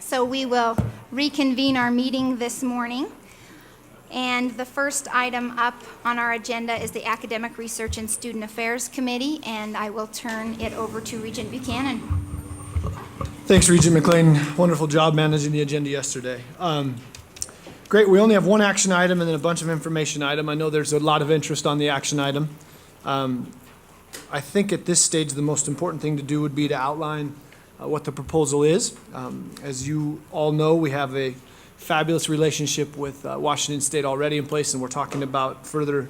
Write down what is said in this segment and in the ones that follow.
So we will reconvene our meeting this morning. And the first item up on our agenda is the Academic Research and Student Affairs Committee, and I will turn it over to Regent Buchanan. Thanks, Regent McLean. Wonderful job managing the agenda yesterday. Great, we only have one action item and then a bunch of information item. I know there's a lot of interest on the action item. I think at this stage, the most important thing to do would be to outline what the proposal is. As you all know, we have a fabulous relationship with Washington State already in place, and we're talking about further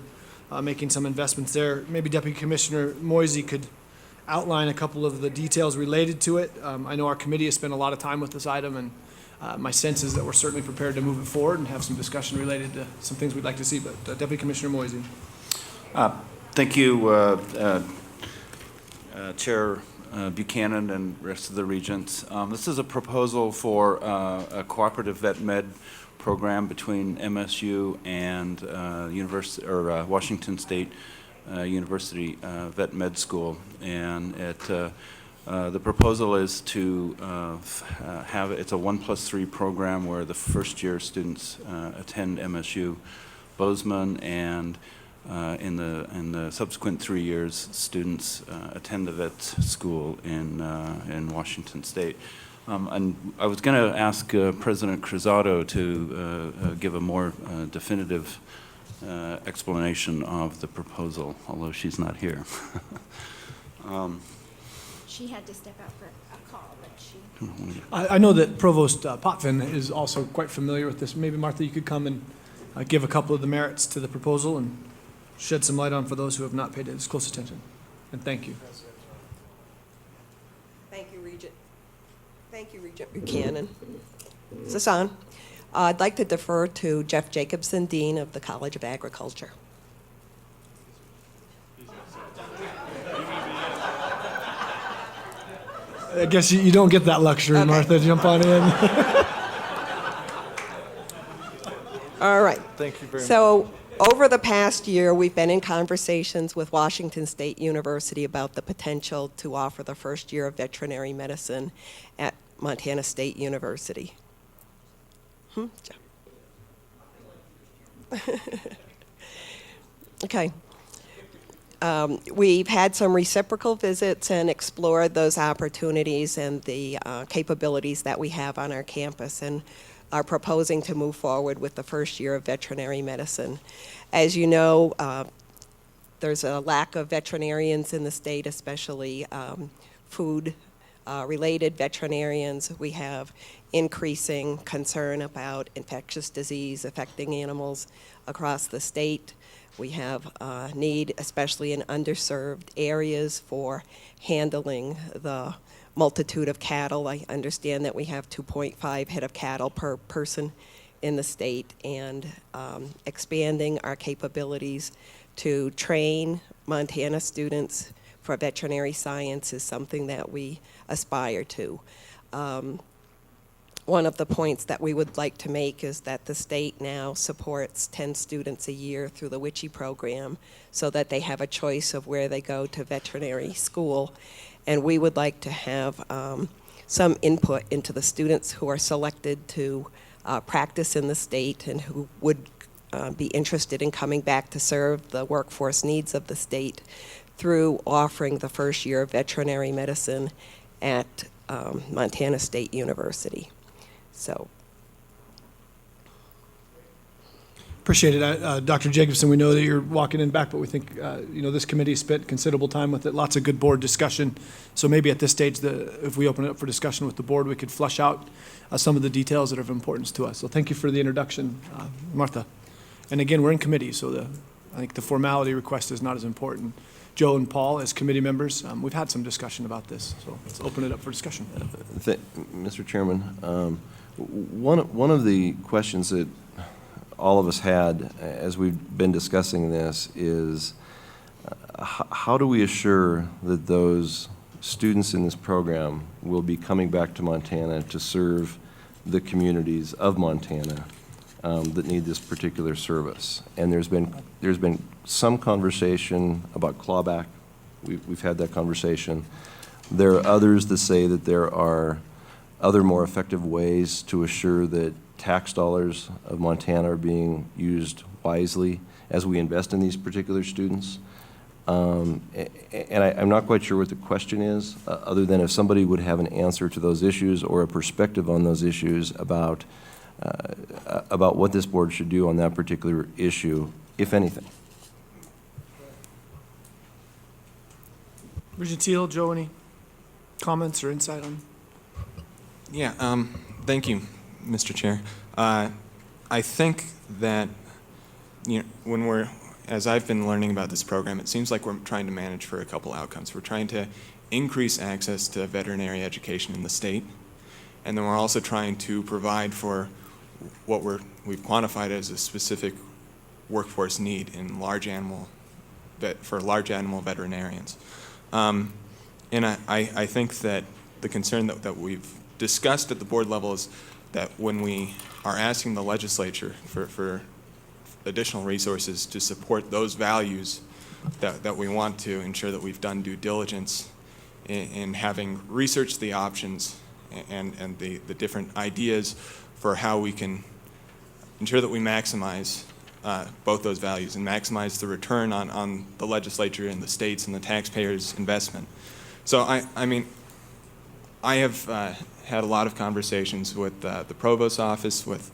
making some investments there. Maybe Deputy Commissioner Moisey could outline a couple of the details related to it. I know our committee has spent a lot of time with this item, and my sense is that we're certainly prepared to move it forward and have some discussion related to some things we'd like to see. But Deputy Commissioner Moisey. Thank you, Chair Buchanan and rest of the regents. This is a proposal for a cooperative vet med program between MSU and Washington State University Vet Med School, and the proposal is to it's a 1+3 program where the first year students attend MSU Bozeman, and in the subsequent 3 years, students attend the vet school in Washington State. And I was going to ask President Cruzado to give a more definitive explanation of the proposal, although she's not here. She had to step out for a call, but she... I know that Provost Potvin is also quite familiar with this. Maybe, Martha, you could come and give a couple of the merits to the proposal and shed some light on for those who have not paid as close attention. And thank you. Thank you, Regent. Thank you, Regent Buchanan. Is this on? I'd like to defer to Jeff Jacobson, Dean of the College of Agriculture. I guess you don't get that luxury, okay. Martha, jump on in. All right. Thank you very much. So, over the past year, we've been in conversations with Washington State University about the potential to offer the first year of veterinary medicine at Montana State University. Okay. We've had some reciprocal visits and explored those opportunities and the capabilities that we have on our campus, and are proposing to move forward with the first year of veterinary medicine. As you know, there's a lack of veterinarians in the state, especially food-related veterinarians. We have increasing concern about infectious disease affecting animals across the state. We have a need, especially in underserved areas, for handling the multitude of cattle. I understand that we have 2.5 head of cattle per person in the state, and expanding our capabilities to train Montana students for veterinary science is something that we aspire to. One of the points that we would like to make is that the state now supports 10 students a year through the WICHE program, so that they have a choice of where they go to veterinary school. And we would like to have some input into the students who are selected to practice in the state and who would be interested in coming back to serve the workforce needs of the state through offering the first year of veterinary medicine at Montana State University. So. Appreciate it. Dr. Jacobson, we know that you're walking in back, but we think this committee spent considerable time with it, lots of good board discussion. So maybe at this stage, if we open it up for discussion with the board, we could flush out some of the details that are of importance to us. So thank you for the introduction, Martha. And again, we're in committee, so I think the formality request is not as important. Joe and Paul, as committee members, we've had some discussion about this, so let's open it up for discussion. Mr. Chairman, one of the questions that all of us had as we've been discussing this is how do we assure that those students in this program will be coming back to Montana to serve the communities of Montana that need this particular service? And there's been some conversation about clawback. We've had that conversation. There are others that say that there are other more effective ways to assure that tax dollars of Montana are being used wisely as we invest in these particular students. And I'm not quite sure what the question is, other than if somebody would have an answer to those issues or a perspective on those issues about what this board should do on that particular issue, if anything. Regent Teal, Joe, any comments or insight on? Yeah, thank you, Mr. Chair. I think that, as I've been learning about this program, it seems like we're trying to manage for a couple outcomes. We're trying to increase access to veterinary education in the state, and then we're also trying to provide for what we've quantified as a specific workforce need in large animal veterinarians. And I think that the concern that we've discussed at the board level is that when we are asking the legislature for additional resources to support those values that we want to ensure that we've done due diligence in having researched the options and the different ideas for how we can ensure that we maximize both those values and maximize the return on the legislature and the states and the taxpayers' investment. So I mean, I have had a lot of conversations with the provost's office, with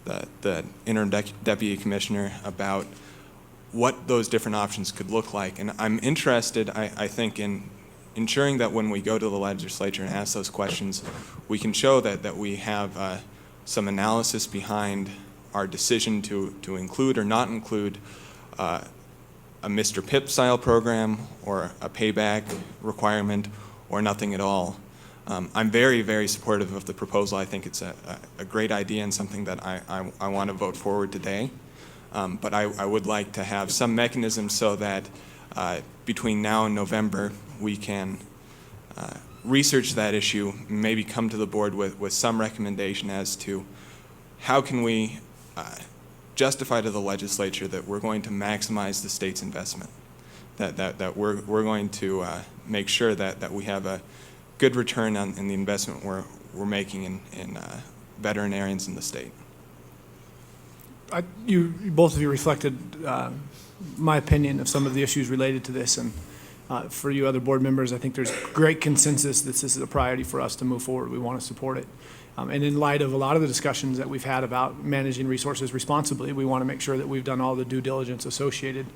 the interim deputy commissioner about what those different options could look like. And I'm interested, I think, in ensuring that when we go to the legislature and ask those questions, we can show that we have some analysis behind our decision to include or not include a Mr. Pip style program or a payback requirement or nothing at all. I'm very, very supportive of the proposal. I think it's a great idea and something that I want to vote forward today. But I would like to have some mechanism so that between now and November we can research that issue, maybe come to the board with some recommendation as to how can we justify to the legislature that we're going to maximize the state's investment, that we're going to make sure that we have a good return in the investment we're making in veterinarians in the state. Both of you reflected my opinion of some of the issues related to this, and for you other board members, I think there's great consensus that this is a priority for us to move forward. We want to support it. And in light of a lot of the discussions that we've had about managing resources responsibly, we want to make sure that we've done all the due diligence associated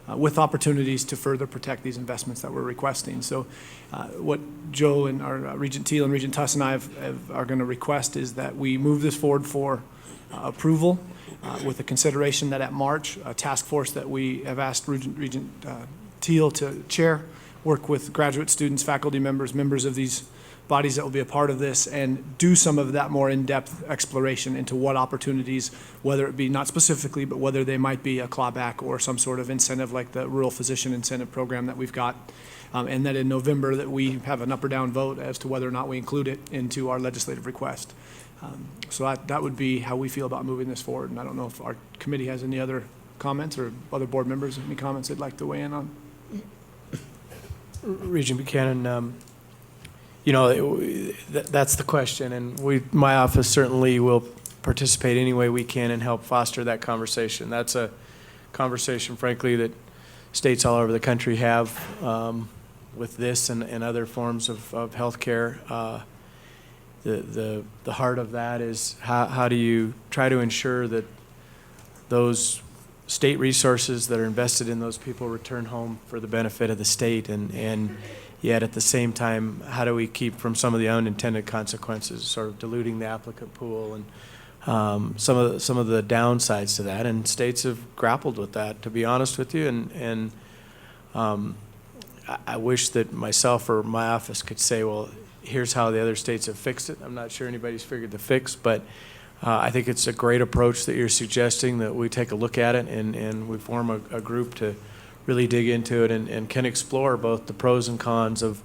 with opportunities to further protect these investments that we're requesting. So what Joe and our Regent Teal and Regent Tuss and I are going to request is that we move this forward for approval with the consideration that at March, a task force that we have asked Regent Teal to chair, work with graduate students, faculty members, members of these bodies that will be a part of this, and do some of that more in-depth exploration into what opportunities, whether it be not specifically, but whether they might be a clawback or some sort of incentive like the rural physician incentive program that we've got, and that in November that we have an up or down vote as to whether or not we include it into our legislative request. So that would be how we feel about moving this forward, and I don't know if our committee has any other comments or other board members, any comments they'd like to weigh in on. Regent Buchanan, that's the question, and my office certainly will participate any way we can and help foster that conversation. That's a conversation, frankly, that states all over the country have with this and other forms of health care. The heart of that is how do you try to ensure that those state resources that are invested in those people return home for the benefit of the state, and yet at the same time, how do we keep from some of the unintended consequences, sort of diluting the applicant pool and some of the downsides to that. And states have grappled with that, to be honest with you. And I wish that myself or my office could say, well, here's how the other states have fixed it. I'm not sure anybody's figured the fix, but I think it's a great approach that you're suggesting, that we take a look at it and we form a group to really dig into it and can explore both the pros and cons of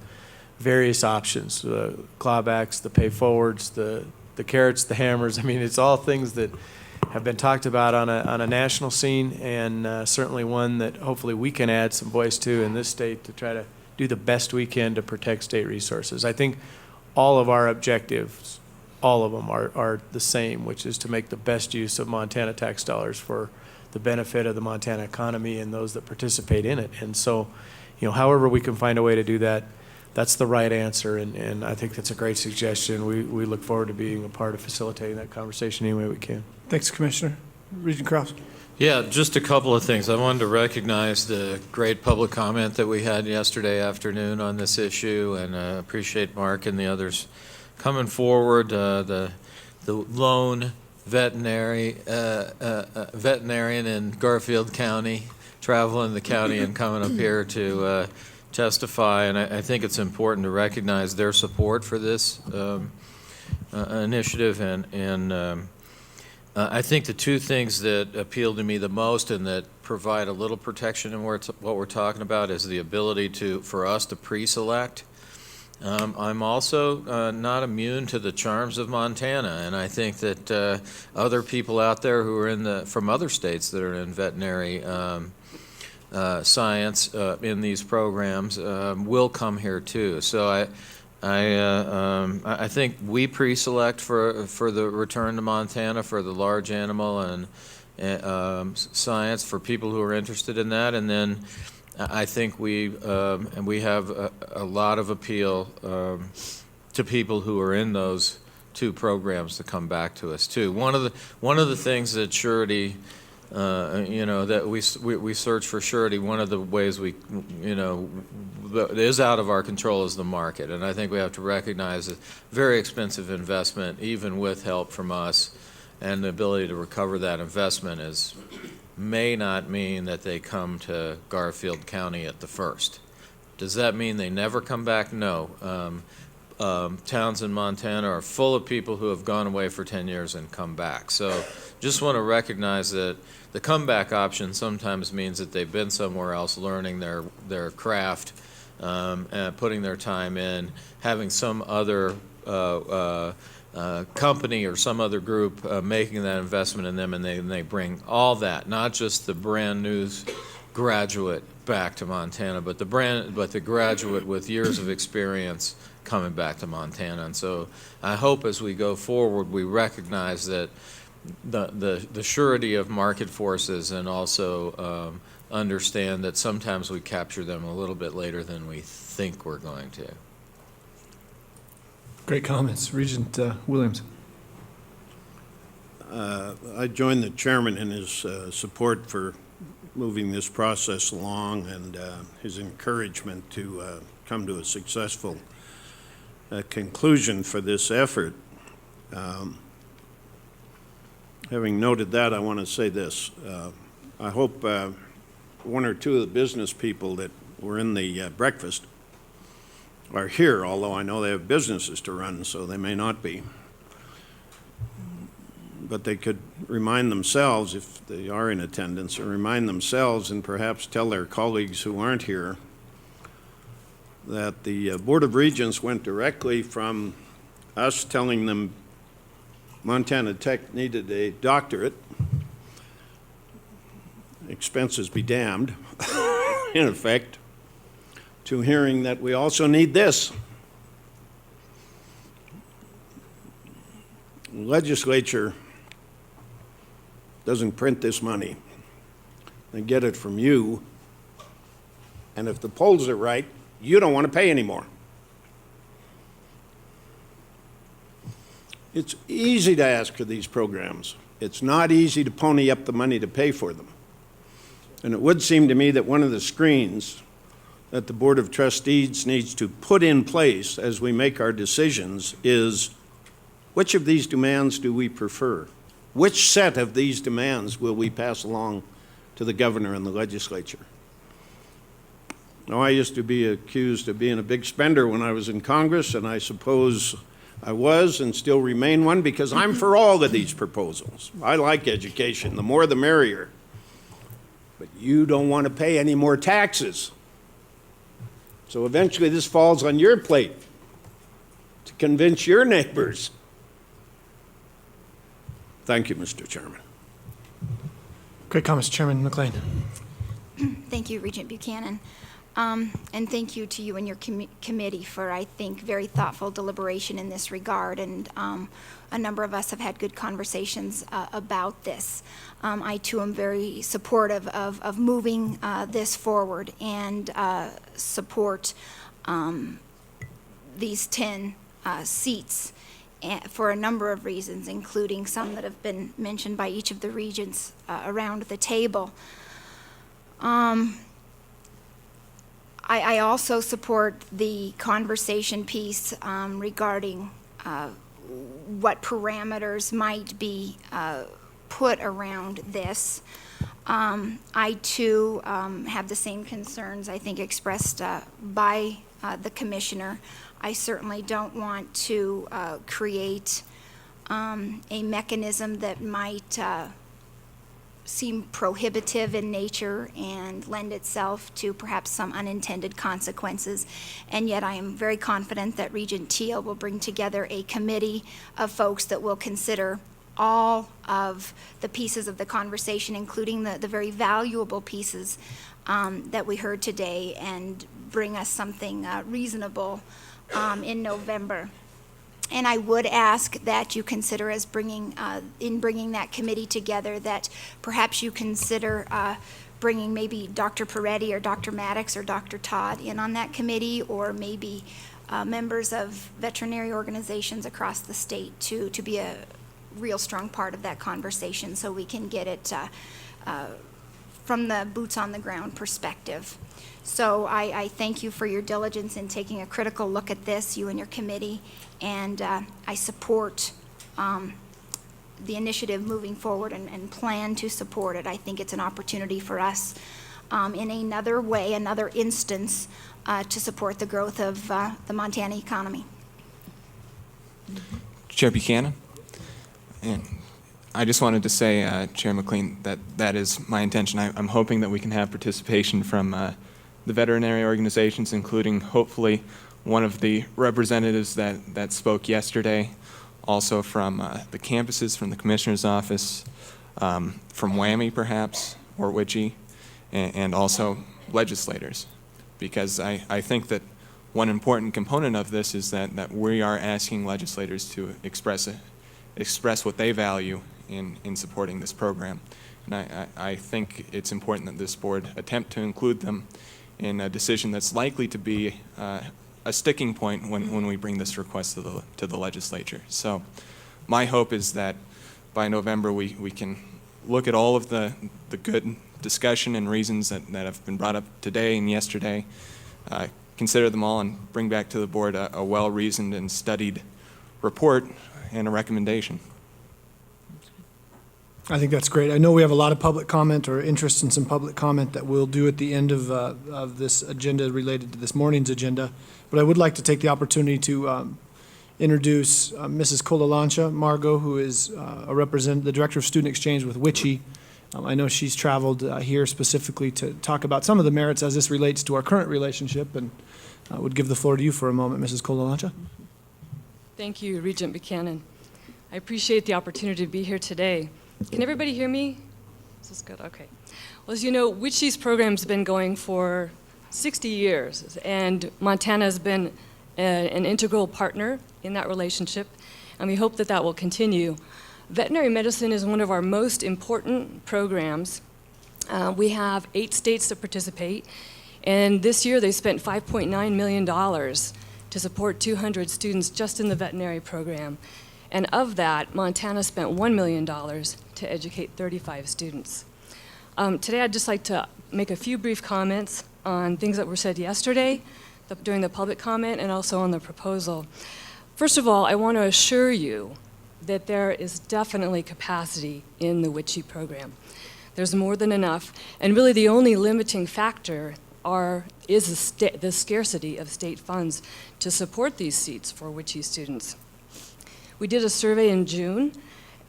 various options, the clawbacks, the pay forwards, the carrots, the hammers. I mean, it's all things that have been talked about on a national scene, and certainly one that hopefully we can add some voice to in this state to try to do the best we can to protect state resources. I think all of our objectives all of them are the same, which is to make the best use of Montana tax dollars for the benefit of the Montana economy and those that participate in it. And so, however we can find a way to do that, that's the right answer, and I think that's a great suggestion. We look forward to being a part of facilitating that conversation any way we can. Thanks, Commissioner. Regent Kraus. Yeah, just a couple of things. I wanted to recognize the great public comment that we had yesterday afternoon on this issue, and appreciate Mark and the others coming forward. The lone veterinarian in Garfield County, traveling the county and coming up here to testify, and I think it's important to recognize their support for this initiative, and I think the two things that appeal to me the most and that provide a little protection in what we're talking about is the ability for us to pre-select. I'm also not immune to the charms of Montana, and I think that other people out there who are from other states that are in veterinary science in these programs will come here too. So I think we pre-select for the return to Montana for the large animal and science for people who are interested in that, and then I think we have a lot of appeal to people who are in those two programs to come back to us too. One of the things that surety. That we search for surety. One of the ways that is out of our control is the market, and I think we have to recognize a very expensive investment, even with help from us, and the ability to recover that investment may not mean that they come to Garfield County at the first. Does that mean they never come back? No. Towns in Montana are full of people who have gone away for 10 years and come back. So just want to recognize that the comeback option sometimes means that they've been somewhere else learning their craft, and putting their time in, having some other company or some other group making that investment in them, and they bring all that, not just the brand new graduate back to Montana, but the graduate with years of experience coming back to Montana. And so I hope as we go forward we recognize that the surety of market forces, and also understand that sometimes we capture them a little bit later than we think we're going to. Great comments. Regent Williams. I join the chairman in his support for moving this process along, and his encouragement to come to a successful conclusion for this effort. Having noted that, I want to say this. I hope one or two of the business people that were in the breakfast are here, although I know they have businesses to run, so they may not be. But they could remind themselves, if they are in attendance, or remind themselves and perhaps tell their colleagues who aren't here that the Board of Regents went directly from us telling them Montana Tech needed a doctorate, expenses be damned, in effect, to hearing that we also need this. The legislature doesn't print this money. They get it from you, and if the polls are right, you don't want to pay anymore. It's easy to ask for these programs. It's not easy to pony up the money to pay for them. And it would seem to me that one of the screens that the Board of Trustees needs to put in place as we make our decisions is, which of these demands do we prefer? Which set of these demands will we pass along to the governor and the legislature? Now, I used to be accused of being a big spender when I was in Congress, and I suppose I was and still remain one, because I'm for all of these proposals. I like education. The more the merrier. But you don't want to pay any more taxes. So eventually this falls on your plate to convince your neighbors. Thank you, Mr. Chairman. Great comments, Chairman McLean. Thank you, Regent Buchanan. And thank you to you and your committee for, I think, very thoughtful deliberation in this regard. And a number of us have had good conversations about this. I, too, am very supportive of moving this forward and support these 10 seats for a number of reasons, including some that have been mentioned by each of the regents around the table. I also support the conversation piece regarding what parameters might be put around this. I, too, have the same concerns, I think, expressed by the commissioner. I certainly don't want to create a mechanism that might seem prohibitive in nature and lend itself to perhaps some unintended consequences. And yet I am very confident that Regent Teal will bring together a committee of folks that will consider all of the pieces of the conversation, including the very valuable pieces that we heard today, and bring us something reasonable in November. And I would ask that you consider, as bringing that committee together, that perhaps you consider bringing maybe Dr. Peretti or Dr. Maddox or Dr. Todd in on that committee, or maybe members of veterinary organizations across the state to be a real strong part of that conversation, so we can get it from the boots on the ground perspective. So I thank you for your diligence in taking a critical look at this, you and your committee, and I support the initiative moving forward and plan to support it. I think it's an opportunity for us in another way, another instance, to support the growth of the Montana economy. Chair Buchanan? And I just wanted to say, Chair McLean, that is my intention. I'm hoping that we can have participation from the veterinary organizations, including hopefully one of the representatives that spoke yesterday, also from the campuses, from the commissioner's office, from WWAMI perhaps, or WICHE, and also legislators. Because I think that one important component of this is that we are asking legislators to express what they value in supporting this program. And I think it's important that this board attempt to include them in a decision that's likely to be a sticking point when we bring this request to the legislature. So my hope is that by November we can look at all of the good discussion and reasons that have been brought up today and yesterday, consider them all, and bring back to the board a well-reasoned and studied report and a recommendation. I think that's great. I know we have a lot of public comment, or interest in some public comment, that we'll do at the end of this agenda related to this morning's agenda. But I would like to take the opportunity to introduce Mrs. Kolalancha Margot, who is the Director of Student Exchange with WICHE. I know she's traveled here specifically to talk about some of the merits as this relates to our current relationship, and I would give the floor to you for a moment, Mrs. Kolalancha. Thank you, Regent Buchanan. I appreciate the opportunity to be here today. Can everybody hear me? Is this good? Okay. Well, as you know, WICHE's program's been going for 60 years, and Montana has been an integral partner in that relationship, and we hope that that will continue. Veterinary medicine is one of our most important programs. We have 8 states that participate, and this year they spent $5.9 million to support 200 students just in the veterinary program. And of that, Montana spent $1 million to educate 35 students. Today I'd just like to make a few brief comments on things that were said yesterday during the public comment, and also on the proposal. First of all, I want to assure you that there is definitely capacity in the WICHE program. There's more than enough, and really the only limiting factor is the scarcity of state funds to support these seats for WICHE students. We did a survey in June,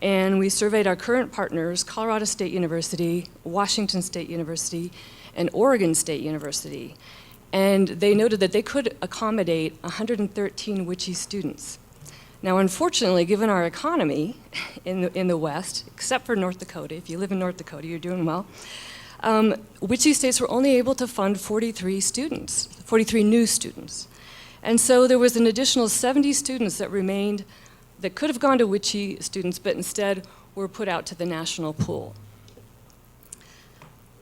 and we surveyed our current partners, Colorado State University, Washington State University, and Oregon State University. And they noted that they could accommodate 113 WICHE students. Now, unfortunately, given our economy in the West, except for North Dakota, if you live in North Dakota, you're doing well, Wichita states were only able to fund 43 new students. And so there was an additional 70 students that remained, that could have gone to Wichita students, but instead were put out to the national pool.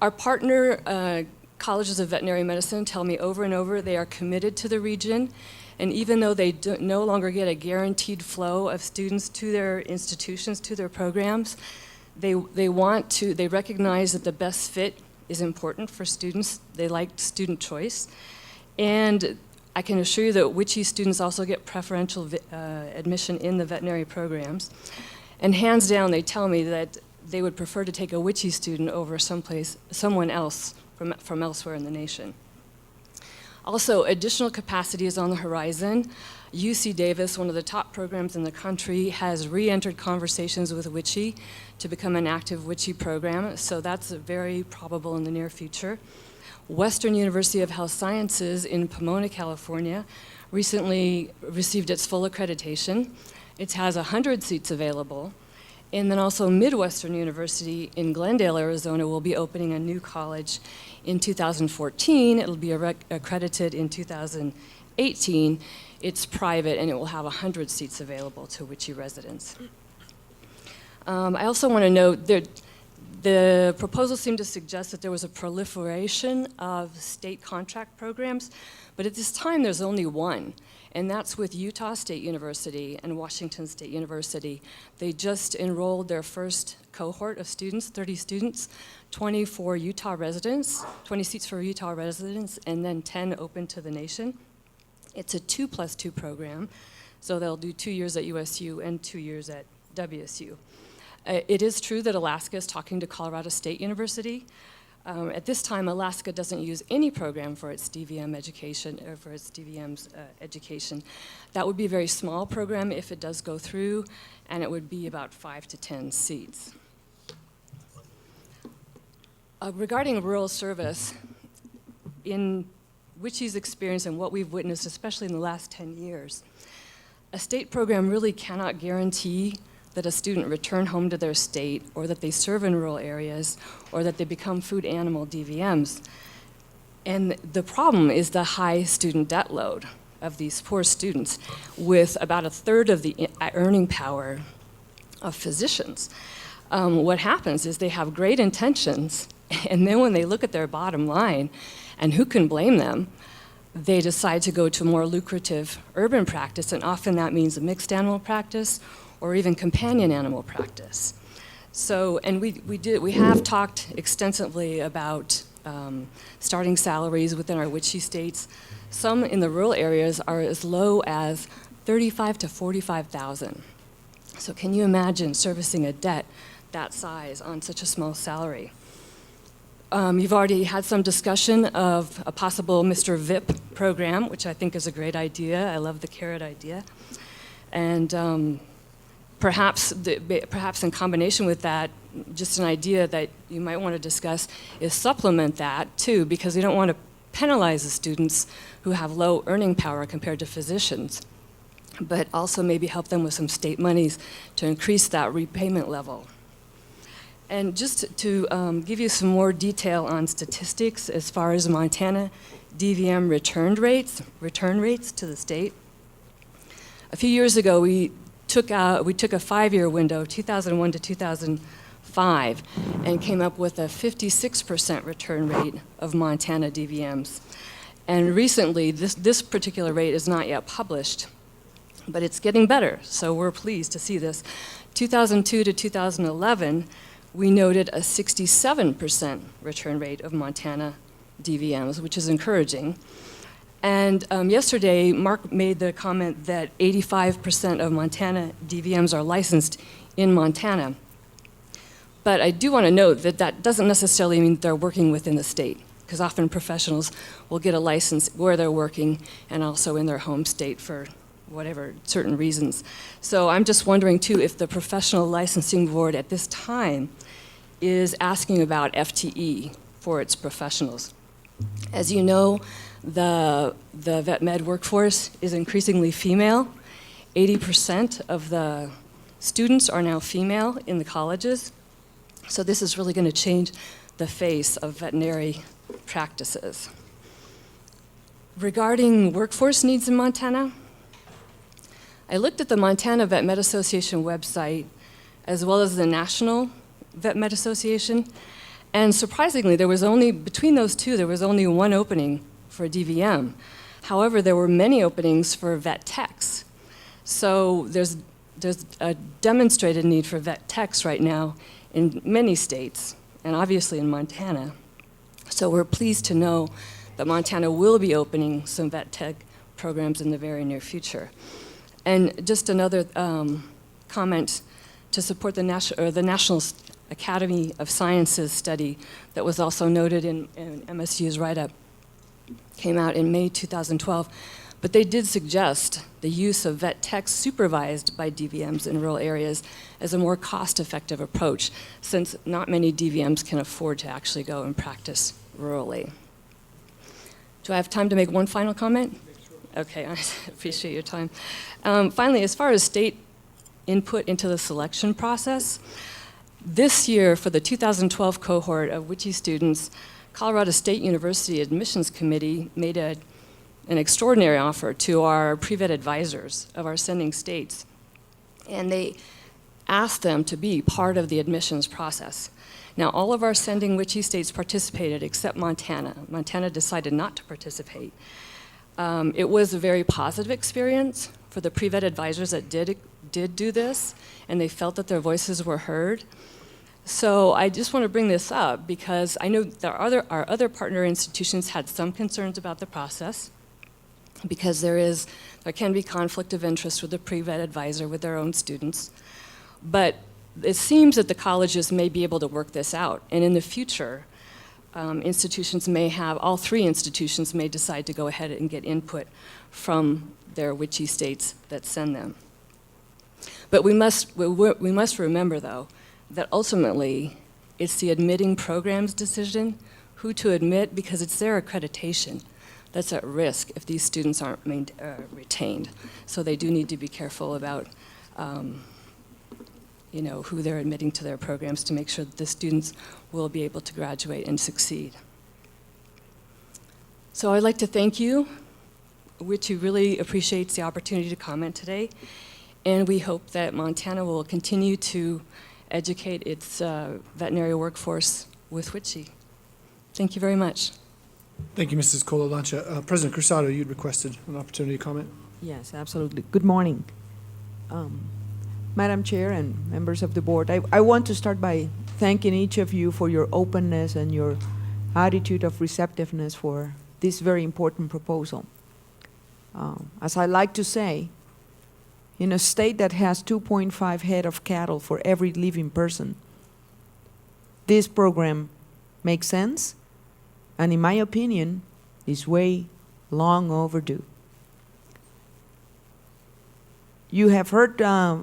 Our partner colleges of veterinary medicine tell me over and over they are committed to the region, and even though they no longer get a guaranteed flow of students to their institutions, to their programs, they recognize that the best fit is important for students. They like student choice. And I can assure you that Wichita students also get preferential admission in the veterinary programs. And hands down, they tell me that they would prefer to take a Wichita student over someone else from elsewhere in the nation. Also, additional capacity is on the horizon. UC Davis, one of the top programs in the country, has re-entered conversations with Wichita to become an active Wichita program, so that's very probable in the near future. Western University of Health Sciences in Pomona, California, recently received its full accreditation. It has 100 seats available. And then also Midwestern University in Glendale, Arizona will be opening a new college in 2014. It'll be accredited in 2018. It's private and it will have 100 seats available to Wichita residents. I also want to note that the proposal seemed to suggest that there was a proliferation of state contract programs, but at this time there's only one. And that's with Utah State University and Washington State University. They just enrolled their first cohort of students, 30 students, 20 for Utah residents, 20 seats for Utah residents, and then 10 open to the nation. It's a 2+2 program, so they'll do 2 years at USU and 2 years at WSU. It is true that Alaska is talking to Colorado State University. At this time, Alaska doesn't use any program for its DVM education, or for its DVM's education. That would be a very small program if it does go through, and it would be about 5 to 10 seats. Regarding rural service, in Wichita's experience and what we've witnessed, especially in the last 10 years, a state program really cannot guarantee that a student return home to their state, or that they serve in rural areas, or that they become food animal DVMs. And the problem is the high student debt load of these poor students, with about a third of the earning power of physicians. What happens is they have great intentions, and then when they look at their bottom line, and who can blame them, they decide to go to more lucrative urban practice, and often that means a mixed animal practice, or even companion animal practice. So, and we have talked extensively about starting salaries within our Wichita states. Some in the rural areas are as low as $35,000 to $45,000. So can you imagine servicing a debt that size on such a small salary? You've already had some discussion of a possible Mr. VIP program, which I think is a great idea. I love the carrot idea. And perhaps in combination with that, just an idea that you might want to discuss is supplement that too, because we don't want to penalize the students who have low earning power compared to physicians, but also maybe help them with some state monies to increase that repayment level. And just to give you some more detail on statistics as far as Montana DVM return rates to the state. A few years ago, we took a 5-year window, 2001 to 2005, and came up with a 56% return rate of Montana DVMs. And recently, this particular rate is not yet published, but it's getting better, so we're pleased to see this. 2002 to 2011, we noted a 67% return rate of Montana DVMs, which is encouraging. And yesterday, Mark made the comment that 85% of Montana DVMs are licensed in Montana. But I do want to note that that doesn't necessarily mean they're working within the state, because often professionals will get a license where they're working and also in their home state for whatever certain reasons. So I'm just wondering too if the Professional Licensing Board at this time is asking about FTE for its professionals. As you know, the vet med workforce is increasingly female. 80% of the students are now female in the colleges. So this is really going to change the face of veterinary practices. Regarding workforce needs in Montana, I looked at the Montana Vet Med Association website as well as the National Vet Med Association, and surprisingly, between those two, there was only one opening for DVM. However, there were many openings for vet techs. So there's a demonstrated need for vet techs right now in many states, and obviously in Montana. So we're pleased to know that Montana will be opening some vet tech programs in the very near future. And just another comment to support the National Academy of Sciences study that was also noted in MSU's write-up, came out in May 2012. But they did suggest the use of vet techs supervised by DVMs in rural areas as a more cost-effective approach, since not many DVMs can afford to actually go and practice rurally. Do I have time to make one final comment? Okay, I appreciate your time. Finally, as far as state input into the selection process, this year for the 2012 cohort of WICHE students, Colorado State University Admissions Committee made an extraordinary offer to our pre-vet advisors of our sending states, and they asked them to be part of the admissions process. Now, all of our sending WICHE states participated except Montana. Montana decided not to participate. It was a very positive experience for the pre-vet advisors that did do this, and they felt that their voices were heard. So I just want to bring this up because I know that our other partner institutions had some concerns about the process, because there can be conflict of interest with the pre-vet advisor with their own students. But it seems that the colleges may be able to work this out, and in the future, all three institutions may decide to go ahead and get input from their WICHE states that send them. But we must remember, though, that ultimately it's the admitting program's decision who to admit, because it's their accreditation that's at risk if these students aren't retained. So they do need to be careful about who they're admitting to their programs to make sure that the students will be able to graduate and succeed. So I'd like to thank you, which really appreciates the opportunity to comment today, and we hope that Montana will continue to educate its veterinary workforce with WICHE. Thank you very much. Thank you, Mrs. Colalancha. President Cruzado, you'd requested an opportunity to comment. Yes, absolutely. Good morning. Madam Chair and members of the board, I want to start by thanking each of you for your openness and your attitude of receptiveness for this very important proposal. As I like to say, in a state that has 2.5 head of cattle for every living person, this program makes sense, and in my opinion, is way long overdue. You have heard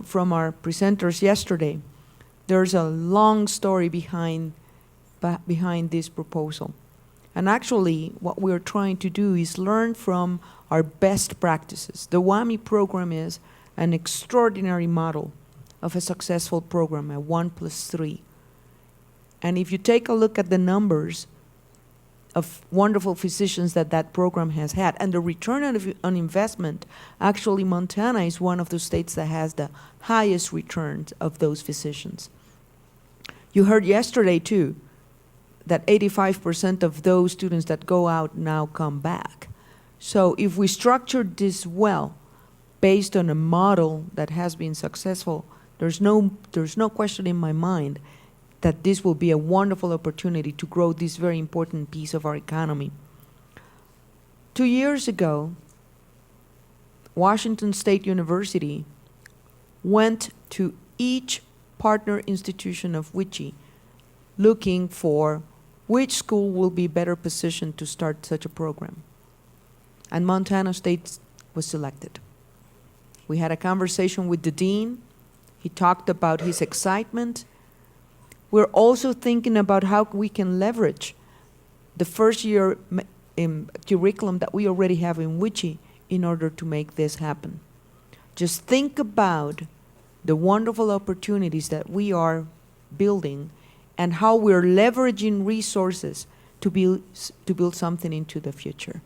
from our presenters yesterday, there's a long story behind this proposal. And actually, what we're trying to do is learn from our best practices. The WAMI program is an extraordinary model of a successful program, a 1+3. And if you take a look at the numbers of wonderful physicians that program has had, and the return on investment, actually Montana is one of the states that has the highest returns of those physicians. You heard yesterday too, that 85% of those students that go out now come back. So if we structure this well, based on a model that has been successful, there's no question in my mind that this will be a wonderful opportunity to grow this very important piece of our economy. 2 years ago, Washington State University went to each partner institution of WICHE looking for which school will be better positioned to start such a program. And Montana State was selected. We had a conversation with the dean. He talked about his excitement. We're also thinking about how we can leverage the first year curriculum that we already have in WICHE in order to make this happen. Just think about the wonderful opportunities that we are building and how we're leveraging resources to build something into the future.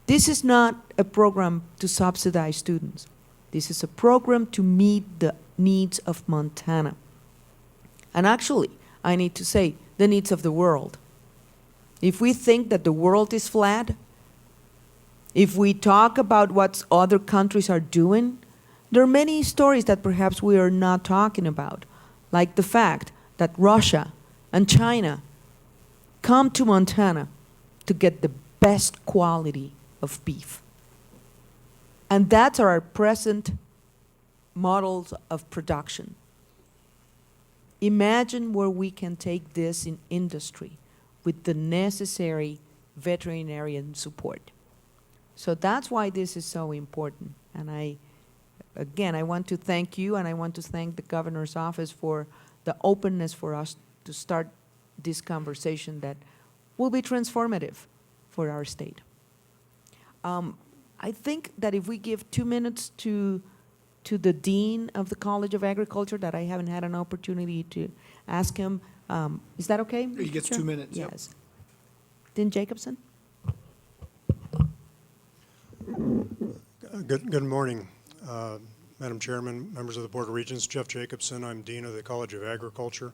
This is not a program to subsidize students. This is a program to meet the needs of Montana. And actually, I need to say, the needs of the world. If we think that the world is flat, if we talk about what other countries are doing, there are many stories that perhaps we are not talking about, like the fact that Russia and China come to Montana to get the best quality of beef. And that's our present models of production. Imagine where we can take this in industry with the necessary veterinarian support. So that's why this is so important. And I want to thank you, and I want to thank the governor's office for the openness for us to start this conversation that will be transformative for our state. I think that if we give 2 minutes to the Dean of the College of Agriculture, that I haven't had an opportunity to ask him, is that okay? He gets 2 minutes. Yep. Yes. Dean Jacobson? Good morning, Madam Chairman, members of the Board of Regents. Jeff Jacobson, I'm Dean of the College of Agriculture.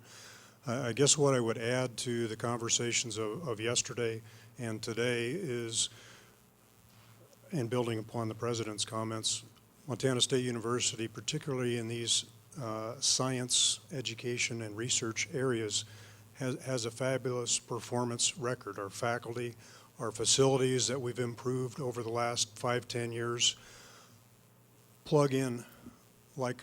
I guess what I would add to the conversations of yesterday and today is, in building upon the President's comments, Montana State University, particularly in these science, education, and research areas, has a fabulous performance record. Our faculty, our facilities that we've improved over the last 5-10 years plug in like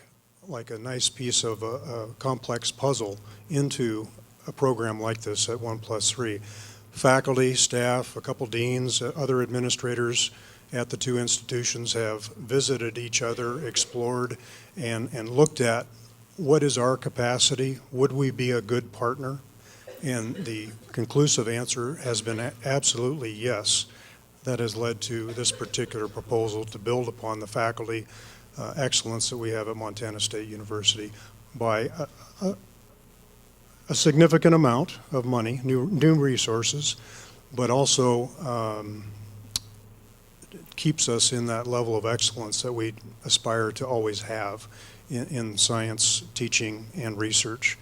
a nice piece of a complex puzzle into a program like this at 1+3. Faculty, staff, a couple deans, other administrators at the two institutions have visited each other, explored, and looked at what is our capacity, would we be a good partner? And the conclusive answer has been absolutely yes. That has led to this particular proposal to build upon the faculty excellence that we have at Montana State University by a significant amount of money, new resources, but also keeps us in that level of excellence that we aspire to always have in science, teaching, and research.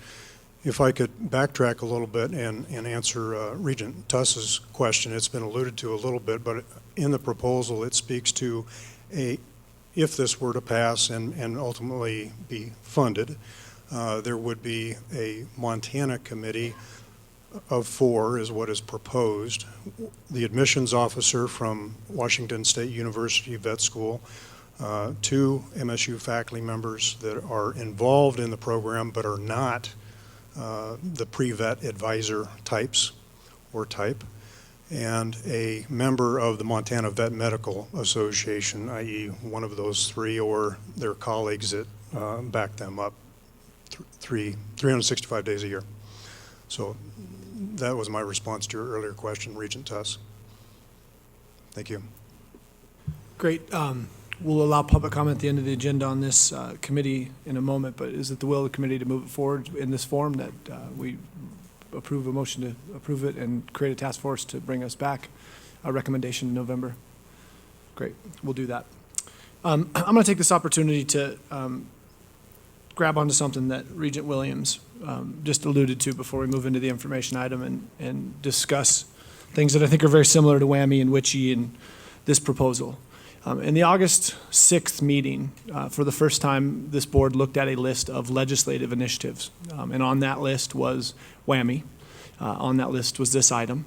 If I could backtrack a little bit and answer Regent Tuss's question, it's been alluded to a little bit, but in the proposal it speaks to if this were to pass and ultimately be funded, there would be a Montana committee of 4 is what is proposed. The admissions officer from Washington State University Vet School, 2 MSU faculty members that are involved in the program but are not the pre-vet advisor types or type, and a member of the Montana Vet Medical Association, i.e. one of those 3 or their colleagues that back them up 365 days a year. So that was my response to your earlier question, Regent Tuss. Thank you. Great. We'll allow public comment at the end of the agenda on this committee in a moment, but is it the will of the committee to move it forward in this form, that we approve a motion to approve it and create a task force to bring us back a recommendation in November? Great, we'll do that. I'm going to take this opportunity to grab onto something that Regent Williams just alluded to before we move into the information item and discuss things that I think are very similar to WWAMI and WICHE and this proposal. In the August 6th meeting, for the first time, this board looked at a list of legislative initiatives. And on that list was WWAMI. On that list was this item.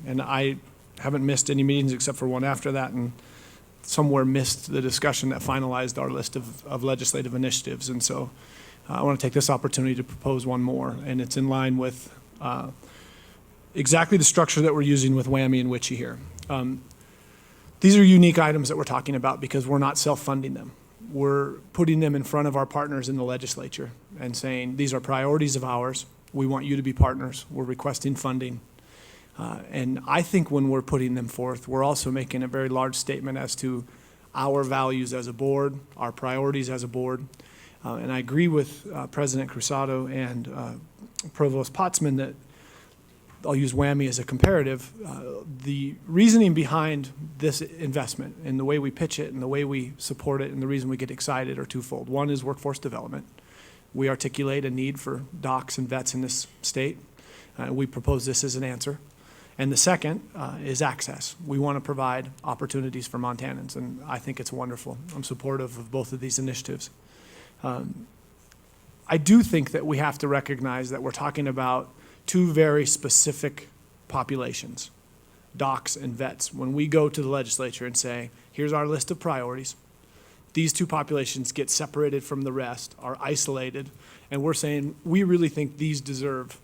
And I haven't missed any meetings except for one after that, and somewhere missed the discussion that finalized our list of legislative initiatives. And so I want to take this opportunity to propose one more. And it's in line with exactly the structure that we're using with WWAMI and WICHE here. These are unique items that we're talking about because we're not self-funding them. We're putting them in front of our partners in the legislature and saying, these are priorities of ours. We want you to be partners. We're requesting funding. And I think when we're putting them forth, we're also making a very large statement as to our values as a board, our priorities as a board. And I agree with President Cruzado and Provost Potsman that I'll use WWAMI as a comparative. The reasoning behind this investment and the way we pitch it and the way we support it and the reason we get excited are twofold. One is workforce development. We articulate a need for docs and vets in this state. We propose this as an answer. And the second is access. We want to provide opportunities for Montanans, and I think it's wonderful. I'm supportive of both of these initiatives. I do think that we have to recognize that we're talking about two very specific populations, docs and vets. When we go to the legislature and say, here's our list of priorities, these two populations get separated from the rest, are isolated, and we're saying we really think these deserve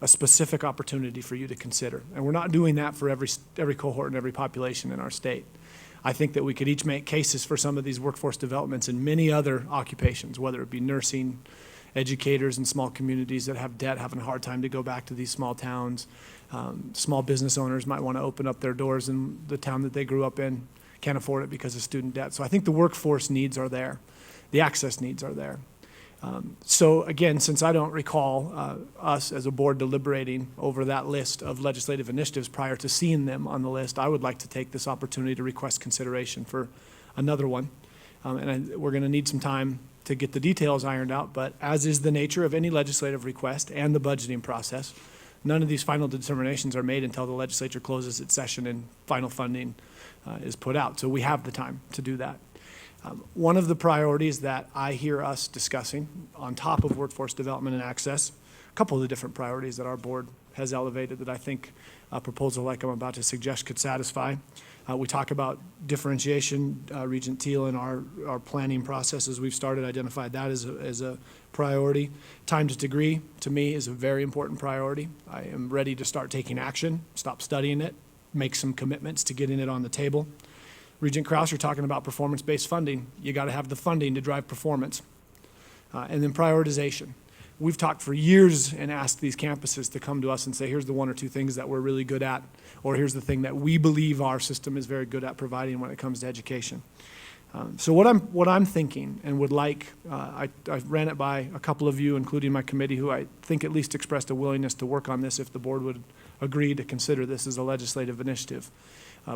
a specific opportunity for you to consider. And we're not doing that for every cohort and every population in our state. I think that we could each make cases for some of these workforce developments in many other occupations, whether it be nursing, educators in small communities that have debt, having a hard time to go back to these small towns. Small business owners might want to open up their doors in the town that they grew up in, can't afford it because of student debt. So I think the workforce needs are there. The access needs are there. So again, since I don't recall us as a board deliberating over that list of legislative initiatives prior to seeing them on the list, I would like to take this opportunity to request consideration for another one. We're going to need some time to get the details ironed out, but as is the nature of any legislative request and the budgeting process, none of these final determinations are made until the legislature closes its session and final funding is put out. So we have the time to do that. One of the priorities that I hear us discussing on top of workforce development and access, a couple of the different priorities that our board has elevated that I think a proposal like I'm about to suggest could satisfy. We talk about differentiation. Regent Teal in our planning processes, we've started identified that as a priority. Time to degree, to me, is a very important priority. I am ready to start taking action, stop studying it, make some commitments to getting it on the table. Regent Krause, you're talking about performance-based funding. You got to have the funding to drive performance. And then prioritization. We've talked for years and asked these campuses to come to us and say, here's the one or two things that we're really good at, or here's the thing that we believe our system is very good at providing when it comes to education. So what I'm thinking and would like, I ran it by a couple of you, including my committee, who I think at least expressed a willingness to work on this if the board would agree to consider this as a legislative initiative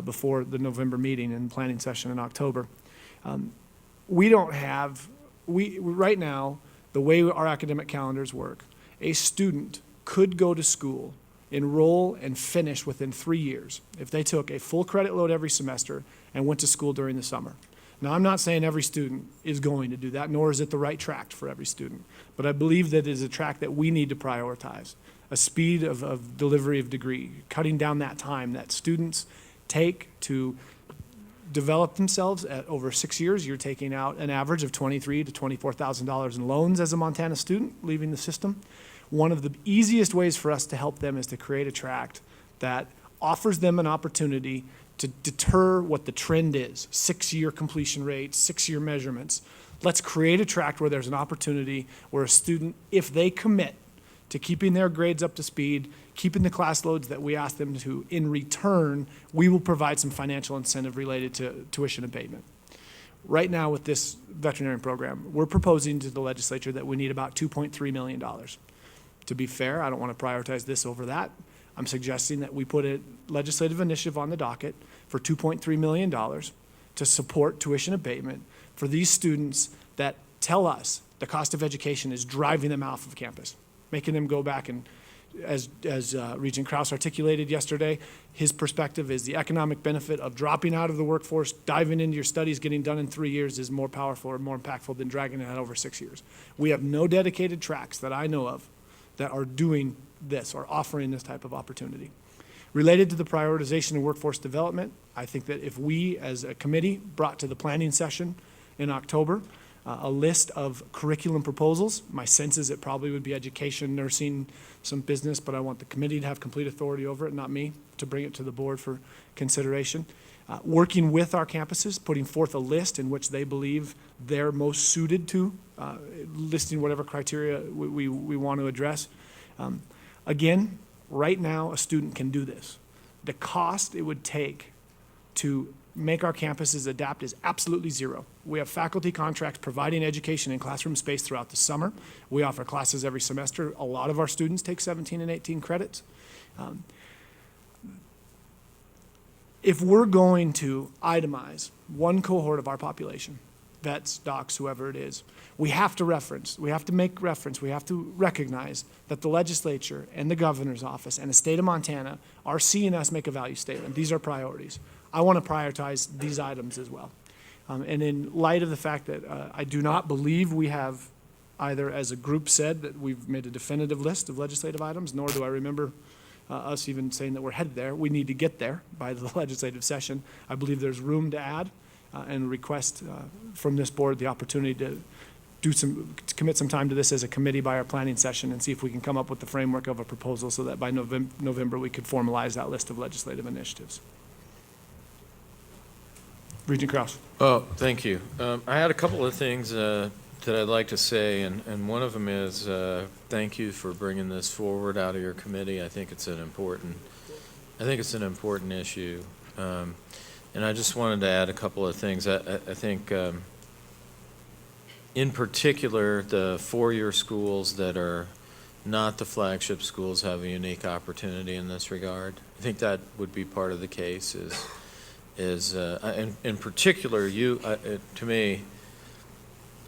before the November meeting and planning session in October. Right now, the way our academic calendars work, a student could go to school, enroll, and finish within 3 years if they took a full credit load every semester and went to school during the summer. Now, I'm not saying every student is going to do that, nor is it the right track for every student, but I believe that it is a track that we need to prioritize, a speed of delivery of degree, cutting down that time that students take to develop themselves at over 6 years. You're taking out an average of $23,000 to $24,000 in loans as a Montana student leaving the system. One of the easiest ways for us to help them is to create a track that offers them an opportunity to deter what the trend is, 6-year completion rates, 6-year measurements. Let's create a track where there's an opportunity where a student, if they commit to keeping their grades up to speed, keeping the class loads that we ask them to, in return, we will provide some financial incentive related to tuition abatement. Right now with this veterinarian program, we're proposing to the legislature that we need about $2.3 million. To be fair, I don't want to prioritize this over that. I'm suggesting that we put a legislative initiative on the docket for $2.3 million to support tuition abatement for these students that tell us the cost of education is driving them off of campus, making them go back and, as Regent Krause articulated yesterday, his perspective is the economic benefit of dropping out of the workforce, diving into your studies, getting done in 3 years is more powerful or more impactful than dragging it out over 6 years. We have no dedicated tracks that I know of that are doing this or offering this type of opportunity. Related to the prioritization and workforce development, I think that if we as a committee brought to the planning session in October a list of curriculum proposals, my sense is it probably would be education, nursing, some business, but I want the committee to have complete authority over it, not me, to bring it to the board for consideration. Working with our campuses, putting forth a list in which they believe they're most suited to, listing whatever criteria we want to address. Again, right now, a student can do this. The cost it would take to make our campuses adapt is absolutely zero. We have faculty contracts providing education in classroom space throughout the summer. We offer classes every semester. A lot of our students take 17 and 18 credits. If we're going to itemize one cohort of our population, vets, docs, whoever it is, we have to make reference, we have to recognize that the legislature and the governor's office and the state of Montana are seeing us make a value statement. These are priorities. I want to prioritize these items as well. And in light of the fact that I do not believe we have either as a group said that we've made a definitive list of legislative items, nor do I remember us even saying that we're headed there. We need to get there by the legislative session. I believe there's room to add and request from this board the opportunity to commit some time to this as a committee by our planning session and see if we can come up with the framework of a proposal so that by November we could formalize that list of legislative initiatives. Regent Kraus. Oh, thank you. I had a couple of things that I'd like to say, and one of them is thank you for bringing this forward out of your committee. I think it's an important issue, and I just wanted to add a couple of things. I think, in particular, the four-year schools that are not the flagship schools have a unique opportunity in this regard. I think that would be part of the case. In particular, to me.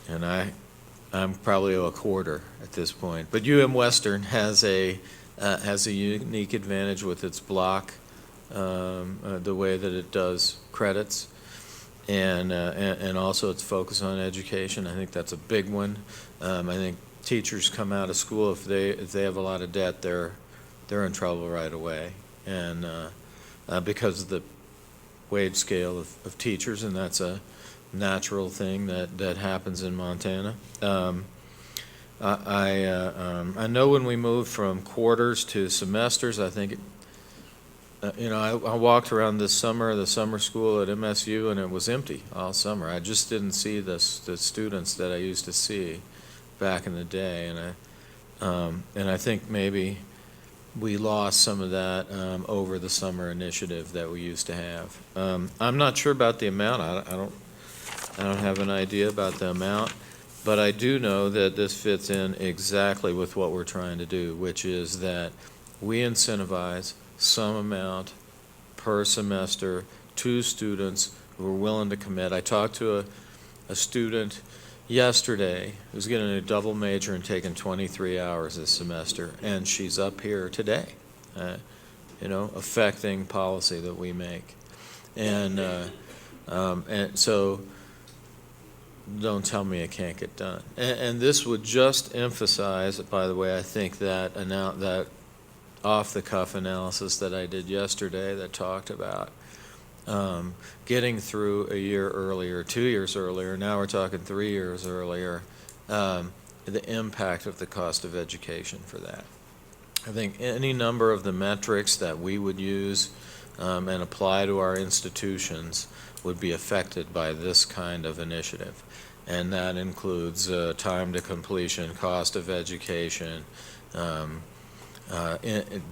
And I'm probably a quarter at this point, but Western has a unique advantage with its block, the way that it does credits, and also its focus on education. I think that's a big one. I think teachers come out of school if they have a lot of debt, they're in trouble right away, and because of the wage scale of teachers, and that's a natural thing that happens in Montana. I know when we moved from quarters to semesters, I think, I walked around this summer, the summer school at MSU, and it was empty all summer. I just didn't see the students that I used to see back in the day, and I think maybe we lost some of that over the summer initiative that we used to have. I'm not sure about the amount. I don't have an idea about the amount, but I do know that this fits in exactly with what we're trying to do, which is that we incentivize some amount per semester to students who are willing to commit. I talked to a student yesterday who's getting a double major and taking 23 hours this semester, and she's up here today, affecting policy that we make. And so don't tell me it can't get done. And this would just emphasize, by the way, I think that off-the-cuff analysis that I did yesterday that talked about getting through a year earlier, 2 years earlier, now we're talking 3 years earlier, the impact of the cost of education for that. I think any number of the metrics that we would use and apply to our institutions would be affected by this kind of initiative. And that includes time to completion, cost of education,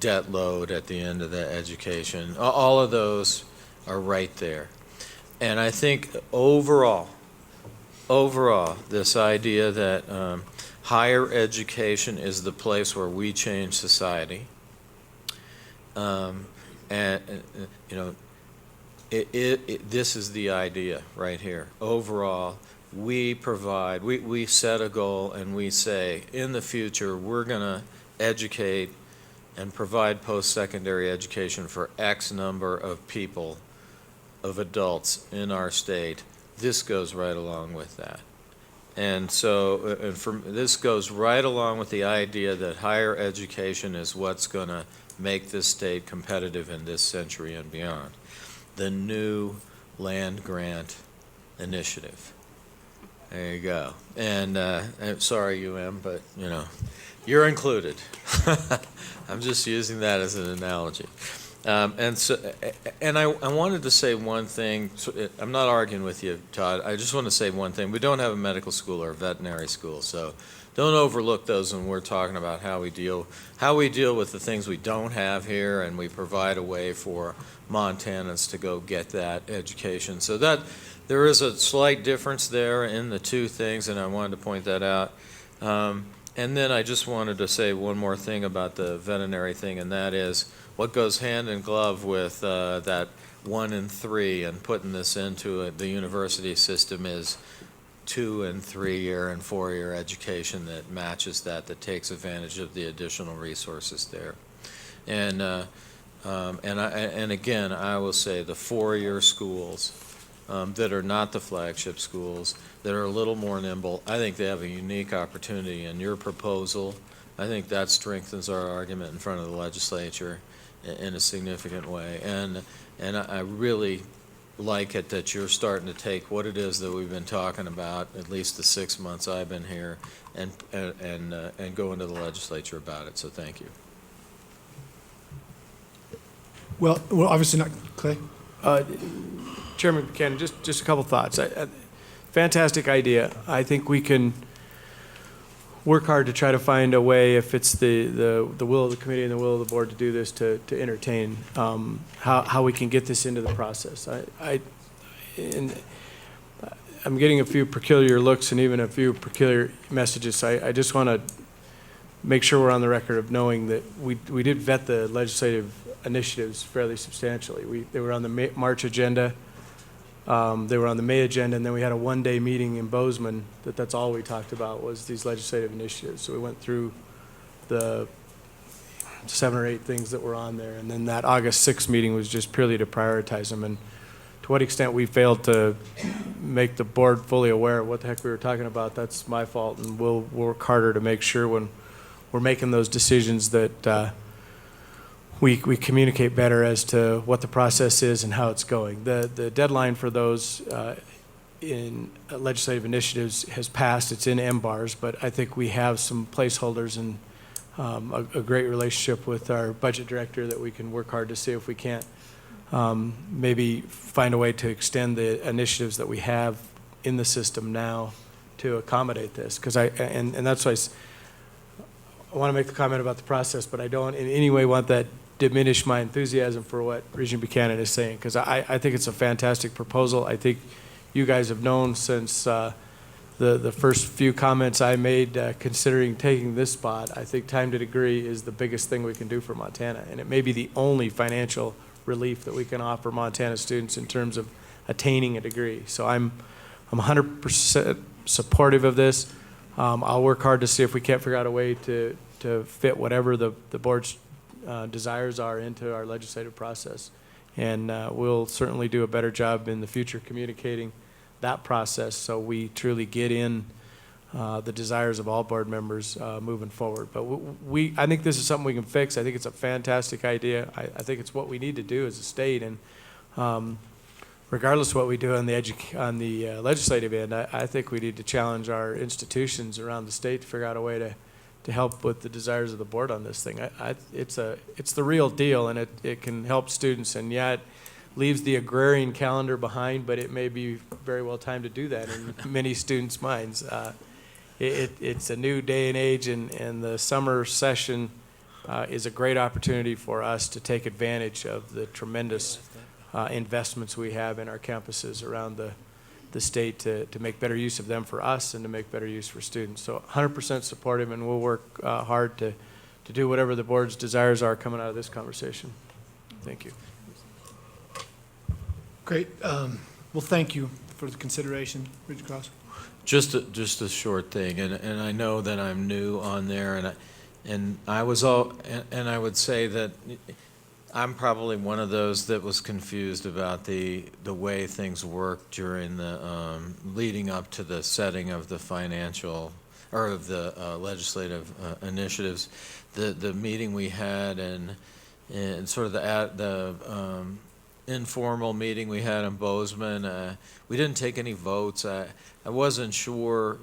debt load at the end of the education. All of those are right there. And I think overall, this idea that higher education is the place where we change society, this is the idea right here. Overall, we set a goal and we say, in the future, we're going to educate and provide post-secondary education for X number of people, of adults in our state. This goes right along with that. And so this goes right along with the idea that higher education is what's going to make this state competitive in this century and beyond. The new land grant initiative. There you go. And I'm sorry, but you're included. I'm just using that as an analogy. And I wanted to say one thing. I'm not arguing with you, Todd. I just want to say one thing. We don't have a medical school or a veterinary school, so don't overlook those when we're talking about how we deal with the things we don't have here, and we provide a way for Montanans to go get that education. So that there is a slight difference there in the two things, and I wanted to point that out. And then I just wanted to say one more thing about the veterinary thing, and that is what goes hand in glove with that 1 and 3 and putting this into the university system is 2 and 3 year and 4 year education that matches that takes advantage of the additional resources there. And again, I will say the 4-year schools that are not the flagship schools, that are a little more nimble, I think they have a unique opportunity. In your proposal, I think that strengthens our argument in front of the legislature in a significant way. And I really like it that you're starting to take what it is that we've been talking about, at least the 6 months I've been here, and go into the legislature about it. So thank you. Well, obviously not, Clay? Chairman Buchanan, just a couple thoughts. Fantastic idea. I think we can work hard to try to find a way, if it's the will of the committee and the will of the board to do this, to entertain how we can get this into the process. I'm getting a few peculiar looks and even a few peculiar messages. I just want to make sure we're on the record of knowing that we did vet the legislative initiatives fairly substantially. They were on the March agenda. They were on the May agenda, and then we had a one-day meeting in Bozeman that's all we talked about was these legislative initiatives. So we went through the 7 or 8 things that were on there, and then that August 6th meeting was just purely to prioritize them. And to what extent we failed to make the board fully aware of what the heck we were talking about, that's my fault, and we'll work harder to make sure when we're making those decisions that we communicate better as to what the process is and how it's going. The deadline for those in legislative initiatives has passed. It's in MBARS, but I think we have some placeholders and a great relationship with our budget director that we can work hard to see if we can't maybe find a way to extend the initiatives that we have in the system now to accommodate this. Because and that's why I want to make the comment about the process, but I don't in any way want that diminish my enthusiasm for what Regent Buchanan is saying, because I think it's a fantastic proposal. I think you guys have known since the first few comments I made considering taking this spot. I think time to degree is the biggest thing we can do for Montana, and it may be the only financial relief that we can offer Montana students in terms of attaining a degree. So I'm 100% supportive of this. I'll work hard to see if we can't figure out a way to fit whatever the board's desires are into our legislative process. And we'll certainly do a better job in the future communicating that process so we truly get in the desires of all board members moving forward. But I think this is something we can fix. I think it's a fantastic idea. I think it's what we need to do as a state. And regardless of what we do on the legislative end, I think we need to challenge our institutions around the state to figure out a way to help with the desires of the board on this thing. It's the real deal, and it can help students. And yeah, it leaves the agrarian calendar behind, but it may be very well timed to do that in many students' minds. It's a new day and age, and the summer session is a great opportunity for us to take advantage of the tremendous investments we have in our campuses around the state to make better use of them for us and to make better use for students. So 100% supportive, and we'll work hard to do whatever the board's desires are coming out of this conversation. Thank you. Great. Well, thank you for the consideration, Regent Cross. Just a short thing, and I know that I'm new on there, and I would say that I'm probably one of those that was confused about the way things worked during the leading up to the setting of the financial or of the legislative initiatives. The meeting we had and sort of the informal meeting we had in Bozeman, we didn't take any votes. I wasn't sure,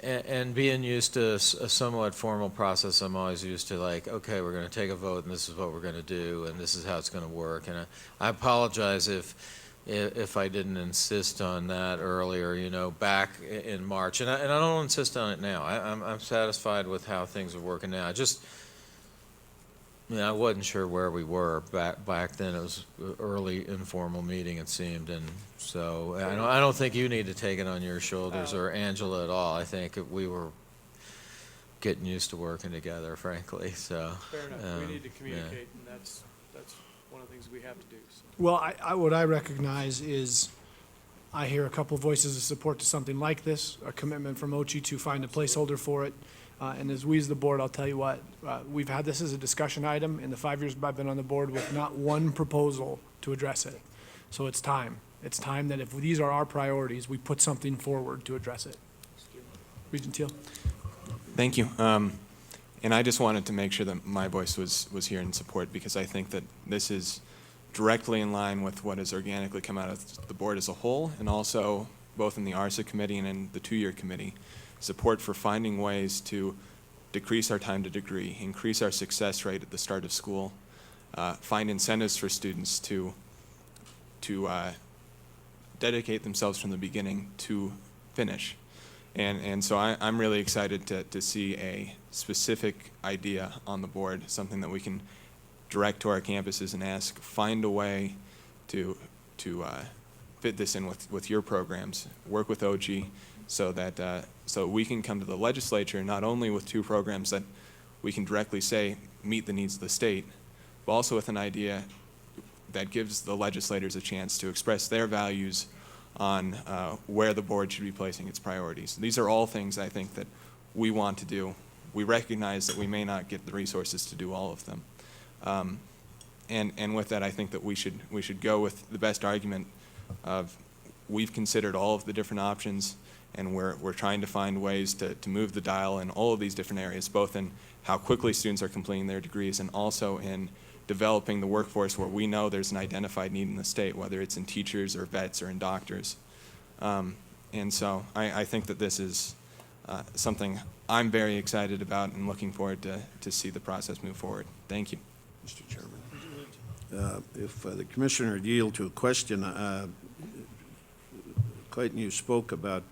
and being used to a somewhat formal process, I'm always used to like, okay, we're going to take a vote and this is what we're going to do and this is how it's going to work. And I apologize if if I didn't insist on that earlier, back in March. And I don't insist on it now. I'm satisfied with how things are working now. I wasn't sure where we were back then. It was an early informal meeting, it seemed, and so I don't think you need to take it on your shoulders or Angela at all. I think we were getting used to working together, frankly. So Fair enough. We need to communicate, and that's one of the things we have to do. So. Well, what I recognize is I hear a couple voices of support to something like this, a commitment from Ochi to find a placeholder for it. And as we as the board, I'll tell you what, we've had this as a discussion item in the 5 years I've been on the board with not one proposal to address it. So it's time. It's time that if these are our priorities, we put something forward to address it. Regent Teal. Thank you. And I just wanted to make sure that my voice was here in support, because I think that this is directly in line with what has organically come out of the board as a whole, and also both in the ARSA committee and in the 2-year committee, support for finding ways to decrease our time to degree, increase our success rate at the start of school, find incentives for students to dedicate themselves from the beginning to finish. And so I'm really excited to see a specific idea on the board, something that we can direct to our campuses and ask, find a way to fit this in with your programs, work with OG, so that so we can come to the legislature not only with 2 programs that we can directly say meet the needs of the state, but also with an idea that gives the legislators a chance to express their values on where the board should be placing its priorities. These are all things I think that we want to do. We recognize that we may not get the resources to do all of them. And with that, I think that we should go with the best argument of we've considered all of the different options, and we're trying to find ways to move the dial in all of these different areas, both in how quickly students are completing their degrees and also in developing the workforce where we know there's an identified need in the state, whether it's in teachers or vets or in doctors. And so I think that this is something I'm very excited about and looking forward to see the process move forward. Thank you. Mr. Chairman. If the commissioner would yield to a question, Clayton, you spoke about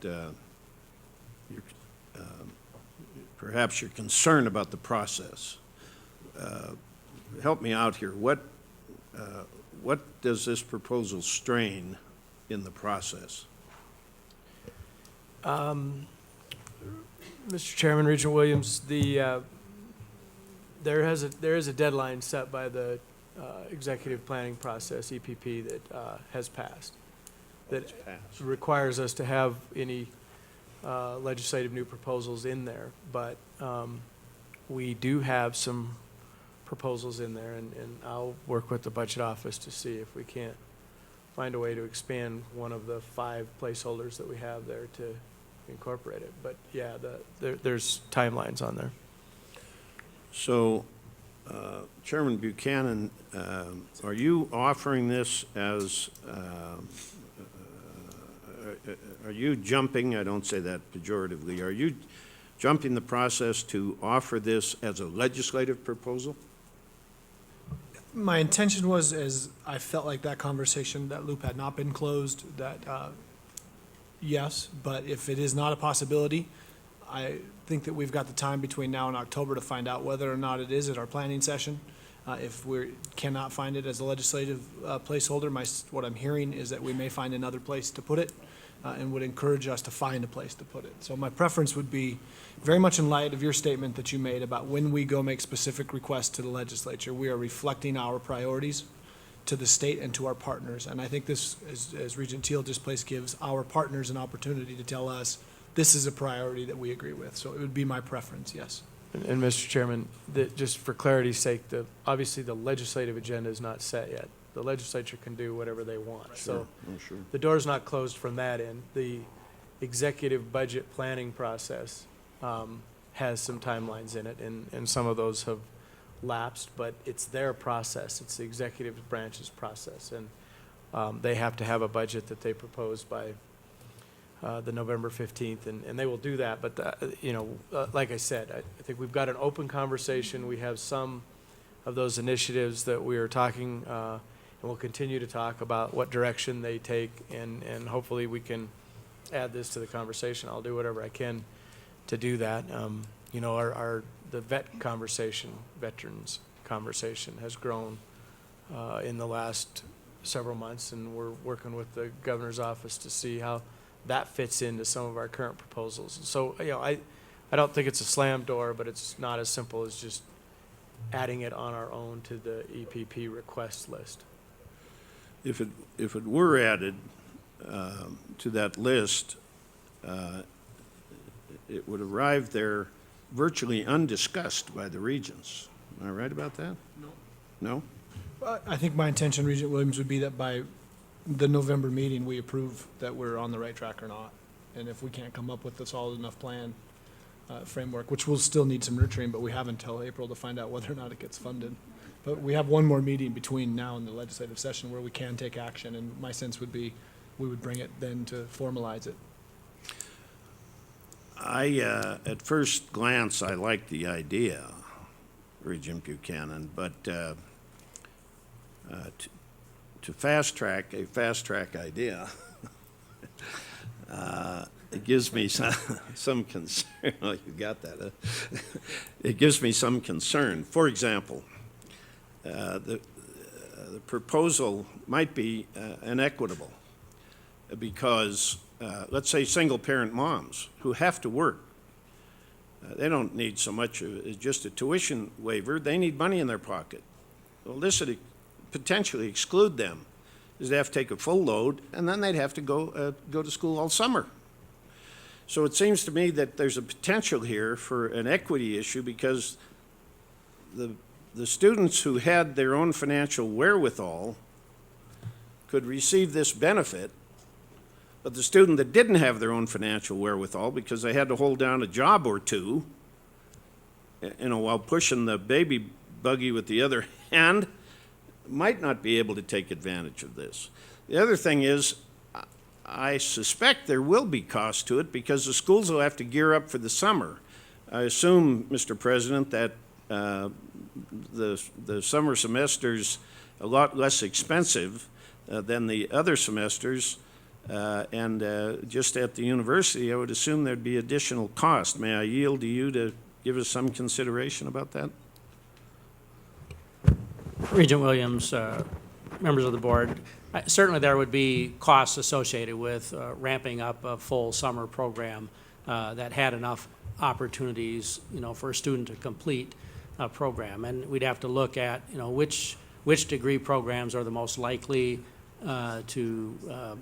perhaps your concern about the process. Help me out here. What does this proposal strain in the process? Mr. Chairman, Regent Williams, there is a deadline set by the executive planning process, EPP, that has passed. That requires us to have any legislative new proposals in there, but we do have some proposals in there, and I'll work with the budget office to see if we can't find a way to expand one of the 5 placeholders that we have there to incorporate it. But yeah, there's timelines on there. So, Chairman Buchanan, are you offering this as, are you jumping, I don't say that pejoratively, are you jumping the process to offer this as a legislative proposal? My intention was, as I felt like that conversation, that loop had not been closed, that yes, but if it is not a possibility, I think that we've got the time between now and October to find out whether or not it is at our planning session. If we cannot find it as a legislative placeholder, what I'm hearing is that we may find another place to put it, and would encourage us to find a place to put it. So my preference would be, very much in light of your statement that you made about when we go make specific requests to the legislature, we are reflecting our priorities to the state and to our partners. And I think this, as Regent Teal just placed, gives our partners an opportunity to tell us this is a priority that we agree with. So it would be my preference, yes. And Mr. Chairman, just for clarity's sake, obviously the legislative agenda is not set yet. The legislature can do whatever they want. So Sure. the door's not closed from that end. The executive budget planning process has some timelines in it, and some of those have lapsed, but it's their process. It's the executive branch's process, and they have to have a budget that they propose by the November 15th, and they will do that. But, like I said, I think we've got an open conversation. We have some of those initiatives that we are talking, and we'll continue to talk about what direction they take, and hopefully we can add this to the conversation. I'll do whatever I can to do that. You know, the veterans conversation has grown in the last several months, and we're working with the governor's office to see how that fits into some of our current proposals. So, you know, I don't think it's a slam door, but it's not as simple as just adding it on our own to the EPP request list. If it were added to that list, it would arrive there virtually undiscussed by the regents. Am I right about that? No. No? I think my intention, Regent Williams, would be that by the November meeting, we approve that we're on the right track or not. And if we can't come up with a solid enough plan, framework, which will still need some nurturing, but we have until April to find out whether or not it gets funded. But we have one more meeting between now and the legislative session where we can take action, and my sense would be we would bring it then to formalize it. At first glance, I like the idea, Regent Buchanan, but to fast track a fast track idea, it gives me some concern. Oh, you got that, huh? It gives me some concern. For example, the proposal might be inequitable because, let's say, single-parent moms who have to work, they don't need so much as just a tuition waiver. They need money in their pocket. Well, this would potentially exclude them, because they have to take a full load, and then they'd have to go to school all summer. So it seems to me that there's a potential here for an equity issue, because the students who had their own financial wherewithal could receive this benefit, but the student that didn't have their own financial wherewithal because they had to hold down a job or two, you know, while pushing the baby buggy with the other hand, might not be able to take advantage of this. The other thing is, I suspect there will be cost to it because the schools will have to gear up for the summer. I assume, Mr. President, that the summer semester's a lot less expensive than the other semesters, and just at the university, I would assume there'd be additional cost. May I yield to you to give us some consideration about that? Regent Williams, members of the board, certainly there would be costs associated with ramping up a full summer program that had enough opportunities, you know, for a student to complete a program. And we'd have to look at, you know, which degree programs are the most likely to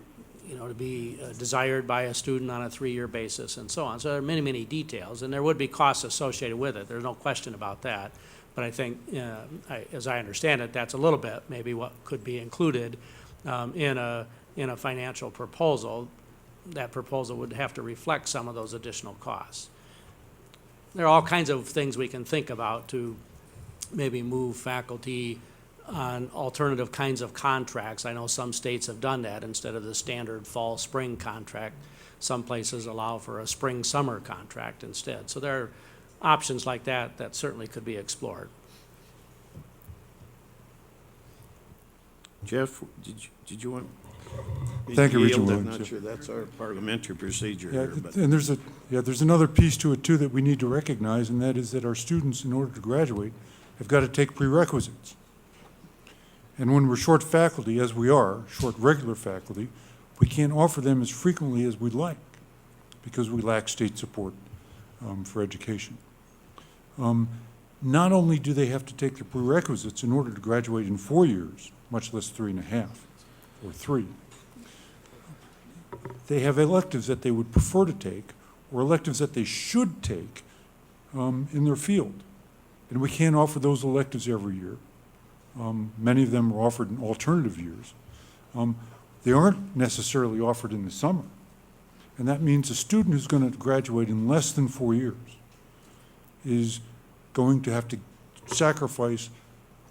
be desired by a student on a 3-year basis and so on. So there are many, many details, and there would be costs associated with it. There's no question about that. But I think, as I understand it, that's a little bit maybe what could be included in a financial proposal. That proposal would have to reflect some of those additional costs. There are all kinds of things we can think about to maybe move faculty on alternative kinds of contracts. I know some states have done that instead of the standard fall-spring contract. Some places allow for a spring-summer contract instead. So there are options like that that certainly could be explored. Jeff, did you want? Thank you, Regent I'm Williams. not sure that's our parliamentary procedure Yeah, here, but. and there's another piece to it too that we need to recognize, and that is that our students, in order to graduate, have got to take prerequisites. And when we're short faculty, as we are, short regular faculty, we can't offer them as frequently as we'd like because we lack state support for education. Not only do they have to take the prerequisites in order to graduate in 4 years, much less 3.5 or 3, they have electives that they would prefer to take or electives that they should take in their field. And we can't offer those electives every year. Many of them are offered in alternative years. They aren't necessarily offered in the summer. And that means a student who's going to graduate in less than 4 years is going to have to sacrifice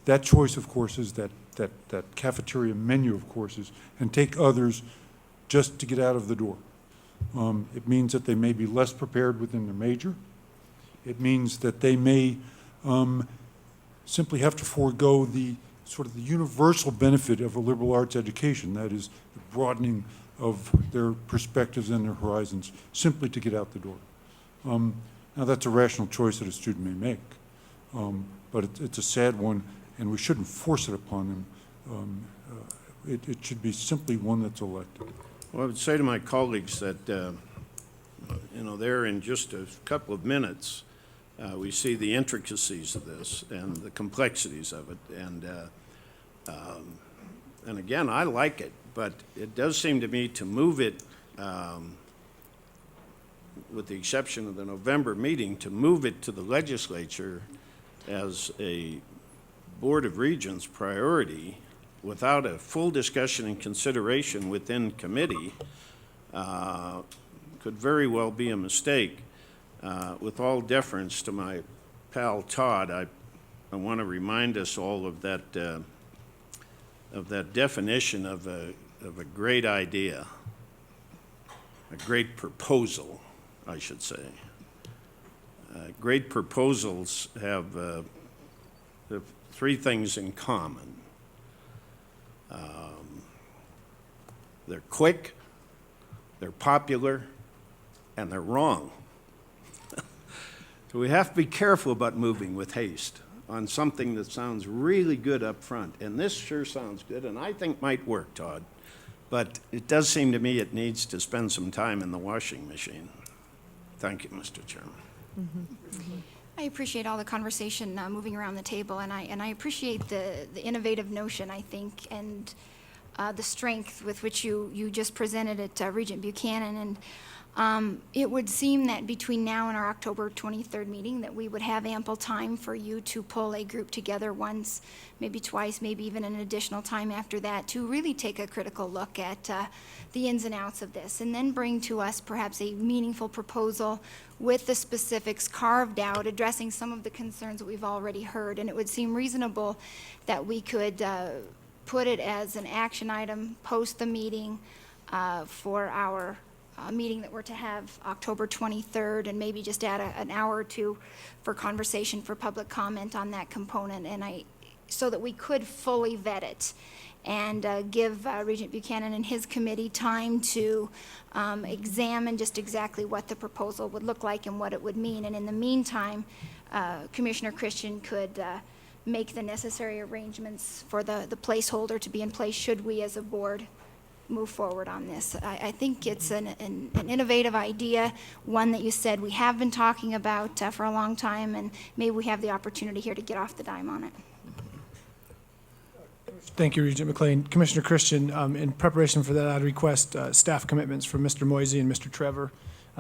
that choice of courses, that cafeteria menu of courses, and take others just to get out of the door. It means that they may be less prepared within their major. It means that they may simply have to forego the sort of the universal benefit of a liberal arts education, that is the broadening of their perspectives and their horizons, simply to get out the door. Now, that's a rational choice that a student may make, but it's a sad one, and we shouldn't force it upon them. It should be simply one that's elected. Well, I would say to my colleagues that, there in just a couple of minutes, we see the intricacies of this and the complexities of it. And again, I like it, but it does seem to me to move it, with the exception of the November meeting, to move it to the legislature as a Board of Regents priority without a full discussion and consideration within committee could very well be a mistake. With all deference to my pal Todd, I want to remind us all of that definition of a great idea, a great proposal, I should say. Great proposals have three things in common. They're quick, they're popular, and they're wrong. So we have to be careful about moving with haste on something that sounds really good up front. And this sure sounds good, and I think might work, Todd. But it does seem to me it needs to spend some time in the washing machine. Thank you, Mr. Chairman. Mm-hmm. I appreciate all the conversation moving around the table, and I appreciate the innovative notion, I think, and the strength with which you just presented it, Regent Buchanan. And it would seem that between now and our October 23rd meeting that we would have ample time for you to pull a group together once, maybe twice, maybe even an additional time after that to really take a critical look at the ins and outs of this, and then bring to us perhaps a meaningful proposal with the specifics carved out, addressing some of the concerns that we've already heard. And it would seem reasonable that we could put it as an action item post the meeting for our meeting that we're to have October 23rd, and maybe just add an hour or two for conversation, for public comment on that component, and so that we could fully vet it and give Regent Buchanan and his committee time to examine just exactly what the proposal would look like and what it would mean. And in the meantime, Commissioner Christian could make the necessary arrangements for the placeholder to be in place should we as a board move forward on this. I think it's an innovative idea, one that you said we have been talking about for a long time, and maybe we have the opportunity here to get off the dime on it. Thank you, Regent McLean. Commissioner Christian, in preparation for that, I'd request staff commitments from Mr. Moisey and Mr. Trevor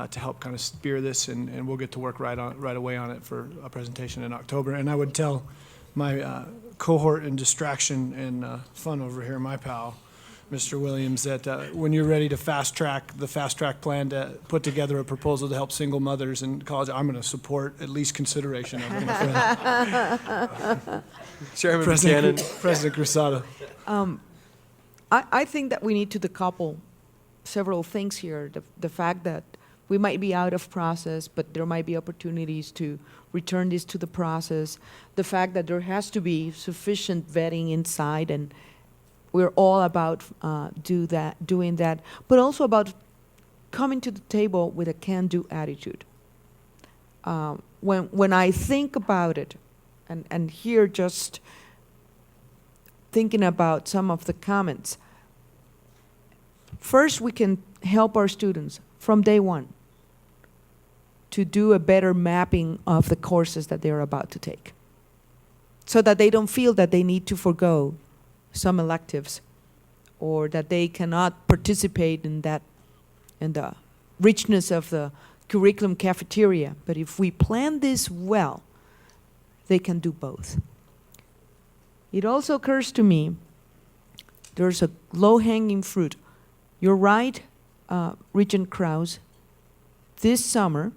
to help kind of spear this, and we'll get to work right away on it for a presentation in October. And I would tell my cohort and distraction and fun over here, my pal, Mr. Williams, that when you're ready to fast track plan to put together a proposal to help single mothers in college, I'm going to support at least consideration of it, my friend. Chairman Buchanan. President Cruzado. I think that we need to decouple several things here. The fact that we might be out of process, but there might be opportunities to return this to the process. The fact that there has to be sufficient vetting inside, and we're all about doing that, but also about coming to the table with a can-do attitude. When I think about it, and here just thinking about some of the comments, first we can help our students from day one to do a better mapping of the courses that they're about to take, so that they don't feel that they need to forgo some electives, or that they cannot participate in the richness of the curriculum cafeteria. But if we plan this well, they can do both. It also occurs to me there's a low-hanging fruit. You're right, Regent Krause. This summer,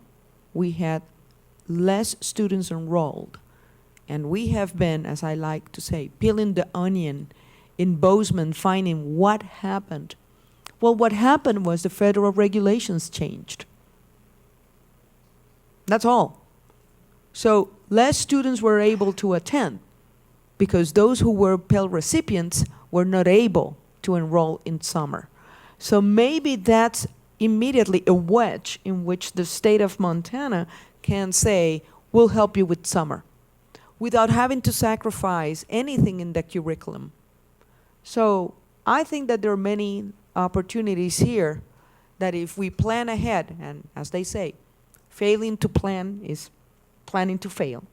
we had less students enrolled, and we have been, as I like to say, peeling the onion in Bozeman, finding what happened. Well, what happened was the federal regulations changed. That's all. So less students were able to attend, because those who were Pell recipients were not able to enroll in summer. So maybe that's immediately a wedge in which the state of Montana can say, we'll help you with summer, without having to sacrifice anything in the curriculum. So I think that there are many opportunities here that if we plan ahead, and as they say, failing to plan is planning to fail.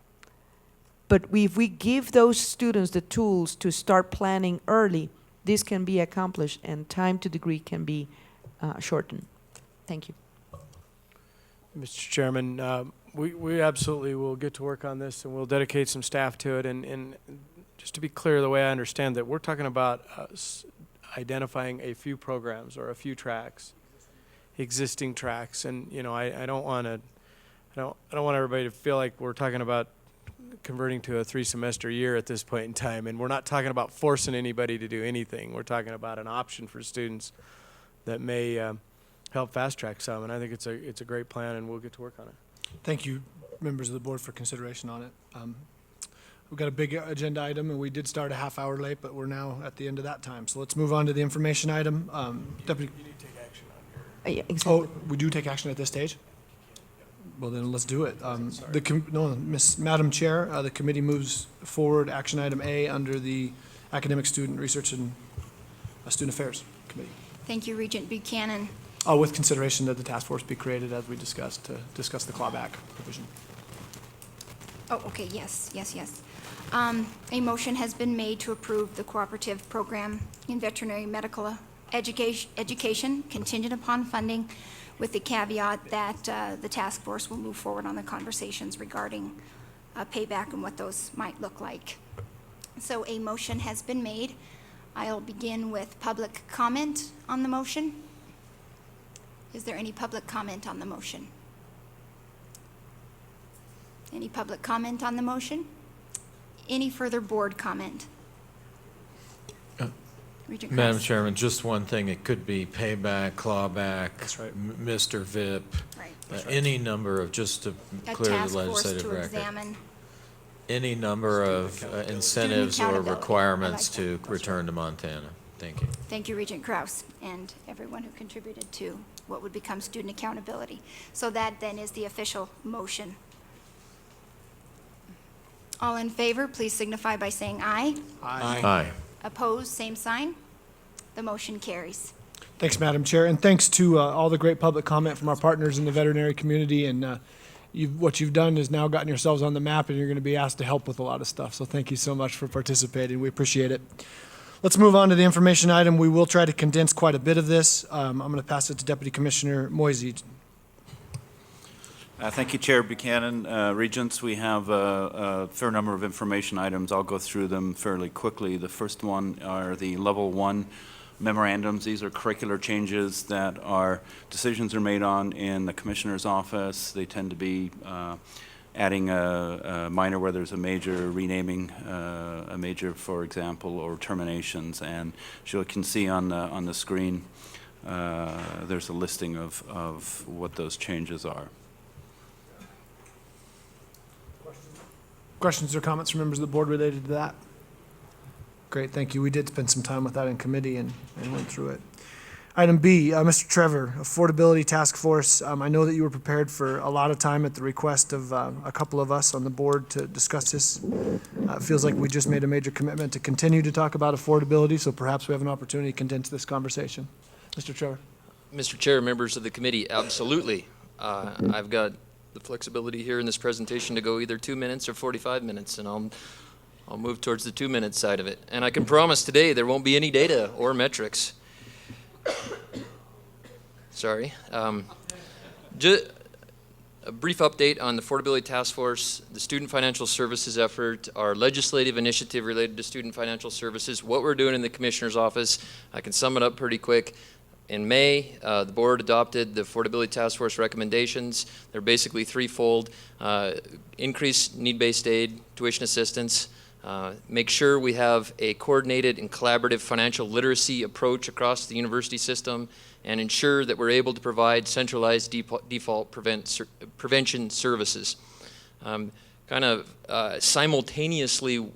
But if we give those students the tools to start planning early, this can be accomplished and time to degree can be shortened. Thank you. Mr. Chairman, we absolutely will get to work on this, and we'll dedicate some staff to it. And just to be clear, the way I understand that, we're talking about identifying a few programs or a few tracks, existing tracks. And I don't want everybody to feel like we're talking about converting to a 3-semester year at this point in time. And we're not talking about forcing anybody to do anything. We're talking about an option for students that may help fast track some. And I think it's a great plan, and we'll get to work on it. Thank you, members of the board, for consideration on it. We've got a big agenda item, and we did start a half hour late, but we're now at the end of that time. So let's move on to the information item. Deputy. You need to take action on your. Yeah, exactly. Oh, we do take action at this stage? Well, then let's do it. Madam Chair, the committee moves forward action item A under the Academic Student Research and Student Affairs Committee. Thank you, Regent Buchanan. With consideration that the task force be created as we discussed to discuss the clawback provision. Oh, okay, yes. A motion has been made to approve the cooperative program in veterinary medical education contingent upon funding, with the caveat that the task force will move forward on the conversations regarding payback and what those might look like. So a motion has been made. I'll begin with public comment on the motion. Is there any public comment on the motion? Any public comment on the motion? Any further board comment? Regent Madam Krause. Chairman, just one thing. It could be payback, clawback, That's right. Mr. VIP, Right. any number of, just to A clear task the force legislative to record. examine. Any number of incentives or accountability. requirements I like to return to Montana. Thank you. Thank you, Regent Krause, and everyone who contributed to what would become student accountability. So that then is the official motion. All in favor, please signify by saying aye. Aye. Opposed, same sign. The motion carries. Thanks, Madam Chair, and thanks to all the great public comment from our partners in the veterinary community. And what you've done is now gotten yourselves on the map, and you're going to be asked to help with a lot of stuff. So thank you so much for participating. We appreciate it. Let's move on to the information item. We will try to condense quite a bit of this. I'm going to pass it to Deputy Commissioner Moisey. Thank you, Chair Buchanan. Regents, we have a fair number of information items. I'll go through them fairly quickly. The first one are the Level 1 memorandums. These are curricular changes that decisions are made on in the Commissioner's office. They tend to be adding a minor where there's a major, renaming a major, for example, or terminations. And as you can see on the screen, there's a listing of what those changes are. Questions or comments from members of the board related to that? Great, thank you. We did spend some time with that in committee and went through it. Item B, Mr. Trevor, Affordability Task Force. I know that you were prepared for a lot of time at the request of a couple of us on the board to discuss this. It feels like we just made a major commitment to continue to talk about affordability, so perhaps we have an opportunity to condense this conversation. Mr. Trevor. Mr. Chair, members of the committee, absolutely. I've got the flexibility here in this presentation to go either 2 minutes or 45 minutes, and I'll move towards the 2-minute side of it. And I can promise today there won't be any data or metrics. Sorry. Just a brief update on the Affordability Task Force, the Student Financial Services effort, our legislative initiative related to student financial services, what we're doing in the Commissioner's office. I can sum it up pretty quick. In May, the board adopted the Affordability Task Force recommendations. They're basically threefold: increase need-based aid, tuition assistance, make sure we have a coordinated and collaborative financial literacy approach across the university system, and ensure that we're able to provide centralized default prevention services. Simultaneously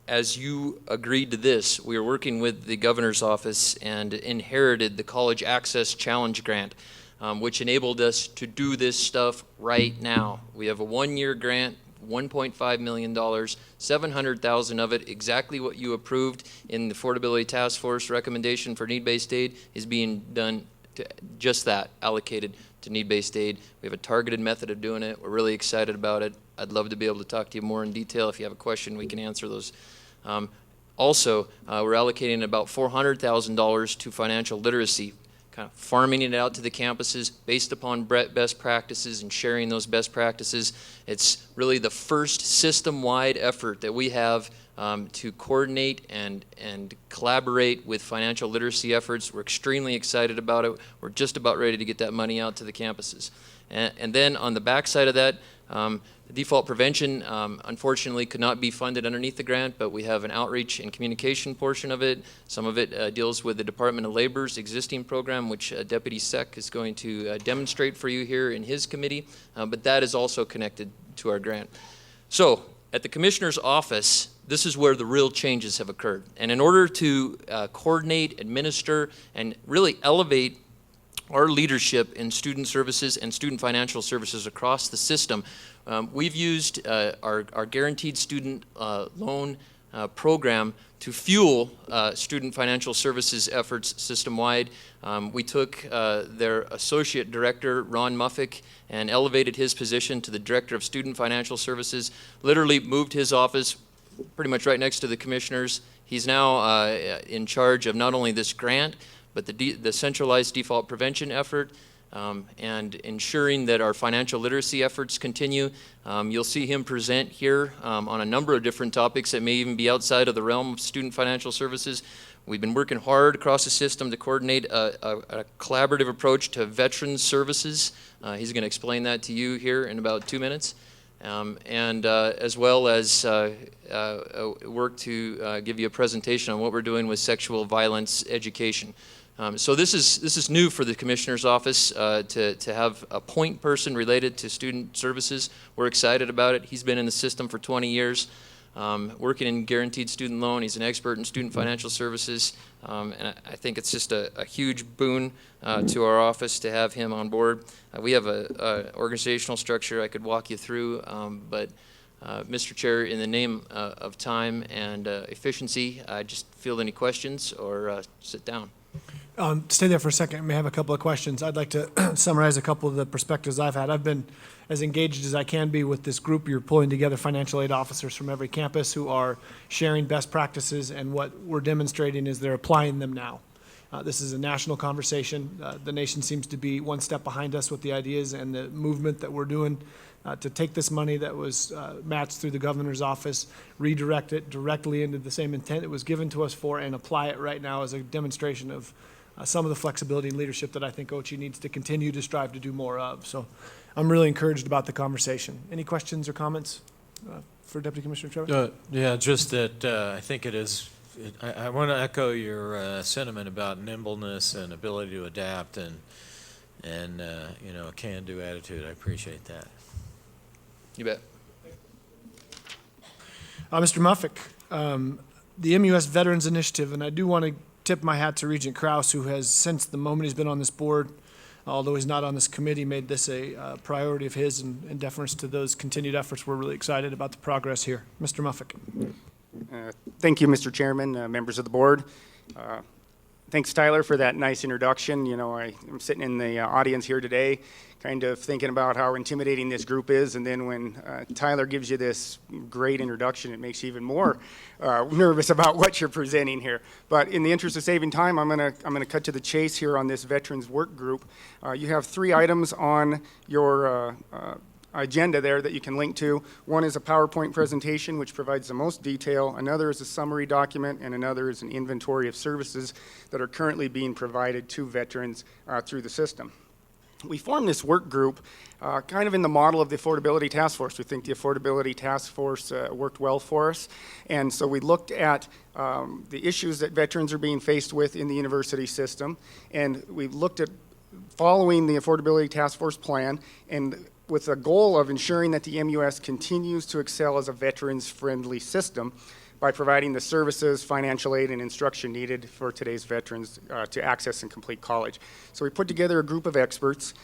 as you agreed to this, we are working with the governor's office and inherited the College Access Challenge Grant, which enabled us to do this stuff right now. We have a one-year grant, $1.5 million, $700,000 of it, exactly what you approved in the Affordability Task Force recommendation for need-based aid, is being done to just that, allocated to need-based aid. We have a targeted method of doing it. We're really excited about it. I'd love to be able to talk to you more in detail. If you have a question, we can answer those. Also, we're allocating about $400,000 to financial literacy, kind of farming it out to the campuses based upon best practices and sharing those best practices. It's really the first system-wide effort that we have to coordinate and collaborate with financial literacy efforts. We're extremely excited about it. We're just about ready to get that money out to the campuses. And then on the backside of that, the default prevention, unfortunately, could not be funded underneath the grant, but we have an outreach and communication portion of it. Some of it deals with the Department of Labor's existing program, which Deputy Sec is going to demonstrate for you here in his committee, but that is also connected to our grant. So, at the Commissioner's office, this is where the real changes have occurred. And in order to coordinate, administer, and really elevate our leadership in student services and student financial services across the system, we've used our guaranteed student loan program to fuel student financial services efforts system-wide. We took their associate director, Ron Muffick, and elevated his position to the director of student financial services, literally moved his office pretty much right next to the commissioners. He's now in charge of not only this grant, but the centralized default prevention effort, and ensuring that our financial literacy efforts continue. You'll see him present here on a number of different topics that may even be outside of the realm of student financial services. We've been working hard across the system to coordinate a collaborative approach to veterans services. He's going to explain that to you here in about 2 minutes. And as well as work to give you a presentation on what we're doing with sexual violence education. So this is new for the Commissioner's office to have a point person related to student services. We're excited about it. He's been in the system for 20 years, working in guaranteed student loan. He's an expert in student financial services, and I think it's just a huge boon to our office to have him on board. We have a organizational structure I could walk you through, but Mr. Chair, in the name of time and efficiency, I just field any questions or sit down. Stay there for a second. I may have a couple of questions. I'd like to summarize a couple of the perspectives I've had. I've been as engaged as I can be with this group. You're pulling together financial aid officers from every campus who are sharing best practices, and what we're demonstrating is they're applying them now. This is a national conversation. The nation seems to be one step behind us with the ideas and the movement that we're doing to take this money that was matched through the governor's office, redirect it directly into the same intent it was given to us for, and apply it right now as a demonstration of some of the flexibility and leadership that I think OCHE needs to continue to strive to do more of. So I'm really encouraged about the conversation. Any questions or comments for Deputy Commissioner Trevor? Yeah, just that I think it is, I want to echo your sentiment about nimbleness and ability to adapt and you know, a can-do attitude. I appreciate that. You bet. Mr. Muffick, the MUS Veterans Initiative, and I do want to tip my hat to Regent Krause, who has, since the moment he's been on this board, although he's not on this committee, made this a priority of his, and in deference to those continued efforts, we're really excited about the progress here. Mr. Muffick. Thank you, Mr. Chairman, members of the board. Thanks, Tyler, for that nice introduction. You know, I'm sitting in the audience here today, kind of thinking about how intimidating this group is, and then when Tyler gives you this great introduction, it makes you even more nervous about what you're presenting here. But in the interest of saving time, I'm gonna cut to the chase here on this Veterans Work Group. You have 3 items on your agenda there that you can link to. One is a PowerPoint presentation, which provides the most detail. Another is a summary document, and another is an inventory of services that are currently being provided to veterans through the system. We formed this work group kind of in the model of the Affordability Task Force. We think the Affordability Task Force worked well for us. And so we looked at the issues that veterans are being faced with in the university system. And we looked at following the Affordability Task Force plan, and with a goal of ensuring that the MUS continues to excel as a veterans-friendly system by providing the services, financial aid, and instruction needed for today's veterans to access and complete college. So we put together a group of experts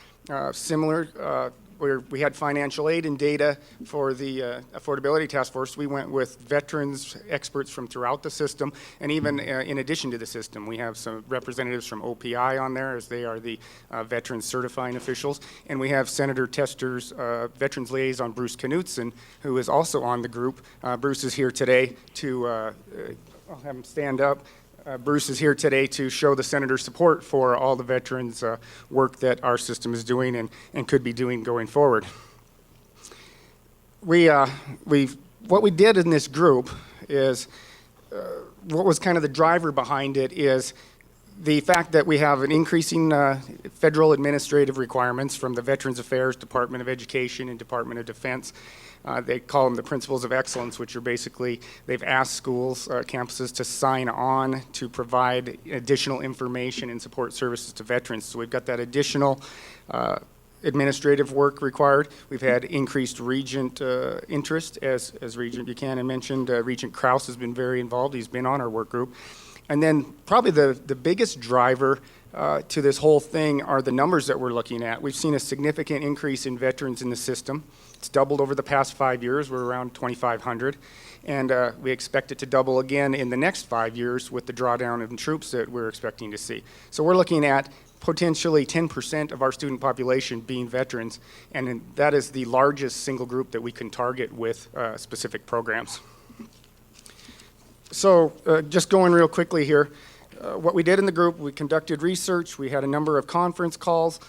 similar where we had financial aid and data for the Affordability Task Force. We went with veterans experts from throughout the system, and even in addition to the system, we have some representatives from OPI on there, as they are the veterans certifying officials, and we have Senator Tester's Veterans Liaison, Bruce Knutson, who is also on the group. Bruce is here today to, I'll have him stand up. Bruce is here today to show the Senator's support for all the veterans' work that our system is doing and could be doing going forward. What we did in this group is, what was kind of the driver behind it is the fact that we have an increasing federal administrative requirements from the Veterans Affairs, Department of Education, and Department of Defense. They call them the Principles of Excellence, which are basically, they've asked schools, campuses to sign on to provide additional information and support services to veterans. So we've got that additional administrative work required. We've had increased Regent interest, as Regent Buchanan mentioned. Regent Krause has been very involved. He's been on our work group. And then probably the biggest driver to this whole thing are the numbers that we're looking at. We've seen a significant increase in veterans in the system. It's doubled over the past 5 years. We're around 2,500. And we expect it to double again in the next 5 years with the drawdown of troops that we're expecting to see. So we're looking at potentially 10% of our student population being veterans, and that is the largest single group that we can target with specific programs. So just going real quickly here, what we did in the group, we conducted research, we had a number of conference calls,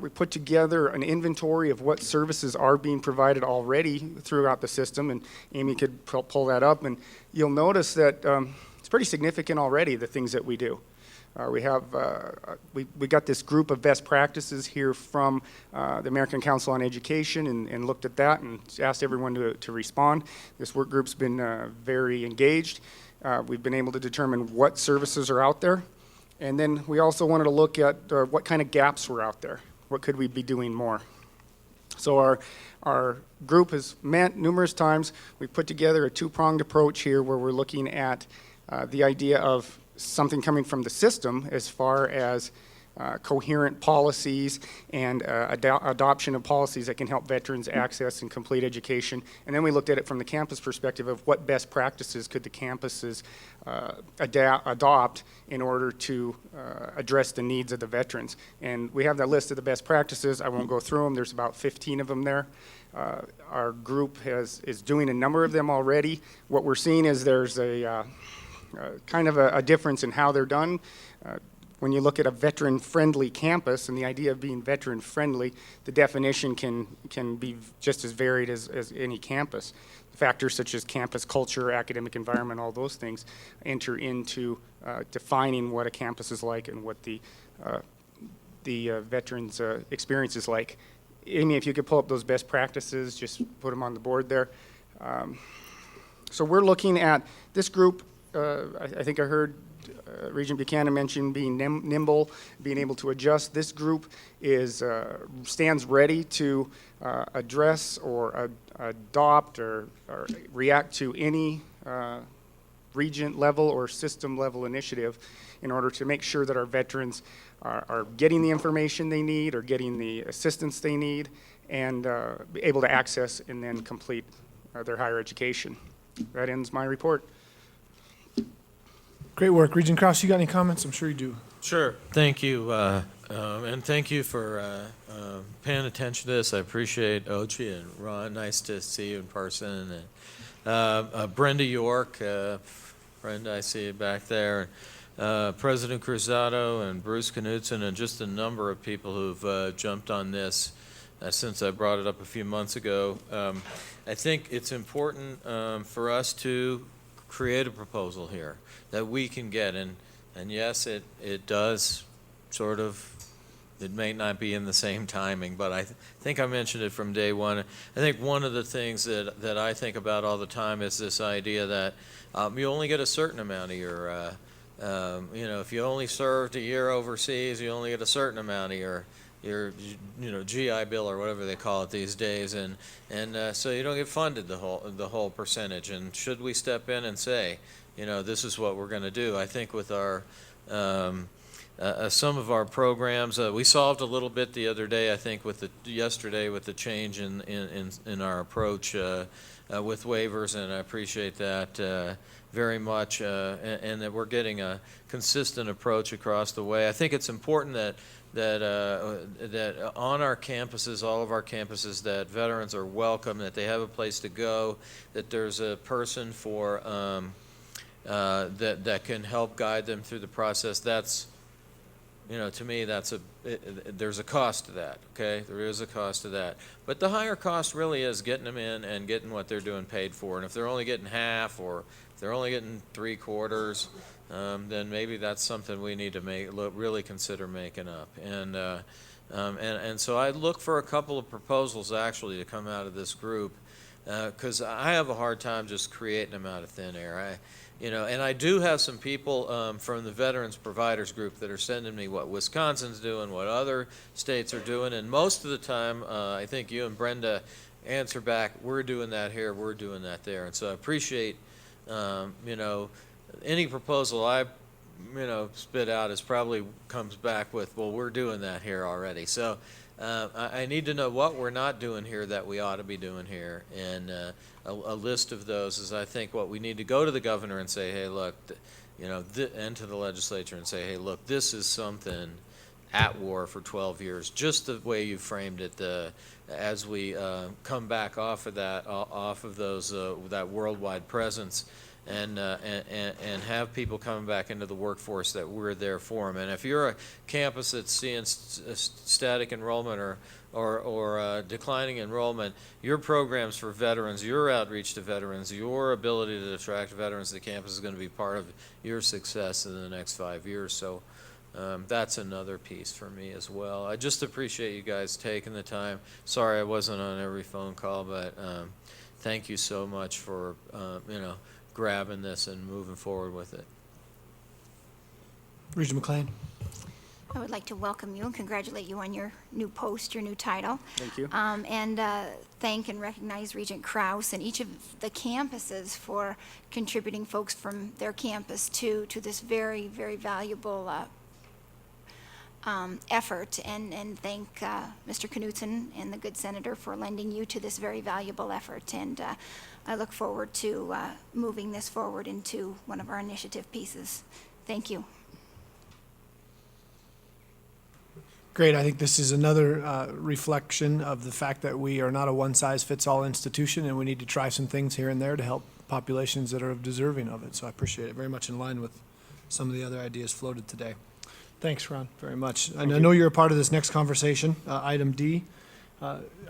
we put together an inventory of what services are being provided already throughout the system, and Amy could pull that up, and you'll notice that it's pretty significant already, the things that we do. We got this group of best practices here from the American Council on Education and looked at that and asked everyone to respond. This work group's been very engaged. We've been able to determine what services are out there. And then we also wanted to look at what kind of gaps were out there. What could we be doing more? So our group has met numerous times. We've put together a two-pronged approach here where we're looking at the idea of something coming from the system as far as coherent policies and adoption of policies that can help veterans access and complete education. And then we looked at it from the campus perspective of what best practices could the campuses adopt in order to address the needs of the veterans. And we have that list of the best practices. I won't go through them. There's about 15 of them there. Our group is doing a number of them already. What we're seeing is there's a kind of a difference in how they're done. When you look at a veteran-friendly campus and the idea of being veteran-friendly, the definition can be just as varied as any campus. Factors such as campus culture, academic environment, all those things enter into defining what a campus is like and what the veterans' experience is like. Amy, if you could pull up those best practices, just put them on the board there. So we're looking at this group. I think I heard Regent Buchanan mention being nimble, being able to adjust. This group stands ready to address or adopt or react to any regent level or system level initiative in order to make sure that our veterans are getting the information they need or getting the assistance they need and able to access and then complete their higher education. That ends my report. Great work. Regent Krause, you got any comments? I'm sure you do. Sure. Thank you. And thank you for paying attention to this. I appreciate Ochi and Ron. Nice to see you in person. And Brenda York, friend I see back there. President Cruzado and Bruce Knutson and just a number of people who've jumped on this since I brought it up a few months ago. I think it's important for us to create a proposal here that we can get, and yes, it does sort of, it may not be in the same timing, but I think I mentioned it from day one. I think one of the things that I think about all the time is this idea that you only get a certain amount of your, if you only served a year overseas, you only get a certain amount of your GI Bill or whatever they call it these days, and so you don't get funded the whole percentage. And should we step in and say, this is what we're going to do? I think with our some of our programs, we solved a little bit the other day. I think yesterday with the change in our approach with waivers, and I appreciate that very much, and that we're getting a consistent approach across the way. I think it's important that on our campuses, all of our campuses, that veterans are welcome, that they have a place to go, that there's a person for that can help guide them through the process. That's, to me, there's a cost to that, okay? There is a cost to that. But the higher cost really is getting them in and getting what they're doing paid for. And if they're only getting half, or if they're only getting 3/4, then maybe that's something we need to really consider making up. And so I look for a couple of proposals actually to come out of this group, because I have a hard time just creating them out of thin air. And I do have some people from the Veterans Providers Group that are sending me what Wisconsin's doing, what other states are doing, and most of the time, I think you and Brenda answer back, we're doing that here, we're doing that there. And so I appreciate, any proposal I, spit out probably comes back with, well, we're doing that here already. So I need to know what we're not doing here that we ought to be doing here, and a list of those is, I think, what we need to go to the governor and say, hey, look, and to the legislature and say, hey, look, this is something at war for 12 years, just the way you framed it, as we come back off of those that worldwide presence. And have people coming back into the workforce, that we're there for them. And if you're a campus that's seeing static enrollment or declining enrollment, your programs for veterans, your outreach to veterans, your ability to attract veterans to the campus is going to be part of your success in the next 5 years. So that's another piece for me as well. I just appreciate you guys taking the time. Sorry I wasn't on every phone call, but thank you so much for grabbing this and moving forward with it. Regent McLean. I would like to welcome you and congratulate you on your new post, your new title. Thank you. And thank and recognize Regent Krause and each of the campuses for contributing folks from their campus to this very, very valuable effort. And thank Mr. Knudsen and the good senator for lending you to this very valuable effort. And I look forward to moving this forward into one of our initiative pieces. Thank you. Great. I think this is another reflection of the fact that we are not a one-size-fits-all institution, and we need to try some things here and there to help populations that are deserving of it. So I appreciate it. Very much in line with some of the other ideas floated today. Thanks, Ron, very much. And I know you're a part of this next conversation, item D.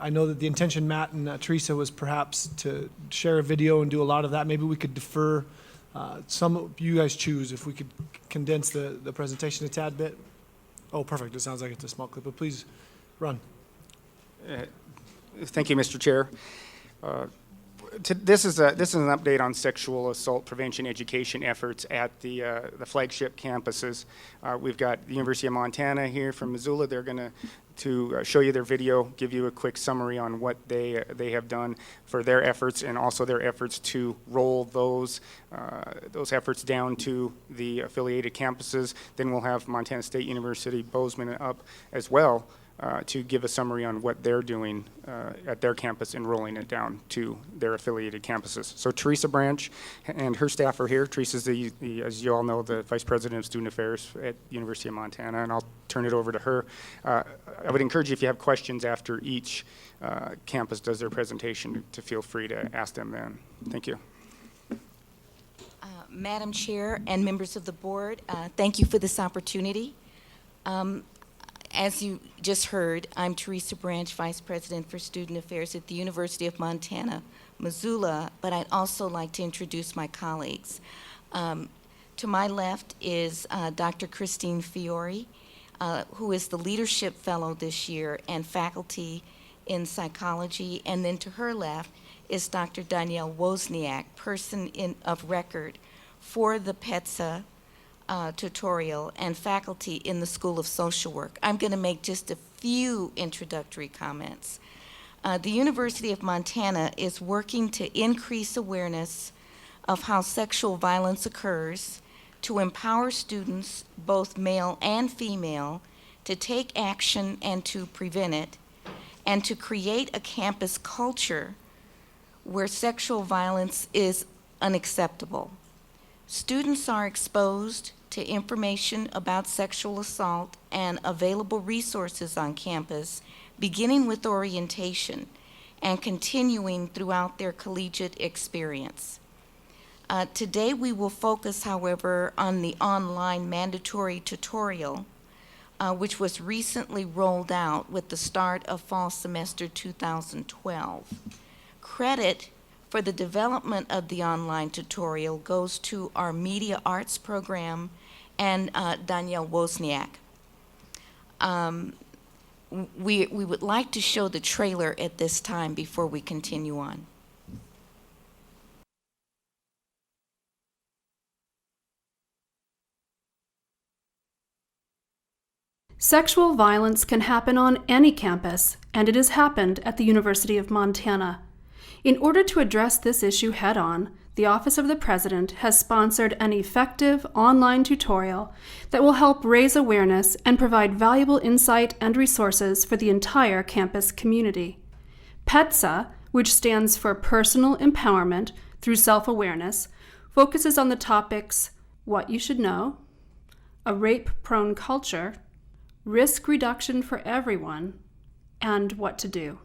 I know that the intention, Matt and Teresa, was perhaps to share a video and do a lot of that. Maybe we could defer you guys choose, if we could condense the presentation a tad bit. Oh, perfect. It sounds like it's a small clip, but please run. Thank you, Mr. Chair. This is an update on sexual assault prevention education efforts at the flagship campuses. We've got the University of Montana here from Missoula. They're going to show you their video, give you a quick summary on what they have done for their efforts, and also their efforts to roll those efforts down to the affiliated campuses. Then we'll have Montana State University Bozeman up as well, to give a summary on what they're doing at their campus and rolling it down to their affiliated campuses. So Teresa Branch and her staff are here. Teresa's as you all know, the Vice President of Student Affairs at University of Montana, and I'll turn it over to her. I would encourage you, if you have questions after each campus does their presentation, to feel free to ask them then. Thank you. Madam Chair and members of the board, thank you for this opportunity. As you just heard, I'm Teresa Branch, Vice President for Student Affairs at the University of Montana, Missoula, but I'd also like to introduce my colleagues. To my left is Dr. Christine Fiore, who is the Leadership Fellow this year and faculty in psychology, and then to her left is Dr. Danielle Wozniak, person of record for the PETSA tutorial and faculty in the School of Social Work. I'm going to make just a few introductory comments. The University of Montana is working to increase awareness of how sexual violence occurs, to empower students, both male and female, to take action and to prevent it, and to create a campus culture where sexual violence is unacceptable. Students are exposed to information about sexual assault and available resources on campus, beginning with orientation and continuing throughout their collegiate experience. Today we will focus, however, on the online mandatory tutorial, which was recently rolled out with the start of fall semester 2012. Credit for the development of the online tutorial goes to our media arts program and Danielle Wozniak. We would like to show the trailer at this time before we continue on. Sexual violence can happen on any campus, and it has happened at the University of Montana. In order to address this issue head-on, the Office of the President has sponsored an effective online tutorial that will help raise awareness and provide valuable insight and resources for the entire campus community. PETSA, which stands for Personal Empowerment Through Self-Awareness, focuses on the topics what you should know, a rape-prone culture, risk reduction for everyone, and what to do.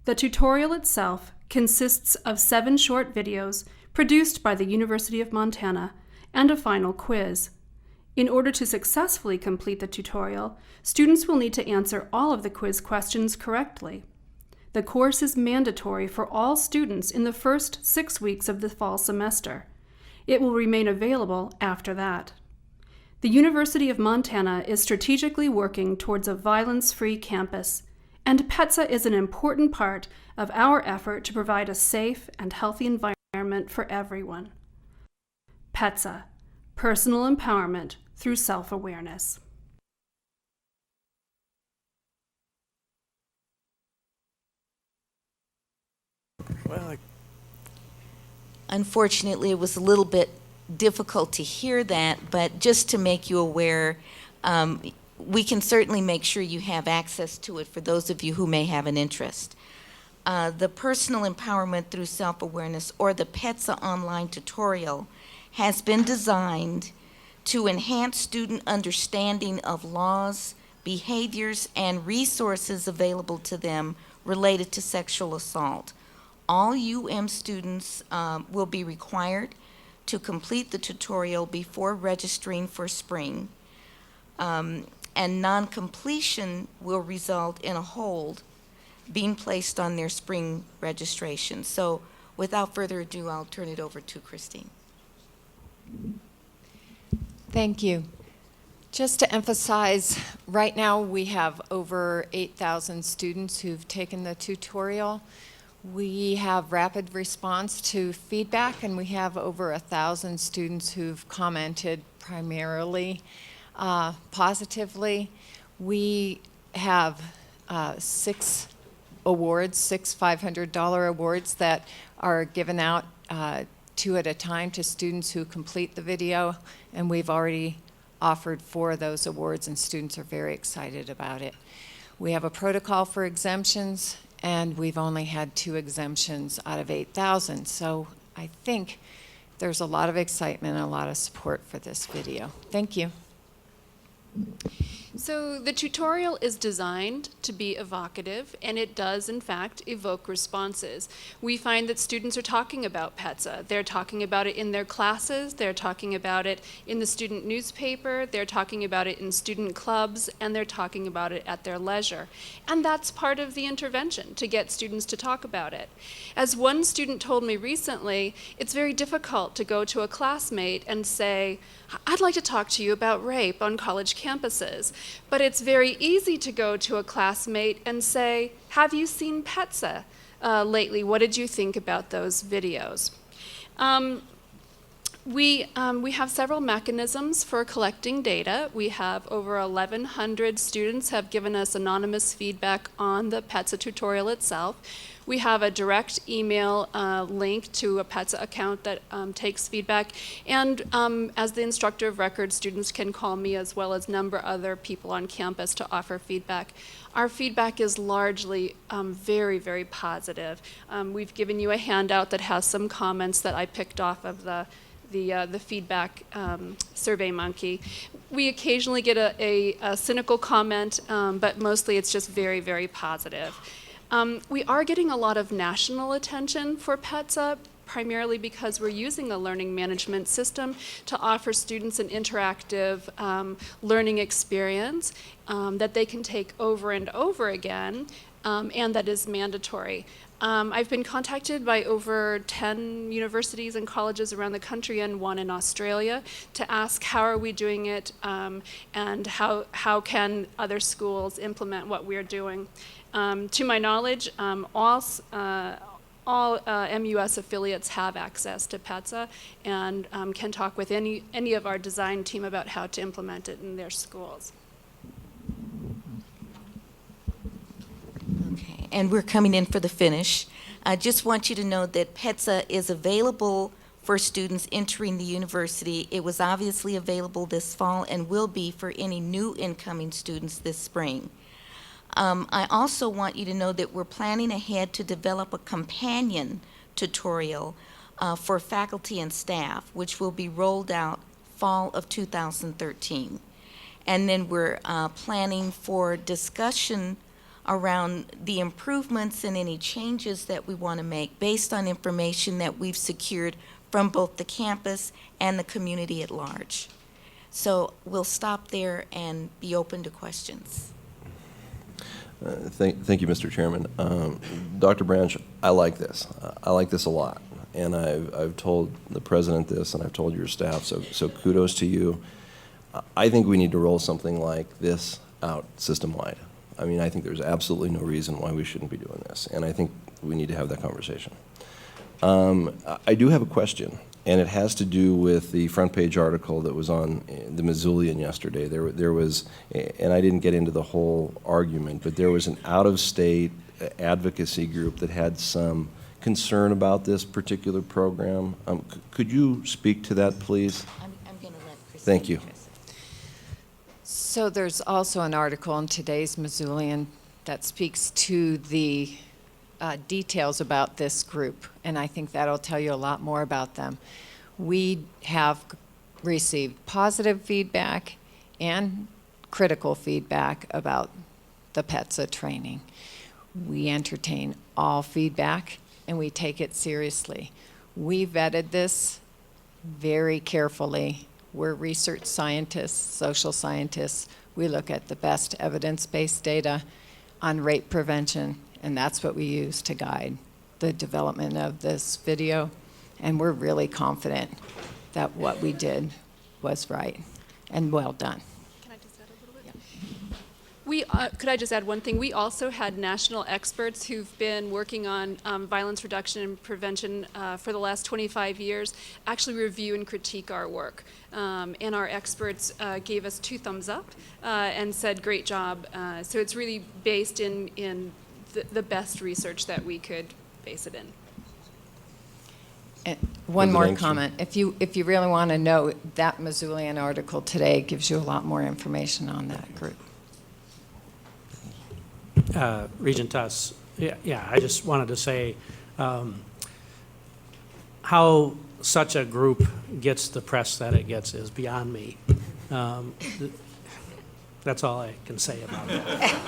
The tutorial itself consists of 7 short videos produced by the University of Montana and a final quiz. In order to successfully complete the tutorial, students will need to answer all of the quiz questions correctly. The course is mandatory for all students in the first 6 weeks of the fall semester. It will remain available after that. The University of Montana is strategically working towards a violence-free campus, and PETSA is an important part of our effort to provide a safe and healthy environment for everyone. PETSA, Personal Empowerment Through Self-Awareness. Unfortunately, it was a little bit difficult to hear that, but just to make you aware, we can certainly make sure you have access to it for those of you who may have an interest. The Personal Empowerment Through Self-Awareness, or the PETSA online tutorial, has been designed to enhance student understanding of laws, behaviors, and resources available to them related to sexual assault. All UM students will be required to complete the tutorial before registering for spring, and non-completion will result in a hold being placed on their spring registration. So without further ado, I'll turn it over to Christine. Thank you. Just to emphasize, right now we have over 8,000 students who've taken the tutorial. We have rapid response to feedback, and we have over 1,000 students who've commented primarily positively. We have 6 awards, 6 $500 awards that are given out 2 at a time to students who complete the video, and we've already offered 4 of those awards, and students are very excited about it. We have a protocol for exemptions, and we've only had 2 exemptions out of 8,000. So I think there's a lot of excitement and a lot of support for this video. Thank you. So the tutorial is designed to be evocative, and it does, in fact, evoke responses. We find that students are talking about PETSA. They're talking about it in their classes, they're talking about it in the student newspaper, they're talking about it in student clubs, and they're talking about it at their leisure. And that's part of the intervention, to get students to talk about it. As one student told me recently, it's very difficult to go to a classmate and say, I'd like to talk to you about rape on college campuses. But it's very easy to go to a classmate and say, have you seen PETSA lately? What did you think about those videos? We have several mechanisms for collecting data. We have over 1,100 students have given us anonymous feedback on the PETSA tutorial itself. We have a direct email link to a PETSA account that takes feedback. And as the instructor of record, students can call me as well as number other people on campus to offer feedback. Our feedback is largely very, very positive. We've given you a handout that has some comments that I picked off of the feedback Survey Monkey. We occasionally get a cynical comment, but mostly it's just very, very positive. We are getting a lot of national attention for PETSA, primarily because we're using a learning management system to offer students an interactive learning experience that they can take over and over again, and that is mandatory. I've been contacted by over 10 universities and colleges around the country and one in Australia to ask how are we doing it and how can other schools implement what we're doing. To my knowledge, all MUS affiliates have access to PETSA and can talk with any of our design team about how to implement it in their schools. Okay, and we're coming in for the finish. I just want you to know that PETSA is available for students entering the university. It was obviously available this fall and will be for any new incoming students this spring. I also want you to know that we're planning ahead to develop a companion tutorial for faculty and staff, which will be rolled out fall of 2013. And then we're planning for discussion around the improvements and any changes that we want to make based on information that we've secured from both the campus and the community at large. So we'll stop there and be open to questions. Thank you, Mr. Chairman. Dr. Branch, I like this. I like this a lot. And I've told the president this, and I've told your staff, so kudos to you. I think we need to roll something like this out system-wide. I mean, I think there's absolutely no reason why we shouldn't be doing this, and I think we need to have that conversation. I do have a question, and it has to do with the front page article that was on the Missoulian yesterday. There was, and I didn't get into the whole argument, but there was an out-of-state advocacy group that had some concern about this particular program. Could you speak to that, please? I'm going to let Christine Thank you. address it. So there's also an article in today's Missoulian that speaks to the details about this group, and I think that'll tell you a lot more about them. We have received positive feedback and critical feedback about the PETSA training. We entertain all feedback, and we take it seriously. We vetted this very carefully. We're research scientists, social scientists. We look at the best evidence-based data on rape prevention, and that's what we use to guide the development of this video. And we're really confident that what we did was right and well done. Can I just add a little bit? Could I just add one thing? We also had national experts who've been working on violence reduction and prevention for the last 25 years actually review and critique our work. And our experts gave us 2 thumbs up and said, great job. So it's really based in the best research that we could base it in. And one more comment. If you really want to know, that Missoulian article today gives you a lot more information on that group. Regent Tuss, yeah, I just wanted to say how such a group gets the press that it gets is beyond me. That's all I can say about that.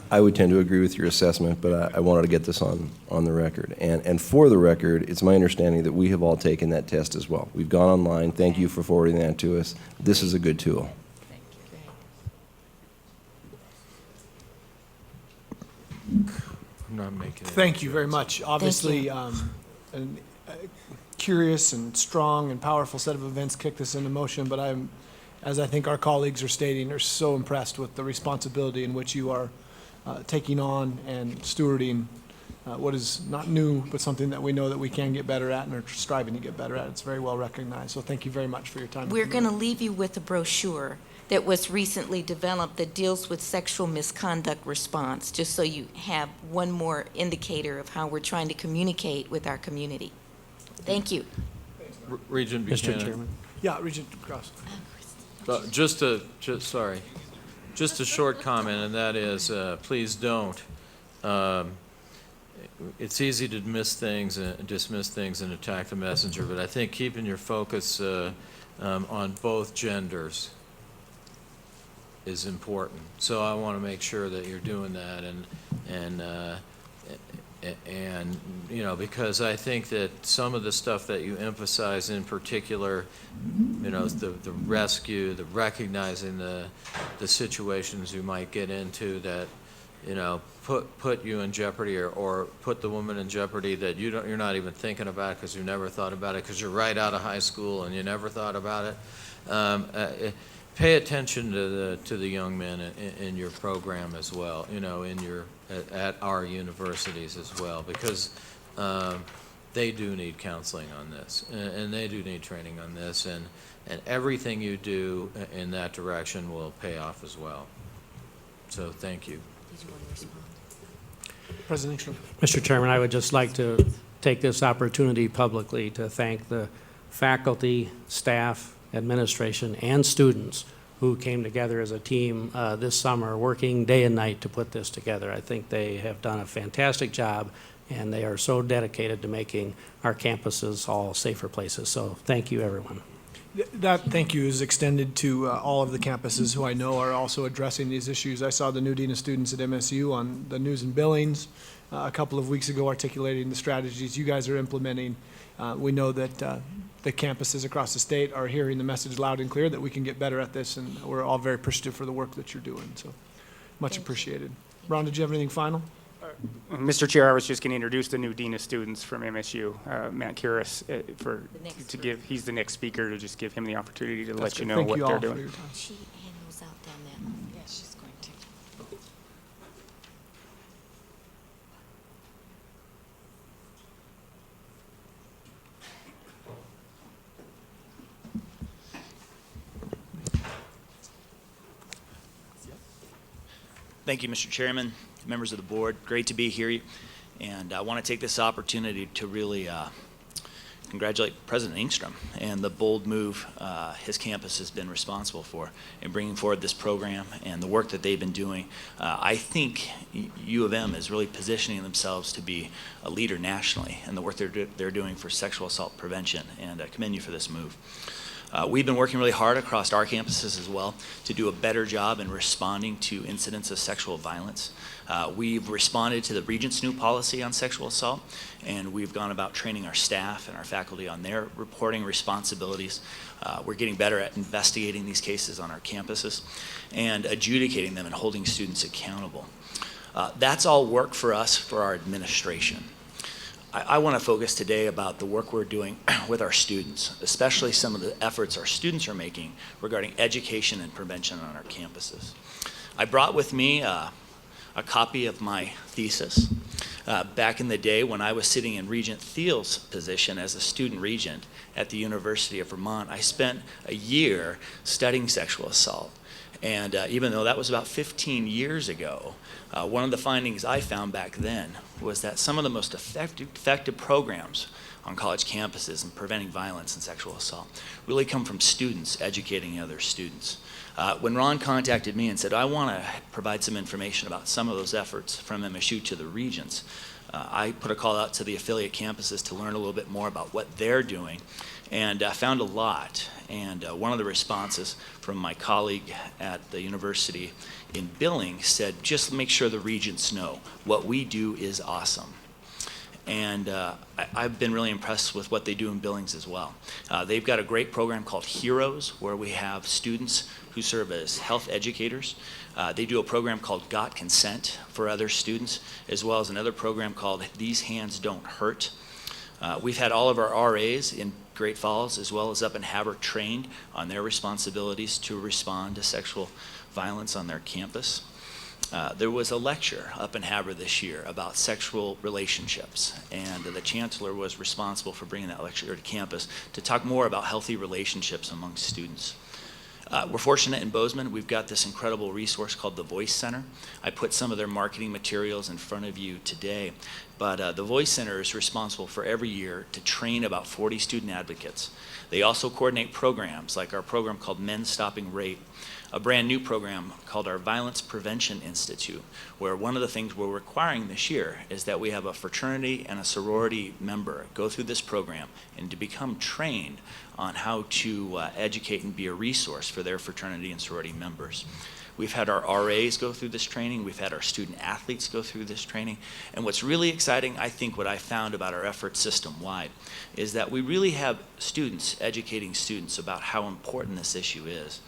I would tend to agree with your assessment, but I wanted to get this on the record. And for the record, it's my understanding that we have all taken that test as well. We've gone online. Thank you for forwarding that to us. This is a good tool. I'm not making it. Thank you very much. Obviously, a curious and strong and powerful set of events kicked this into motion, but I'm, as I think our colleagues are stating, are so impressed with the responsibility in which you are taking on and stewarding what is not new, but something that we know that we can get better at and are striving to get better at. It's very well recognized. So thank you very much for your time. We're going to leave you with a brochure that was recently developed that deals with sexual misconduct response, just so you have one more indicator of how we're trying to communicate with our community. Thank you. Regent Buchanan. Mr. Chairman. Yeah, Regent Cross. Just a short comment, and that is, please don't. It's easy to dismiss things and attack the messenger, but I think keeping your focus on both genders is important. So I want to make sure that you're doing that, and you know, because I think that some of the stuff that you emphasize in particular, you know, the rescue, the recognizing the situations you might get into that, you know, put you in jeopardy or put the woman in jeopardy that you're not even thinking about because you never thought about it because you're right out of high school and you never thought about it. Pay attention to the young men in your program as well, you know, at our universities as well, because they do need counseling on this, and they do need training on this, and everything you do in that direction will pay off as well. So thank you. Did you want to respond? President Engstrom. Mr. Chairman, I would just like to take this opportunity publicly to thank the faculty, staff, administration, and students who came together as a team this summer, working day and night to put this together. I think they have done a fantastic job, and they are so dedicated to making our campuses all safer places. So thank you, everyone. That thank you is extended to all of the campuses who I know are also addressing these issues. I saw the new Dean of Students at MSU on the news and billings a couple of weeks ago articulating the strategies you guys are implementing. We know that the campuses across the state are hearing the message loud and clear that we can get better at this, and we're all very appreciative for the work that you're doing. So much appreciated. Ron, did you have anything final? Mr. Chair, I was just going to introduce the new Dean of Students from MSU, Matt Kuris, he's the next speaker, to just give him the opportunity to let you know what they're doing. She handles out down there. Yeah, she's going to. Thank you, Mr. Chairman, members of the board. Great to be here, and I want to take this opportunity to really congratulate President Engstrom and the bold move his campus has been responsible for in bringing forward this program and the work that they've been doing. I think U of M is really positioning themselves to be a leader nationally in the work they're doing for sexual assault prevention, and I commend you for this move. We've been working really hard across our campuses as well to do a better job in responding to incidents of sexual violence. We've responded to the Regents' new policy on sexual assault, and we've gone about training our staff and our faculty on their reporting responsibilities. We're getting better at investigating these cases on our campuses and adjudicating them and holding students accountable. That's all work for us, for our administration. I want to focus today about the work we're doing with our students, especially some of the efforts our students are making regarding education and prevention on our campuses. I brought with me a copy of my thesis. Back in the day when I was sitting in Regent Thiel's position as a student regent at the University of Vermont, I spent a year studying sexual assault. And even though that was about 15 years ago, one of the findings I found back then was that some of the most effective programs on college campuses in preventing violence and sexual assault really come from students educating other students. When Ron contacted me and said, I want to provide some information about some of those efforts from MSU to the Regents, I put a call out to the affiliate campuses to learn a little bit more about what they're doing, and I found a lot. And one of the responses from my colleague at the university in Billings said, just make sure the Regents know what we do is awesome. And I've been really impressed with what they do in Billings as well. They've got a great program called Heroes, where we have students who serve as health educators. They do a program called Got Consent for other students, as well as another program called These Hands Don't Hurt. We've had all of our RAs in Great Falls as well as up in Havre trained on their responsibilities to respond to sexual violence on their campus. There was a lecture up in Havre this year about sexual relationships, and the chancellor was responsible for bringing that lecture to campus to talk more about healthy relationships among students. We're fortunate in Bozeman. We've got this incredible resource called the Voice Center. I put some of their marketing materials in front of you today, but the Voice Center is responsible for every year to train about 40 student advocates. They also coordinate programs like our program called Men Stopping Rape, a brand new program called our Violence Prevention Institute, where one of the things we're requiring this year is that we have a fraternity and a sorority member go through this program and to become trained on how to educate and be a resource for their fraternity and sorority members. We've had our RAs go through this training. We've had our student athletes go through this training. And what's really exciting, I think what I found about our effort system-wide, is that we really have students educating students about how important this issue is.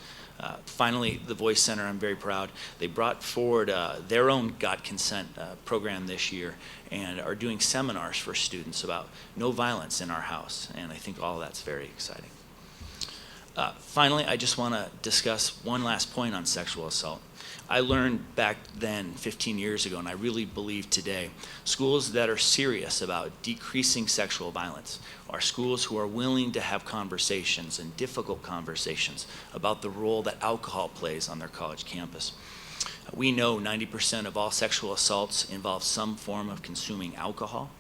Finally, the Voice Center, I'm very proud, they brought forward their own Got Consent program this year and are doing seminars for students about no violence in our house, and I think all of that's very exciting. Finally, I just want to discuss one last point on sexual assault. I learned back then, 15 years ago, and I really believe today, schools that are serious about decreasing sexual violence are schools who are willing to have conversations and difficult conversations about the role that alcohol plays on their college campus. We know 90% of all sexual assaults involve some form of consuming alcohol,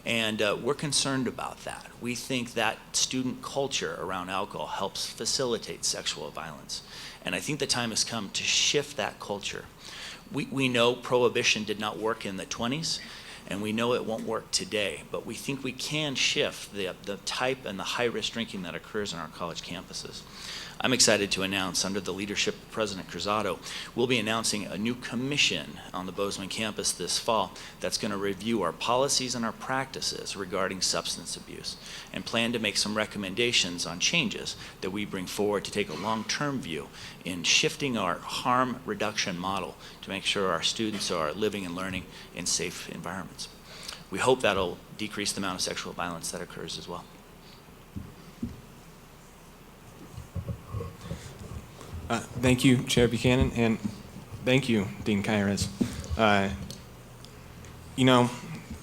and we're concerned about that. We think that student culture around alcohol helps facilitate sexual violence. And I think the time has come to shift that culture. We know prohibition did not work in the 20s, and we know it won't work today, but we think we can shift the type and the high-risk drinking that occurs on our college campuses. I'm excited to announce, under the leadership of President Cruzado, we'll be announcing a new commission on the Bozeman campus this fall that's going to review our policies and our practices regarding substance abuse and plan to make some recommendations on changes that we bring forward to take a long-term view in shifting our harm reduction model to make sure our students are living and learning in safe environments. We hope that'll decrease the amount of sexual violence that occurs as well. Thank you, Chair Buchanan, and thank you, Dean Kairos. You know,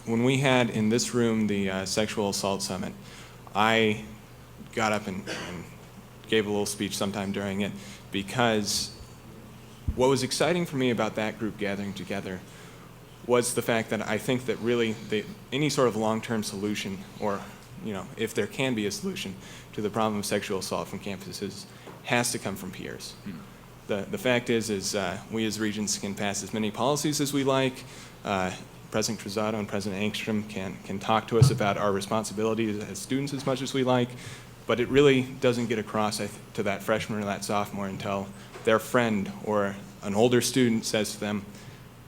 when we had in this room the Sexual Assault Summit, I got up and gave a little speech sometime during it because what was exciting for me about that group gathering together was the fact that I think that really any sort of long-term solution, or if there can be a solution to the problem of sexual assault from campuses, has to come from peers. The fact is we as Regents can pass as many policies as we like. President Cruzado and President Engstrom can talk to us about our responsibilities as students as much as we like, but it really doesn't get across to that freshman or that sophomore until their friend or an older student says to them,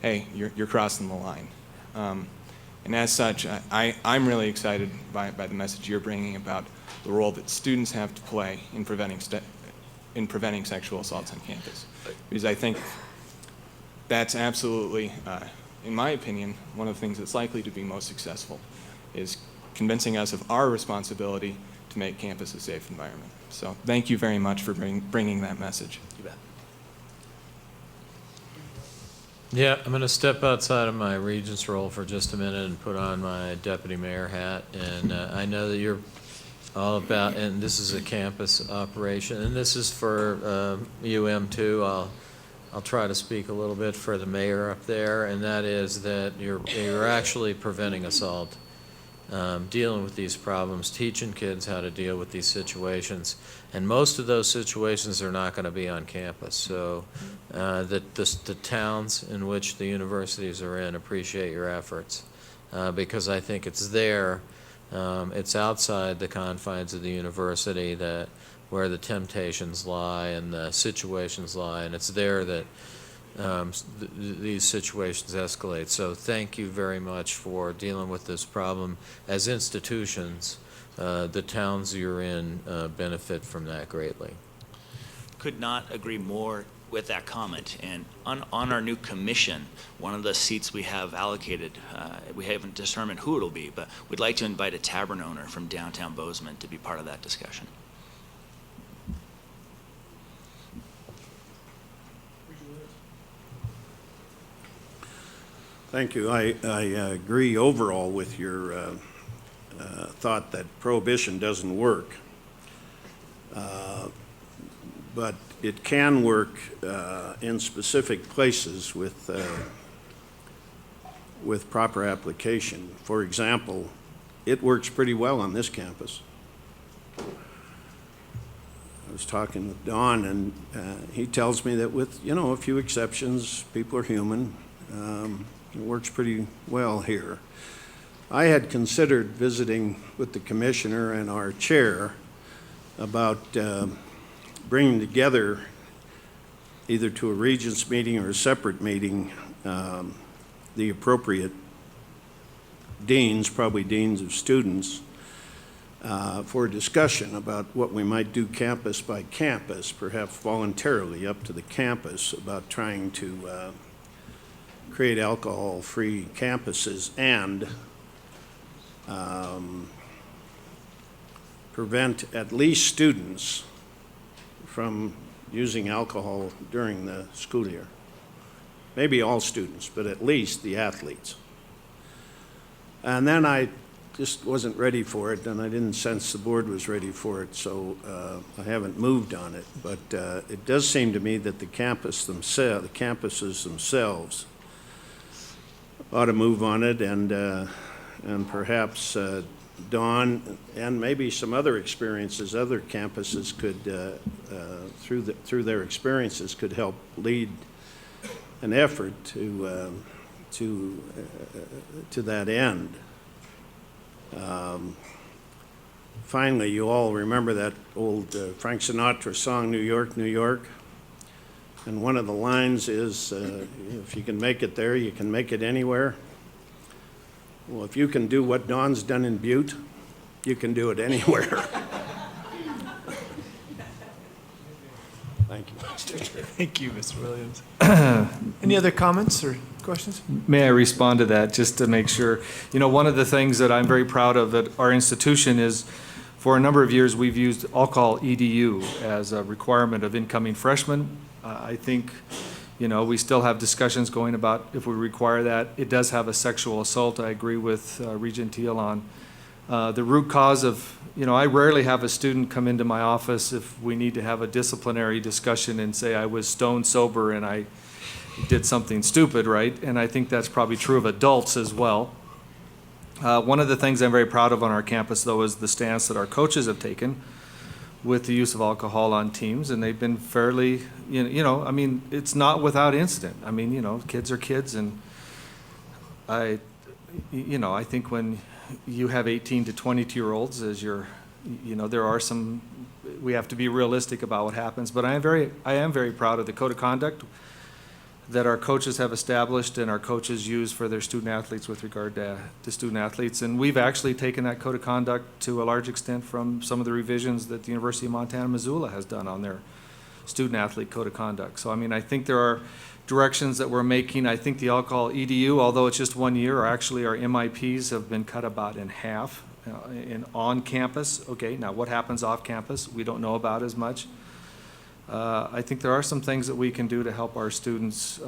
hey, you're crossing the line. And as such, I'm really excited by the message you're bringing about the role that students have to play in preventing sexual assaults on campus. Because I think that's absolutely, in my opinion, one of the things that's likely to be most successful is convincing us of our responsibility to make campus a safe environment. So thank you very much for bringing that message. You bet. Yeah, I'm going to step outside of my Regents role for just a minute and put on my deputy mayor hat. And I know that you're all about, and this is a campus operation, and this is for UM too. I'll try to speak a little bit for the mayor up there, and that is that you're actually preventing assault, dealing with these problems, teaching kids how to deal with these situations, and most of those situations are not going to be on campus. So the towns in which the universities are in appreciate your efforts because I think it's there. It's outside the confines of the university where the temptations lie and the situations lie, and it's there that these situations escalate. So thank you very much for dealing with this problem. As institutions, the towns you're in benefit from that greatly. Could not agree more with that comment. And on our new commission, one of the seats we have allocated, we haven't determined who it'll be, but we'd like to invite a tavern owner from downtown Bozeman to be part of that discussion. Thank you. I agree overall with your thought that prohibition doesn't work. But it can work in specific places with proper application. For example, it works pretty well on this campus. I was talking with Don, and he tells me that with, a few exceptions, people are human, it works pretty well here. I had considered visiting with the commissioner and our chair about bringing together, either to a Regents meeting or a separate meeting, the appropriate deans, probably deans of students, for a discussion about what we might do campus by campus, perhaps voluntarily up to the campus, about trying to create alcohol-free campuses and prevent at least students from using alcohol during the school year. Maybe all students, but at least the athletes. And then I just wasn't ready for it, and I didn't sense the board was ready for it, so I haven't moved on it. But it does seem to me that the campuses themselves ought to move on it, and perhaps Dawn and maybe some other experiences, other campuses could, through their experiences, could help lead an effort to that end. Finally, you all remember that old Frank Sinatra song, New York, New York? And one of the lines is, if you can make it there, you can make it anywhere. Well, if you can do what Don's done in Butte, you can do it anywhere. Thank you, Mr. Chair. Thank you, Mr. Williams. Any other comments or questions? May I respond to that just to make sure? One of the things that I'm very proud of at our institution is for a number of years we've used alcohol EDU as a requirement of incoming freshmen. I think, we still have discussions going about if we require that. It does have a sexual assault. I agree with Regent Teal on the root cause of, I rarely have a student come into my office if we need to have a disciplinary discussion and say I was stone sober and I did something stupid, right? And I think that's probably true of adults as well. One of the things I'm very proud of on our campus, though, is the stance that our coaches have taken with the use of alcohol on teams, and they've been fairly, it's not without incident. Kids are kids, and I think when you have 18 to 22-year-olds as there are some, we have to be realistic about what happens, but I am very proud of the code of conduct that our coaches have established and our coaches use for their student athletes with regard to student athletes. And we've actually taken that code of conduct to a large extent from some of the revisions that the University of Montana Missoula has done on their student athlete code of conduct. So, I think there are directions that we're making. I think the alcohol EDU, although it's just 1 year, or actually our MIPs have been cut about in half on campus. Okay, now what happens off campus, we don't know about as much. I think there are some things that we can do to help our students,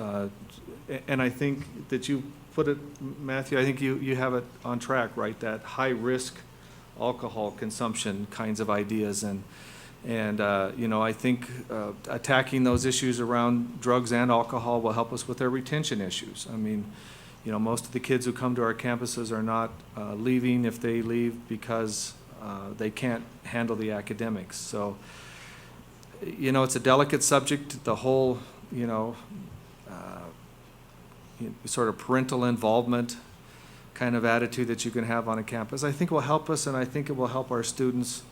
and I think that you put it, Matthew, I think you have it on track, right? That high-risk alcohol consumption kinds of ideas, and I think attacking those issues around drugs and alcohol will help us with their retention issues. Most of the kids who come to our campuses are not leaving if they leave because they can't handle the academics. So, it's a delicate subject, the whole, sort of parental involvement kind of attitude that you can have on a campus. I think will help us, and I think it will help our students.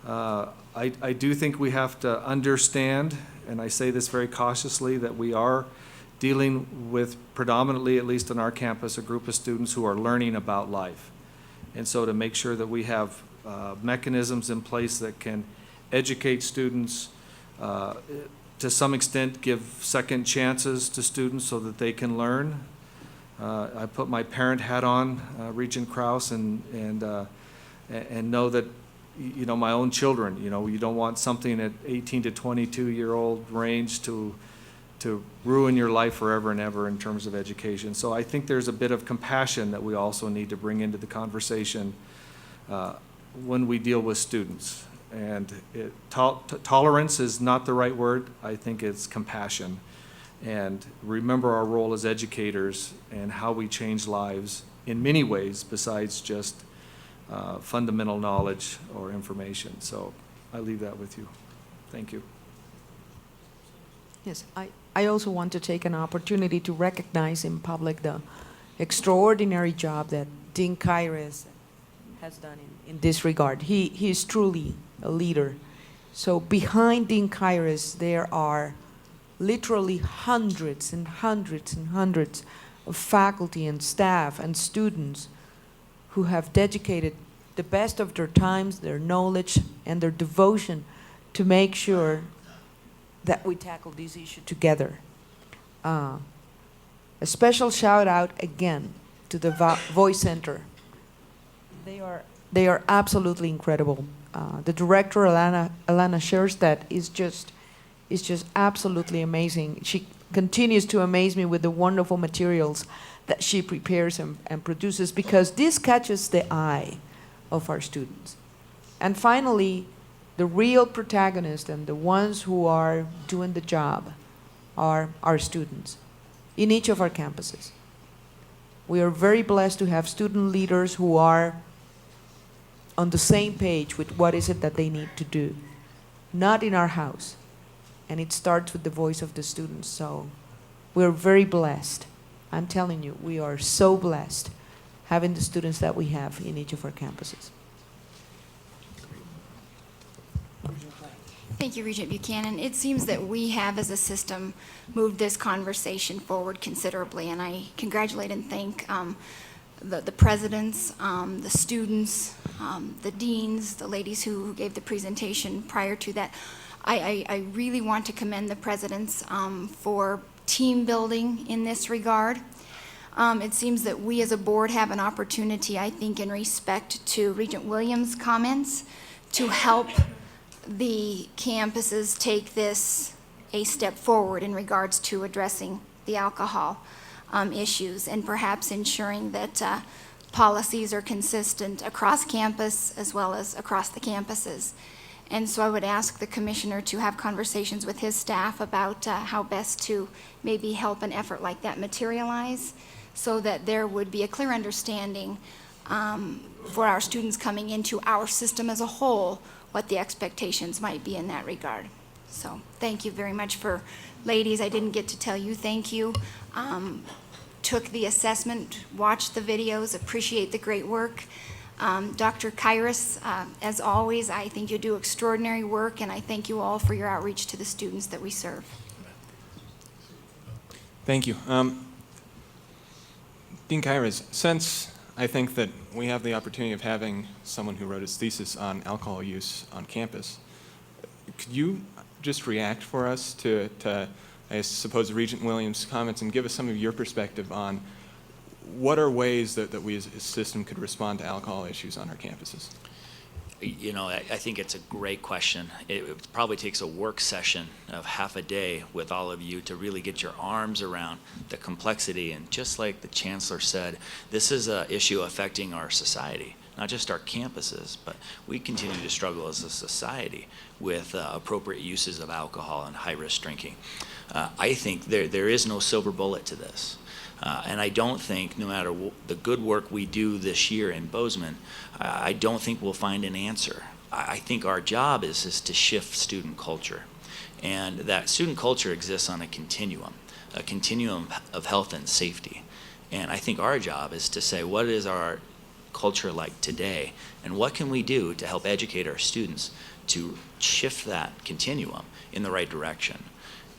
I do think we have to understand, and I say this very cautiously, that we are dealing with predominantly, at least on our campus, a group of students who are learning about life. And so to make sure that we have mechanisms in place that can educate students, to some extent give second chances to students so that they can learn. I put my parent hat on, Regent Krause, and know that, my own children, you don't want something at 18 to 22-year-old range to to ruin your life forever and ever in terms of education. So I think there's a bit of compassion that we also need to bring into the conversation when we deal with students. And tolerance is not the right word. I think it's compassion. And remember our role as educators and how we change lives in many ways besides just fundamental knowledge or information. So I leave that with you. Thank you. Yes, I also want to take an opportunity to recognize in public the extraordinary job that Dean Kyres has done in this regard. He is truly a leader. So behind Dean Kyres, there are literally hundreds and hundreds and hundreds of faculty and staff and students who have dedicated the best of their times, their knowledge, and their devotion to make sure that we tackle this issue together. A special shout out again to the Voice Center. They are absolutely incredible. The director, Alana Scherstedt, is just absolutely amazing. She continues to amaze me with the wonderful materials that she prepares and produces, because this catches the eye of our students. And finally, the real protagonists and the ones who are doing the job are our students in each of our campuses. We are very blessed to have student leaders who are on the same page with what is it that they need to do, not in our house. And it starts with the voice of the students. So we're very blessed. I'm telling you, we are so blessed having the students that we have in each of our campuses. Thank you, Regent Buchanan. It seems that we have, as a system, moved this conversation forward considerably, and I congratulate and thank the presidents, the students, the deans, the ladies who gave the presentation prior to that. I really want to commend the presidents for team building in this regard. It seems that we as a board have an opportunity, I think, in respect to Regent Williams' comments, to help the campuses take this a step forward in regards to addressing the alcohol issues, and perhaps ensuring that policies are consistent across campus as well as across the campuses. And so I would ask the commissioner to have conversations with his staff about how best to maybe help an effort like that materialize, so that there would be a clear understanding for our students coming into our system as a whole, what the expectations might be in that regard. So thank you very much ladies, I didn't get to tell you thank you. Took the assessment, watched the videos, appreciate the great work. Dr. Kyres, as always, I think you do extraordinary work, and I thank you all for your outreach to the students that we serve. Thank you. Dean Kyres, since I think that we have the opportunity of having someone who wrote his thesis on alcohol use on campus, could you just react for us to I suppose, Regent Williams' comments, and give us some of your perspective on what are ways that we as a system could respond to alcohol issues on our campuses? You know, I think it's a great question. It probably takes a work session of half a day with all of you to really get your arms around the complexity. And just like the Chancellor said, this is an issue affecting our society, not just our campuses, but we continue to struggle as a society with appropriate uses of alcohol and high-risk drinking. I think there is no silver bullet to this. And I don't think, no matter the good work we do this year in Bozeman, I don't think we'll find an answer. I think our job is to shift student culture. And that student culture exists on a continuum of health and safety. And I think our job is to say, what is our culture like today? And what can we do to help educate our students to shift that continuum in the right direction?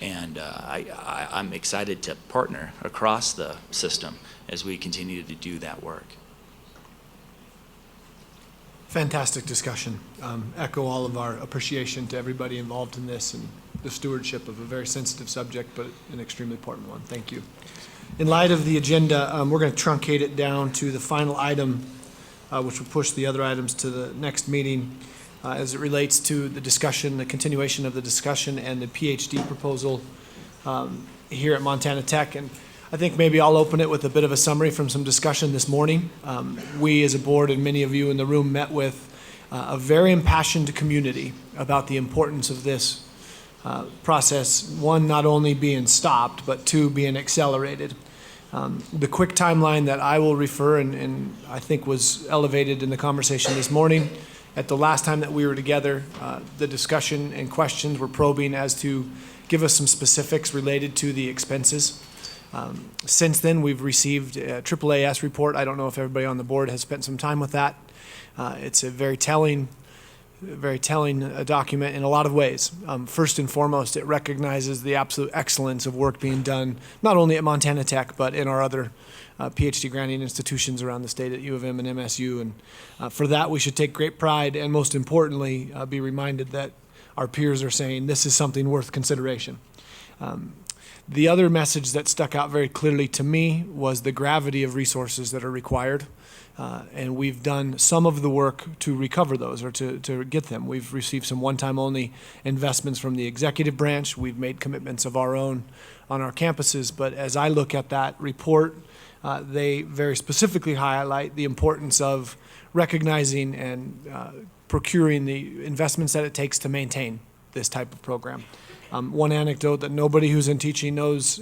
And I'm excited to partner across the system as we continue to do that work. Fantastic discussion. Echo all of our appreciation to everybody involved in this and the stewardship of a very sensitive subject, but an extremely important one. Thank you. In light of the agenda, we're going to truncate it down to the final item, which will push the other items to the next meeting. As it relates to the discussion, the continuation of the discussion and the PhD proposal here at Montana Tech. And I think maybe I'll open it with a bit of a summary from some discussion this morning. We as a board, and many of you in the room, met with a very impassioned community about the importance of this process, one, not only being stopped, but two, being accelerated. The quick timeline that I will refer, and I think was elevated in the conversation this morning, at the last time that we were together, the discussion and questions were probing as to give us some specifics related to the expenses. Since then, we've received a AAAS report. I don't know if everybody on the board has spent some time with that. It's a very telling document in a lot of ways. First and foremost, it recognizes the absolute excellence of work being done, not only at Montana Tech, but in our other PhD granting institutions around the state at U of M and MSU. And for that, we should take great pride, and most importantly, be reminded that our peers are saying this is something worth consideration. The other message that stuck out very clearly to me was the gravity of resources that are required. And we've done some of the work to recover those, or to get them. We've received some one-time only investments from the executive branch. We've made commitments of our own on our campuses. But as I look at that report, they very specifically highlight the importance of recognizing and procuring the investments that it takes to maintain this type of program. One anecdote that nobody who's in teaching knows,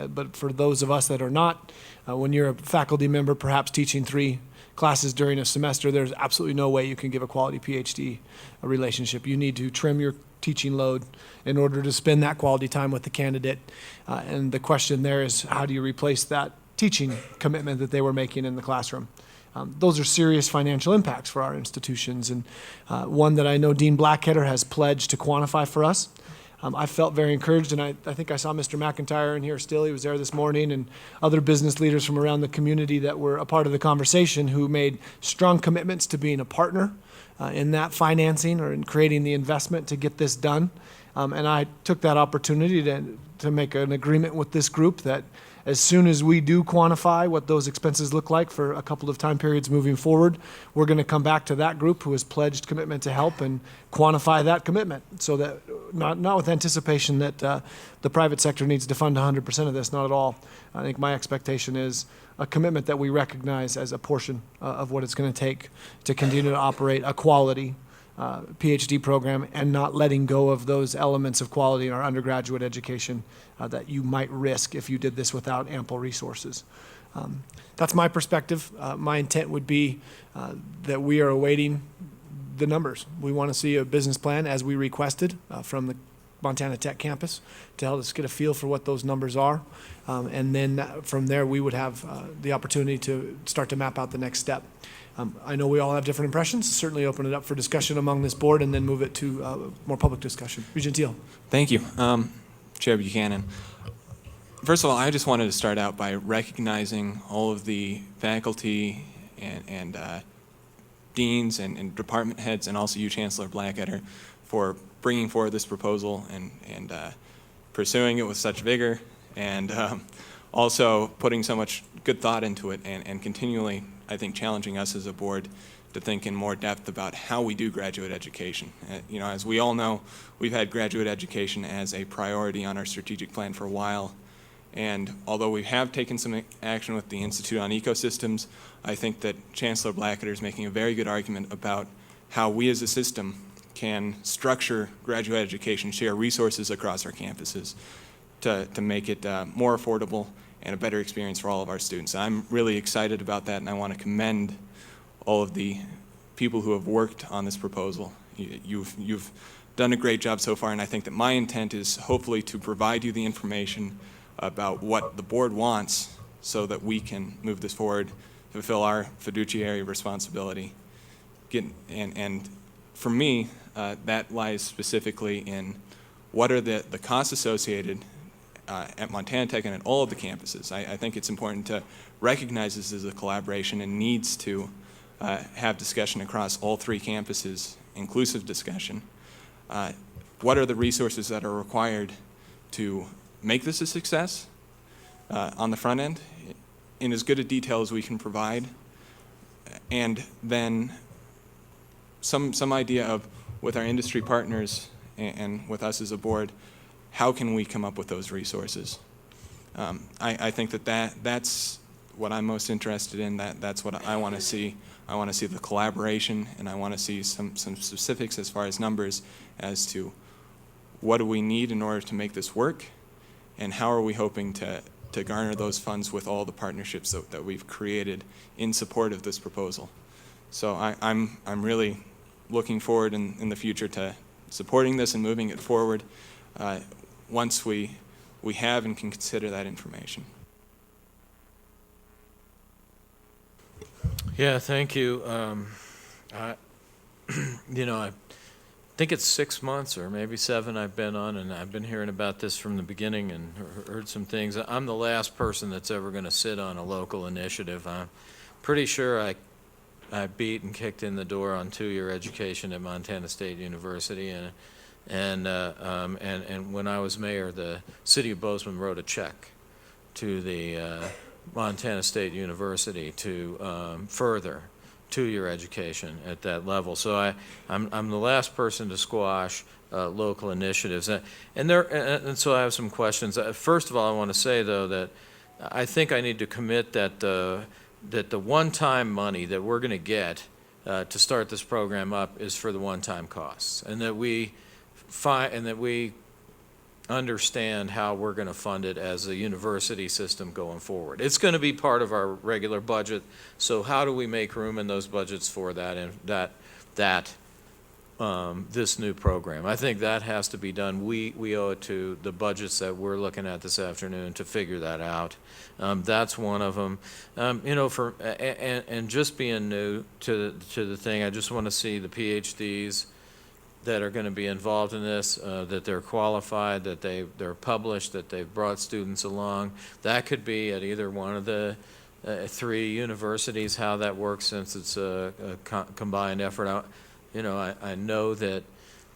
but for those of us that are not, when you're a faculty member, perhaps teaching 3 classes during a semester, there's absolutely no way you can give a quality PhD relationship. You need to trim your teaching load in order to spend that quality time with the candidate. And the question there is, how do you replace that teaching commitment that they were making in the classroom? Those are serious financial impacts for our institutions, and one that I know Dean Blackheader has pledged to quantify for us. I felt very encouraged, and I think I saw Mr. McIntyre in here still. He was there this morning, and other business leaders from around the community that were a part of the conversation who made strong commitments to being a partner in that financing or in creating the investment to get this done. And I took that opportunity to make an agreement with this group that as soon as we do quantify what those expenses look like for a couple of time periods moving forward, we're going to come back to that group who has pledged commitment to help and quantify that commitment, so that not with anticipation that the private sector needs to fund 100% of this, not at all. I think my expectation is a commitment that we recognize as a portion of what it's going to take to continue to operate a quality PhD program, and not letting go of those elements of quality in our undergraduate education that you might risk if you did this without ample resources. That's my perspective. My intent would be that we are awaiting the numbers. We want to see a business plan as we requested from the Montana Tech campus to help us get a feel for what those numbers are. And then from there, we would have the opportunity to start to map out the next step. I know we all have different impressions. Certainly open it up for discussion among this board and then move it to more public discussion. Regent Teal. Thank you. Chair Buchanan. First of all, I just wanted to start out by recognizing all of the faculty and deans and department heads, and also you, Chancellor Blackheader, for bringing forward this proposal and pursuing it with such vigor, and also putting so much good thought into it, and continually, I think, challenging us as a board to think in more depth about how we do graduate education. You know, as we all know, we've had graduate education as a priority on our strategic plan for a while. And although we have taken some action with the Institute on Ecosystems, I think that Chancellor Blackheader is making a very good argument about how we as a system can structure graduate education, share resources across our campuses to make it more affordable and a better experience for all of our students. I'm really excited about that, and I want to commend all of the people who have worked on this proposal. You've done a great job so far, and I think that my intent is hopefully to provide you the information about what the board wants so that we can move this forward, fulfill our fiduciary responsibility. And for me, that lies specifically in what are the costs associated at Montana Tech and at all of the campuses. I think it's important to recognize this as a collaboration and needs to have discussion across all 3 campuses, inclusive discussion. What are the resources that are required to make this a success on the front end in as good a detail as we can provide, and then some idea of, with our industry partners and with us as a board, how can we come up with those resources? I think that's what I'm most interested in. That's what I want to see. I want to see the collaboration, and I want to see some specifics as far as numbers as to what do we need in order to make this work, and how are we hoping to garner those funds with all the partnerships that we've created in support of this proposal. So I'm really looking forward in the future to supporting this and moving it forward once we have and can consider that information. Yeah, thank you. You know, I think it's 6 months or maybe 7 I've been on, and I've been hearing about this from the beginning and heard some things. I'm the last person that's ever going to sit on a local initiative. I'm pretty sure I beat and kicked in the door on 2-year education at Montana State University, and when I was mayor, the city of Bozeman wrote a check to the Montana State University to further 2-year education at that level. So I'm the last person to squash local initiatives, and so I have some questions. First of all, I want to say though that I think I need to commit that the one-time money that we're going to get to start this program up is for the one-time costs, and that we understand how we're going to fund it as a university system going forward. It's going to be part of our regular budget, so how do we make room in those budgets for that and this new program? I think that has to be done. We owe it to the budgets that we're looking at this afternoon to figure that out. That's one of them. You know, and just being new to the thing, I just want to see the PhDs that are going to be involved in this, that they're qualified, that they're published, that they've brought students along. That could be at either one of the 3 universities, how that works, since it's a combined effort. You know, I know that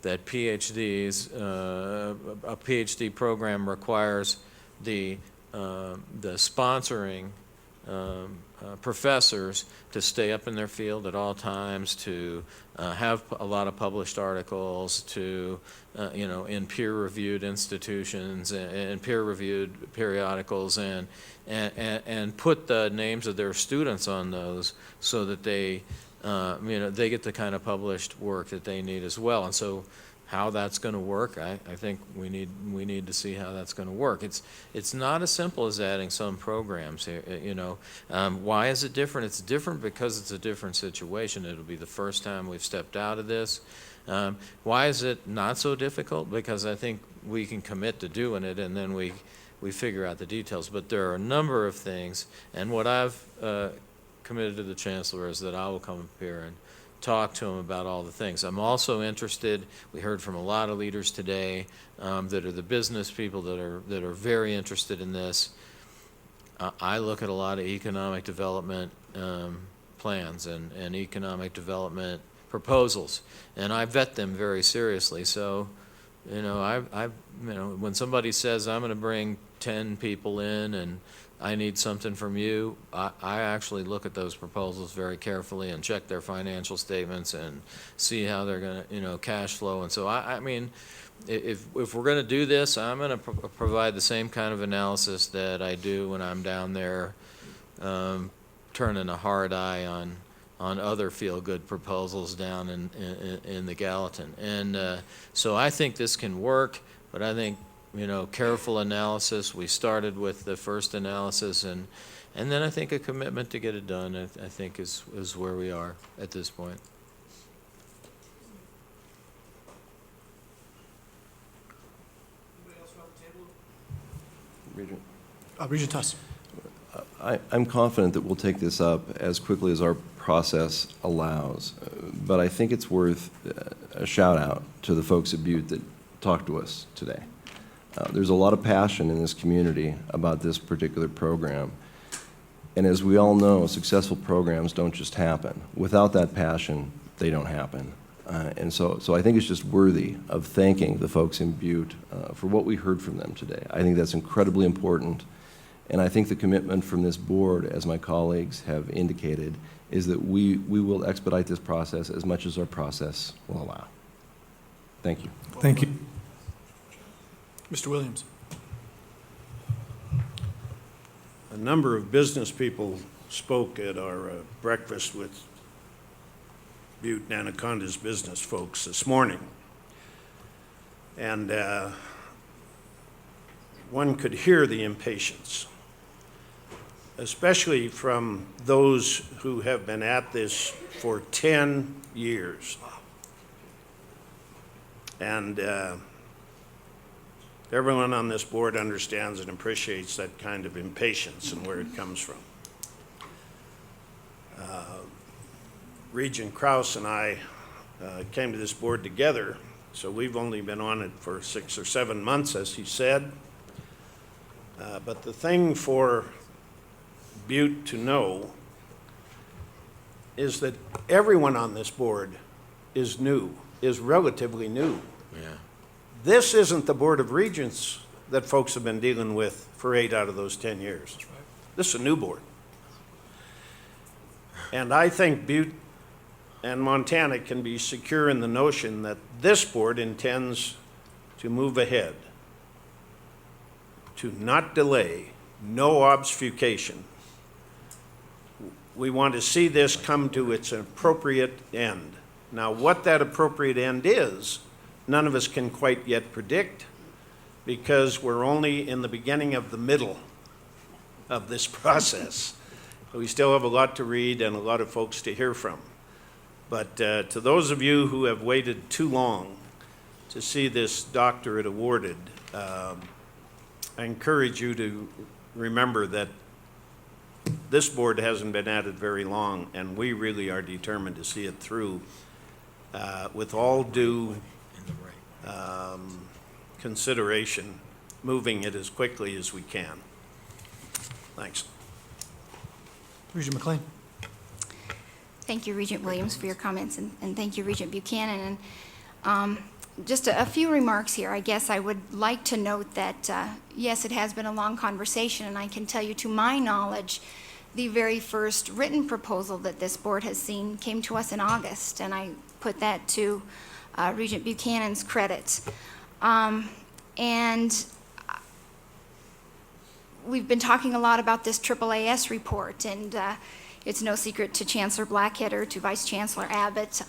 PhDs, a PhD program requires the sponsoring professors to stay up in their field at all times, to have a lot of published articles, to you know, in peer-reviewed institutions and peer-reviewed periodicals, and put the names of their students on those so that they you know, they get the kind of published work that they need as well. And so how that's going to work, I think we need to see how that's going to work. It's not as simple as adding some programs here. You know, why is it different? It's different because it's a different situation. It'll be the first time we've stepped out of this. Why is it not so difficult? Because I think we can commit to doing it, and then we figure out the details. But there are a number of things, and what I've committed to the chancellor is that I will come up here and talk to him about all the things. I'm also interested, we heard from a lot of leaders today that are the business people that are very interested in this. I look at a lot of economic development plans and economic development proposals, and I vet them very seriously. So, you know, you know, when somebody says I'm going to bring 10 people in and I need something from you, I actually look at those proposals very carefully and check their financial statements and see how they're going to, you know, cash flow. And so I mean, if we're going to do this, I'm going to provide the same kind of analysis that I do when I'm down there turning a hard eye on other feel-good proposals down in the Gallatin. And so I think this can work, but I think, you know, careful analysis. We started with the first analysis, and then I think a commitment to get it done, I think is where we are at this point. Regent. Regent Tuss. I'm confident that we'll take this up as quickly as our process allows, but I think it's worth a shout out to the folks at Butte that talked to us today. There's a lot of passion in this community about this particular program. And as we all know, successful programs don't just happen. Without that passion, they don't happen. And so I think it's just worthy of thanking the folks in Butte for what we heard from them today. I think that's incredibly important. And I think the commitment from this board, as my colleagues have indicated, is that we will expedite this process as much as our process will allow. Thank you. Thank you. Mr. Williams. A number of business people spoke at our breakfast with Butte and Anaconda's business folks this morning. And one could hear the impatience, especially from those who have been at this for 10 years. And everyone on this board understands and appreciates that kind of impatience and where it comes from. Regent Krause and I came to this board together, so we've only been on it for 6 or 7 months, as he said. But the thing for Butte to know is that everyone on this board is new, is relatively new. Yeah. This isn't the Board of Regents that folks have been dealing with for 8 out of those 10 years. That's right. This is a new board. And I think Butte and Montana can be secure in the notion that this board intends to move ahead, to not delay, no obfuscation. We want to see this come to its appropriate end. Now, what that appropriate end is, none of us can quite yet predict, because we're only in the beginning of the middle of this process. We still have a lot to read and a lot of folks to hear from. But to those of you who have waited too long to see this doctorate awarded, I encourage you to remember that this board hasn't been at it very long, and we really are determined to see it through with all due consideration, moving it as quickly as we can. Thanks. Regent McLean. Thank you, Regent Williams, for your comments, and thank you, Regent Buchanan. And just a few remarks here. I guess I would like to note that, yes, it has been a long conversation, and I can tell you, to my knowledge, the very first written proposal that this board has seen came to us in August, and I put that to Regent Buchanan's credit. And we've been talking a lot about this AAAS report, and it's no secret to Chancellor Blackhead or to Vice Chancellor Abbott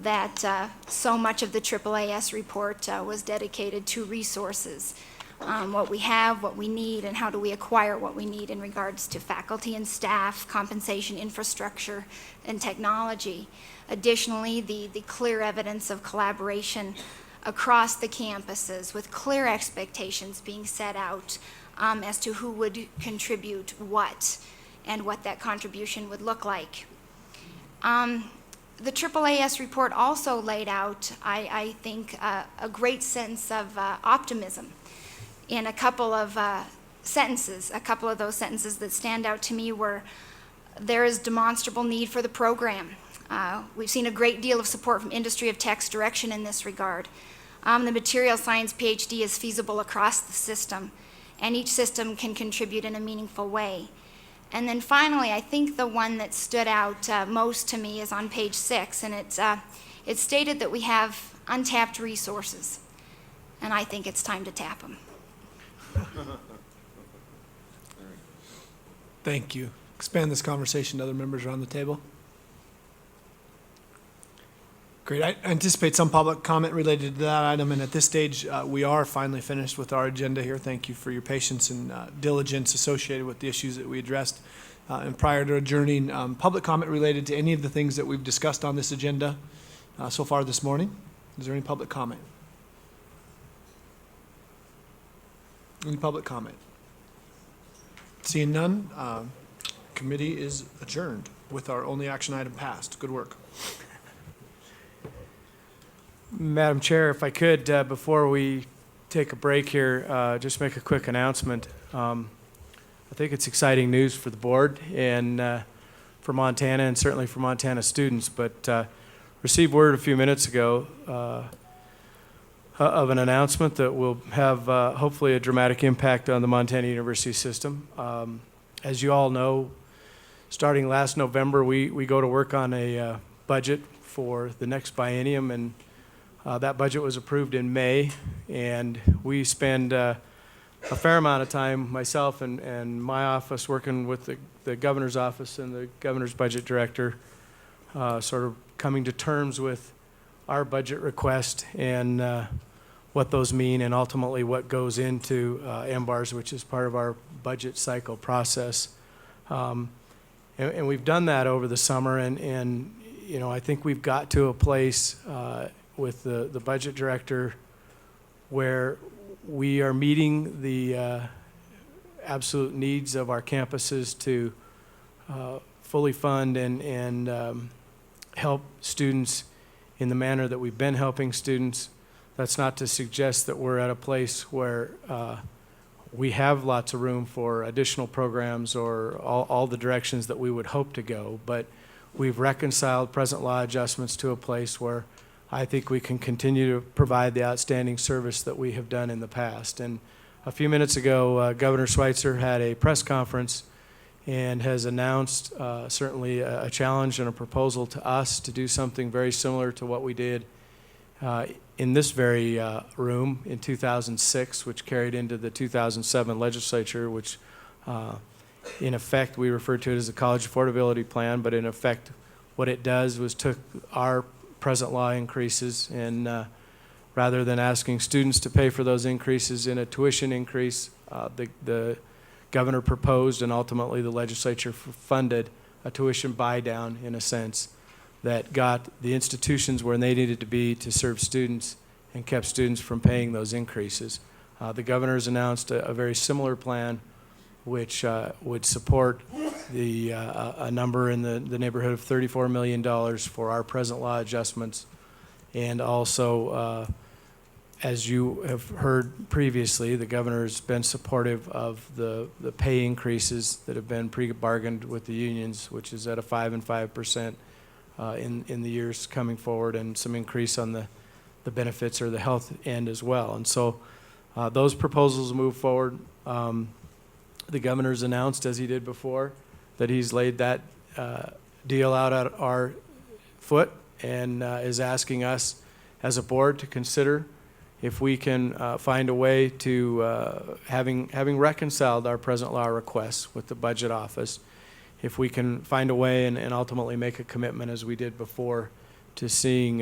that so much of the AAAS report was dedicated to resources, what we have, what we need, and how do we acquire what we need in regards to faculty and staff, compensation, infrastructure, and technology. Additionally, the clear evidence of collaboration across the campuses with clear expectations being set out as to who would contribute what and what that contribution would look like. The AAAS report also laid out, I think, a great sense of optimism in a couple of sentences. A couple of those sentences that stand out to me were, there is demonstrable need for the program. We've seen a great deal of support from Industry of Tech's direction in this regard. The material science PhD is feasible across the system, and each system can contribute in a meaningful way. And then finally, I think the one that stood out most to me is on page 6, and it's stated that we have untapped resources, and I think it's time to tap them. Thank you. Expand this conversation to other members around the table. Great. I anticipate some public comment related to that item, and at this stage, we are finally finished with our agenda here. Thank you for your patience and diligence associated with the issues that we addressed. And prior to adjourning, public comment related to any of the things that we've discussed on this agenda so far this morning. Is there any public comment? Any public comment? Seeing none, committee is adjourned with our only action item passed. Good work. Madam Chair, if I could, before we take a break here, just make a quick announcement. I think it's exciting news for the board and for Montana, and certainly for Montana students, but received word a few minutes ago of an announcement that will have hopefully a dramatic impact on the Montana University system. As you all know, starting last November, we go to work on a budget for the next biennium, and That budget was approved in May, and we spend a fair amount of time, myself and my office, working with the governor's office and the governor's budget director, sort of coming to terms with our budget request and what those mean, and ultimately what goes into MBARS, which is part of our budget cycle process. And we've done that over the summer, and you know, I think we've got to a place with the budget director where we are meeting the absolute needs of our campuses to fully fund and help students in the manner that we've been helping students. That's not to suggest that we're at a place where we have lots of room for additional programs or all the directions that we would hope to go, but we've reconciled present law adjustments to a place where I think we can continue to provide the outstanding service that we have done in the past. And a few minutes ago, Governor Schweitzer had a press conference and has announced certainly a challenge and a proposal to us to do something very similar to what we did in this very room in 2006, which carried into the 2007 legislature, which in effect we refer to it as the College Affordability Plan, but in effect what it does was took our present law increases and rather than asking students to pay for those increases in a tuition increase, the governor proposed and ultimately the legislature funded a tuition buy down, in a sense, that got the institutions where they needed to be to serve students and kept students from paying those increases. The governor has announced a very similar plan which would support a number in the neighborhood of $34 million for our present law adjustments, and also as you have heard previously, the governor has been supportive of the pay increases that have been pre-bargained with the unions, which is at a 5% and 5% in the years coming forward, and some increase on the benefits or the health end as well. And so those proposals move forward. The governor's announced, as he did before, that he's laid that deal out at our foot and is asking us as a board to consider if we can find a way to, having reconciled our present law requests with the budget office, if we can find a way and ultimately make a commitment as we did before to seeing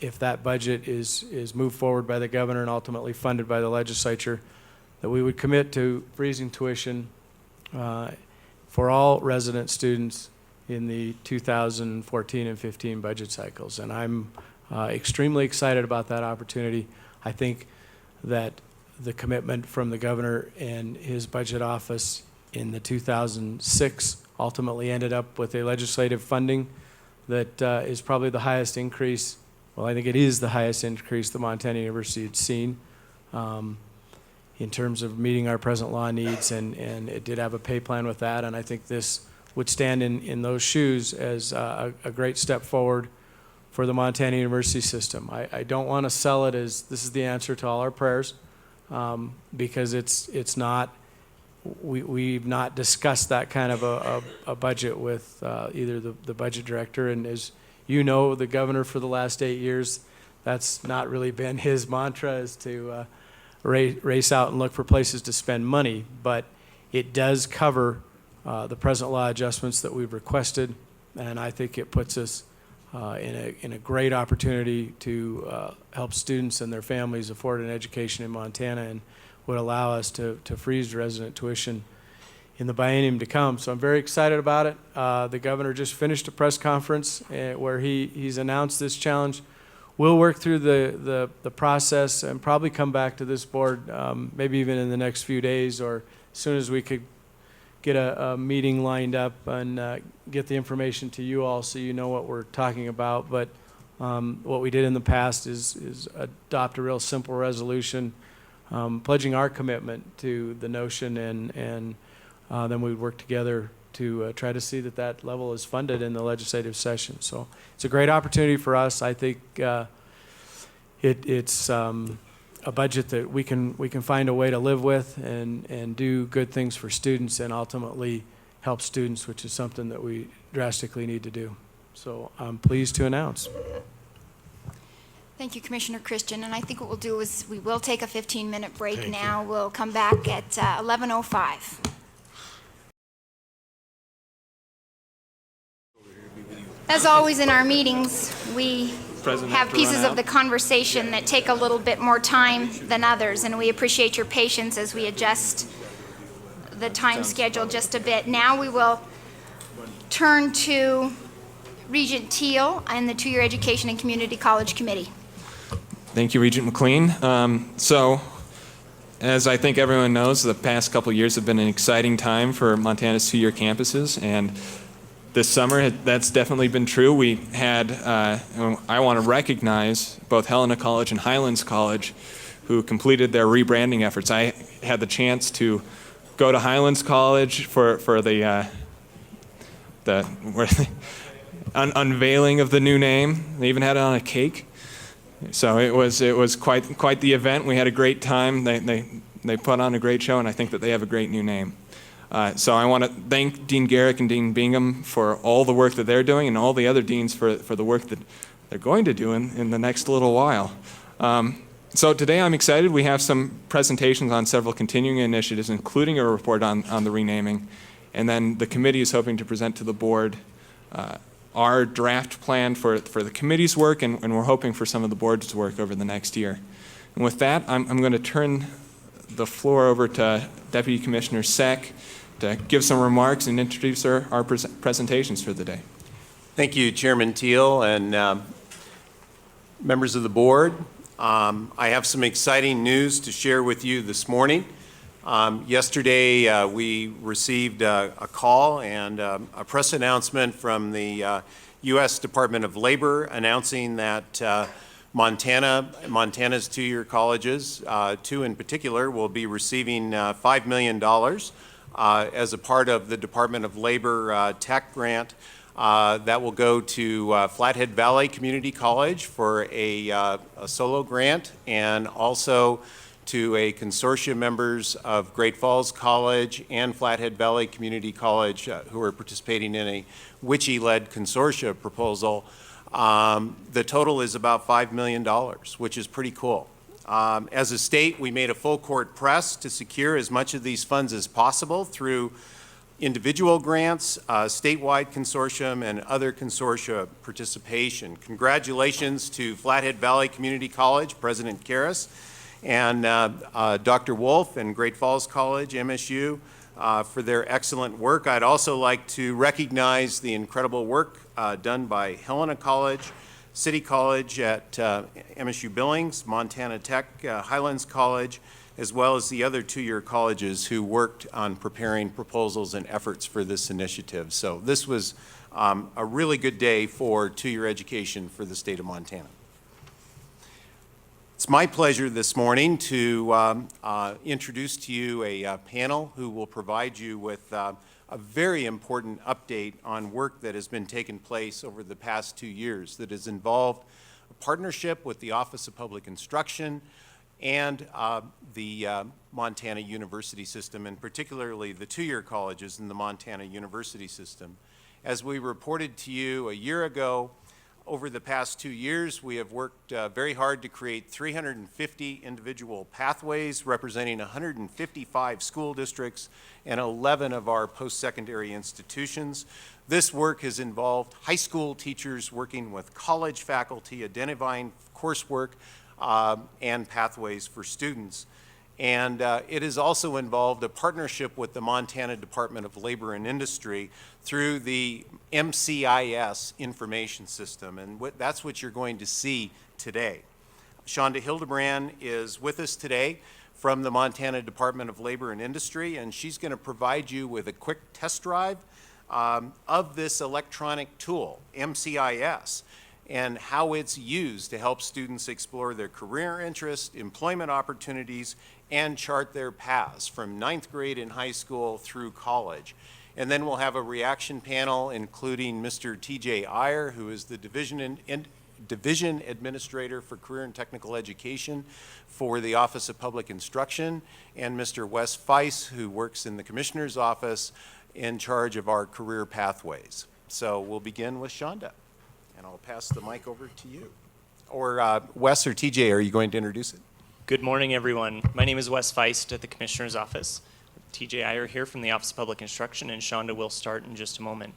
if that budget is moved forward by the governor and ultimately funded by the legislature, that we would commit to freezing tuition for all resident students in the 2014 and 15 budget cycles. And I'm extremely excited about that opportunity. I think that the commitment from the governor and his budget office in the 2006 ultimately ended up with a legislative funding that is probably the highest increase. Well, I think it is the highest increase the Montana University had seen in terms of meeting our present law needs, and it did have a pay plan with that, and I think this would stand in those shoes as a great step forward for the Montana University system. I don't want to sell it as this is the answer to all our prayers, because it's not. We've not discussed that kind of a budget with either the budget director, and as you know, the governor for the last 8 years, that's not really been his mantra, is to race out and look for places to spend money, but it does cover the present law adjustments that we've requested, and I think it puts us in a great opportunity to help students and their families afford an education in Montana, and would allow us to freeze resident tuition in the biennium to come. So I'm very excited about it. The governor just finished a press conference where he's announced this challenge. We'll work through the process and probably come back to this board maybe even in the next few days, or as soon as we could get a meeting lined up and get the information to you all so you know what we're talking about. But what we did in the past is adopt a real simple resolution pledging our commitment to the notion, and then we would work together to try to see that level is funded in the legislative session. So it's a great opportunity for us. I think it's a budget that we can find a way to live with and do good things for students and ultimately help students, which is something that we drastically need to do. So I'm pleased to announce. Thank you, Commissioner Christian. And I think what we'll do is we will take a 15-minute break Thank now. We'll come back at 11:05. As always in our meetings, we have pieces of the conversation that take a little bit more time than others, and we appreciate your patience as we adjust the time schedule just a bit. Now we will turn to Regent Teal and the Two-Year Education and Community College Committee. Thank you, Regent McLean. So, as I think everyone knows, the past couple of years have been an exciting time for Montana's two-year campuses, and this summer that's definitely been true. We had, I want to recognize both Helena College and Highlands College, who completed their rebranding efforts. I had the chance to go to Highlands College for the unveiling of the new name. They even had it on a cake. So it was quite the event. We had a great time. They put on a great show, and I think that they have a great new name. So I want to thank Dean Garrick and Dean Bingham for all the work that they're doing, and all the other deans for the work that they're going to do in the next little while. So today I'm excited. We have some presentations on several continuing initiatives, including a report on the renaming, and then the committee is hoping to present to the board our draft plan for the committee's work, and we're hoping for some of the board's work over the next year. And with that, I'm going to turn the floor over to Deputy Commissioner Seck to give some remarks and introduce our presentations for the day. Thank you, Chairman Teal and members of the board. I have some exciting news to share with you this morning. Yesterday, we received a call and a press announcement from the U.S. Department of Labor announcing that Montana's two-year colleges, two in particular, will be receiving $5 million as a part of the Department of Labor tech grant that will go to Flathead Valley Community College for a solo grant, and also to a consortium members of Great Falls College and Flathead Valley Community College who are participating in a WICHE-led consortia proposal. The total is about $5 million, which is pretty cool. As a state, we made a full court press to secure as much of these funds as possible through individual grants, statewide consortium, and other consortia participation. Congratulations to Flathead Valley Community College, President Karras, and Dr. Wolf and Great Falls College, MSU, for their excellent work. I'd also like to recognize the incredible work done by Helena College, City College at MSU Billings, Montana Tech, Highlands College, as well as the other two-year colleges who worked on preparing proposals and efforts for this initiative. So this was a really good day for two-year education for the state of Montana. It's my pleasure this morning to introduce to you a panel who will provide you with a very important update on work that has been taking place over the past 2 years that has involved a partnership with the Office of Public Instruction and the Montana University System, and particularly the two-year colleges in the Montana University System. As we reported to you a year ago, over the past 2 years, we have worked very hard to create 350 individual pathways representing 155 school districts and 11 of our post-secondary institutions. This work has involved high school teachers working with college faculty, identifying coursework and pathways for students. And it has also involved a partnership with the Montana Department of Labor and Industry through the MCIS information system, and that's what you're going to see today. Shonda Hildebrand is with us today from the Montana Department of Labor and Industry, and she's going to provide you with a quick test drive of this electronic tool, MCIS, and how it's used to help students explore their career interests, employment opportunities, and chart their paths from 9th grade in high school through college. And then we'll have a reaction panel including Mr. TJ Iyer, who is the Division Administrator for Career and Technical Education for the Office of Public Instruction, and Mr. Wes Feiss, who works in the Commissioner's Office in charge of our career pathways. So we'll begin with Shonda, and I'll pass the mic over to you. Or Wes or TJ, are you going to introduce it? Good morning, everyone. My name is Wes Feist at the Commissioner's Office. TJ Iyer here from the Office of Public Instruction, and Shonda will start in just a moment.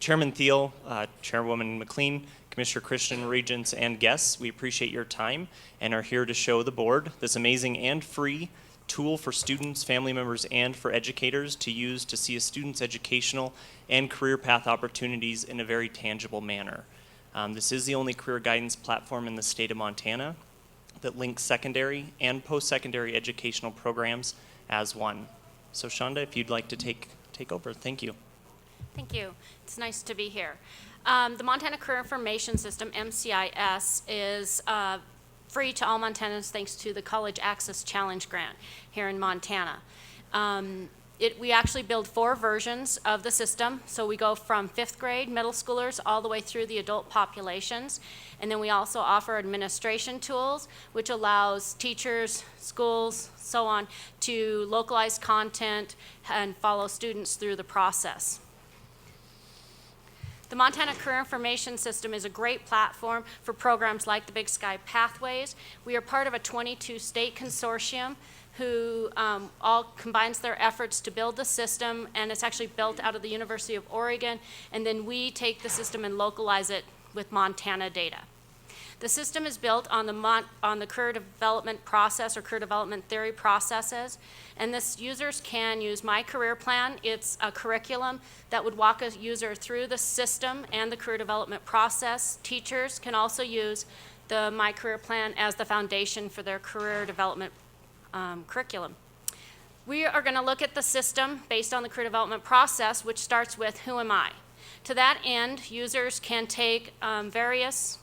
Chairman Thiel, Chairwoman McLean, Commissioner Christian, Regents, and guests, we appreciate your time and are here to show the board this amazing and free tool for students, family members, and for educators to use to see a student's educational and career path opportunities in a very tangible manner. This is the only career guidance platform in the state of Montana that links secondary and post-secondary educational programs as one. So Shonda, if you'd like to take over, thank you. Thank you. It's nice to be here. The Montana Career Information System, MCIS, is free to all Montanans thanks to the College Access Challenge Grant here in Montana. We actually build 4 versions of the system. So we go from 5th grade, middle schoolers, all the way through the adult populations. And then we also offer administration tools, which allows teachers, schools, so on, to localize content and follow students through the process. The Montana Career Information System is a great platform for programs like the Big Sky Pathways. We are part of a 22-state consortium who all combines their efforts to build the system, and it's actually built out of the University of Oregon, and then we take the system and localize it with Montana data. The system is built on the career development process or career development theory processes, and this users can use My Career Plan. It's a curriculum that would walk a user through the system and the career development process. Teachers can also use the My Career Plan as the foundation for their career development curriculum. We are going to look at the system based on the career development process, which starts with who am I? To that end, users can take various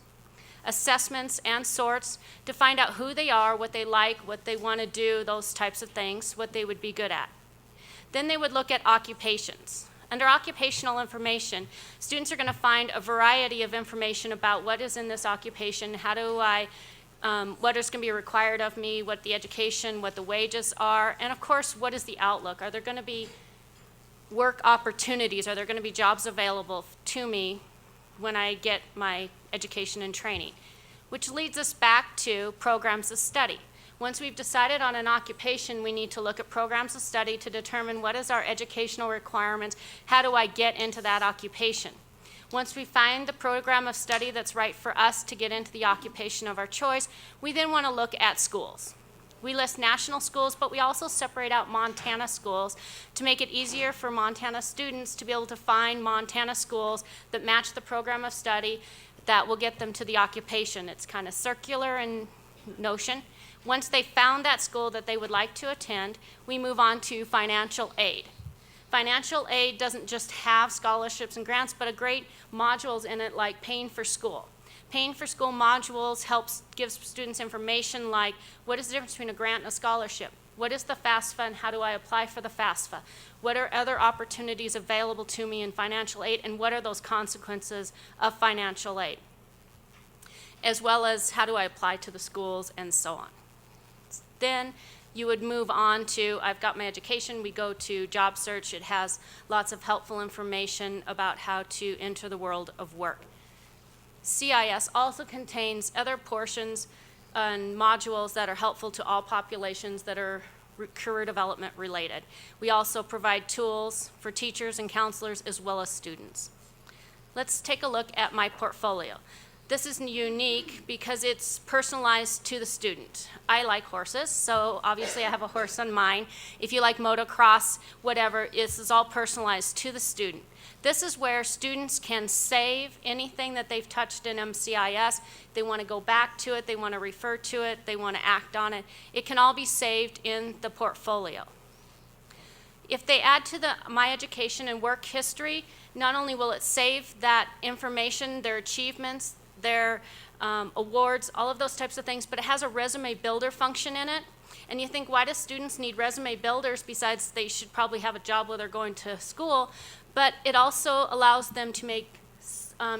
assessments and sorts to find out who they are, what they like, what they want to do, those types of things, what they would be good at. Then they would look at occupations. Under occupational information, students are going to find a variety of information about what is in this occupation, how do I what is going to be required of me, what the education, what the wages are, and of course, what is the outlook? Are there going to be work opportunities? Are there going to be jobs available to me when I get my education and training? Which leads us back to programs of study. Once we've decided on an occupation, we need to look at programs of study to determine what is our educational requirements, how do I get into that occupation? Once we find the program of study that's right for us to get into the occupation of our choice, we then want to look at schools. We list national schools, but we also separate out Montana schools to make it easier for Montana students to be able to find Montana schools that match the program of study that will get them to the occupation. It's kind of circular in notion. Once they found that school that they would like to attend, we move on to financial aid. Financial aid doesn't just have scholarships and grants, but a great modules in it like Paying for School. Paying for School modules gives students information like what is the difference between a grant and a scholarship? What is the FAFSA and how do I apply for the FAFSA? What are other opportunities available to me in financial aid, and what are those consequences of financial aid? As well as how do I apply to the schools and so on. Then you would move on to, I've got my education, we go to job search. It has lots of helpful information about how to enter the world of work. CIS also contains other portions and modules that are helpful to all populations that are career development related. We also provide tools for teachers and counselors as well as students. Let's take a look at my portfolio. This is unique because it's personalized to the student. I like horses, so obviously I have a horse on mine. If you like motocross, whatever, this is all personalized to the student. This is where students can save anything that they've touched in MCIS. They want to go back to it, they want to refer to it, they want to act on it. It can all be saved in the portfolio. If they add to the My Education and Work History, not only will it save that information, their achievements, their awards, all of those types of things, but it has a resume builder function in it. And you think, why do students need resume builders besides they should probably have a job while they're going to school? But it also allows them to make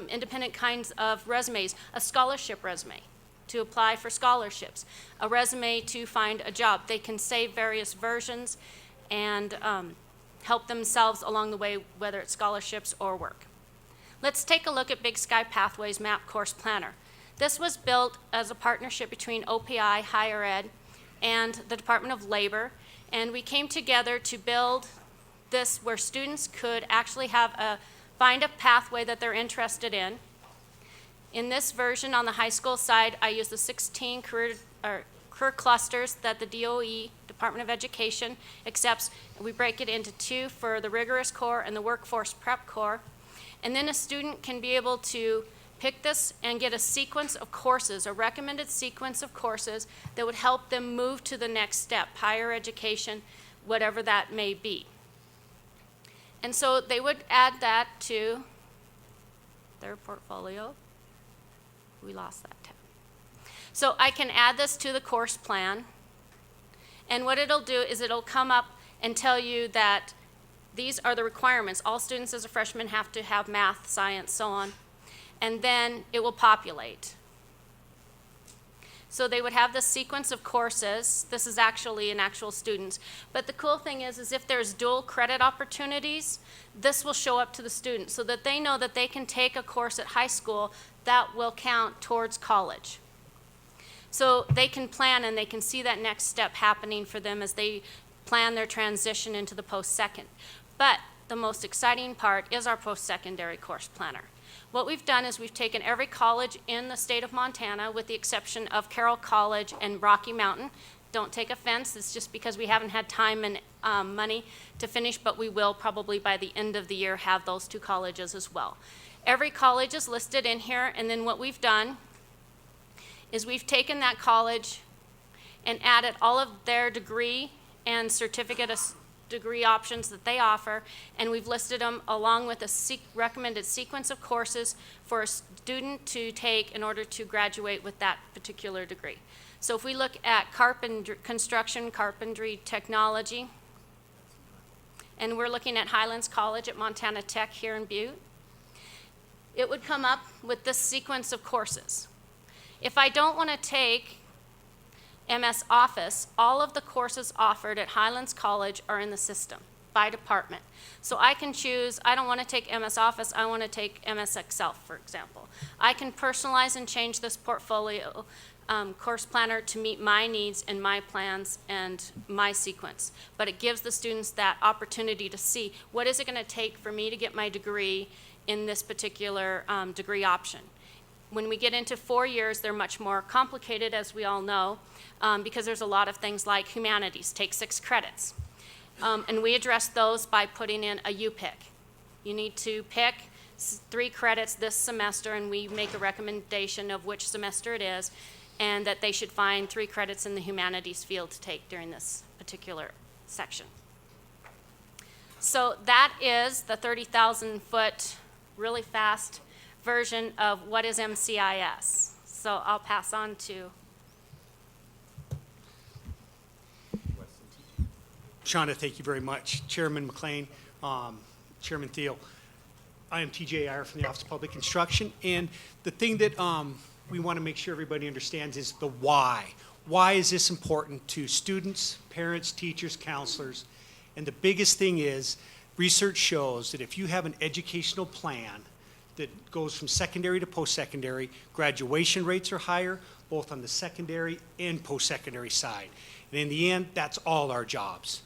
independent kinds of resumes, a scholarship resume to apply for scholarships, a resume to find a job. They can save various versions and help themselves along the way, whether it's scholarships or work. Let's take a look at Big Sky Pathways Map Course Planner. This was built as a partnership between OPI, Higher Ed, and the Department of Labor, and we came together to build this where students could actually find a pathway that they're interested in. In this version on the high school side, I use the 16 career clusters that the DOE, Department of Education, accepts. We break it into 2 for the rigorous core and the workforce prep core. And then a student can be able to pick this and get a sequence of courses, a recommended sequence of courses that would help them move to the next step, higher education, whatever that may be. And so they would add that to their portfolio. We lost that tab. So I can add this to the course plan. And what it'll do is it'll come up and tell you that these are the requirements. All students as a freshman have to have math, science, so on. And then it will populate. So they would have this sequence of courses. This is actually an actual student. But the cool thing is if there's dual credit opportunities, this will show up to the student so that they know that they can take a course at high school that will count towards college. So they can plan and they can see that next step happening for them as they plan their transition into the post-second. But the most exciting part is our post-secondary course planner. What we've done is we've taken every college in the state of Montana, with the exception of Carroll College and Rocky Mountain. Don't take offense, it's just because we haven't had time and money to finish, but we will probably by the end of the year have those 2 colleges as well. Every college is listed in here, and then what we've done is we've taken that college and added all of their degree and certificate of degree options that they offer, and we've listed them along with a recommended sequence of courses for a student to take in order to graduate with that particular degree. So if we look at construction, carpentry, technology, and we're looking at Highlands College at Montana Tech here in Butte, it would come up with this sequence of courses. If I don't want to take MS Office, all of the courses offered at Highlands College are in the system by department. So I can choose, I don't want to take MS Office, I want to take MS Excel, for example. I can personalize and change this portfolio course planner to meet my needs and my plans and my sequence. But it gives the students that opportunity to see what is it going to take for me to get my degree in this particular degree option. When we get into 4 years, they're much more complicated, as we all know, because there's a lot of things like humanities, take 6 credits. And we address those by putting in a U-pick. You need to pick 3 credits this semester, and we make a recommendation of which semester it is, and that they should find 3 credits in the humanities field to take during this particular section. So that is the 30,000-foot, really fast version of what is MCIS. So I'll pass on to Shonda, thank you very much. Chairman McLean, Chairman Thiel. I am TJ Iyer from the Office of Public Instruction, and the thing that we want to make sure everybody understands is the why. Why is this important to students, parents, teachers, counselors? And the biggest thing is, research shows that if you have an educational plan that goes from secondary to post-secondary, graduation rates are higher, both on the secondary and post-secondary side. And in the end, that's all our jobs.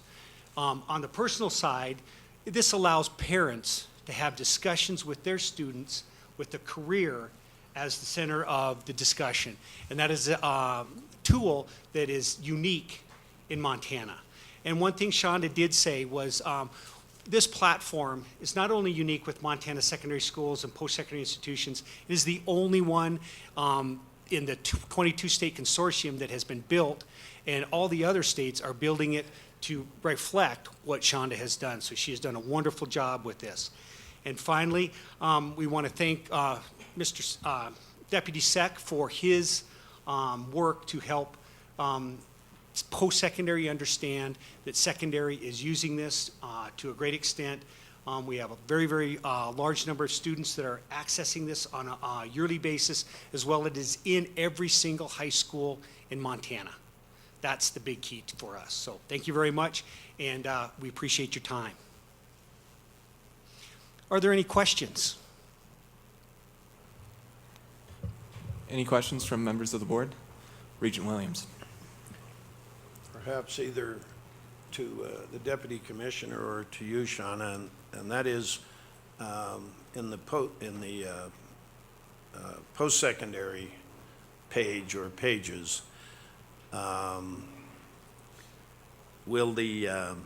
On the personal side, this allows parents to have discussions with their students with the career as the center of the discussion. And that is a tool that is unique in Montana. And one thing Shonda did say was this platform is not only unique with Montana secondary schools and post-secondary institutions, it is the only one in the 22-state consortium that has been built, and all the other states are building it to reflect what Shonda has done. So she has done a wonderful job with this. And finally, we want to thank Mr. Deputy Sec for his work to help post-secondary understand that secondary is using this to a great extent. We have a very, very large number of students that are accessing this on a yearly basis, as well as it is in every single high school in Montana. That's the big key for us. So thank you very much, and we appreciate your time. Are there any questions? Any questions from members of the board? Regent Williams. Perhaps either to the Deputy Commissioner or to you, Shauna, and that is in the post-secondary page or pages, will the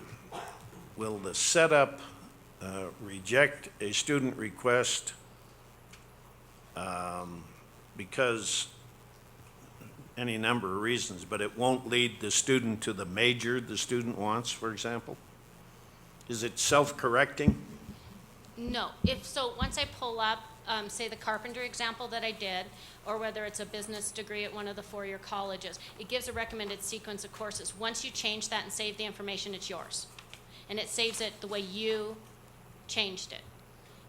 setup reject a student request because any number of reasons, but it won't lead the student to the major the student wants, for example? Is it self-correcting? No, once I pull up, say the carpentry example that I did, or whether it's a business degree at one of the four-year colleges, it gives a recommended sequence of courses. Once you change that and save the information, it's yours. And it saves it the way you changed it.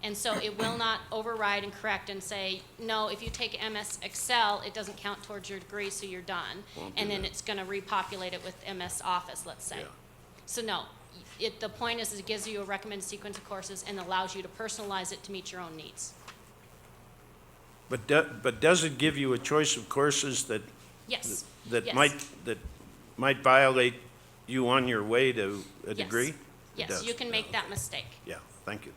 And so it will not override and correct and say, no, if you take MS Excel, it doesn't count towards your degree, so you're done. And then it's going to repopulate it with MS Office, let's say. Yeah. So no, the point is it gives you a recommended sequence of courses and allows you to personalize it to meet your own needs. But does it give you a choice of courses that Yes. that Yes. might violate you on your way to a Yes. degree? It Yes, does. you can make that mistake. Yeah, thank you.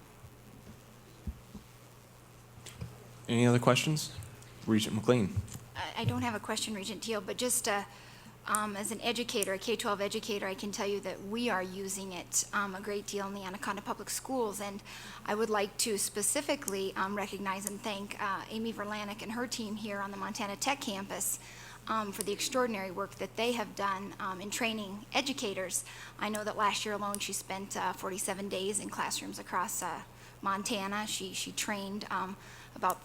Any other questions? Regent McLean. I don't have a question, Regent Teal, but just as an educator, a K-12 educator, I can tell you that we are using it a great deal in the Anaconda Public Schools, and I would like to specifically recognize and thank Amy Verlanik and her team here on the Montana Tech campus for the extraordinary work that they have done in training educators. I know that last year alone she spent 47 days in classrooms across Montana. She trained about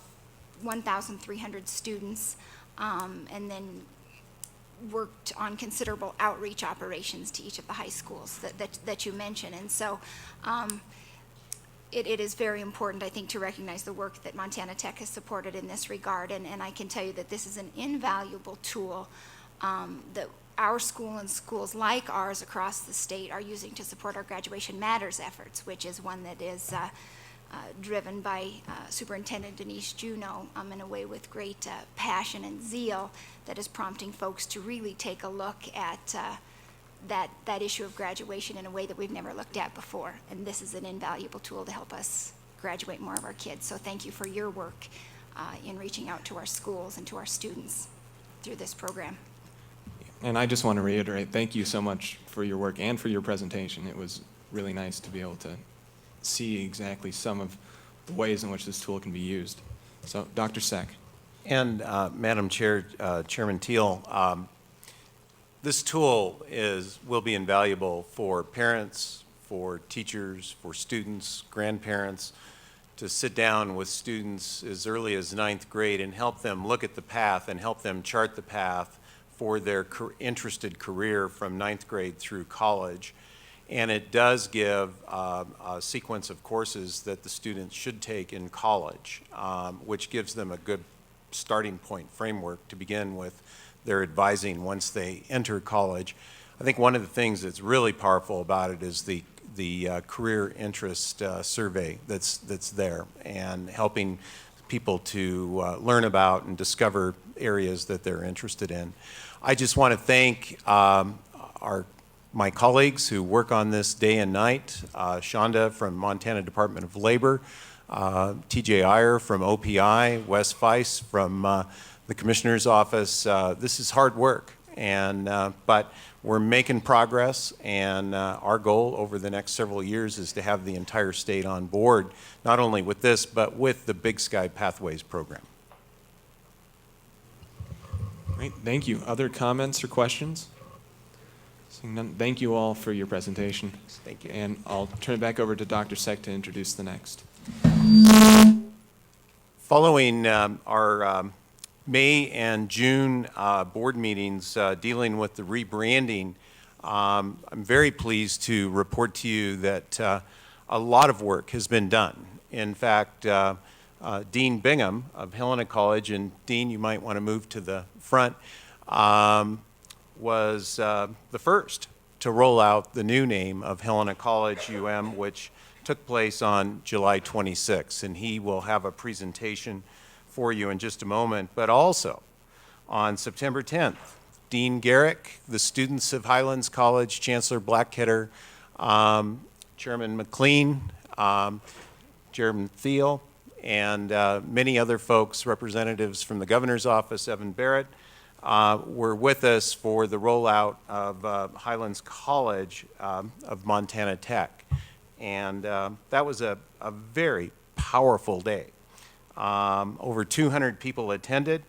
1,300 students and then worked on considerable outreach operations to each of the high schools that you mentioned. And so it is very important, I think, to recognize the work that Montana Tech has supported in this regard. And I can tell you that this is an invaluable tool that our school and schools like ours across the state are using to support our Graduation Matters efforts, which is one that is driven by Superintendent Denise Juneau in a way with great passion and zeal that is prompting folks to really take a look at that issue of graduation in a way that we've never looked at before. And this is an invaluable tool to help us graduate more of our kids. So thank you for your work in reaching out to our schools and to our students through this program. And I just want to reiterate, thank you so much for your work and for your presentation. It was really nice to be able to see exactly some of the ways in which this tool can be used. So, Dr. Seck. And Madam Chair, Chairman Teal, this tool will be invaluable for parents, for teachers, for students, grandparents, to sit down with students as early as 9th grade and help them look at the path and help them chart the path for their interested career from 9th grade through college. And it does give a sequence of courses that the students should take in college, which gives them a good starting point framework to begin with their advising once they enter college. I think one of the things that's really powerful about it is the career interest survey that's there, and helping people to learn about and discover areas that they're interested in. I just want to thank my colleagues who work on this day and night, Shonda from Montana Department of Labor, TJ Iyer from OPI, Wes Feist from the Commissioner's Office. This is hard work, but we're making progress, and our goal over the next several years is to have the entire state on board, not only with this, but with the Big Sky Pathways program. Great, thank you. Other comments or questions? Seeing none, thank you all for your presentation. Thank you. And I'll turn it back over to Dr. Seck to introduce the next. Following our May and June board meetings dealing with the rebranding, I'm very pleased to report to you that a lot of work has been done. In fact, Dean Bingham of Helena College, and Dean, you might want to move to the front, was the first to roll out the new name of Helena College which took place on July 26th, and he will have a presentation for you in just a moment, but also on September 10th, Dean Garrick, the students of Highlands College, Chancellor Blackketter, Chairman McLean, Chairman Thiel, and many other folks, representatives from the governor's office, Evan Barrett, were with us for the rollout of Highlands College of Montana Tech. And that was a very powerful day. Over 200 people attended,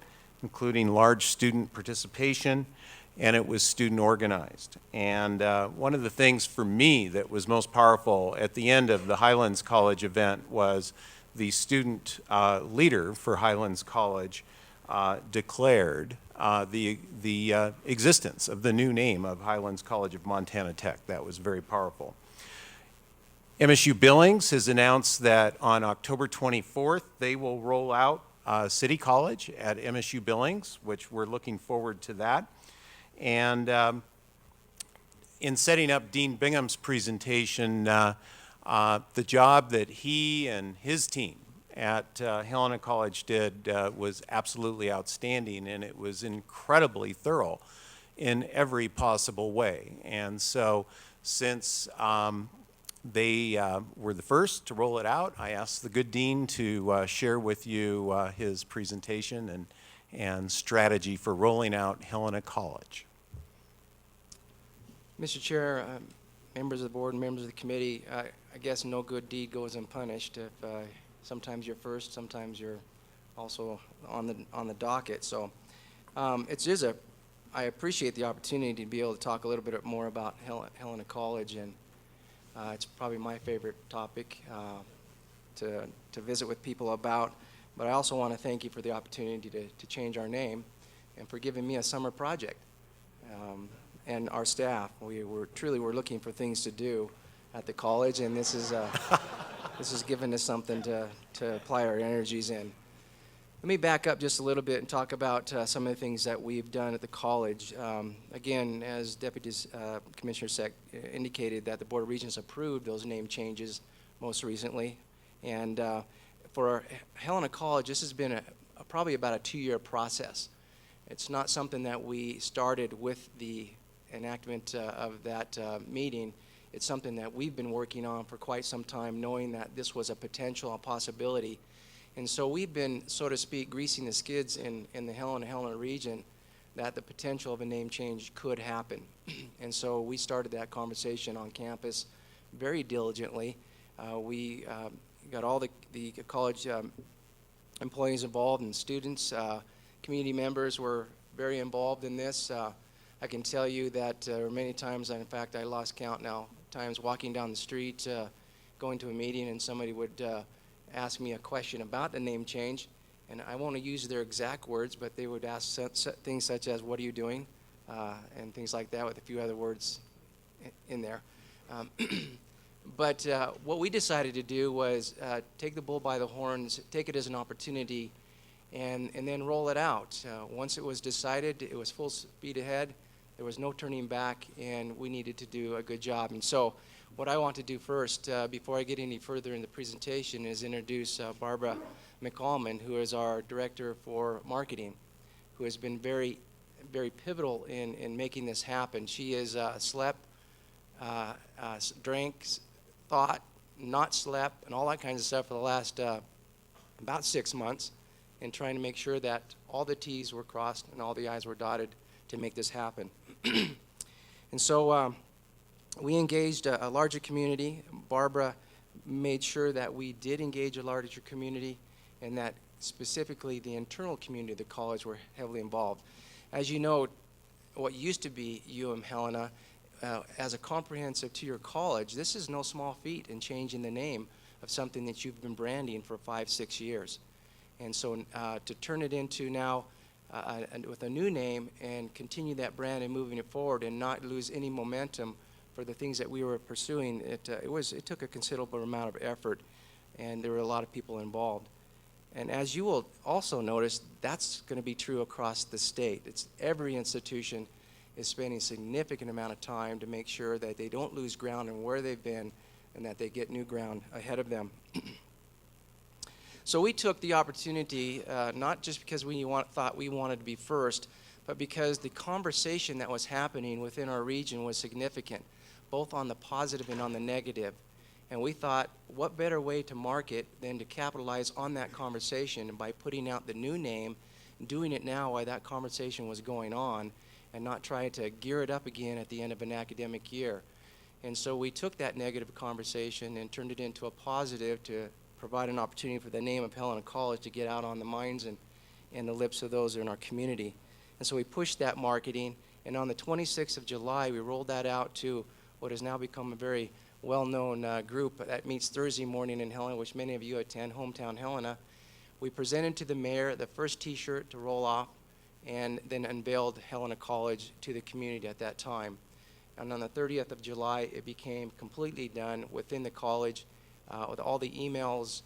including large student participation, and it was student organized. And one of the things for me that was most powerful at the end of the Highlands College event was the student leader for Highlands College declared the existence of the new name of Highlands College of Montana Tech. That was very powerful. MSU Billings has announced that on October 24th, they will roll out City College at MSU Billings, which we're looking forward to that. And in setting up Dean Bingham's presentation, the job that he and his team at Helena College did was absolutely outstanding, and it was incredibly thorough in every possible way. And so since they were the first to roll it out, I asked the good dean to share with you his presentation and strategy for rolling out Helena College. Mr. Chair, members of the board, and members of the committee, I guess no good deed goes unpunished. If sometimes you're first, sometimes you're also on the docket. So I appreciate the opportunity to be able to talk a little bit more about Helena College, and it's probably my favorite topic to visit with people about. But I also want to thank you for the opportunity to change our name and for giving me a summer project. And our staff, we're looking for things to do at the college, and this is given us something to apply our energies in. Let me back up just a little bit and talk about some of the things that we've done at the college. Again, as Deputy Commissioner Seck indicated, that the Board of Regents approved those name changes most recently. And for Helena College, this has been probably about a 2-year process. It's not something that we started with the enactment of that meeting. It's something that we've been working on for quite some time, knowing that this was a potential, a possibility. And so we've been, so to speak, greasing the skids in the Helena region that the potential of a name change could happen. And so we started that conversation on campus very diligently. We got all the college employees involved, and students, community members were very involved in this. I can tell you that many times, in fact, I lost count now, times walking down the street, going to a meeting, and somebody would ask me a question about the name change, and I won't use their exact words, but they would ask things such as, "What are you doing?" And things like that, with a few other words in there. But what we decided to do was take the bull by the horns, take it as an opportunity, and then roll it out. Once it was decided, it was full speed ahead. There was no turning back, and we needed to do a good job. And so what I want to do first, before I get any further in the presentation, is introduce Barbara McAlmon, who is our Director for Marketing, who has been very, very pivotal in making this happen. She has slept, drank, thought, not slept, and all that kinds of stuff for the last about 6 months, in trying to make sure that all the T's were crossed and all the I's were dotted to make this happen. And so we engaged a larger community. Barbara made sure that we did engage a larger community, and that specifically the internal community of the college were heavily involved. As you know, what used to be Helena, as a comprehensive two-year college, this is no small feat in changing the name of something that you've been branding for 5-6 years. And so to turn it into now with a new name and continue that brand and moving it forward and not lose any momentum for the things that we were pursuing, it took a considerable amount of effort, and there were a lot of people involved. And as you will also notice, that's going to be true across the state. Every institution is spending a significant amount of time to make sure that they don't lose ground in where they've been, and that they get new ground ahead of them. So we took the opportunity, not just because we thought we wanted to be first, but because the conversation that was happening within our region was significant, both on the positive and on the negative. And we thought, what better way to market than to capitalize on that conversation by putting out the new name, doing it now while that conversation was going on, and not trying to gear it up again at the end of an academic year. And so we took that negative conversation and turned it into a positive to provide an opportunity for the name of Helena College to get out on the minds and the lips of those in our community. And so we pushed that marketing, and on the 26th of July, we rolled that out to what has now become a very well-known group that meets Thursday morning in Helena, which many of you attend, Hometown Helena. We presented to the mayor the first T-shirt to roll off, and then unveiled Helena College to the community at that time. And on the 30th of July, it became completely done within the college with all the emails,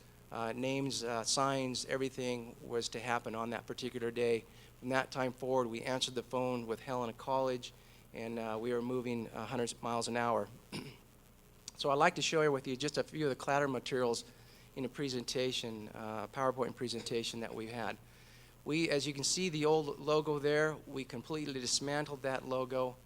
names, signs, everything was to happen on that particular day. From that time forward, we answered the phone with Helena College, and we were moving 100 miles an hour. So I'd like to share with you just a few of the collateral materials in a presentation, PowerPoint presentation that we had. As you can see the old logo there, we completely dismantled that logo,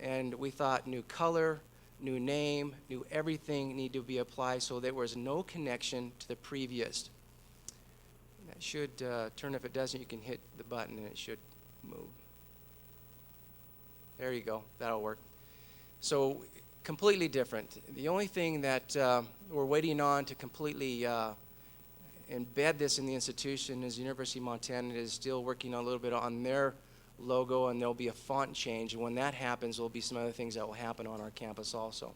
and we thought new color, new name, new everything needed to be applied so there was no connection to the previous. That should turn. If it doesn't, you can hit the button and it should move. There you go. That'll work. So completely different. The only thing that we're waiting on to completely embed this in the institution is the University of Montana is still working on a little bit on their logo, and there'll be a font change. And when that happens, there'll be some other things that will happen on our campus also.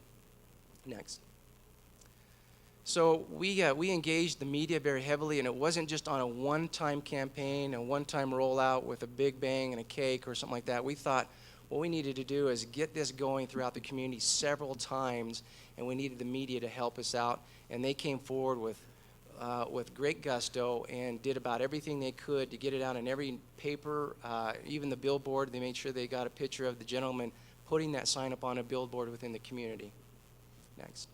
Next. So we engaged the media very heavily, and it wasn't just on a one-time campaign, a one-time rollout with a big bang and a cake or something like that. We thought what we needed to do is get this going throughout the community several times, and we needed the media to help us out. And they came forward with great gusto and did about everything they could to get it out in every paper, even the billboard. They made sure they got a picture of the gentleman putting that sign up on a billboard within the community. Next.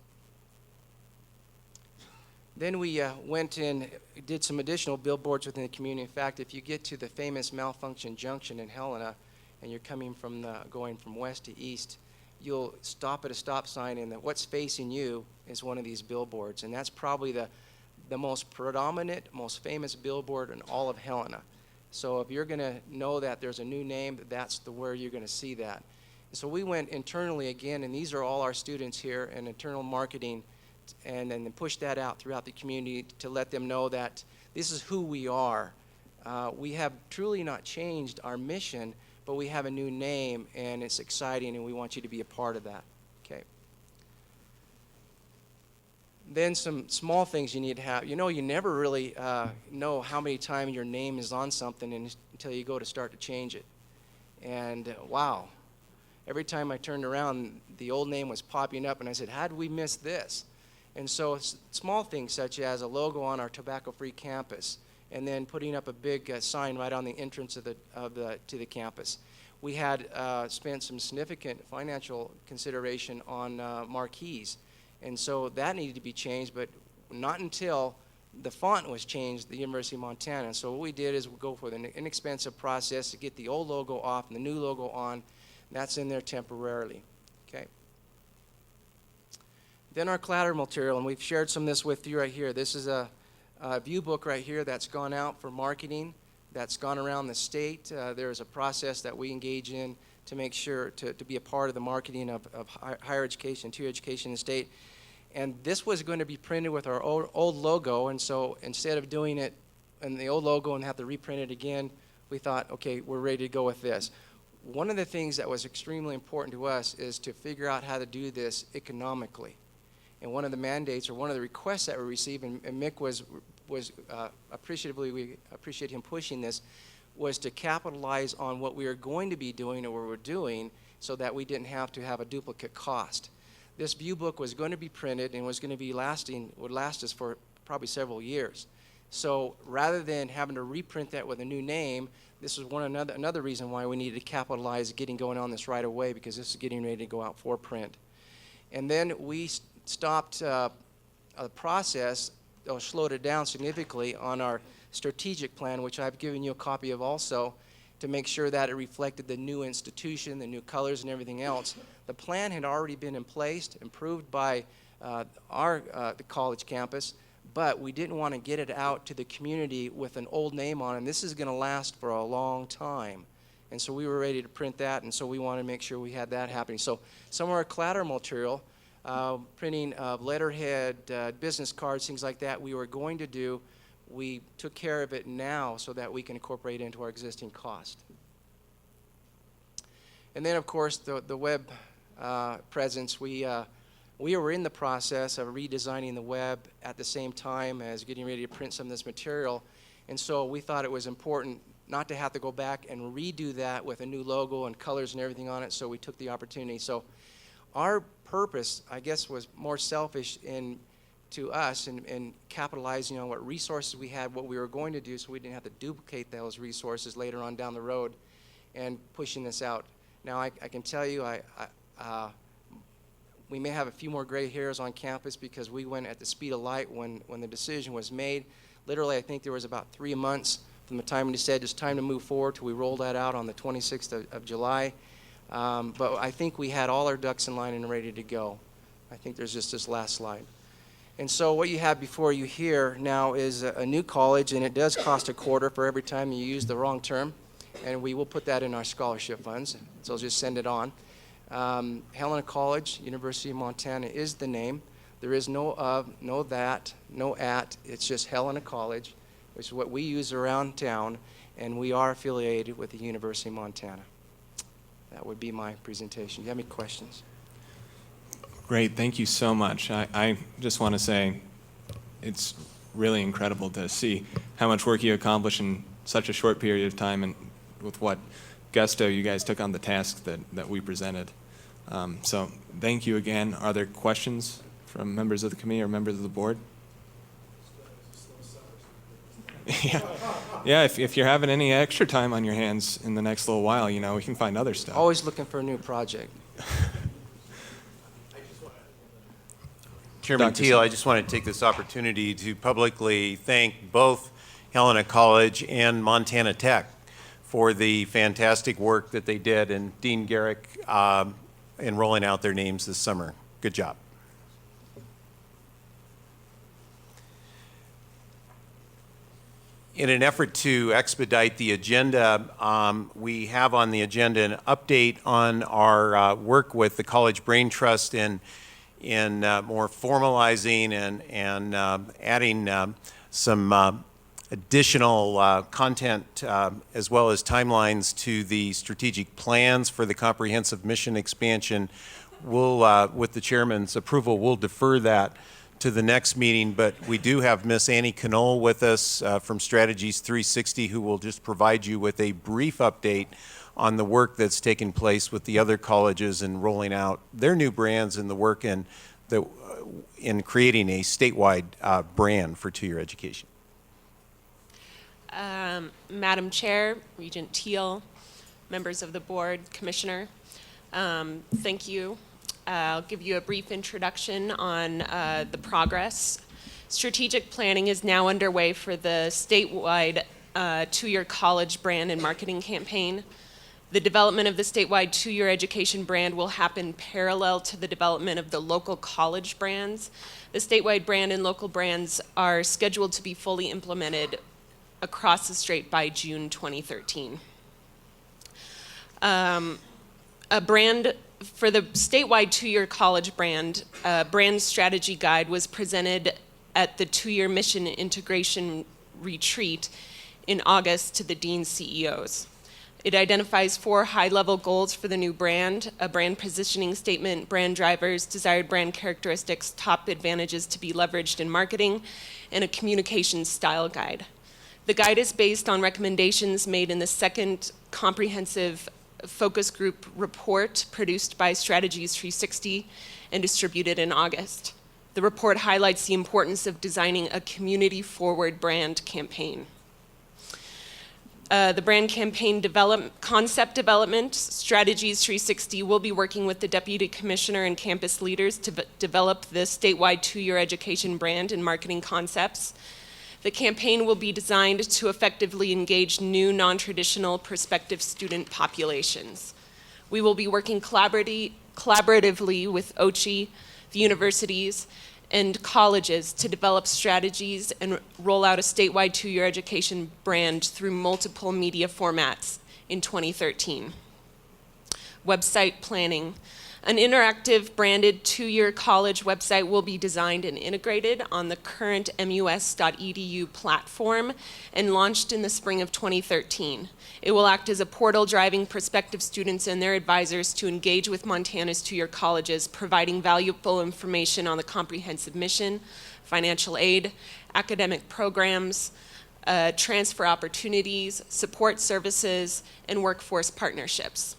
Then we went and did some additional billboards within the community. In fact, if you get to the famous Malfunction Junction in Helena, and you're coming from going from west to east, you'll stop at a stop sign, and what's facing you is one of these billboards. And that's probably the most predominant, most famous billboard in all of Helena. So if you're going to know that there's a new name, that's where you're going to see that. And so we went internally again, and these are all our students here in internal marketing, and then pushed that out throughout the community to let them know that this is who we are. We have truly not changed our mission, but we have a new name, and it's exciting, and we want you to be a part of that. Okay. Then some small things you need to have. You know, you never really know how many times your name is on something until you go to start to change it. And wow, every time I turned around, the old name was popping up, and I said, how did we miss this? And so small things such as a logo on our tobacco-free campus, and then putting up a big sign right on the entrance to the campus. We had spent some significant financial consideration on marquees, and so that needed to be changed, but not until the font was changed at the University of Montana. So what we did is we go for the inexpensive process to get the old logo off and the new logo on. That's in there temporarily. Okay. Then our collateral material, and we've shared some of this with you right here. This is a view book right here that's gone out for marketing, that's gone around the state. There's a process that we engage in to make sure to be a part of the marketing of higher education, tier education in the state. And this was going to be printed with our old logo, and so instead of doing it in the old logo and have to reprint it again, we thought, okay, we're ready to go with this. One of the things that was extremely important to us is to figure out how to do this economically. And one of the mandates, or one of the requests that we received, and Mick was appreciatively, we appreciate him pushing this, was to capitalize on what we are going to be doing or what we're doing so that we didn't have to have a duplicate cost. This view book was going to be printed and was going to be would last us for probably several years. So rather than having to reprint that with a new name, this is another reason why we needed to capitalize getting going on this right away, because this is getting ready to go out for print. And then we stopped a process slowed it down significantly on our strategic plan, which I've given you a copy of also, to make sure that it reflected the new institution, the new colors and everything else. The plan had already been in place, approved by the college campus, but we didn't want to get it out to the community with an old name on it. And this is going to last for a long time. And so we were ready to print that, and so we wanted to make sure we had that happening. So some of our collateral material, printing of letterhead, business cards, things like that, we were going to do. We took care of it now so that we can incorporate it into our existing cost. And then, of course, the web presence. We were in the process of redesigning the web at the same time as getting ready to print some of this material. And so we thought it was important not to have to go back and redo that with a new logo and colors and everything on it, so we took the opportunity. So our purpose, I guess, was more selfish to us in capitalizing on what resources we had, what we were going to do, so we didn't have to duplicate those resources later on down the road and pushing this out. Now, I can tell you, we may have a few more gray hairs on campus because we went at the speed of light when the decision was made. Literally, I think there was about 3 months from the time we said it's time to move forward till we rolled that out on the 26th of July. But I think we had all our ducks in line and ready to go. I think there's just this last slide. And so what you have before you here now is a new college, and it does cost a quarter for every time you use the wrong term. And we will put that in our scholarship funds, so just send it on. Helena College, University of Montana is the name. There is no of, no that, no at. It's just Helena College, which is what we use around town, and we are affiliated with the University of Montana. That would be my presentation. Do you have any questions? Great, thank you so much. I just want to say it's really incredible to see how much work you accomplished in such a short period of time and with what gusto you guys took on the task that we presented. So thank you again. Are there questions from members of the committee or members of the board? Yeah, if you're having any extra time on your hands in the next little while, we can find other stuff. Always looking for a new project. Chairman Teal, I just want to take this opportunity to publicly thank both Helena College and Montana Tech for the fantastic work that they did, and Dean Garrick in rolling out their names this summer. Good job. In an effort to expedite the agenda, we have on the agenda an update on our work with the College Brain Trust in more formalizing and adding some additional content as well as timelines to the strategic plans for the comprehensive mission expansion. We'll, with the chairman's approval, we'll defer that to the next meeting, but we do have Miss Annie Knoll with us from Strategies 360, who will just provide you with a brief update on the work that's taken place with the other colleges and rolling out their new brands and the work in creating a statewide brand for two-year education. Madam Chair, Regent Teal, members of the board, Commissioner, thank you. I'll give you a brief introduction on the progress. Strategic planning is now underway for the statewide two-year college brand and marketing campaign. The development of the statewide two-year education brand will happen parallel to the development of the local college brands. The statewide brand and local brands are scheduled to be fully implemented across the state by June 2013. A brand for the statewide two-year college brand, brand strategy guide was presented at the two-year mission integration retreat in August to the Dean CEOs. It identifies 4 high-level goals for the new brand: a brand positioning statement, brand drivers, desired brand characteristics, top advantages to be leveraged in marketing, and a communication style guide. The guide is based on recommendations made in the second comprehensive focus group report produced by Strategies 360 and distributed in August. The report highlights the importance of designing a community-forward brand campaign. The brand campaign concept development, Strategies 360, will be working with the Deputy Commissioner and campus leaders to develop the statewide two-year education brand and marketing concepts. The campaign will be designed to effectively engage new, non-traditional prospective student populations. We will be working collaboratively with OCHI, the universities, and colleges to develop strategies and roll out a statewide two-year education brand through multiple media formats in 2013. Website planning. An interactive branded two-year college website will be designed and integrated on the current MUS.edu platform and launched in the spring of 2013. It will act as a portal driving prospective students and their advisors to engage with Montana's two-year colleges, providing valuable information on the comprehensive mission, financial aid, academic programs, transfer opportunities, support services, and workforce partnerships.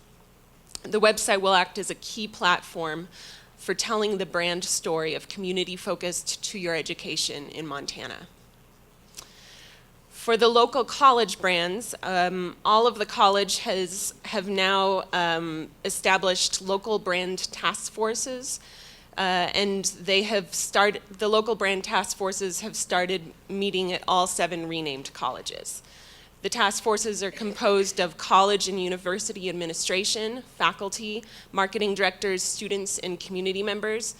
The website will act as a key platform for telling the brand story of community-focused two-year education in Montana. For the local college brands, all of the colleges have now established local brand task forces, and the local brand task forces have started meeting at all 7 renamed colleges. The task forces are composed of college and university administration, faculty, marketing directors, students, and community members.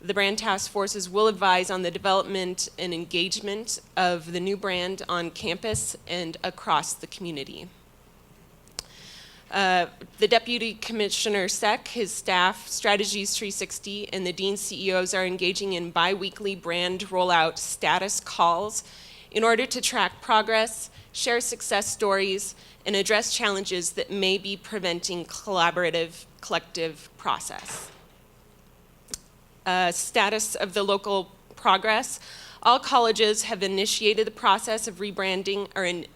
The brand task forces will advise on the development and engagement of the new brand on campus and across the community. The Deputy Commissioner SEC, his staff, Strategies 360, and the Dean CEOs are engaging in bi-weekly brand rollout status calls in order to track progress, share success stories, and address challenges that may be preventing collaborative, collective process. Status of the local progress. All colleges have initiated the process of rebranding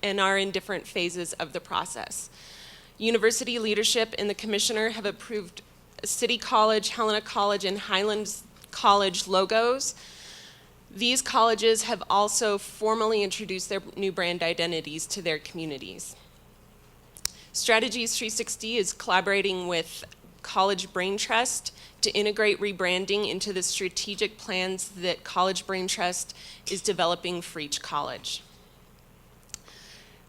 and are in different phases of the process. University leadership and the Commissioner have approved City College, Helena College, and Highlands College logos. These colleges have also formally introduced their new brand identities to their communities. Strategies 360 is collaborating with College Brain Trust to integrate rebranding into the strategic plans that College Brain Trust is developing for each college.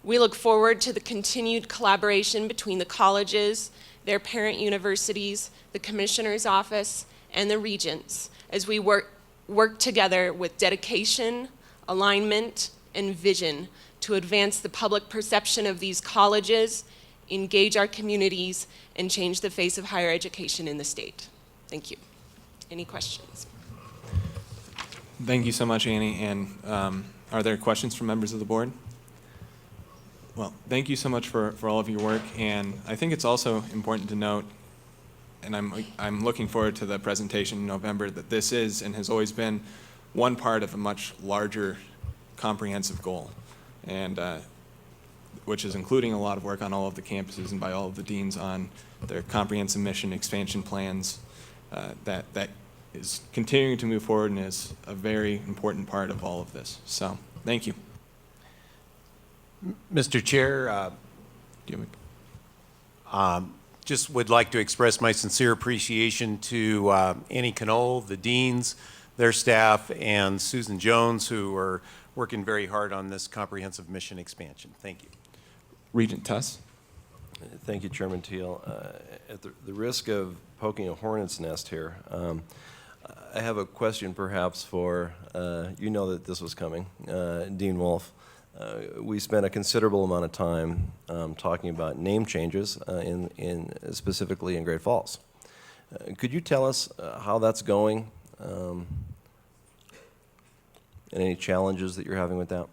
We look forward to the continued collaboration between the colleges, their parent universities, the Commissioner's Office, and the Regents as we work together with dedication, alignment, and vision to advance the public perception of these colleges, engage our communities, and change the face of higher education in the state. Thank you. Any questions? Thank you so much, Annie. And are there questions from members of the board? Well, thank you so much for all of your work. And I think it's also important to note, and I'm looking forward to the presentation in November, that this is and has always been one part of a much larger comprehensive goal, and which is including a lot of work on all of the campuses and by all of the deans on their comprehensive mission expansion plans that is continuing to move forward and is a very important part of all of this. So, thank you. Mr. Chair, just would like to express my sincere appreciation to Annie Knoll, the deans, their staff, and Susan Jones, who are working very hard on this comprehensive mission expansion. Thank you. Regent Tuss. Thank you, Chairman Teal. At the risk of poking a hornet's nest here, I have a question perhaps for, you know that this was coming, Dean Wolf. We spent a considerable amount of time talking about name changes, specifically in Great Falls. Could you tell us how that's going and any challenges that you're having with that?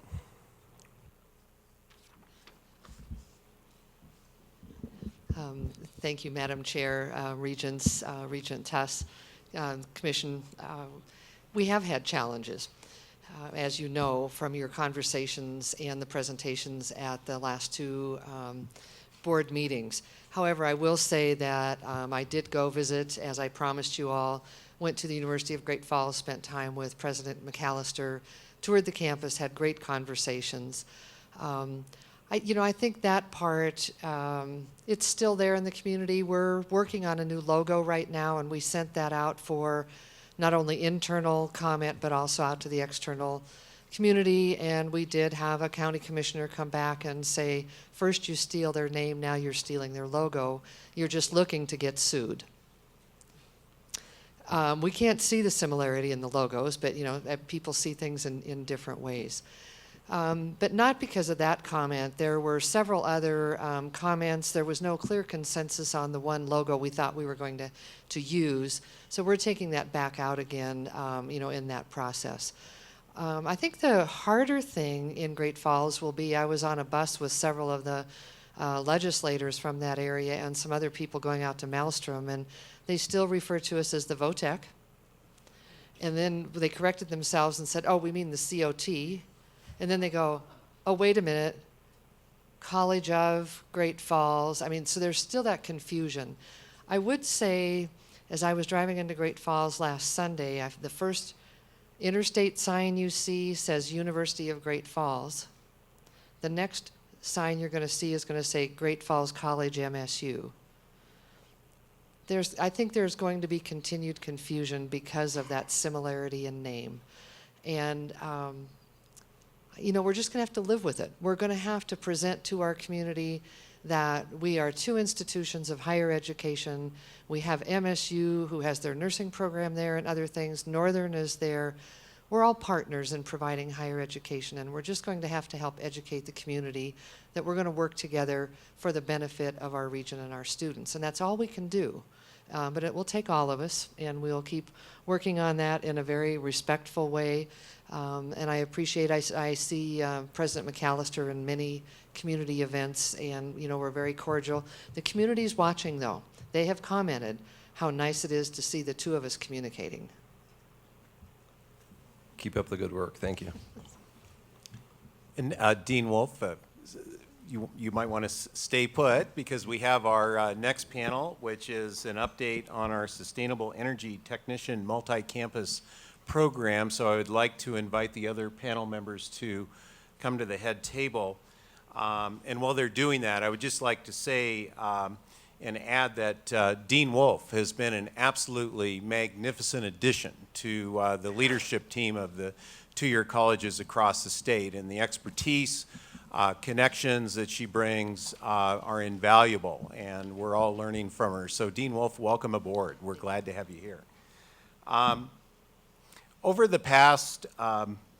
Thank you, Madam Chair, Regents, Regent Tuss, Commission. We have had challenges. As you know from your conversations and the presentations at the last 2 board meetings. However, I will say that I did go visit, as I promised you all, went to the University of Great Falls, spent time with President McAllister, toured the campus, had great conversations. I think that part, it's still there in the community. We're working on a new logo right now, and we sent that out for not only internal comment, but also out to the external community. And we did have a county commissioner come back and say, first you steal their name, now you're stealing their logo. You're just looking to get sued. We can't see the similarity in the logos, but people see things in different ways. But not because of that comment. There were several other comments. There was no clear consensus on the one logo we thought we were going to use. So we're taking that back out again, in that process. I think the harder thing in Great Falls will be, I was on a bus with several of the legislators from that area and some other people going out to Maelstrom, and they still refer to us as the VOTEC. And then they corrected themselves and said, oh, we mean the COT. And then they go, oh, wait a minute, College of Great Falls. I mean, so there's still that confusion. I would say, as I was driving into Great Falls last Sunday, the first interstate sign you see says University of Great Falls. The next sign you're going to see is going to say Great Falls College MSU. I think there's going to be continued confusion because of that similarity in name. And we're just going to have to live with it. We're going to have to present to our community that we are two institutions of higher education. We have MSU, who has their nursing program there and other things. Northern is there. We're all partners in providing higher education, and we're just going to have to help educate the community that we're going to work together for the benefit of our region and our students. And that's all we can do. But it will take all of us, and we'll keep working on that in a very respectful way. And I appreciate, I see President McAllister in many community events, and we're very cordial. The community's watching, though. They have commented how nice it is to see the two of us communicating. Keep up the good work. Thank you. And Dean Wolf, you might want to stay put, because we have our next panel, which is an update on our Sustainable Energy Technician Multi-Campus program. So I would like to invite the other panel members to come to the head table. And while they're doing that, I would just like to say and add that Dean Wolf has been an absolutely magnificent addition to the leadership team of the two-year colleges across the state, and the expertise, connections that she brings are invaluable, and we're all learning from her. So Dean Wolf, welcome aboard. We're glad to have you here. Over the past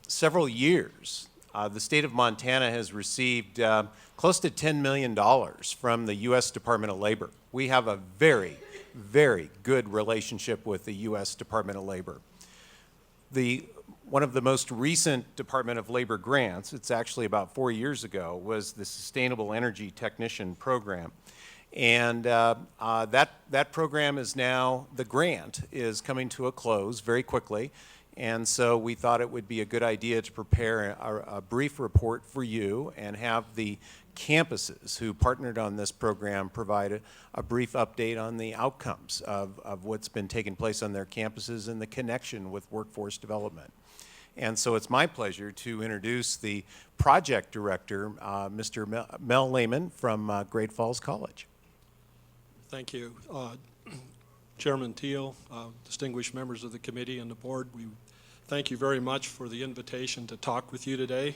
several years, the state of Montana has received close to $10 million from the U.S. Department of Labor. We have a very, very good relationship with the U.S. Department of Labor. One of the most recent Department of Labor grants, it's actually about 4 years ago, was the Sustainable Energy Technician Program. And that program is now, the grant is coming to a close very quickly. And so we thought it would be a good idea to prepare a brief report for you and have the campuses who partnered on this program provide a brief update on the outcomes of what's been taking place on their campuses and the connection with workforce development. And so it's my pleasure to introduce the project director, Mr. Mel Lehman from Great Falls College. Thank you. Chairman Teal, distinguished members of the committee and the board, we thank you very much for the invitation to talk with you today.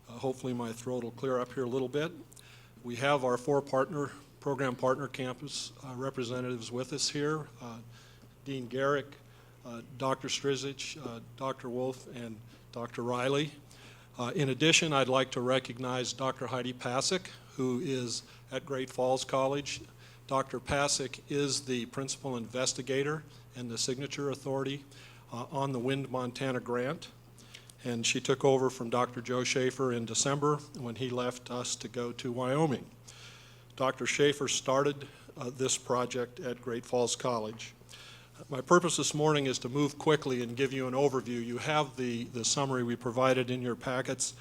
Hopefully my throat will clear up here a little bit. We have our four program partner campus representatives with us here, Dean Garrick, Dr. Strizich, Dr. Wolf, and Dr. Riley. In addition, I'd like to recognize Dr. Heidi Pasick, who is at Great Falls College. Dr. Pasick is the principal investigator and the signature authority on the Wind Montana grant. And she took over from Dr. Joe Schaefer in December when he left us to go to Wyoming. Dr. Schaefer started this project at Great Falls College. My purpose this morning is to move quickly and give you an overview. You have the summary we provided in your packets,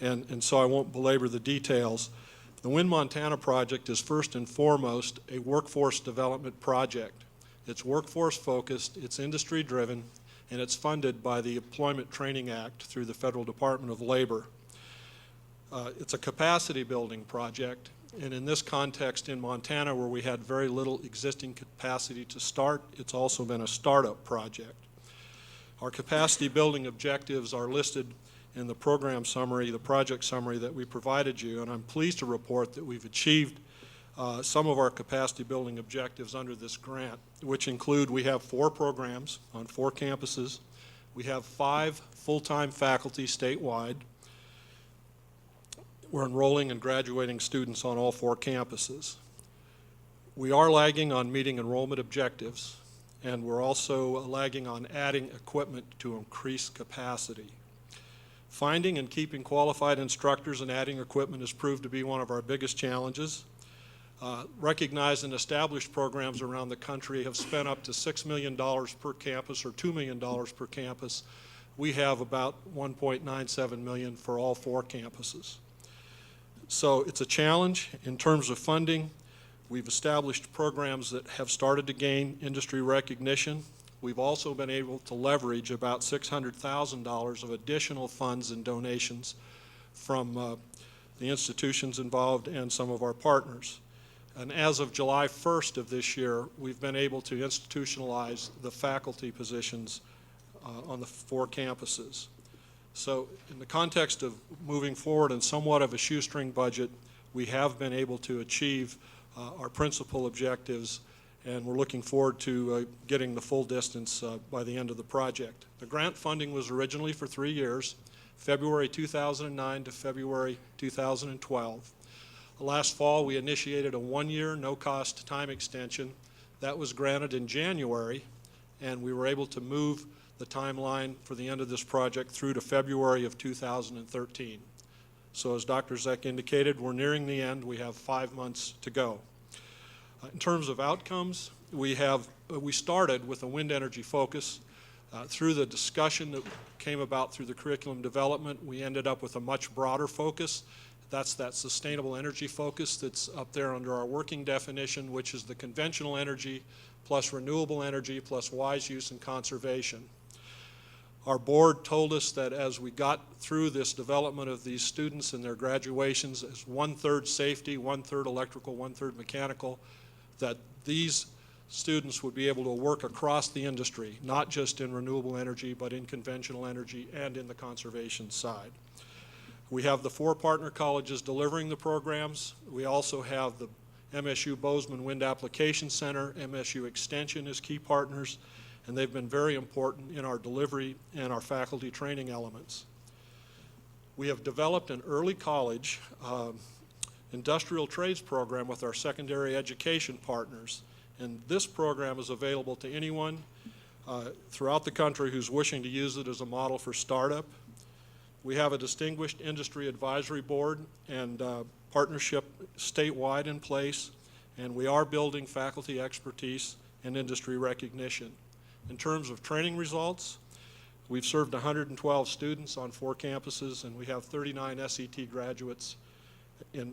and so I won't belabor the details. The Wind Montana project is first and foremost a workforce development project. It's workforce focused, it's industry driven, and it's funded by the Employment Training Act through the Federal Department of Labor. It's a capacity building project, and in this context in Montana where we had very little existing capacity to start, it's also been a startup project. Our capacity building objectives are listed in the program summary, the project summary that we provided you, and I'm pleased to report that we've achieved some of our capacity building objectives under this grant, which include we have 4 programs on 4 campuses. We have 5 full-time faculty statewide. We're enrolling and graduating students on all 4 campuses. We are lagging on meeting enrollment objectives, and we're also lagging on adding equipment to increase capacity. Finding and keeping qualified instructors and adding equipment has proved to be one of our biggest challenges. Recognized and established programs around the country have spent up to $6 million per campus or $2 million per campus. We have about $1.97 million for all 4 campuses. So it's a challenge in terms of funding. We've established programs that have started to gain industry recognition. We've also been able to leverage about $600,000 of additional funds and donations from the institutions involved and some of our partners. And as of July 1st of this year, we've been able to institutionalize the faculty positions on the 4 campuses. So in the context of moving forward in somewhat of a shoestring budget, we have been able to achieve our principal objectives, and we're looking forward to getting the full distance by the end of the project. The grant funding was originally for 3 years, February 2009 to February 2012. Last fall, we initiated a 1-year, no-cost time extension. That was granted in January, and we were able to move the timeline for the end of this project through to February of 2013. So as Dr. Zeck indicated, we're nearing the end. We have 5 months to go. In terms of outcomes, we started with a wind energy focus. Through the discussion that came about through the curriculum development, we ended up with a much broader focus. That's that sustainable energy focus that's up there under our working definition, which is the conventional energy plus renewable energy plus wise use and conservation. Our board told us that as we got through this development of these students and their graduations as 1/3 safety, 1/3 electrical, 1/3 mechanical, that these students would be able to work across the industry, not just in renewable energy, but in conventional energy and in the conservation side. We have the 4 partner colleges delivering the programs. We also have the MSU Bozeman Wind Application Center, MSU Extension as key partners, and they've been very important in our delivery and our faculty training elements. We have developed an early college industrial trades program with our secondary education partners, and this program is available to anyone throughout the country who's wishing to use it as a model for startup. We have a distinguished industry advisory board and partnership statewide in place, and we are building faculty expertise and industry recognition. In terms of training results, we've served 112 students on 4 campuses, and we have 39 SET graduates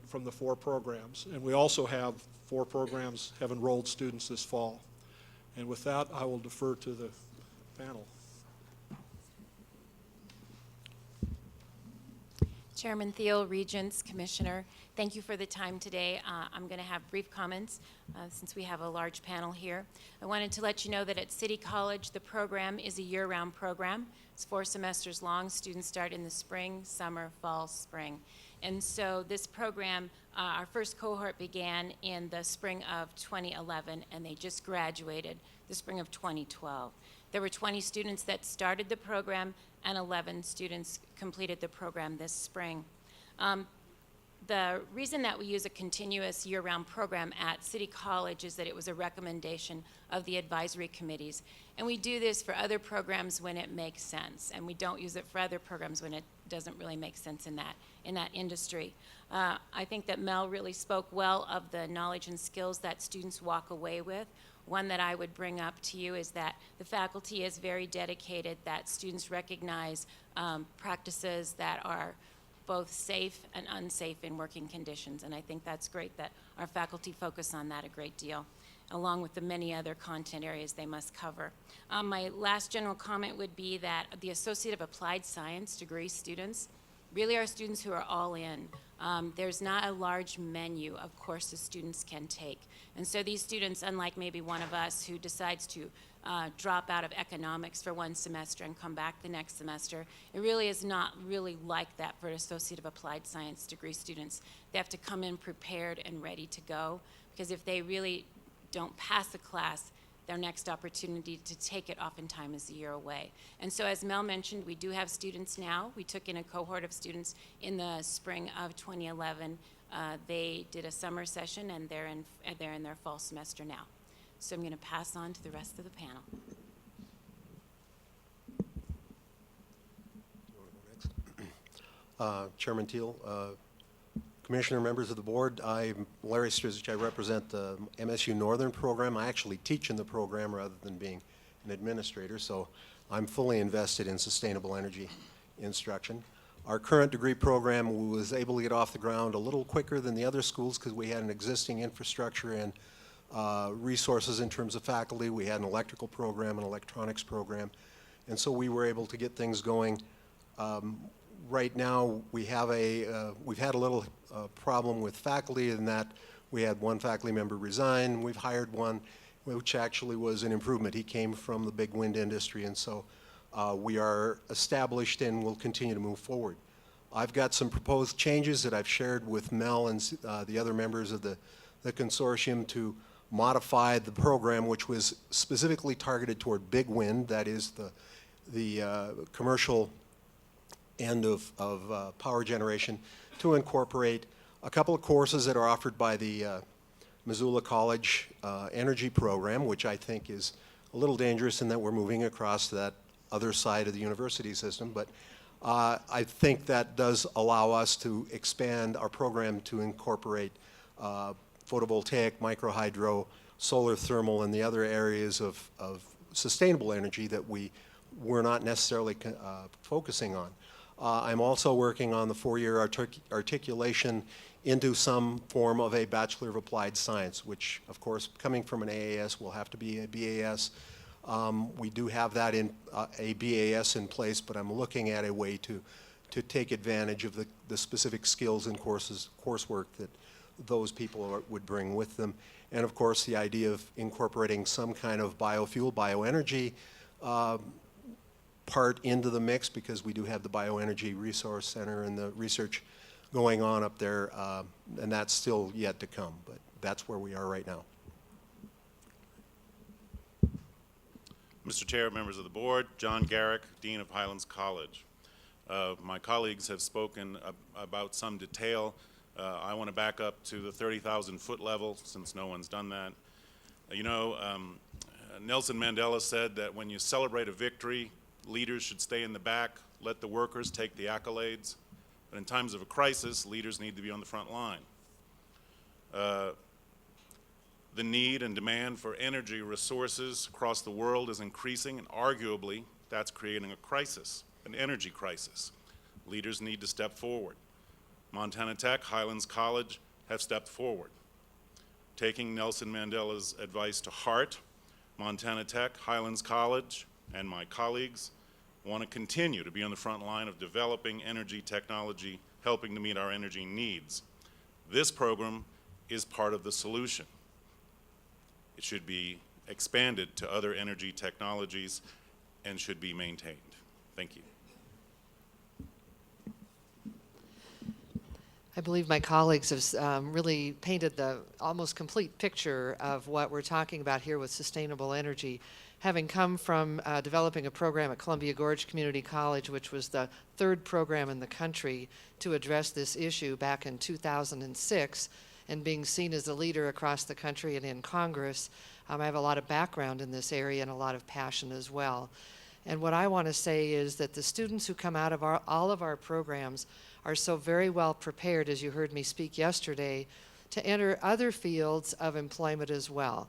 from the 4 programs. And we also have 4 programs have enrolled students this fall. And with that, I will defer to the panel. Chairman Thiel, Regents, Commissioner, thank you for the time today. I'm going to have brief comments since we have a large panel here. I wanted to let you know that at City College, the program is a year-round program. It's 4 semesters long. Students start in the spring, summer, fall, spring. And so this program, our first cohort began in the spring of 2011, and they just graduated the spring of 2012. There were 20 students that started the program, and 11 students completed the program this spring. The reason that we use a continuous year-round program at City College is that it was a recommendation of the advisory committees. And we do this for other programs when it makes sense, and we don't use it for other programs when it doesn't really make sense in that industry. I think that Mel really spoke well of the knowledge and skills that students walk away with. One that I would bring up to you is that the faculty is very dedicated, that students recognize practices that are both safe and unsafe in working conditions. And I think that's great that our faculty focus on that a great deal, along with the many other content areas they must cover. My last general comment would be that the Associate of Applied Science degree students really are students who are all in. There's not a large menu of courses students can take. And so these students, unlike maybe one of us who decides to drop out of economics for one semester and come back the next semester, it really is not really like that for Associate of Applied Science degree students. They have to come in prepared and ready to go, because if they really don't pass the class, their next opportunity to take it oftentimes is a year away. And so as Mel mentioned, we do have students now. We took in a cohort of students in the spring of 2011. They did a summer session, and they're in their fall semester now. So I'm going to pass on to the rest of the panel. Chairman Teal, Commissioner, members of the board, I'm Larry Strizich. I represent the MSU Northern program. I actually teach in the program rather than being an administrator, so I'm fully invested in sustainable energy instruction. Our current degree program was able to get off the ground a little quicker than the other schools because we had an existing infrastructure and resources in terms of faculty. We had an electrical program, an electronics program, and so we were able to get things going. Right now, we've had a little problem with faculty in that we had one faculty member resign. We've hired one, which actually was an improvement. He came from the big wind industry, and so we are established and will continue to move forward. I've got some proposed changes that I've shared with Mel and the other members of the consortium to modify the program, which was specifically targeted toward big wind, that is the commercial end of power generation, to incorporate a couple of courses that are offered by the Missoula College Energy Program, which I think is a little dangerous in that we're moving across to that other side of the university system. But I think that does allow us to expand our program to incorporate photovoltaic, microhydro, solar thermal, and the other areas of sustainable energy that we're not necessarily focusing on. I'm also working on the four-year articulation into some form of a Bachelor of Applied Science, which, of course, coming from an AAS will have to be a BAS. We do have that in a BAS in place, but I'm looking at a way to take advantage of the specific skills and coursework that those people would bring with them. And, of course, the idea of incorporating some kind of biofuel, bioenergy part into the mix, because we do have the Bioenergy Resource Center and the research going on up there, and that's still yet to come, but that's where we are right now. Mr. Chair, members of the board, John Garrick, Dean of Highlands College. My colleagues have spoken about some detail. I want to back up to the 30,000 foot level, since no one's done that. You know, Nelson Mandela said that when you celebrate a victory, leaders should stay in the back, let the workers take the accolades. But in times of a crisis, leaders need to be on the front line. The need and demand for energy resources across the world is increasing, and arguably that's creating a crisis, an energy crisis. Leaders need to step forward. Montana Tech, Highlands College have stepped forward. Taking Nelson Mandela's advice to heart, Montana Tech, Highlands College, and my colleagues want to continue to be on the front line of developing energy technology, helping to meet our energy needs. This program is part of the solution. It should be expanded to other energy technologies and should be maintained. Thank you. I believe my colleagues have really painted the almost complete picture of what we're talking about here with sustainable energy. Having come from developing a program at Columbia Gorge Community College, which was the third program in the country to address this issue back in 2006, and being seen as a leader across the country and in Congress, I have a lot of background in this area and a lot of passion as well. And what I want to say is that the students who come out of all of our programs are so very well prepared, as you heard me speak yesterday, to enter other fields of employment as well.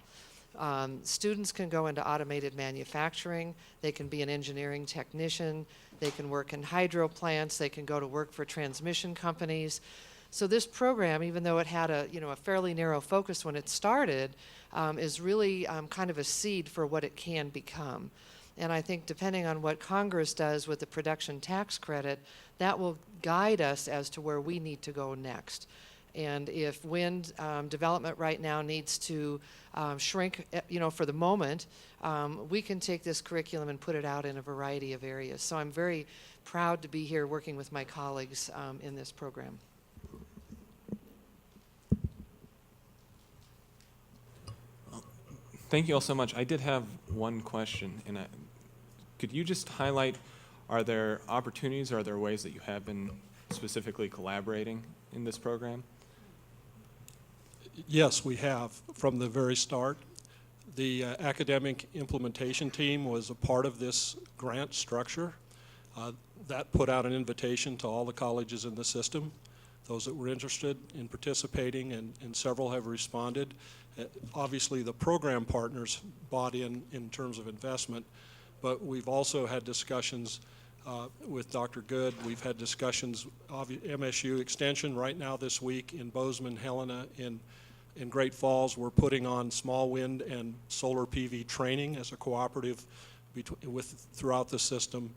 Students can go into automated manufacturing, they can be an engineering technician, they can work in hydro plants, they can go to work for transmission companies. So this program, even though it had a fairly narrow focus when it started, is really kind of a seed for what it can become. And I think depending on what Congress does with the production tax credit, that will guide us as to where we need to go next. And if wind development right now needs to shrink, for the moment, we can take this curriculum and put it out in a variety of areas. So I'm very proud to be here working with my colleagues in this program. Thank you all so much. I did have one question, and could you just highlight, are there opportunities, are there ways that you have been specifically collaborating in this program? Yes, we have from the very start. The academic implementation team was a part of this grant structure. That put out an invitation to all the colleges in the system, those that were interested in participating, and several have responded. Obviously, the program partners bought in terms of investment, but we've also had discussions with Dr. Good. We've had discussions of MSU Extension right now this week in Bozeman, Helena, in Great Falls. We're putting on small wind and solar PV training as a cooperative throughout the system.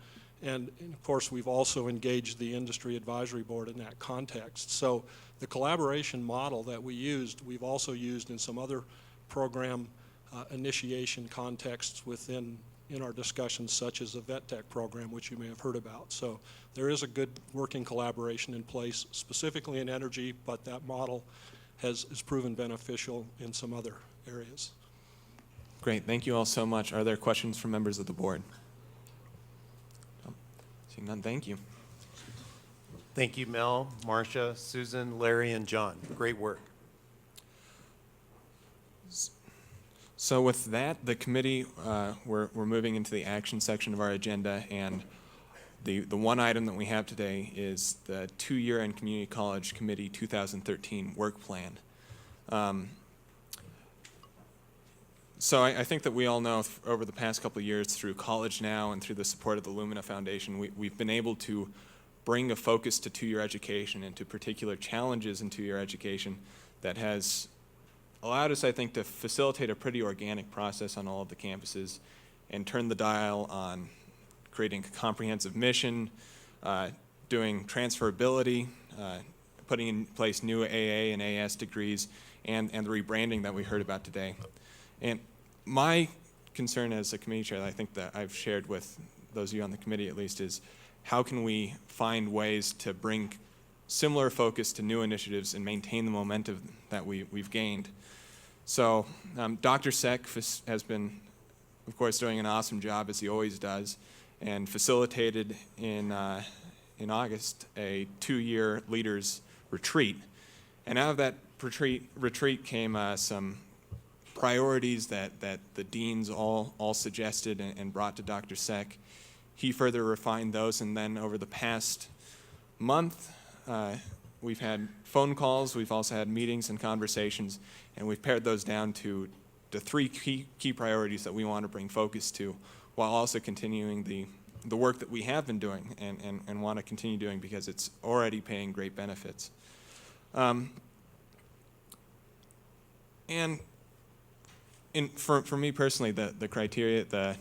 And of course, we've also engaged the Industry Advisory Board in that context. So the collaboration model that we used, we've also used in some other program initiation contexts in our discussions, such as the Vet Tech program, which you may have heard about. So there is a good working collaboration in place, specifically in energy, but that model has proven beneficial in some other areas. Great, thank you all so much. Are there questions from members of the board? Seeing none, thank you. Thank you, Mel, Marcia, Susan, Larry, and John. Great work. So with that, the committee, we're moving into the action section of our agenda, and the one item that we have today is the two-year and Community College Committee 2013 work plan. So I think that we all know over the past couple of years through College Now and through the support of the Lumina Foundation, we've been able to bring a focus to two-year education and to particular challenges in two-year education that has allowed us, I think, to facilitate a pretty organic process on all of the campuses and turn the dial on creating a comprehensive mission, doing transferability, putting in place new AA and AS degrees, and the rebranding that we heard about today. And my concern as a committee chair, that I think that I've shared with those of you on the committee at least, is how can we find ways to bring similar focus to new initiatives and maintain the momentum that we've gained. So Dr. Seck has been, of course, doing an awesome job, as he always does, and facilitated in August a two-year leaders retreat. And out of that retreat came some priorities that the deans all suggested and brought to Dr. Seck. He further refined those, and then over the past month, we've had phone calls, we've also had meetings and conversations, and we've pared those down to the three key priorities that we want to bring focus to, while also continuing the work that we have been doing and want to continue doing because it's already paying great benefits. And for me personally, the criteria, the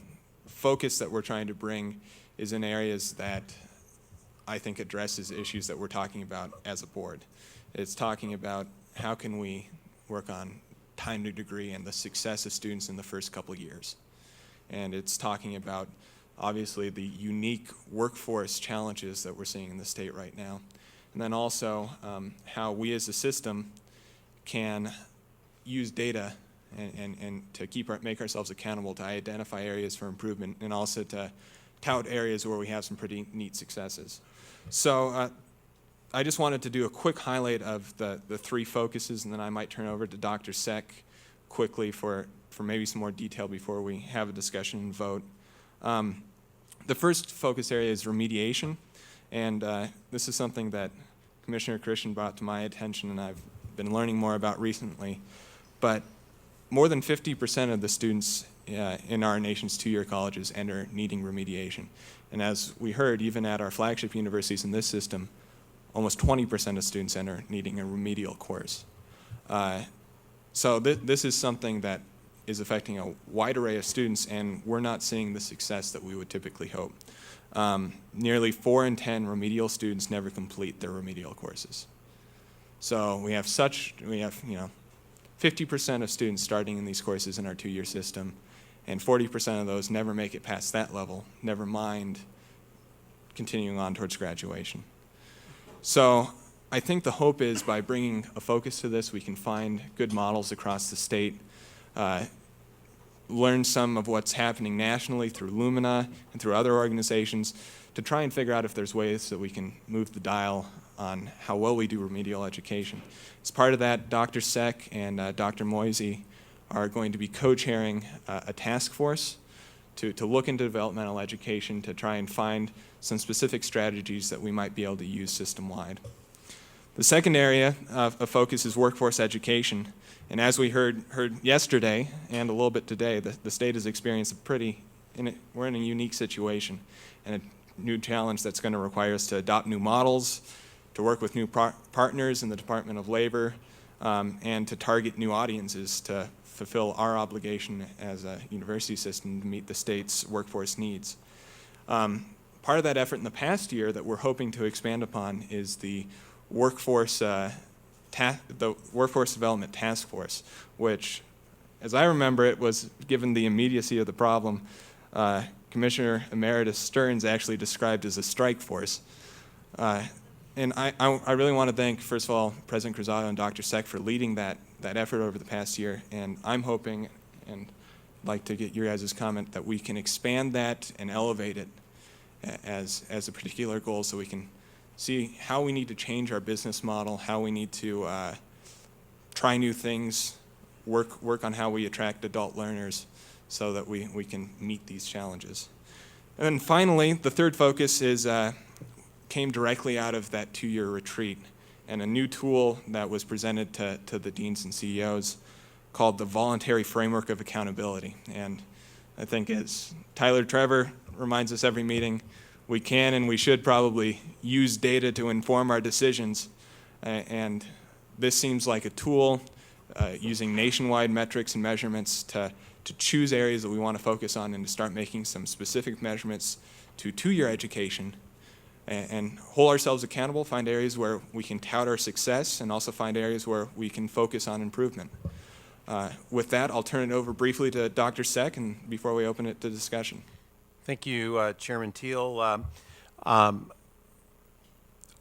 focus that we're trying to bring is in areas that I think addresses issues that we're talking about as a board. It's talking about how can we work on time to degree and the success of students in the first couple of years. And it's talking about, obviously, the unique workforce challenges that we're seeing in the state right now. And then also how we as a system can use data and to make ourselves accountable, to identify areas for improvement, and also to tout areas where we have some pretty neat successes. So I just wanted to do a quick highlight of the three focuses, and then I might turn over to Dr. Seck quickly for maybe some more detail before we have a discussion and vote. The first focus area is remediation, and this is something that Commissioner Christian brought to my attention and I've been learning more about recently. But more than 50% of the students in our nation's two-year colleges enter needing remediation. And as we heard, even at our flagship universities in this system, almost 20% of students enter needing a remedial course. So this is something that is affecting a wide array of students, and we're not seeing the success that we would typically hope. Nearly 4 in 10 remedial students never complete their remedial courses. So we have 50% of students starting in these courses in our 2-year system, and 40% of those never make it past that level, never mind continuing on towards graduation. So I think the hope is by bringing a focus to this, we can find good models across the state, learn some of what's happening nationally through Lumina and through other organizations to try and figure out if there's ways that we can move the dial on how well we do remedial education. As part of that, Dr. Seck and Dr. Moisey are going to be co-chairing a task force to look into developmental education to try and find some specific strategies that we might be able to use system-wide. The second area of focus is workforce education. And as we heard yesterday and a little bit today, the state has experienced we're in a unique situation and a new challenge that's going to require us to adopt new models, to work with new partners in the Department of Labor, and to target new audiences to fulfill our obligation as a university system to meet the state's workforce needs. Part of that effort in the past year that we're hoping to expand upon is the Workforce Development Task Force, which, as I remember it, was, given the immediacy of the problem, Commissioner Emeritus Stearns actually described as a strike force. And I really want to thank, first of all, President Cruzado and Dr. Seck for leading that effort over the past year. And I'm hoping, and I'd like to get your guys' comment, that we can expand that and elevate it as a particular goal so we can see how we need to change our business model, how we need to try new things, work on how we attract adult learners so that we can meet these challenges. And then finally, the third focus came directly out of that 2-year retreat and a new tool that was presented to the deans and CEOs called the Voluntary Framework of Accountability. And I think, as Tyler Trevor reminds us every meeting, we can and we should probably use data to inform our decisions. And this seems like a tool using nationwide metrics and measurements to choose areas that we want to focus on and to start making some specific measurements to 2-year education and hold ourselves accountable, find areas where we can tout our success, and also find areas where we can focus on improvement. With that, I'll turn it over briefly to Dr. Seck and before we open it to discussion. Thank you, Chairman Teal.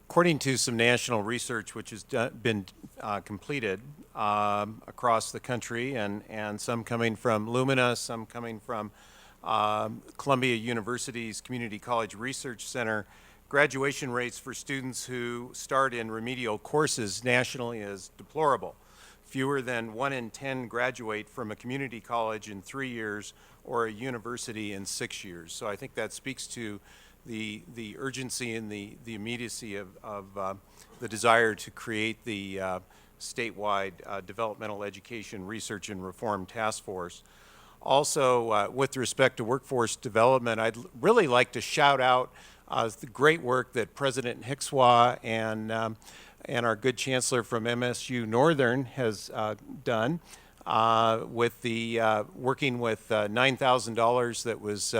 According to some national research which has been completed across the country, and some coming from Lumina, some coming from Columbia University's Community College Research Center, graduation rates for students who start in remedial courses nationally is deplorable. Fewer than 1 in 10 graduate from a community college in 3 years or a university in 6 years. So I think that speaks to the urgency and the immediacy of the desire to create the statewide Developmental Education Research and Reform Task Force. Also, with respect to workforce development, I'd really like to shout out the great work that President Hickswa and our good chancellor from MSU Northern has done with the working with $9,000 that was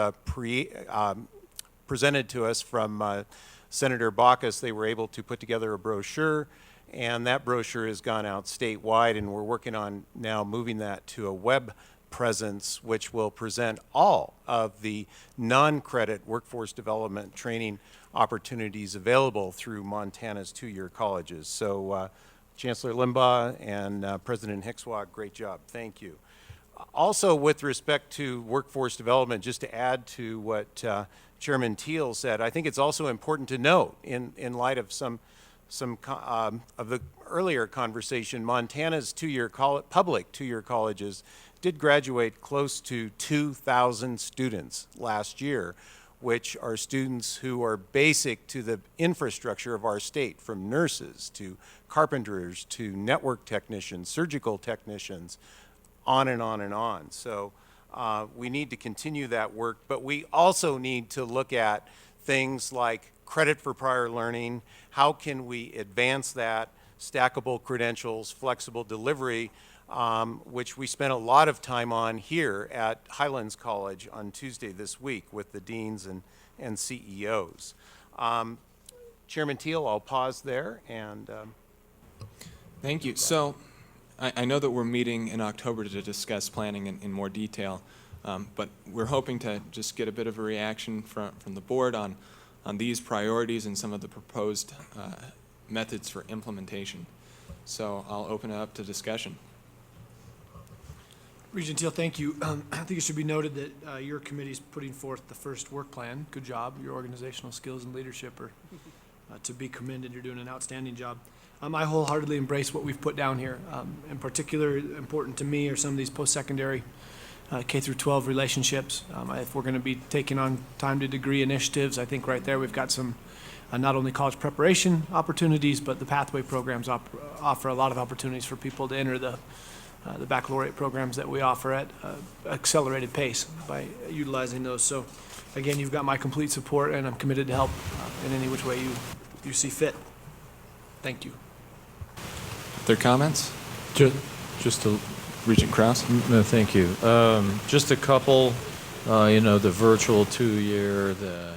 presented to us from Senator Baucus. They were able to put together a brochure, and that brochure has gone out statewide, and we're working on now moving that to a web presence which will present all of the non-credit workforce development training opportunities available through Montana's 2-year colleges. So Chancellor Limbaugh and President Hickswa, great job. Thank you. Also, with respect to workforce development, just to add to what Chairman Teal said, I think it's also important to note in light of some of the earlier conversation, Montana's public 2-year colleges did graduate close to 2,000 students last year, which are students who are basic to the infrastructure of our state, from nurses to carpenters to network technicians, surgical technicians, on and on and on. So we need to continue that work, but we also need to look at things like credit for prior learning. How can we advance that? Stackable credentials, flexible delivery which we spent a lot of time on here at Highlands College on Tuesday this week with the deans and CEOs. Chairman Teal, I'll pause there and Thank you. So I know that we're meeting in October to discuss planning in more detail, but we're hoping to just get a bit of a reaction from the board on these priorities and some of the proposed methods for implementation. So I'll open it up to discussion. Regent Teal, thank you. I think it should be noted that your committee is putting forth the first work plan. Good job. Your organizational skills and leadership are to be commended. You're doing an outstanding job. I wholeheartedly embrace what we've put down here. In particular, important to me are some of these post-secondary K through 12 relationships. If we're going to be taking on time to degree initiatives, I think right there we've got some not only college preparation opportunities, but the pathway programs offer a lot of opportunities for people to enter the baccalaureate programs that we offer at accelerated pace by utilizing those. So again, you've got my complete support, and I'm committed to help in any which way you see fit. Thank you. Other comments? Just to Regent Krause? No, thank you. Just a couple, the virtual 2-year, the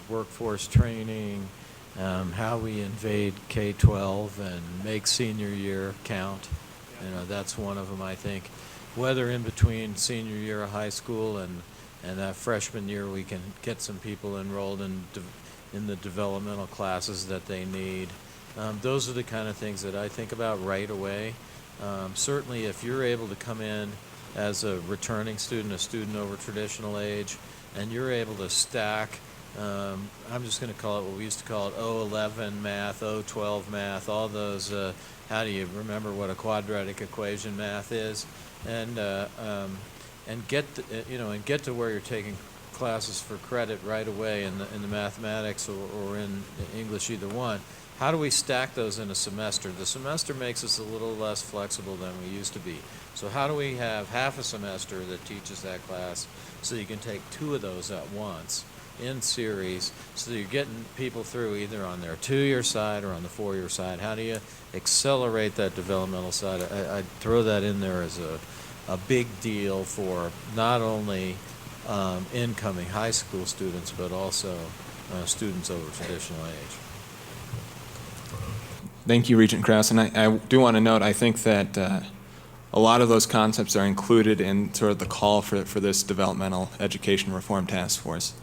workforce training, how we invade K-12 and make senior year count. That's one of them, I think. Whether in between senior year of high school and that freshman year we can get some people enrolled in the developmental classes that they need. Those are the kind of things that I think about right away. Certainly if you're able to come in as a returning student, a student over traditional age, and you're able to stack, I'm just going to call it what we used to call it 011 math, 012 math, all those, how do you remember what a quadratic equation math is, and get to where you're taking classes for credit right away in the mathematics or in English, either one. How do we stack those in a semester? The semester makes us a little less flexible than we used to be. So how do we have half a semester that teaches that class so you can take 2 of those at once in series, so that you're getting people through either on their 2-year side or on the 4-year side? How do you accelerate that developmental side? I throw that in there as a big deal for not only incoming high school students, but also students over traditional age. Thank you, Regent Krause. And I do want to note, I think that a lot of those concepts are included in sort of the call for this developmental education reform task force.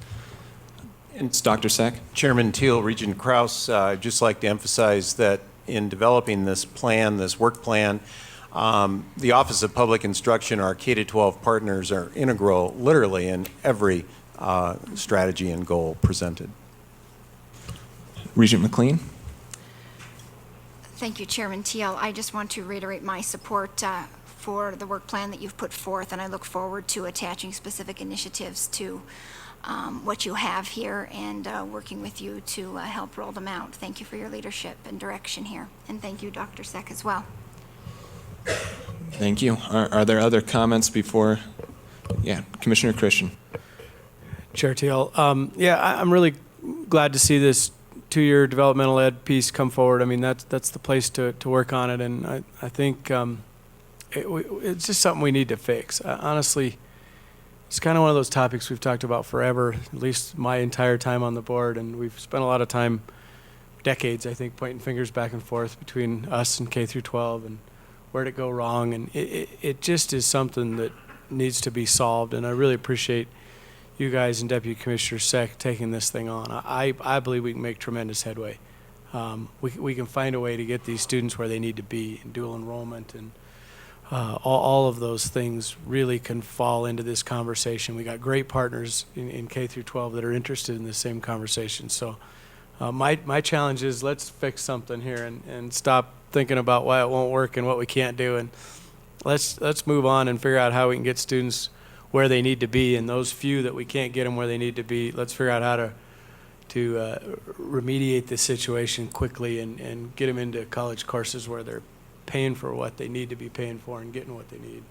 It's Dr. Seck. Chairman Teal, Regent Krause, I'd just like to emphasize that in developing this plan, this work plan, the Office of Public Instruction, our K-12 partners are integral literally in every strategy and goal presented. Regent McLean. Thank you, Chairman Teal. I just want to reiterate my support for the work plan that you've put forth, and I look forward to attaching specific initiatives to what you have here and working with you to help roll them out. Thank you for your leadership and direction here, and thank you, Dr. Seck, as well. Thank you. Are there other comments before? Yeah, Commissioner Christian. Chair Teal, I'm really glad to see this 2-year developmental ed piece come forward. I mean, that's the place to work on it, and I think it's just something we need to fix. Honestly, it's kind of one of those topics we've talked about forever, at least my entire time on the board, and we've spent a lot of time, decades, I think, pointing fingers back and forth between us and K through 12 and where'd it go wrong, and it just is something that needs to be solved, and I really appreciate you guys and Deputy Commissioner Seck taking this thing on. I believe we can make tremendous headway. We can find a way to get these students where they need to be in dual enrollment, and all of those things really can fall into this conversation. We got great partners in K through 12 that are interested in the same conversation. So my challenge is let's fix something here and stop thinking about why it won't work and what we can't do, and let's move on and figure out how we can get students where they need to be, and those few that we can't get them where they need to be, let's figure out how to remediate the situation quickly and get them into college courses where they're paying for what they need to be paying for and getting what they need.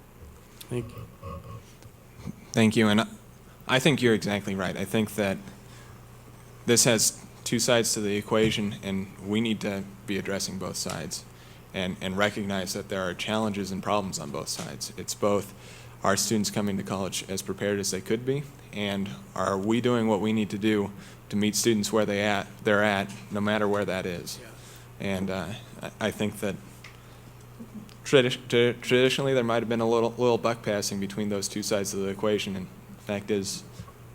Thank you. Thank you, and I think you're exactly right. I think that this has 2 sides to the equation, and we need to be addressing both sides. and recognize that there are challenges and problems on both sides. It's both our students coming to college as prepared as they could be, and are we doing what we need to do to meet students where they're at, no matter where that is. And I think that traditionally there might have been a little buck passing between those two sides of the equation, and the fact is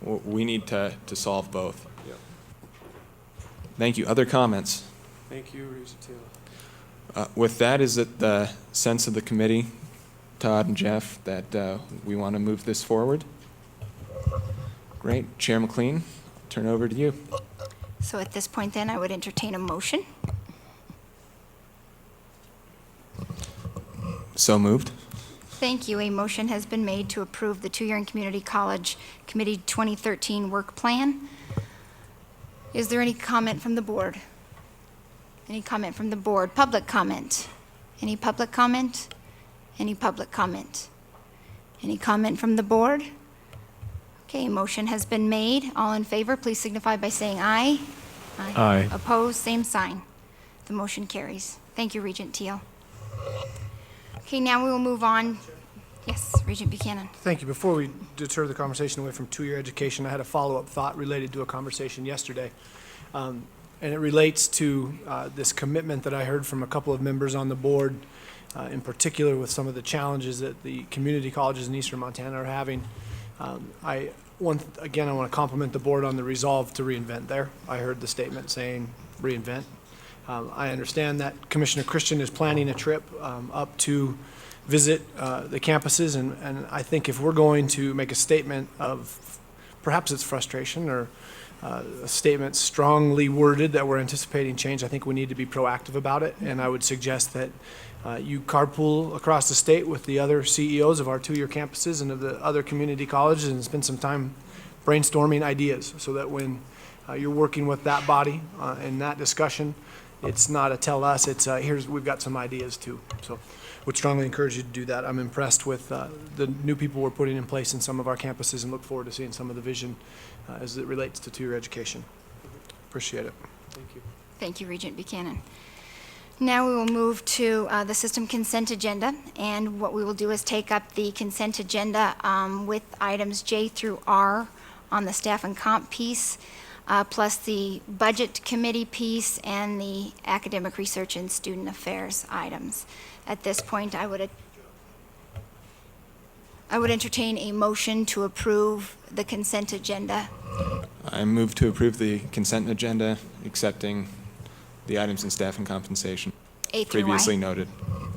we need to solve both. Yep. Thank you. Other comments? Thank you, Regent Teal. With that, is it the sense of the committee, Todd and Jeff, that we want to move this forward? Great. Chair McLean, turn over to you. So at this point then, I would entertain a motion. So moved. Thank you. A motion has been made to approve the two-year and community college committee 2013 work plan. Is there any comment from the board? Any comment from the board? Public comment? Any public comment? Any public comment? Any comment from the board? Okay, motion has been made. All in favor, please signify by saying aye. Aye. Opposed, same sign. The motion carries. Thank you, Regent Teal. Okay, now we will move on. Yes, Regent Buchanan. Thank you. Before we deter the conversation away from two-year education, I had a follow-up thought related to a conversation yesterday. And it relates to this commitment that I heard from a couple of members on the board, in particular with some of the challenges that the community colleges in Eastern Montana are having. I want to compliment the board on the resolve to reinvent there. I heard the statement saying reinvent. I understand that Commissioner Christian is planning a trip up to visit the campuses, and I think if we're going to make a statement of perhaps it's frustration or a statement strongly worded that we're anticipating change, I think we need to be proactive about it, and I would suggest that you carpool across the state with the other CEOs of our two-year campuses and of the other community colleges and spend some time brainstorming ideas so that when you're working with that body in that discussion, it's not a tell us, it's we've got some ideas too. So would strongly encourage you to do that. I'm impressed with the new people we're putting in place in some of our campuses and look forward to seeing some of the vision as it relates to two-year education. Appreciate it. Thank you. Thank you, Regent Buchanan. Now we will move to the system consent agenda, and what we will do is take up the consent agenda with items J through R on the staff and comp piece, plus the budget committee piece and the academic research and student affairs items. At this point, I would entertain a motion to approve the consent agenda. I move to approve the consent agenda, accepting the items in staff and compensation A through previously Y. noted.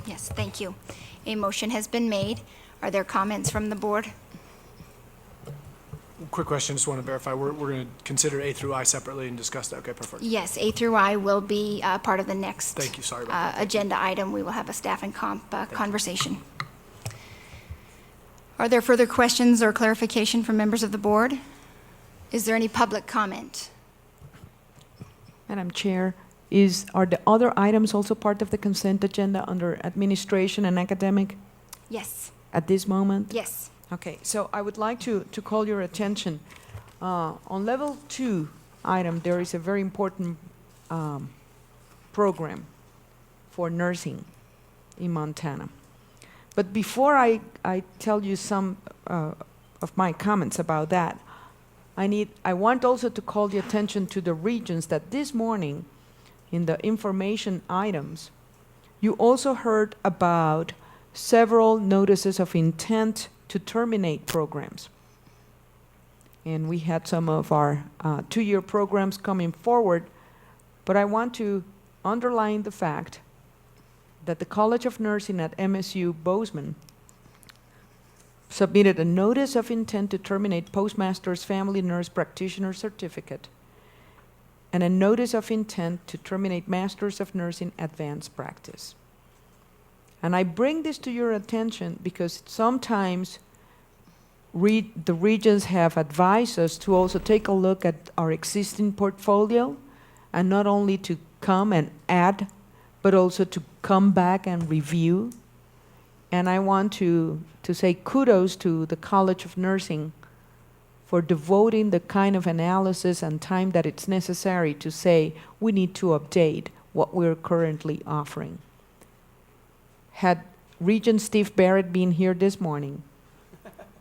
Yes, thank you. A motion has been made. Are there comments from the board? Quick question, just want to verify, we're going to consider A through I separately and discuss that, okay, perfect. Yes, A through I will be part of the next Thank you, sorry about that. agenda item. We will have a staff and comp conversation. Are there further questions or clarification from members of the board? Is there any public comment? Madam Chair, are the other items also part of the consent agenda under administration and academic Yes. at this moment? Yes. Okay, so I would like to call your attention. On level 2 item, there is a very important program for nursing in Montana. But before I tell you some of my comments about that, I want also to call the attention to the Regents that this morning in the information items, you also heard about several notices of intent to terminate programs. And we had some of our two-year programs coming forward, but I want to underline the fact that the College of Nursing at MSU Bozeman submitted a notice of intent to terminate Postmaster's Family Nurse Practitioner Certificate and a notice of intent to terminate Masters of Nursing Advanced Practice. And I bring this to your attention because sometimes the Regents have advised us to also take a look at our existing portfolio and not only to come and add, but also to come back and review. And I want to say kudos to the College of Nursing for devoting the kind of analysis and time that it's necessary to say we need to update what we're currently offering. had Regent Steve Barrett been here this morning,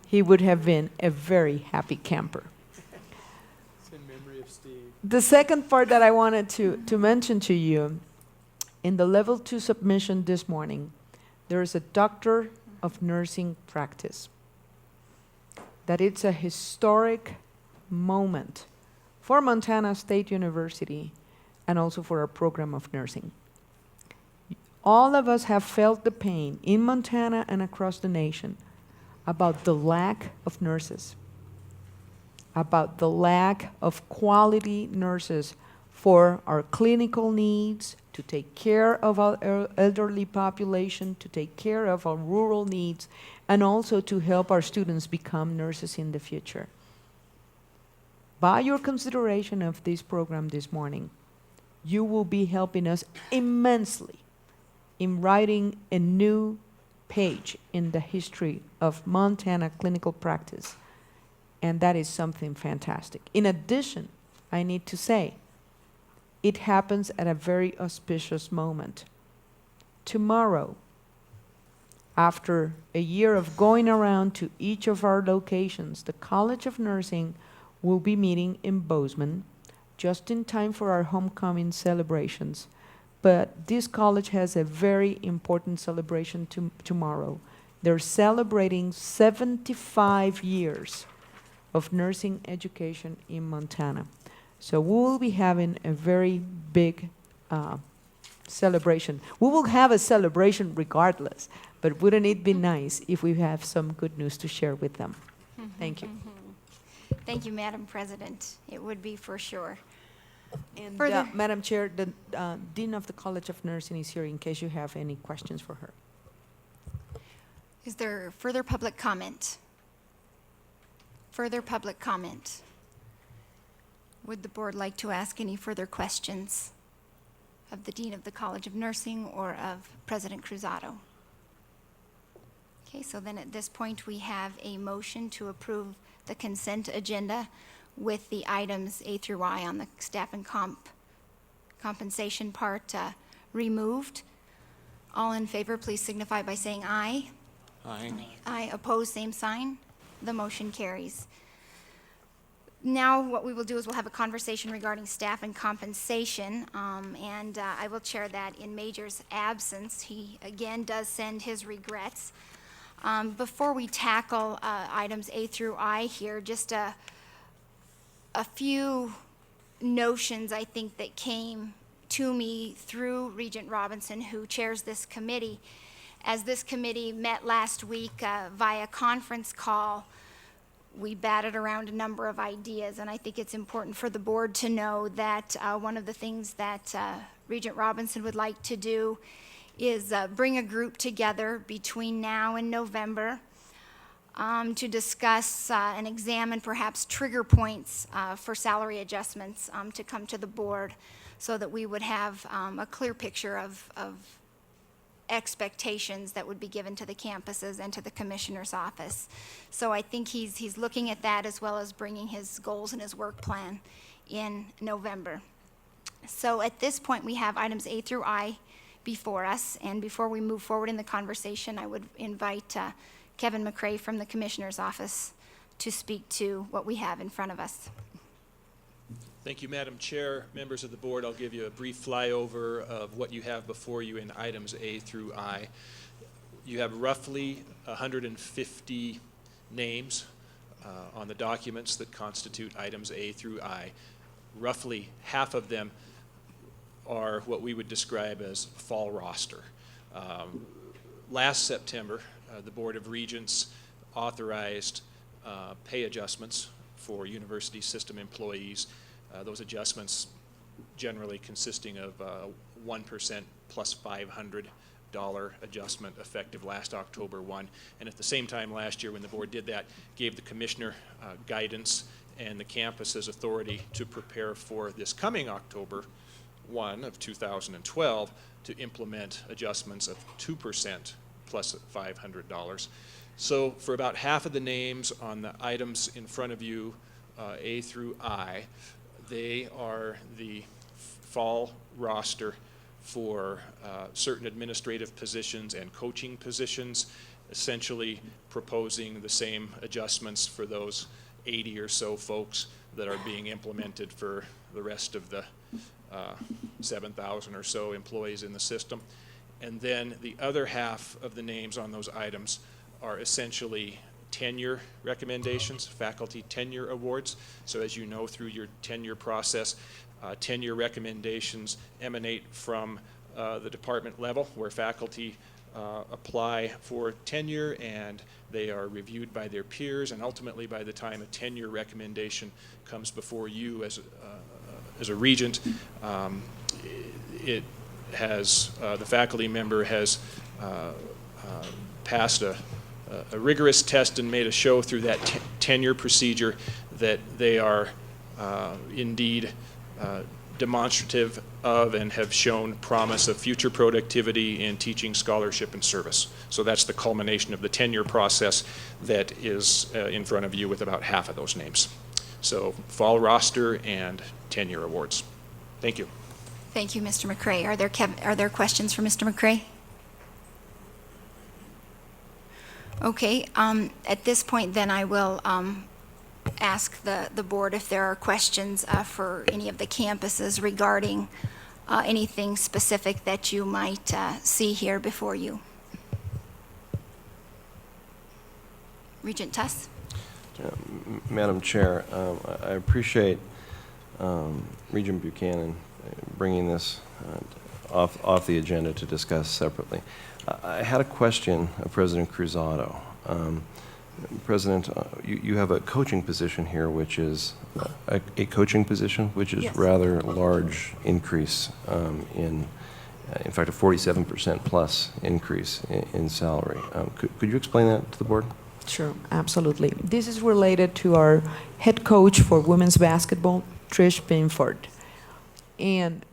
he would have been a very happy camper. It's in memory of Steve. The second part that I wanted to mention to you, in the level 2 submission this morning, there is a Doctor of Nursing practice. That it's a historic moment for Montana State University and also for our program of nursing. All of us have felt the pain in Montana and across the nation about the lack of nurses, about the lack of quality nurses for our clinical needs, to take care of our elderly population, to take care of our rural needs, and also to help our students become nurses in the future. By your consideration of this program this morning, you will be helping us immensely in writing a new page in the history of Montana clinical practice, and that is something fantastic. In addition, I need to say, it happens at a very auspicious moment. Tomorrow, after a year of going around to each of our locations, the College of Nursing will be meeting in Bozeman, just in time for our homecoming celebrations. But this college has a very important celebration tomorrow. They're celebrating 75 years of nursing education in Montana. So we will be having a very big celebration. We will have a celebration regardless, but wouldn't it be nice if we have some good news to share with them? Thank you. Thank you, Madam President. It would be for sure. And Further- Madam Chair, the Dean of the College of Nursing is here in case you have any questions for her. Is there further public comment? Further public comment? Would the board like to ask any further questions of the Dean of the College of Nursing or of President Cruzado? Okay, so then at this point, we have a motion to approve the consent agenda with the items A through I on the staff and compensation part removed. All in favor, please signify by saying aye. Aye. Aye, opposed, same sign. The motion carries. Now, what we will do is we'll have a conversation regarding staff and compensation, and I will chair that in Major's absence. He, again, does send his regrets. Before we tackle items A through I here, just a few notions, I think, that came to me through Regent Robinson, who chairs this committee. As this committee met last week via conference call, we batted around a number of ideas, and I think it's important for the board to know that one of the things that Regent Robinson would like to do is bring a group together between now and November to discuss and examine perhaps trigger points for salary adjustments to come to the board so that we would have a clear picture of expectations that would be given to the campuses and to the commissioner's office. So I think he's looking at that as well as bringing his goals and his work plan in November. So at this point, we have items A through I before us, and before we move forward in the conversation, I would invite Kevin McCrae from the commissioner's office to speak to what we have in front of us. Thank you, Madam Chair. Members of the board, I'll give you a brief flyover of what you have before you in items A through I. You have roughly 150 names on the documents that constitute items A through I. Roughly half of them are what we would describe as fall roster. Last September, the Board of Regents authorized pay adjustments for university system employees. Those adjustments generally consisting of 1% plus $500 adjustment effective last October 1. And at the same time last year when the board did that, gave the commissioner guidance and the campus's authority to prepare for this coming October 1 of 2012 to implement adjustments of 2% plus $500. So for about half of the names on the items in front of you, A through I, they are the fall roster for certain administrative positions and coaching positions, essentially proposing the same adjustments for those 80 or so folks that are being implemented for the rest of the 7,000 or so employees in the system. And then the other half of the names on those items are essentially tenure recommendations, faculty tenure awards. So as you know, through your tenure process, tenure recommendations emanate from the department level, where faculty apply for tenure, and they are reviewed by their peers, and ultimately by the time a tenure recommendation comes before you as a regent, it has, the faculty member has passed a rigorous test and made a show through that tenure procedure that they are indeed demonstrative of and have shown promise of future productivity in teaching, scholarship, and service. So that's the culmination of the tenure process that is in front of you with about half of those names. So fall roster and tenure awards. Thank you. Thank you, Mr. McCray. Are there questions for Mr. McCray? Okay, at this point then I will ask the board if there are questions for any of the campuses regarding anything specific that you might see here before you. Regent Tuss? Madam Chair, I appreciate Regent Buchanan bringing this off the agenda to discuss separately. I had a question of President Cruzado. President, you have a coaching position here, which is a coaching position, which is Yes. rather large increase in fact, a 47% plus increase in salary. Could you explain that to the board? Sure, absolutely. This is related to our head coach for women's basketball, Trish Binford. And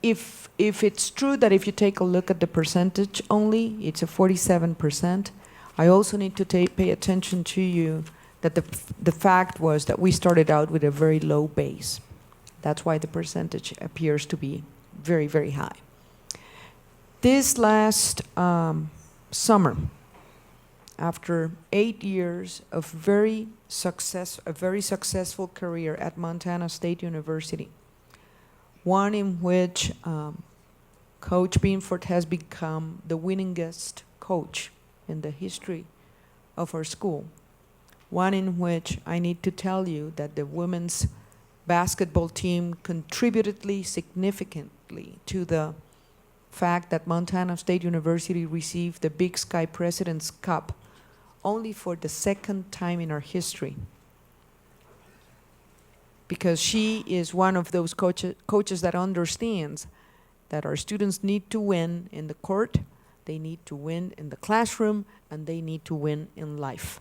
if it's true that if you take a look at the percentage only, it's a 47%, I also need to pay attention to you that the fact was that we started out with a very low base. That's why the percentage appears to be very, very high. This last summer, after 8 years of a very successful career at Montana State University, one in which Coach Binford has become the winningest coach in the history of our school, one in which I need to tell you that the women's basketball team contributed significantly to the fact that Montana State University received the Big Sky President's Cup only for the second time in our history, because she is one of those coaches that understands that our students need to win in the court, they need to win in the classroom, and they need to win in life.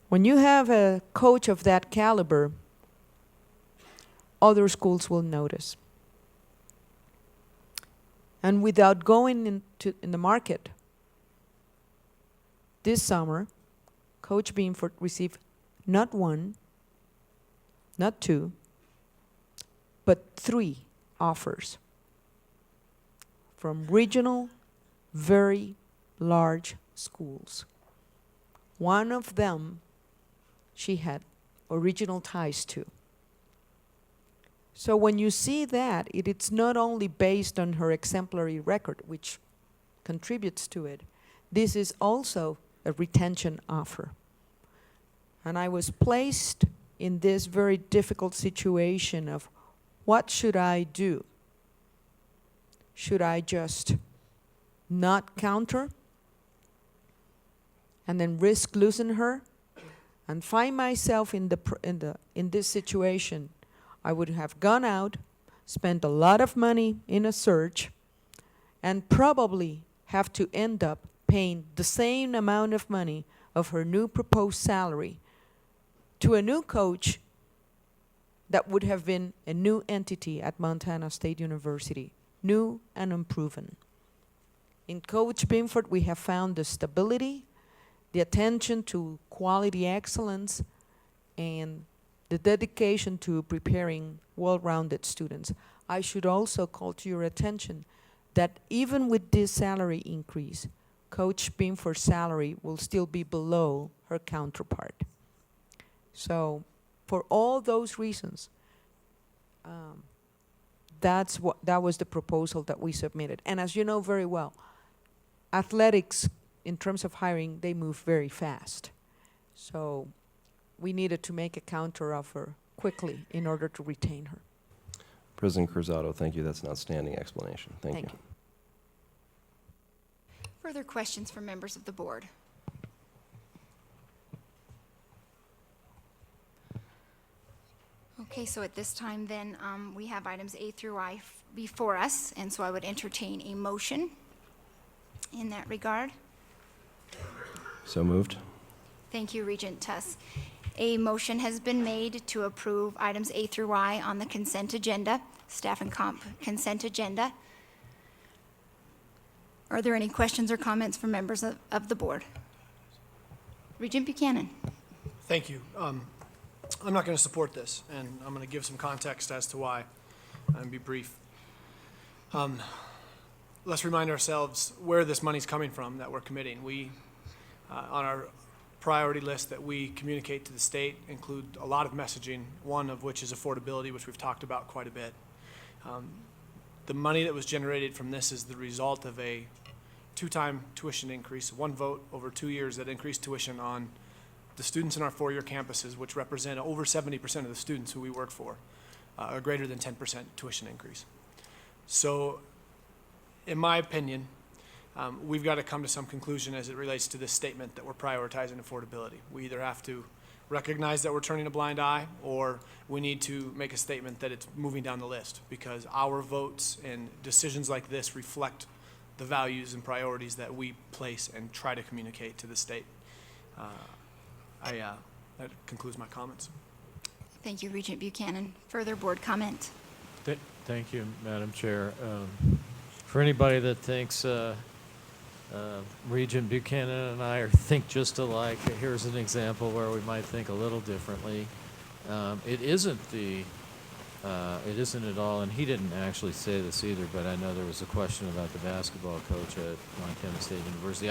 When you have a coach of that caliber, other schools will notice. And without going in the market, this summer, Coach Binford received not one, not two, but 3 offers from regional, very large schools. One of them she had original ties to. So when you see that, it's not only based on her exemplary record, which contributes to it, this is also a retention offer. And I was placed in this very difficult situation of what should I do? Should I just not counter and then risk losing her and find myself in this situation? I would have gone out, spent a lot of money in a search, and probably have to end up paying the same amount of money of her new proposed salary to a new coach that would have been a new entity at Montana State University, new and unproven. In Coach Binford, we have found the stability, the attention to quality excellence, and the dedication to preparing well-rounded students. I should also call to your attention that even with this salary increase, Coach Binford's salary will still be below her counterpart. So for all those reasons, that was the proposal that we submitted. And as you know very well, athletics, in terms of hiring, they move very fast. So we needed to make a counteroffer quickly in order to retain her. President Cruzado, thank you. That's an outstanding explanation. Thank you. Further questions from members of the board? Okay, so at this time then, we have items A through I before us, and so I would entertain a motion in that regard. So moved. Thank you, Regent Tuss. A motion has been made to approve items A through I on the consent agenda, staff and comp consent agenda. Are there any questions or comments from members of the board? Regent Buchanan. Thank you. I'm not going to support this, and I'm going to give some context as to why, and be brief. Let's remind ourselves where this money's coming from that we're committing. We, on our priority list that we communicate to the state, include a lot of messaging, one of which is affordability, which we've talked about quite a bit. The money that was generated from this is the result of a two-time tuition increase, one vote over 2 years that increased tuition on the students in our four-year campuses, which represent over 70% of the students who we work for, a greater than 10% tuition increase. So, in my opinion, we've got to come to some conclusion as it relates to this statement that we're prioritizing affordability. We either have to recognize that we're turning a blind eye, or we need to make a statement that it's moving down the list, because our votes and decisions like this reflect the values and priorities that we place and try to communicate to the state. That concludes my comments. Thank you, Regent Buchanan. Further board comment? Thank you, Madam Chair. For anybody that thinks Regent Buchanan and I think just alike, here's an example where we might think a little differently. It isn't at all, and he didn't actually say this either, but I know there was a question about the basketball coach at Montana State University.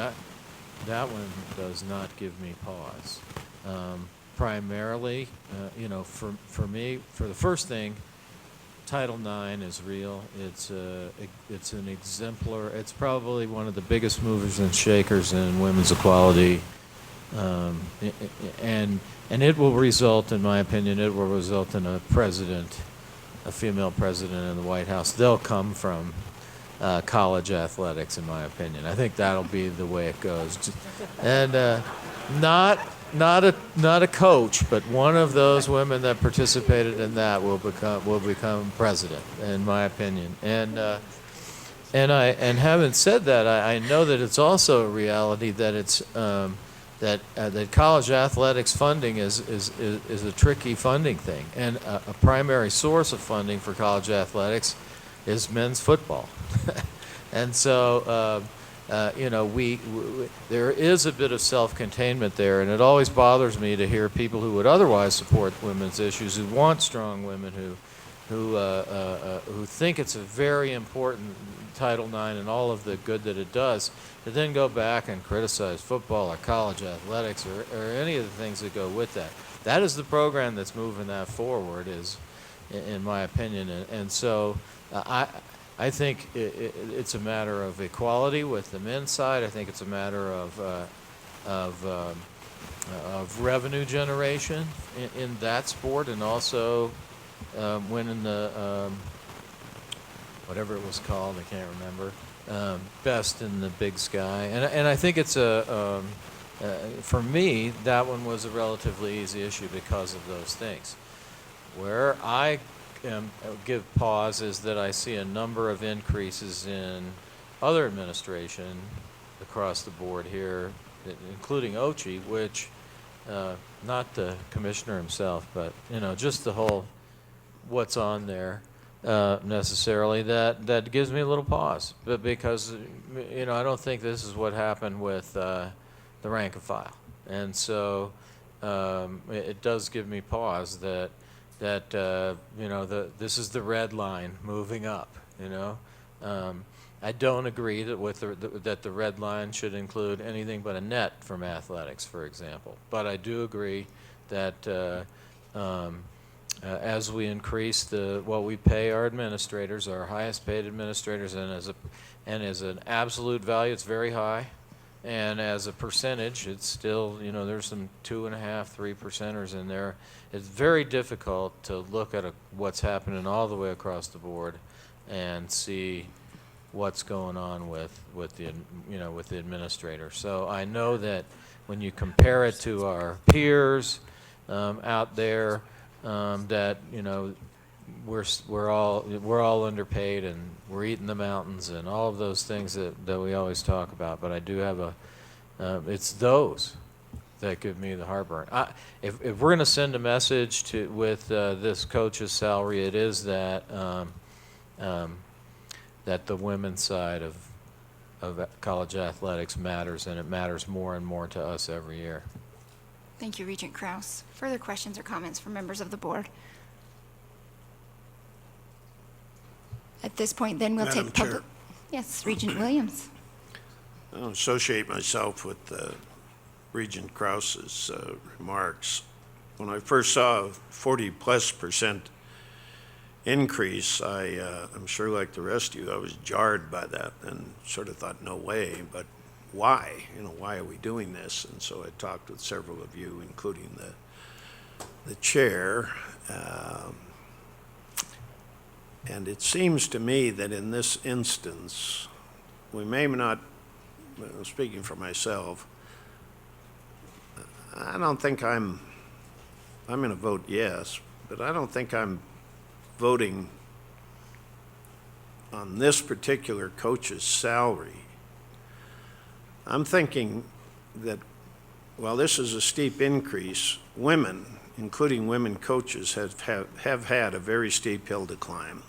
That one does not give me pause. Primarily, for me, for the first thing, Title IX is real. It's an exemplar. It's probably one of the biggest movers and shakers in women's equality, and it will result, in my opinion, it will result in a female president in the White House. They'll come from college athletics, in my opinion. I think that'll be the way it goes, and not a coach, but one of those women that participated in that will become president, in my opinion. And having said that, I know that it's also a reality that it's that college athletics funding is a tricky funding thing, and a primary source of funding for college athletics is men's football, and so. There is a bit of self-containment there, and it always bothers me to hear people who would otherwise support women's issues, who want strong women, who think it's a very important Title IX and all of the good that it does, to then go back and criticize football or college athletics or any of the things that go with that. That is the program that's moving that forward, in my opinion, and so I think it's a matter of equality with the men's side. I think it's a matter of revenue generation in that sport, and also winning the whatever it was called, I can't remember, best in the Big Sky. And I think it's for me, that one was a relatively easy issue because of those things. Where I give pause is that I see a number of increases in other administration across the board here, including Ochi, which not the commissioner himself, but just the whole what's on there necessarily, that gives me a little pause, but because I don't think this is what happened with the rank and file, and so it does give me pause that you know, this is the red line moving up, you know. I don't agree that that the red line should include anything but a net from athletics, for example. But I do agree that as we increase what we pay our administrators, our highest paid administrators, and as an absolute value, it's very high. And as a percentage, it's still, you know, there's some 2.5%, 3%ers in there. It's very difficult to look at what's happening all the way across the board and see what's going on with the, you know, with the administrator. So I know that when you compare it to our peers out there, that, you know, we're all underpaid and we're eating the mountains and all of those things that we always talk about. But I do have it's those that give me the heartburn. If we're going to send a message with this coach's salary, it is that that the women's side of college athletics matters, and it matters more and more to us every year. Thank you, Regent Kraus. Further questions or comments from members of the board? At this point, then we'll Madam take public. Chair. Yes, Regent Williams. I'll associate myself with Regent Kraus's remarks. When I first saw a 40+% increase, I'm sure like the rest of you, I was jarred by that and sort of thought, no way, but why? You know, why are we doing this? And so I talked with several of you, including the chair. And it seems to me that in this instance, we may not, speaking for myself, I don't think I'm going to vote yes, but I don't think I'm voting on this particular coach's salary. I'm thinking that while this is a steep increase, women, including women coaches, have had a very steep hill to climb.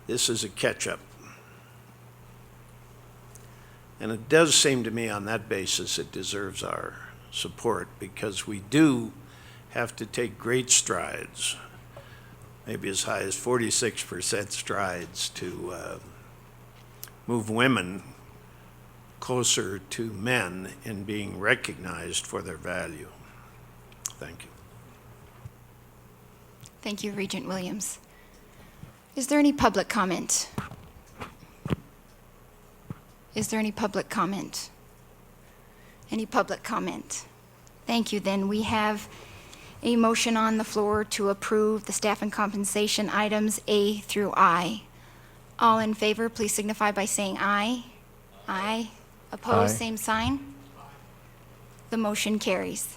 This is a catch-up. And it does seem to me on that basis it deserves our support, because we do have to take great strides, maybe as high as 46% strides, to move women closer to men in being recognized for their value. Thank you. Thank you, Regent Williams. Is there any public comment? Is there any public comment? Any public comment? Thank you. Then we have a motion on the floor to approve the staff and compensation items A through I. All in favor, please signify by saying aye. Aye. Opposed, Aye. same sign. The motion carries.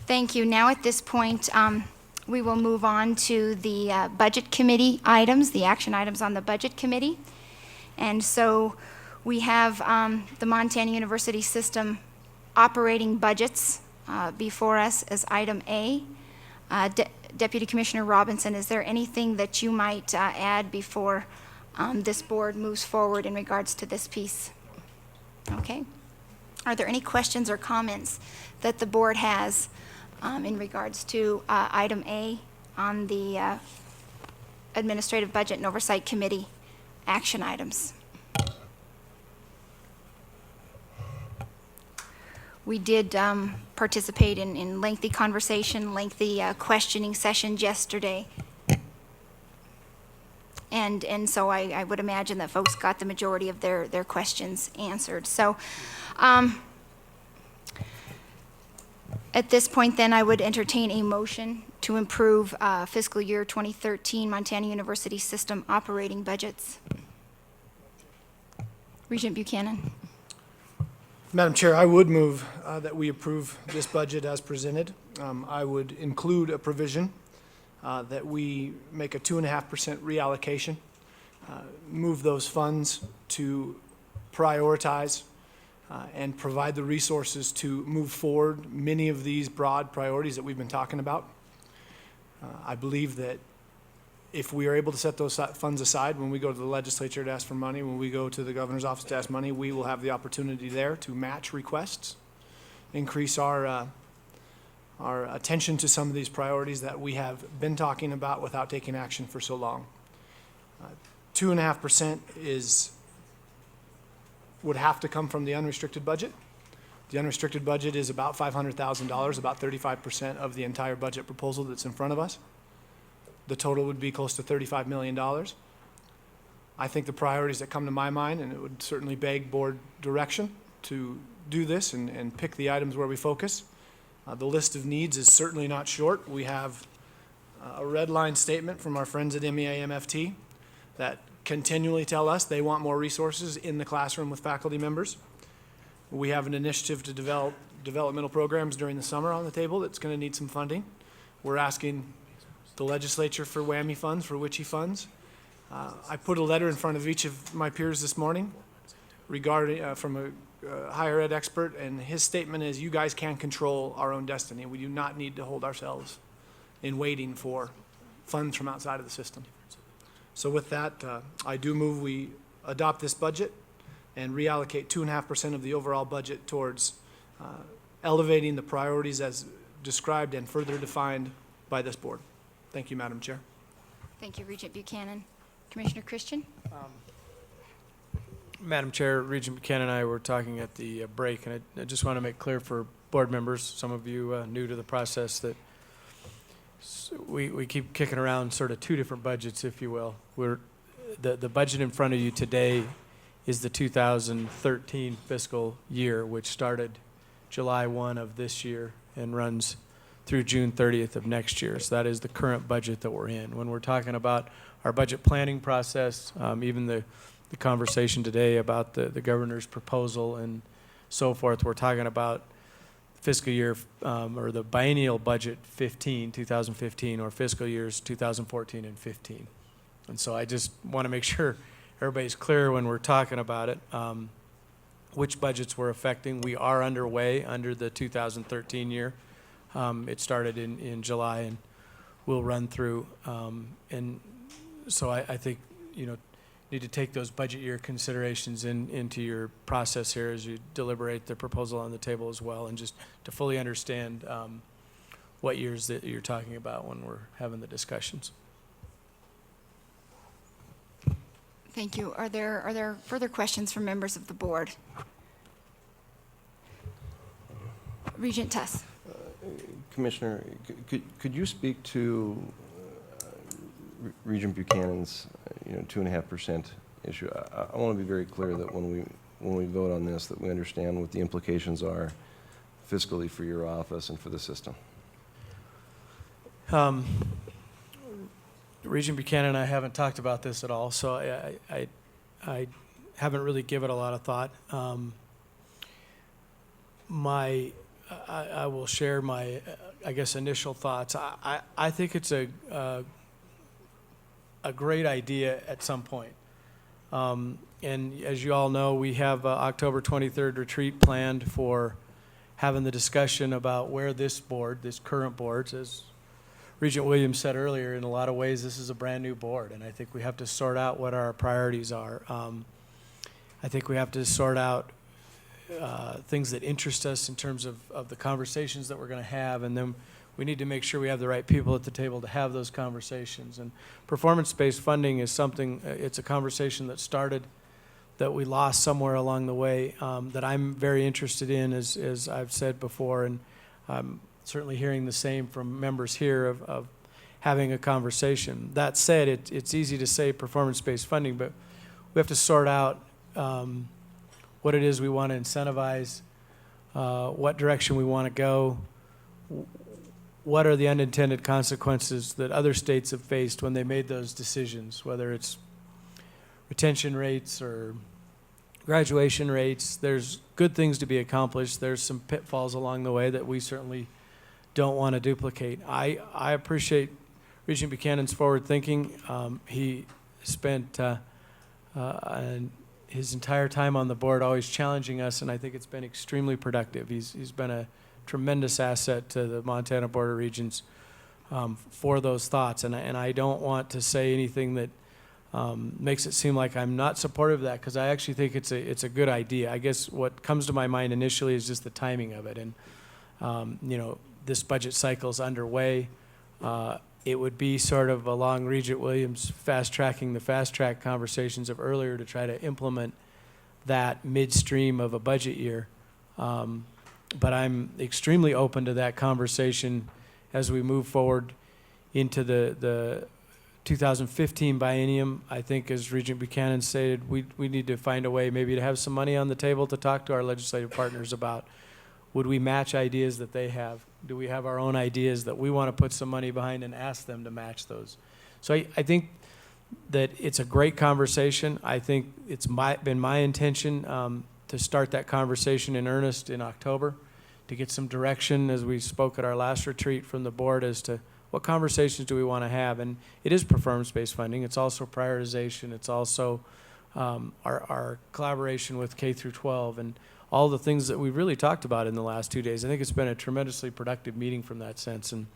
Thank you. Now at this point, we will move on to the Budget Committee items, the action items on the Budget Committee. And so we have the Montana University System operating budgets before us as item A. Deputy Commissioner Robinson, is there anything that you might add before this board moves forward in regards to this piece? Okay. Are there any questions or comments that the board has in regards to item A on the Administrative Budget and Oversight Committee action items? We did participate in lengthy conversation, lengthy questioning sessions yesterday. And so I would imagine that folks got the majority of their questions answered. So at this point then, I would entertain a motion to improve fiscal year 2013 Montana University System operating budgets. Regent Buchanan. Madam Chair, I would move that we approve this budget as presented. I would include a provision that we make a 2.5% reallocation, move those funds to prioritize and provide the resources to move forward many of these broad priorities that we've been talking about. I believe that if we are able to set those funds aside when we go to the legislature to ask for money, when we go to the governor's office to ask money, we will have the opportunity there to match requests increase our attention to some of these priorities that we have been talking about without taking action for so long. 2.5% would have to come from the unrestricted budget. The unrestricted budget is about $500,000, about 35% of the entire budget proposal that's in front of us. The total would be close to $35 million. I think the priorities that come to my mind, and it would certainly beg board direction to do this and pick the items where we focus. The list of needs is certainly not short. We have a red line statement from our friends at MEA-MFT that continually tell us they want more resources in the classroom with faculty members. We have an initiative to develop developmental programs during the summer on the table that's going to need some funding. We're asking the legislature for WWAMI funds, for WICHE funds. I put a letter in front of each of my peers this morning regarding from a higher ed expert, and his statement is, you guys can control our own destiny. We do not need to hold ourselves in waiting for funds from outside of the system. So with that, I do move we adopt this budget and reallocate 2.5% of the overall budget towards elevating the priorities as described and further defined by this board. Thank you, Madam Chair. Thank you, Regent Buchanan. Commissioner Christian? Madam Chair, Regent Buchanan and I were talking at the break, and I just want to make clear for board members, some of you new to the process, that we keep kicking around sort of two different budgets, if you will. The budget in front of you today is the 2013 fiscal year, which started July 1 of this year and runs through June 30th of next year. So that is the current budget that we're in. When we're talking about our budget planning process, even the conversation today about the governor's proposal and so forth, we're talking about fiscal year or the biennial budget 2015, or fiscal years 2014 and 15. And so I just want to make sure everybody's clear when we're talking about it, which budgets we're affecting. We are underway under the 2013 year. It started in July and will run through. And so I think, need to take those budget year considerations into your process here as you deliberate the proposal on the table as well, and just to fully understand what years that you're talking about when we're having the discussions. Thank you. Are there further questions from members of the board? Regent Tuss. Commissioner, could you speak to Regent Buchanan's 2.5% issue? I want to be very clear that when we vote on this, that we understand what the implications are fiscally for your office and for the system. Regent Buchanan and I haven't talked about this at all, so I haven't really given it a lot of thought. I will share my, I guess, initial thoughts. I think it's a great idea at some point. And as you all know, we have October 23rd retreat planned for having the discussion about where this board, this current board, as Regent Williams said earlier, in a lot of ways this is a brand new board, and I think we have to sort out what our priorities are. I think we have to sort out things that interest us in terms of the conversations that we're going to have, and then we need to make sure we have the right people at the table to have those conversations. And performance-based funding is something, it's a conversation that started, that we lost somewhere along the way, that I'm very interested in, as I've said before, and I'm certainly hearing the same from members here of having a conversation. That said, it's easy to say performance-based funding, but we have to sort out what it is we want to incentivize, what direction we want to go, what are the unintended consequences that other states have faced when they made those decisions, whether it's retention rates or graduation rates. There's good things to be accomplished. There's some pitfalls along the way that we certainly don't want to duplicate. I appreciate Regent Buchanan's forward thinking. He spent his entire time on the board always challenging us, and I think it's been extremely productive. He's been a tremendous asset to the Montana Board of Regents for those thoughts, and I don't want to say anything that makes it seem like I'm not supportive of that, because I actually think it's a good idea. I guess what comes to my mind initially is just the timing of it. And, this budget cycle is underway. It would be sort of along Regent Williams fast-tracking the fast-track conversations of earlier to try to implement that midstream of a budget year. But I'm extremely open to that conversation as we move forward into the 2015 biennium. I think, as Regent Buchanan stated, we need to find a way maybe to have some money on the table to talk to our legislative partners about, would we match ideas that they have? Do we have our own ideas that we want to put some money behind and ask them to match those? So I think that it's a great conversation. I think it's been my intention to start that conversation in earnest in October, to get some direction, as we spoke at our last retreat, from the board as to what conversations do we want to have. And it is performance-based funding. It's also prioritization. It's also our collaboration with K through 12 and all the things that we've really talked about in the last 2 days. I think it's been a tremendously productive meeting from that sense. And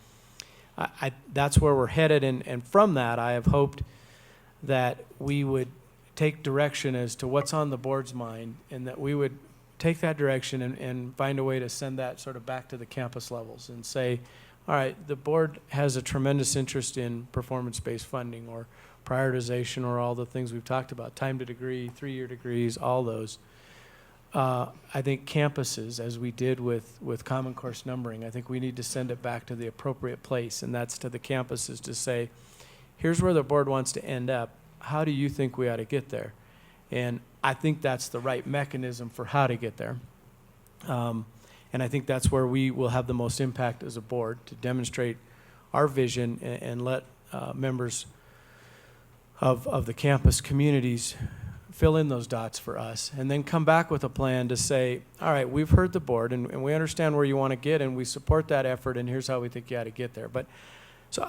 that's where we're headed. And from that, I have hoped that we would take direction as to what's on the board's mind, and that we would take that direction and find a way to send that sort of back to the campus levels and say, all right, the board has a tremendous interest in performance-based funding or prioritization or all the things we've talked about, time to degree, 3-year degrees, all those. I think campuses, as we did with Common Course numbering, I think we need to send it back to the appropriate place, and that's to the campuses to say, here's where the board wants to end up. How do you think we ought to get there? And I think that's the right mechanism for how to get there. And I think that's where we will have the most impact as a board, to demonstrate our vision and let members of the campus communities fill in those dots for us, and then come back with a plan to say, all right, we've heard the board, and we understand where you want to get, and we support that effort, and here's how we think you ought to get there. But so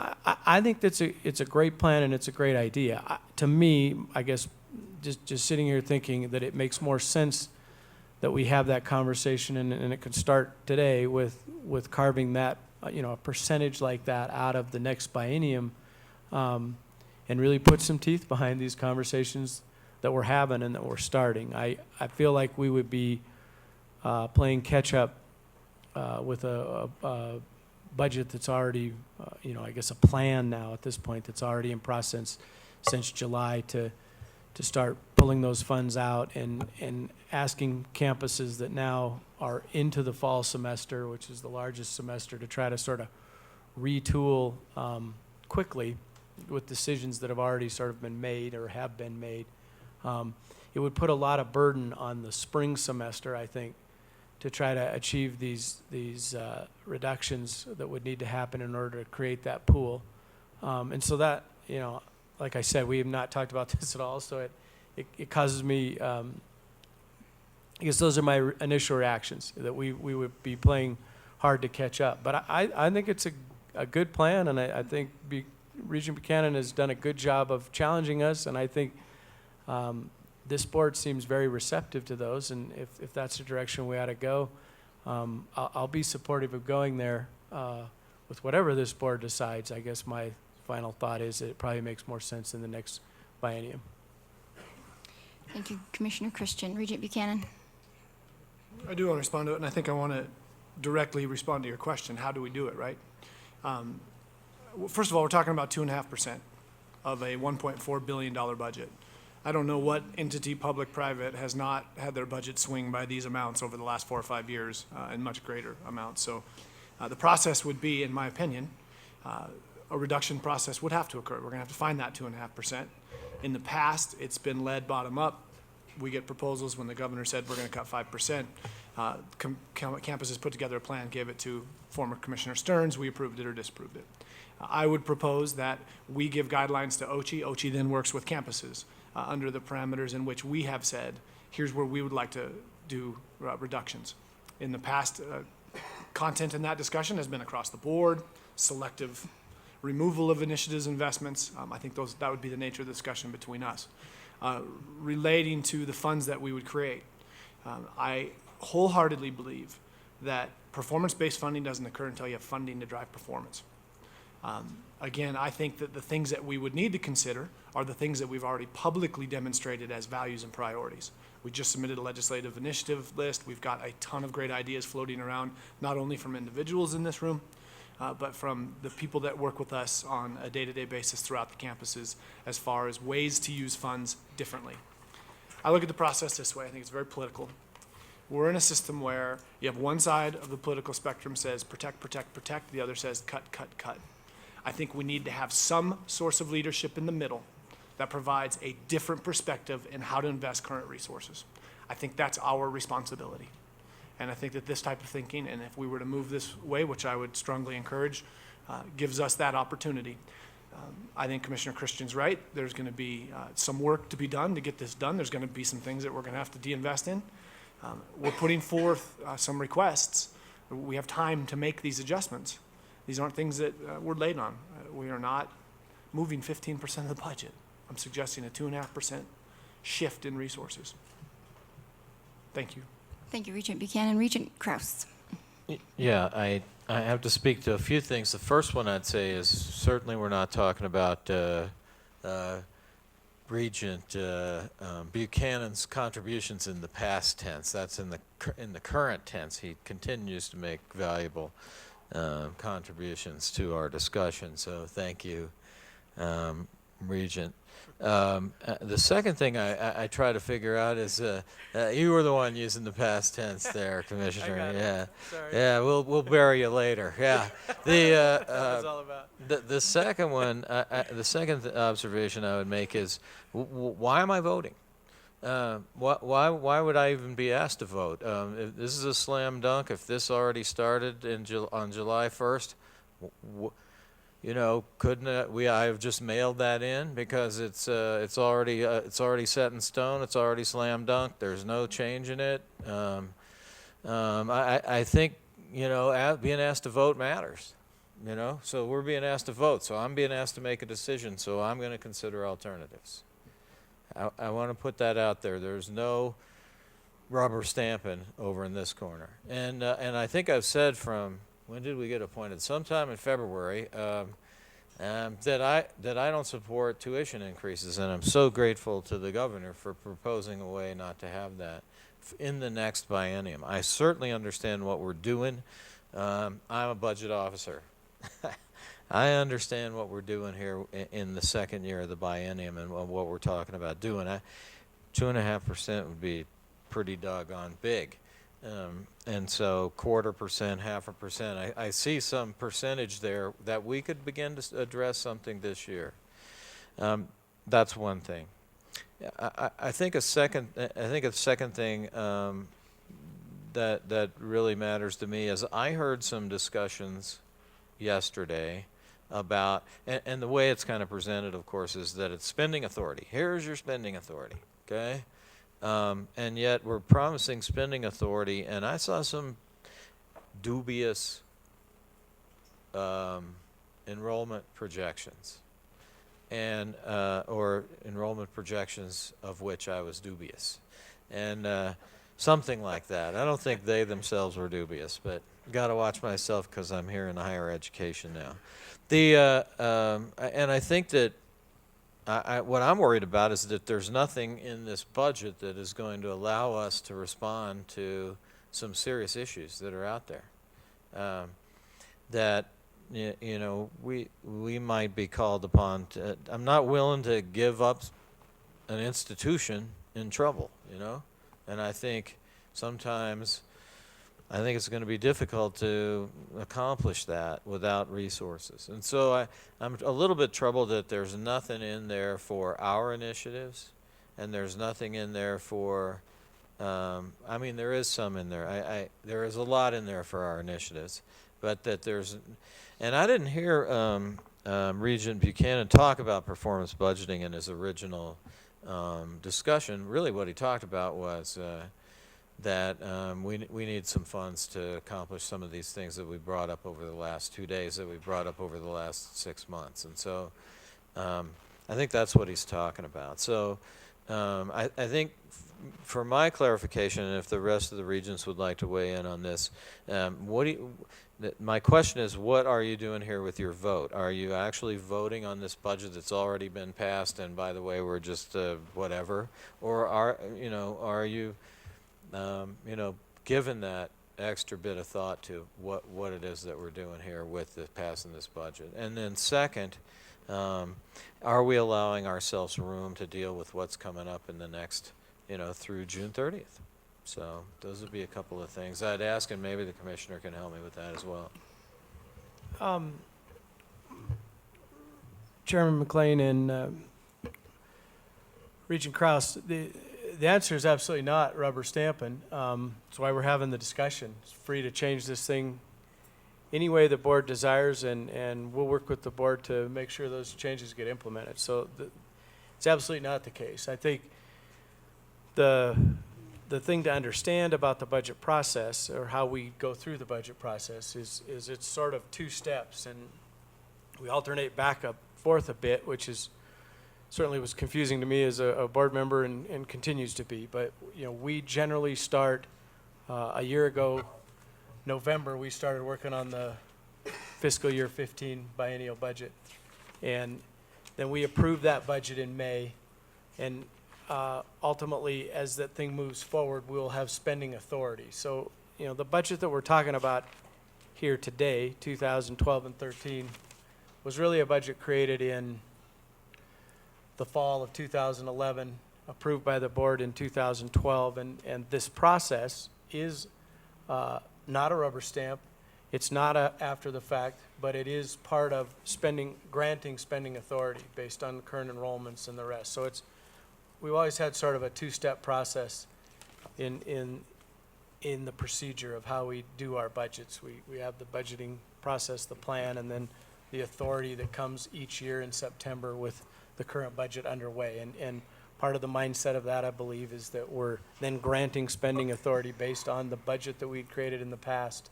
I think it's a great plan, and it's a great idea. To me, I guess, just sitting here thinking that it makes more sense that we have that conversation, and it could start today with carving that, a percentage like that out of the next biennium, and really put some teeth behind these conversations that we're having and that we're starting. I feel like we would be playing catch up with a budget that's already, I guess a plan now at this point that's already in process since July to start pulling those funds out and asking campuses that now are into the fall semester, which is the largest semester, to try to sort of retool quickly with decisions that have already sort of been made or have been made. It would put a lot of burden on the spring semester, I think, to try to achieve these reductions that would need to happen in order to create that pool. And so that, like I said, we have not talked about this at all, so it causes me, I guess those are my initial reactions, that we would be playing hard to catch up. But I think it's a good plan, and I think Regent Buchanan has done a good job of challenging us, and I think this board seems very receptive to those, and if that's the direction we ought to go, I'll be supportive of going there with whatever this board decides. I guess my final thought is that it probably makes more sense in the next biennium. Thank you, Commissioner Christian. Regent Buchanan. I do want to respond to it, and I think I want to directly respond to your question. How do we do it, right? First of all, we're talking about 2.5% of a $1.4 billion budget. I don't know what entity, public, private, has not had their budget swing by these amounts over the last 4 or 5 years, and much greater amounts. So the process would be, in my opinion, a reduction process would have to occur. We're going to have to find that 2.5%. In the past, it's been led bottom up. We get proposals when the governor said we're going to cut 5%. Campuses put together a plan, gave it to former Commissioner Stearns. We approved it or disapproved it. I would propose that we give guidelines to OCHI. OCHI then works with campuses under the parameters in which we have said, here's where we would like to do reductions. In the past, content in that discussion has been across the board, selective removal of initiatives, investments. I think that would be the nature of the discussion between us. Relating to the funds that we would create, I wholeheartedly believe that performance-based funding doesn't occur until you have funding to drive performance. Again, I think that the things that we would need to consider are the things that we've already publicly demonstrated as values and priorities. We just submitted a legislative initiative list. We've got a ton of great ideas floating around, not only from individuals in this room, but from the people that work with us on a day-to-day basis throughout the campuses as far as ways to use funds differently. I look at the process this way. I think it's very political. We're in a system where you have one side of the political spectrum says protect, protect, protect. The other says cut, cut, cut. I think we need to have some source of leadership in the middle that provides a different perspective in how to invest current resources. I think that's our responsibility. And I think that this type of thinking, and if we were to move this way, which I would strongly encourage, gives us that opportunity. I think Commissioner Christian's right. There's going to be some work to be done to get this done. There's going to be some things that we're going to have to de-invest in. We're putting forth some requests. We have time to make these adjustments. These aren't things that we're late on. We are not moving 15% of the budget. I'm suggesting a 2.5% shift in resources. Thank you. Thank you, Regent Buchanan. Regent Kraus. Yeah, I have to speak to a few things. The first one I'd say is certainly we're not talking about Regent Buchanan's contributions in the past tense. That's in the current tense. He continues to make valuable contributions to our discussion. So thank you, Regent. The second thing I try to figure out is you were the one using the past tense there, Commissioner. Yeah, Sorry. yeah. We'll bury you later. Yeah. That's what it's all about. The second one, the second observation I would make is, why am I voting? Why would I even be asked to vote? If this is a slam dunk. If this already started on July 1st, you know, couldn't I have just mailed that in because it's already set in stone. It's already slam dunk. There's no change in it. I think, you know, being asked to vote matters. You know, so we're being asked to vote. So I'm being asked to make a decision. So I'm going to consider alternatives. I want to put that out there. There's no rubber stamping over in this corner. And I think I've said from, when did we get appointed? Sometime in February, that I don't support tuition increases, and I'm so grateful to the governor for proposing a way not to have that in the next biennium. I certainly understand what we're doing. I'm a budget officer. I understand what we're doing here in the second year of the biennium and what we're talking about doing. 2.5% would be pretty doggone big. And so 0.25%, 0.5%, I see some percentage there that we could begin to address something this year. That's one thing. I think a second thing that really matters to me is I heard some discussions yesterday about, and the way it's kind of presented, of course, is that it's spending authority. Here's your spending authority, okay? And yet we're promising spending authority, and I saw some dubious enrollment projections, and or enrollment projections of which I was dubious, and something like that. I don't think they themselves were dubious, but got to watch myself because I'm here in higher education now. And I think that what I'm worried about is that there's nothing in this budget that is going to allow us to respond to some serious issues that are out there. That you know we might be called upon to. I'm not willing to give up an institution in trouble, you know, and I think sometimes it's going to be difficult to accomplish that without resources. And so I'm a little bit troubled that there's nothing in there for our initiatives, and there's nothing in there for, I mean, there is some in there. There is a lot in there for our initiatives, but that there's, and I didn't hear Regent Buchanan talk about performance budgeting in his original discussion. Really what he talked about was that we need some funds to accomplish some of these things that we brought up over the last 2 days, that we brought up over the last 6 months. And so I think that's what he's talking about. So I think for my clarification, and if the rest of the regents would like to weigh in on this, my question is, what are you doing here with your vote? Are you actually voting on this budget that's already been passed, and by the way, we're just whatever? Or are you, given that extra bit of thought to what it is that we're doing here with passing this budget? And then second, are we allowing ourselves room to deal with what's coming up in the next, through June 30th? So those would be a couple of things I'd ask, and maybe the commissioner can help me with that as well. Chairman McLean and Regent Kraus, the answer is absolutely not rubber stamping. That's why we're having the discussion. It's free to change this thing any way the board desires, and we'll work with the board to make sure those changes get implemented. So it's absolutely not the case. I think the thing to understand about the budget process, or how we go through the budget process, is it's sort of two steps, and we alternate back and forth a bit, which is certainly was confusing to me as a board member and continues to be. But we generally start a year ago, November, we started working on the fiscal year 15 biennial budget, and then we approved that budget in May, and ultimately, as that thing moves forward, we'll have spending authority. So, the budget that we're talking about here today, 2012 and 13, was really a budget created in the fall of 2011, approved by the board in 2012, and this process is not a rubber stamp. It's not after the fact, but it is part of granting spending authority based on current enrollments and the rest. So we've always had sort of a two-step process in the procedure of how we do our budgets. We have the budgeting process, the plan, and then the authority that comes each year in September with the current budget underway. And part of the mindset of that, I believe, is that we're then granting spending authority based on the budget that we'd created in the past,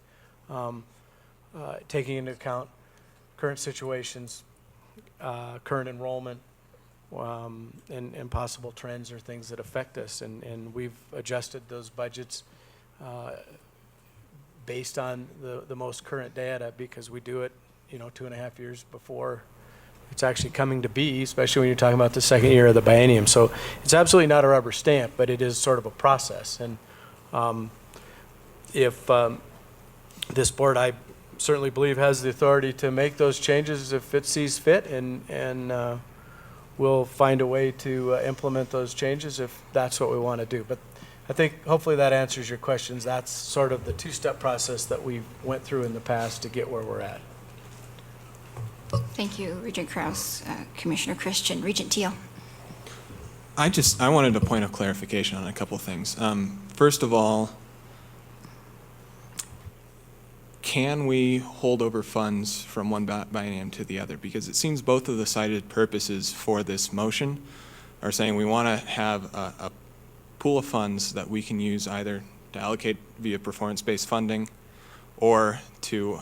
taking into account current situations, current enrollment, and possible trends or things that affect us. And we've adjusted those budgets based on the most current data, because we do it 2.5 years before it's actually coming to be, especially when you're talking about the second year of the biennium. So it's absolutely not a rubber stamp, but it is sort of a process. And if this board, I certainly believe, has the authority to make those changes if it sees fit, and we'll find a way to implement those changes if that's what we want to do. But I think hopefully that answers your questions. That's sort of the two-step process that we went through in the past to get where we're at. Thank you, Regent Kraus. Commissioner Christian. Regent Teal. I wanted a point of clarification on a couple things. First of all, can we hold over funds from one biennium to the other? Because it seems both of the cited purposes for this motion are saying we want to have a pool of funds that we can use either to allocate via performance-based funding or to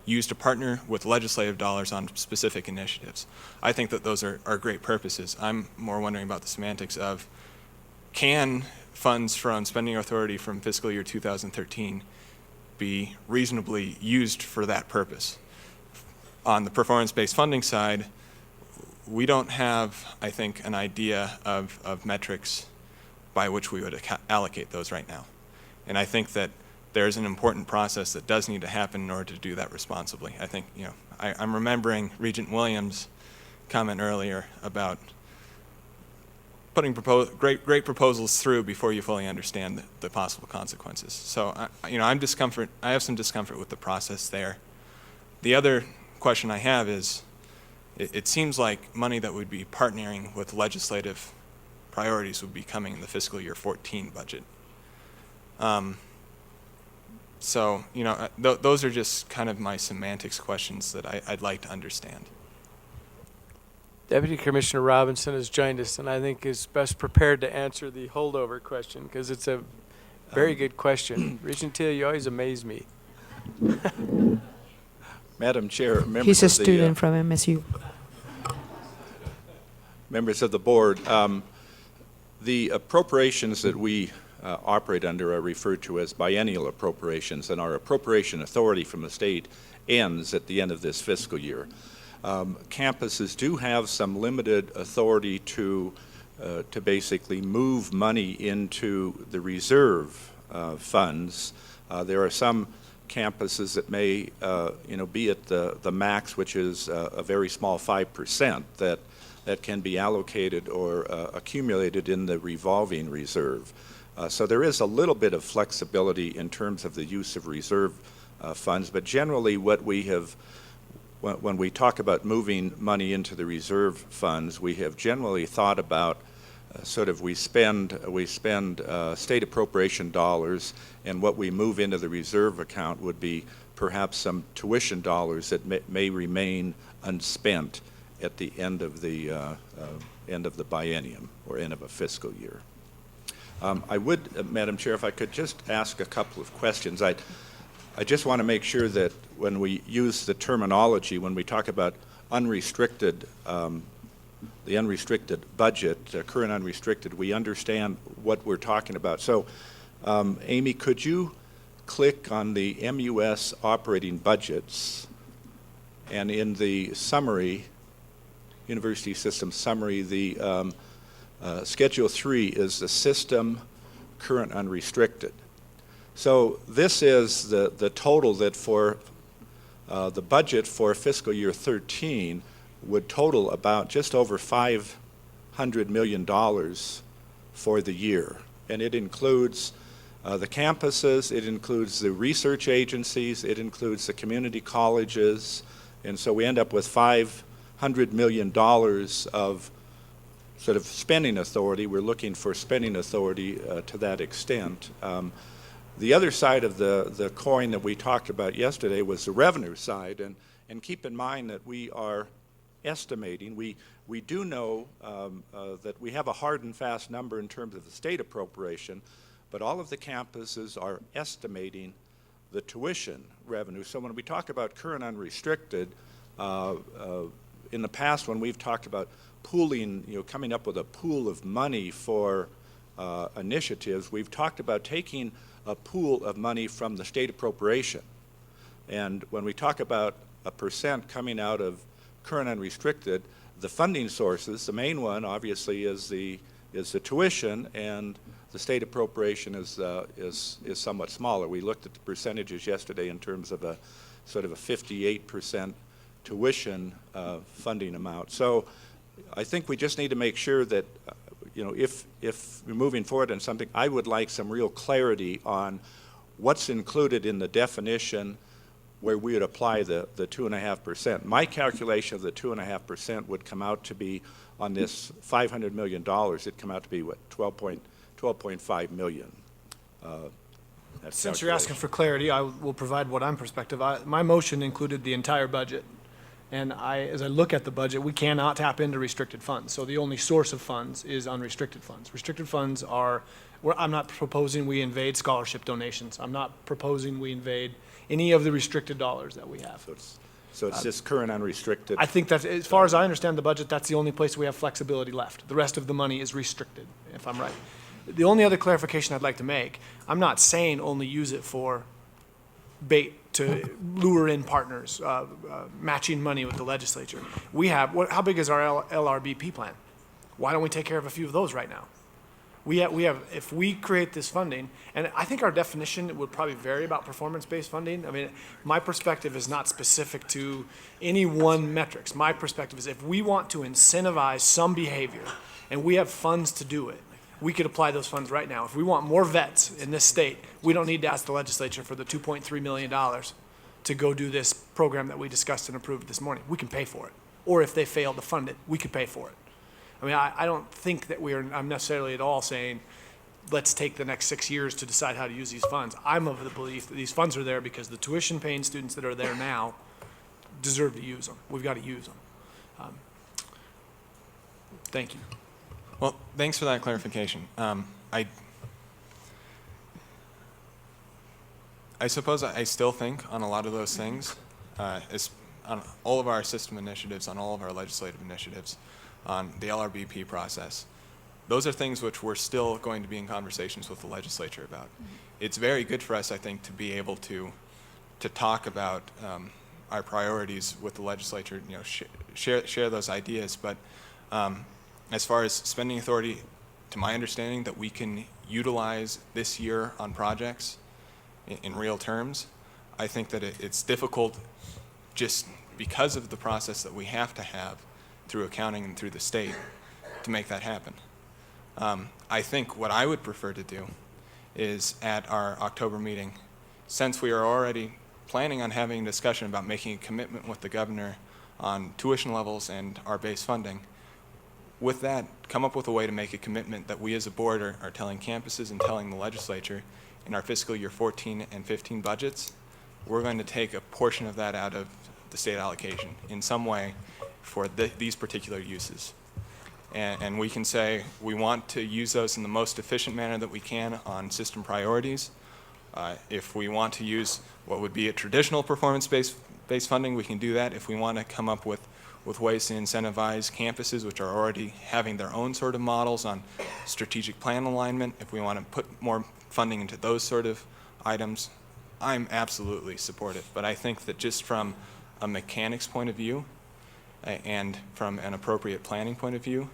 use to partner with legislative dollars on specific initiatives. I think that those are great purposes. I'm more wondering about the semantics of, can funds from spending authority from fiscal year 2013 be reasonably used for that purpose? On the performance-based funding side, we don't have, I think, an idea of metrics by which we would allocate those right now. And I think that there's an important process that does need to happen in order to do that responsibly. I think, I'm remembering Regent Williams' comment earlier about putting great proposals through before you fully understand the possible consequences. So, I have some discomfort with the process there. The other question I have is, it seems like money that would be partnering with legislative priorities would be coming in the fiscal year 14 budget. So, those are just kind of my semantics questions that I'd like to understand. Deputy Commissioner Robinson has joined us, and I think is best prepared to answer the holdover question, because it's a very good question. Regent Teal, you always amaze me. Madam Chair, members He's a of the, student from MSU. members of the board, The appropriations that we operate under are referred to as biennial appropriations, and our appropriation authority from the state ends at the end of this fiscal year. Campuses do have some limited authority to basically move money into the reserve funds. There are some campuses that may be at the max, which is a very small 5% that can be allocated or accumulated in the revolving reserve. So there is a little bit of flexibility in terms of the use of reserve funds, but generally what we have, when we talk about moving money into the reserve funds, we have generally thought about we spend state appropriation dollars, and what we move into the reserve account would be perhaps some tuition dollars that may remain unspent at the end of the biennium or end of a fiscal year. I would, Madam Chair, if I could just ask a couple of questions. I just want to make sure that when we use the terminology, when we talk about unrestricted, the unrestricted budget, current unrestricted, we understand what we're talking about. So, Amy, could you click on the MUS operating budgets, and in the summary, University System summary, the Schedule 3 is the system current unrestricted. So this is the total that for the budget for fiscal year 13 would total about just over $500 million for the year. And it includes the campuses, it includes the research agencies, it includes the community colleges, and so we end up with $500 million of sort of spending authority. We're looking for spending authority to that extent. The other side of the coin that we talked about yesterday was the revenue side, and keep in mind that we are estimating, we do know that we have a hard and fast number in terms of the state appropriation, but all of the campuses are estimating the tuition revenue. So when we talk about current unrestricted, in the past when we've talked about pooling, coming up with a pool of money for initiatives, we've talked about taking a pool of money from the state appropriation. And when we talk about a percent coming out of current unrestricted, the funding sources, the main one obviously is the tuition, and the state appropriation is somewhat smaller. We looked at the percentages yesterday in terms of a sort of a 58% tuition funding amount. So I think we just need to make sure that if we're moving forward on something, I would like some real clarity on what's included in the definition where we would apply the 2.5%. My calculation of the 2.5% would come out to be, on this $500 million, it'd come out to be what, 12.5 million. Since you're asking for clarity, I will provide what I'm perspective. My motion included the entire budget. And as I look at the budget, we cannot tap into restricted funds. So the only source of funds is unrestricted funds. Restricted funds are, I'm not proposing we invade scholarship donations. I'm not proposing we invade any of the restricted dollars that we have. So it's just current unrestricted. I think that, as far as I understand the budget, that's the only place we have flexibility left. The rest of the money is restricted, if I'm right. The only other clarification I'd like to make, I'm not saying only use it for bait to lure in partners, matching money with the legislature. We have, how big is our LRBP plan? Why don't we take care of a few of those right now? We have, if we create this funding, and I think our definition would probably vary about performance-based funding. I mean, my perspective is not specific to any one metrics. My perspective is if we want to incentivize some behavior and we have funds to do it, we could apply those funds right now. If we want more vets in this state, we don't need to ask the legislature for the $2.3 million to go do this program that we discussed and approved this morning. We can pay for it. Or if they fail to fund it, we could pay for it. I mean, I don't think that I'm necessarily at all saying, let's take the next 6 years to decide how to use these funds. I'm of the belief that these funds are there because the tuition-paying students that are there now deserve to use them. We've got to use them. Thank you. Well, thanks for that clarification. I suppose I still think on a lot of those things, on all of our system initiatives, on all of our legislative initiatives, on the LRBP process, those are things which we're still going to be in conversations with the legislature about. It's very good for us, I think, to be able to talk about our priorities with the legislature, you know, share those ideas. But as far as spending authority, to my understanding, that we can utilize this year on projects in real terms, I think that it's difficult just because of the process that we have to have through accounting and through the state to make that happen. I think what I would prefer to do is at our October meeting, since we are already planning on having a discussion about making a commitment with the governor on tuition levels and our base funding, with that, come up with a way to make a commitment that we as a board are telling campuses and telling the legislature in our fiscal year 14 and 15 budgets, we're going to take a portion of that out of the state allocation in some way for these particular uses. And we can say we want to use those in the most efficient manner that we can on system priorities. If we want to use what would be a traditional performance-based funding, we can do that. If we want to come up with ways to incentivize campuses which are already having their own sort of models on strategic plan alignment, if we want to put more funding into those sort of items, I'm absolutely supportive. But I think that just from a mechanics point of view and from an appropriate planning point of view,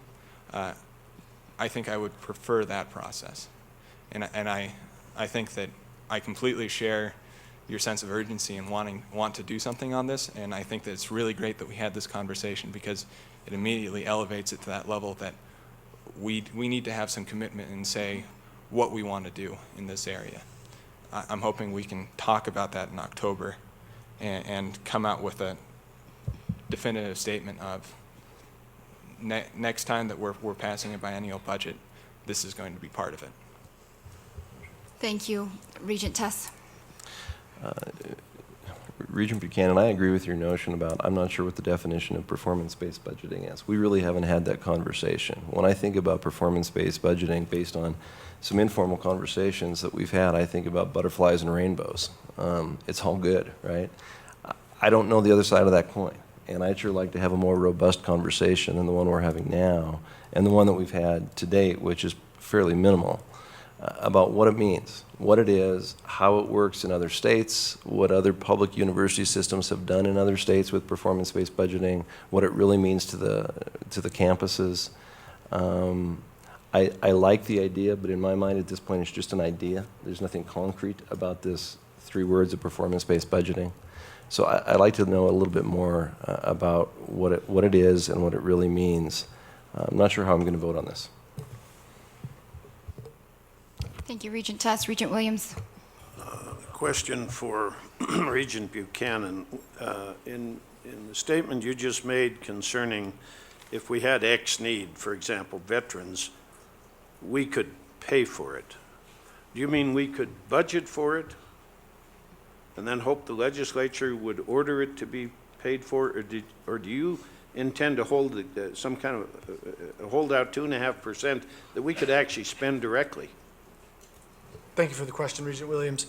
I think I would prefer that process. And I think that I completely share your sense of urgency and want to do something on this, and I think that it's really great that we had this conversation because it immediately elevates it to that level that we need to have some commitment and say what we want to do in this area. I'm hoping we can talk about that in October and come out with a definitive statement of next time that we're passing a biennial budget, this is going to be part of it. Thank you. Regent Tess. Regent Buchanan, I agree with your notion about, I'm not sure what the definition of performance-based budgeting is. We really haven't had that conversation. When I think about performance-based budgeting based on some informal conversations that we've had, I think about butterflies and rainbows. It's all good, right? I don't know the other side of that coin. And I'd sure like to have a more robust conversation than the one we're having now, and the one that we've had to date, which is fairly minimal, about what it means, what it is, how it works in other states, what other public university systems have done in other states with performance-based budgeting, what it really means to the campuses. I like the idea, but in my mind at this point it's just an idea. There's nothing concrete about this 3 words of performance-based budgeting. So I'd like to know a little bit more about what it is and what it really means. I'm not sure how I'm going to vote on this. Thank you, Regent Tess. Regent Williams. Question for Regent Buchanan. In the statement you just made concerning if we had X need, for example, veterans, we could pay for it. Do you mean we could budget for it and then hope the legislature would order it to be paid for, or do you intend to hold some kind of hold out 2.5% that we could actually spend directly? Thank you for the question, Regent Williams.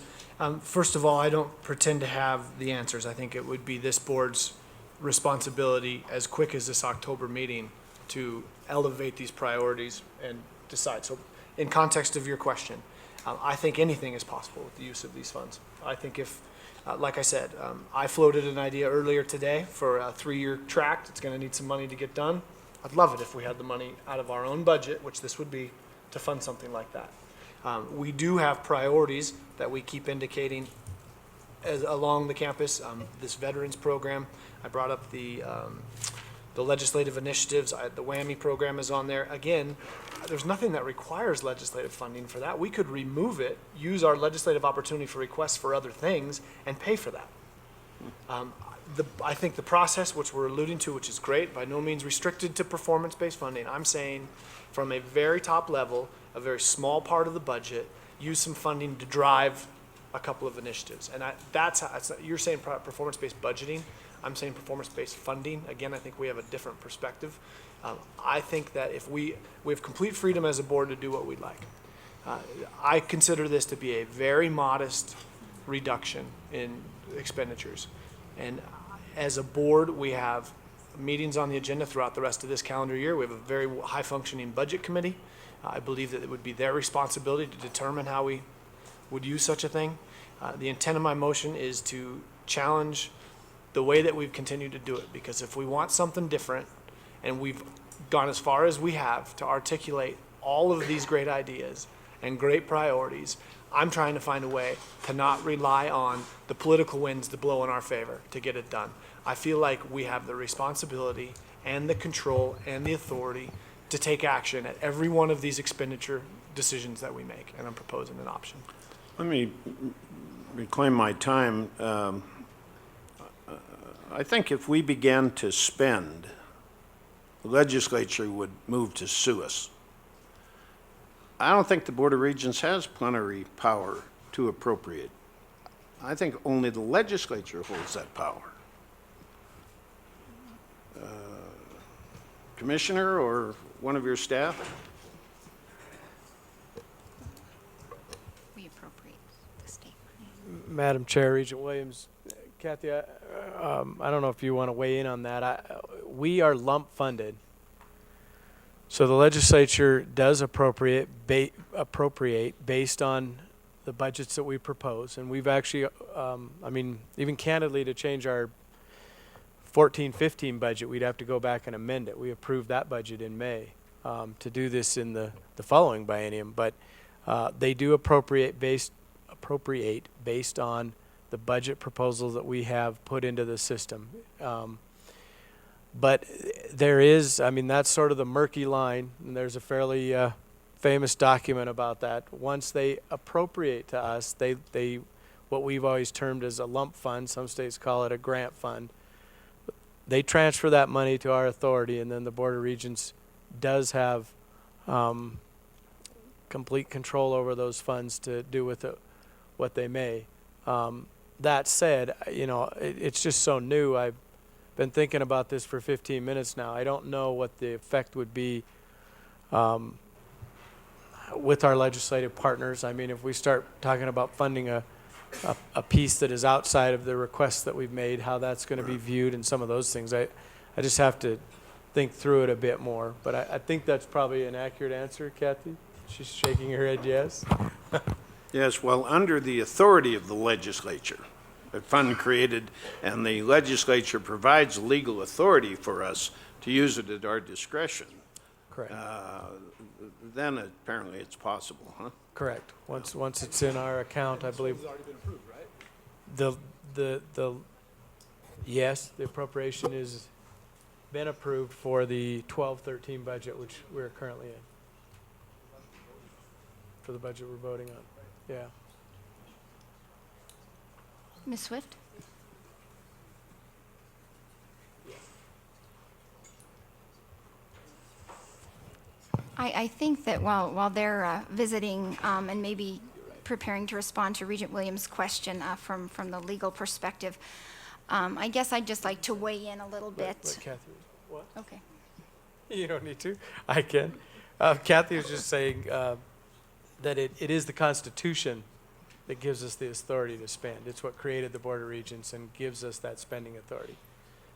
First of all, I don't pretend to have the answers. I think it would be this board's responsibility as quick as this October meeting to elevate these priorities and decide. So in context of your question, I think anything is possible with the use of these funds. I think if, like I said, I floated an idea earlier today for a 3-year tract. It's going to need some money to get done. I'd love it if we had the money out of our own budget, which this would be, to fund something like that. We do have priorities that we keep indicating along the campus. This veterans program, I brought up the legislative initiatives. The WWAMI program is on there. Again, there's nothing that requires legislative funding for that. We could remove it, use our legislative opportunity for requests for other things, and pay for that. I think the process, which we're alluding to, which is great, by no means restricted to performance-based funding. I'm saying from a very top level, a very small part of the budget, use some funding to drive a couple of initiatives. And that's how, you're saying performance-based budgeting. I'm saying performance-based funding. Again, I think we have a different perspective. I think that if we have complete freedom as a board to do what we'd like. I consider this to be a very modest reduction in expenditures. And as a board, we have meetings on the agenda throughout the rest of this calendar year. We have a very high-functioning budget committee. I believe that it would be their responsibility to determine how we would use such a thing. The intent of my motion is to challenge the way that we've continued to do it, because if we want something different, and we've gone as far as we have to articulate all of these great ideas and great priorities, I'm trying to find a way to not rely on the political winds to blow in our favor to get it done. I feel like we have the responsibility and the control and the authority to take action at every one of these expenditure decisions that we make, and I'm proposing an option. Let me reclaim my time. I think if we began to spend, the legislature would move to sue us. I don't think the Board of Regents has plenary power to appropriate. I think only the legislature holds that power. Commissioner or one of your staff? We appropriate the state money. Madam Chair, Regent Williams, Kathy, I don't know if you want to weigh in on that. We are lump funded. So the legislature does appropriate based on the budgets that we propose. And we've actually, I mean, even candidly, to change our 14-15 budget, we'd have to go back and amend it. We approved that budget in May to do this in the following biennium. But they do appropriate based on the budget proposals that we have put into the system. But there is, I mean, that's sort of the murky line, and there's a fairly famous document about that. Once they appropriate to us, they what we've always termed as a lump fund, some states call it a grant fund, they transfer that money to our authority, and then the Board of Regents does have complete control over those funds to do with it what they may. That said, you know, it's just so new. I've been thinking about this for 15 minutes now. I don't know what the effect would be with our legislative partners. I mean, if we start talking about funding a piece that is outside of the requests that we've made, how that's going to be viewed and some of those things. I just have to think through it a bit more. But I think that's probably an accurate answer, Kathy. She's shaking her head yes. Yes, well, under the authority of the legislature, a fund created, and the legislature provides legal authority for us to use it at our discretion. Correct. Then apparently it's possible, huh? Correct. Once it's in our account, I believe. It's already been approved, right? Yes, the appropriation is been approved for the 12-13 budget, which we're currently in. For the budget we're voting on. Yeah. Ms. Swift? I think that while they're visiting and maybe preparing to respond to Regent Williams' question from the legal perspective, I guess I'd just like to weigh in a little bit. Wait, Kathy, what? Okay. You don't need to. I can. Kathy was just saying that it is the Constitution that gives us the authority to spend. It's what created the Board of Regents and gives us that spending authority.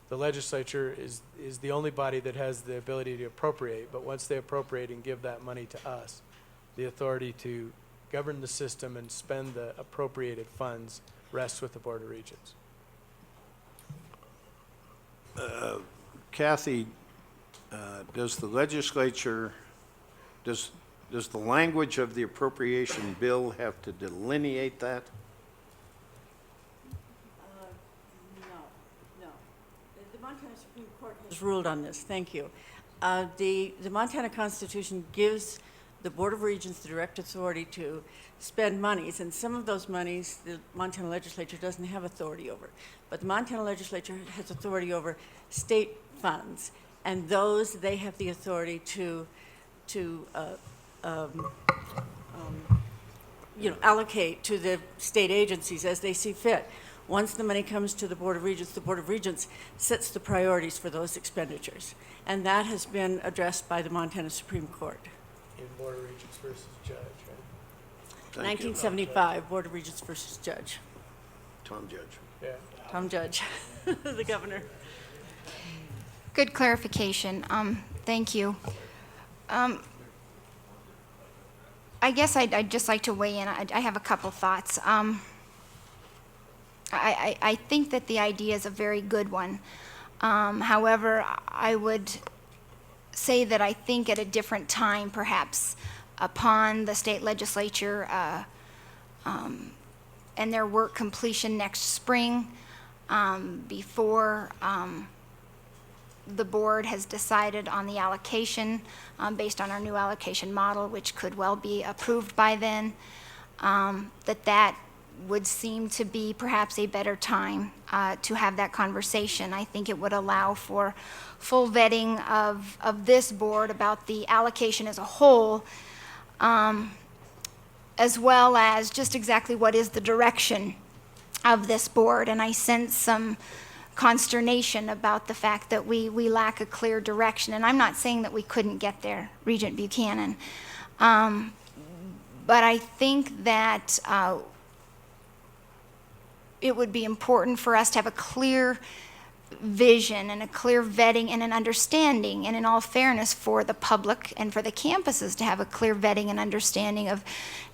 The legislature is the only body that has the ability to appropriate, but once they appropriate and give that money to us, the authority to govern the system and spend the appropriated funds rests with the Board of Regents. Kathy, does the legislature, does the language of the appropriation bill have to delineate that? No. The Montana Supreme Court has ruled on this. Thank you. The Montana Constitution gives the Board of Regents the direct authority to spend monies, and some of those monies the Montana legislature doesn't have authority over. But the Montana legislature has authority over state funds, and those they have the authority to allocate to the state agencies as they see fit. Once the money comes to the Board of Regents sets the priorities for those expenditures. And that has been addressed by the Montana Supreme Court. In Board of Regents versus Judge, right? 1975, Board of Regents versus Judge. Tom Judge. Yeah. Tom Judge, the governor. Good clarification. Thank you. I guess I'd just like to weigh in. I have a couple thoughts. I think that the idea is a very good one. However, I would say that I think at a different time, perhaps, upon the state legislature and their work completion next spring, before the board has decided on the allocation based on our new allocation model, which could well be approved by then, that would seem to be perhaps a better time to have that conversation. I think it would allow for full vetting of this board about the allocation as a whole, as well as just exactly what is the direction of this board. And I sense some consternation about the fact that we lack a clear direction. And I'm not saying that we couldn't get there, Regent Buchanan. But I think that it would be important for us to have a clear vision and a clear vetting and an understanding, and in all fairness for the public and for the campuses to have a clear vetting and understanding of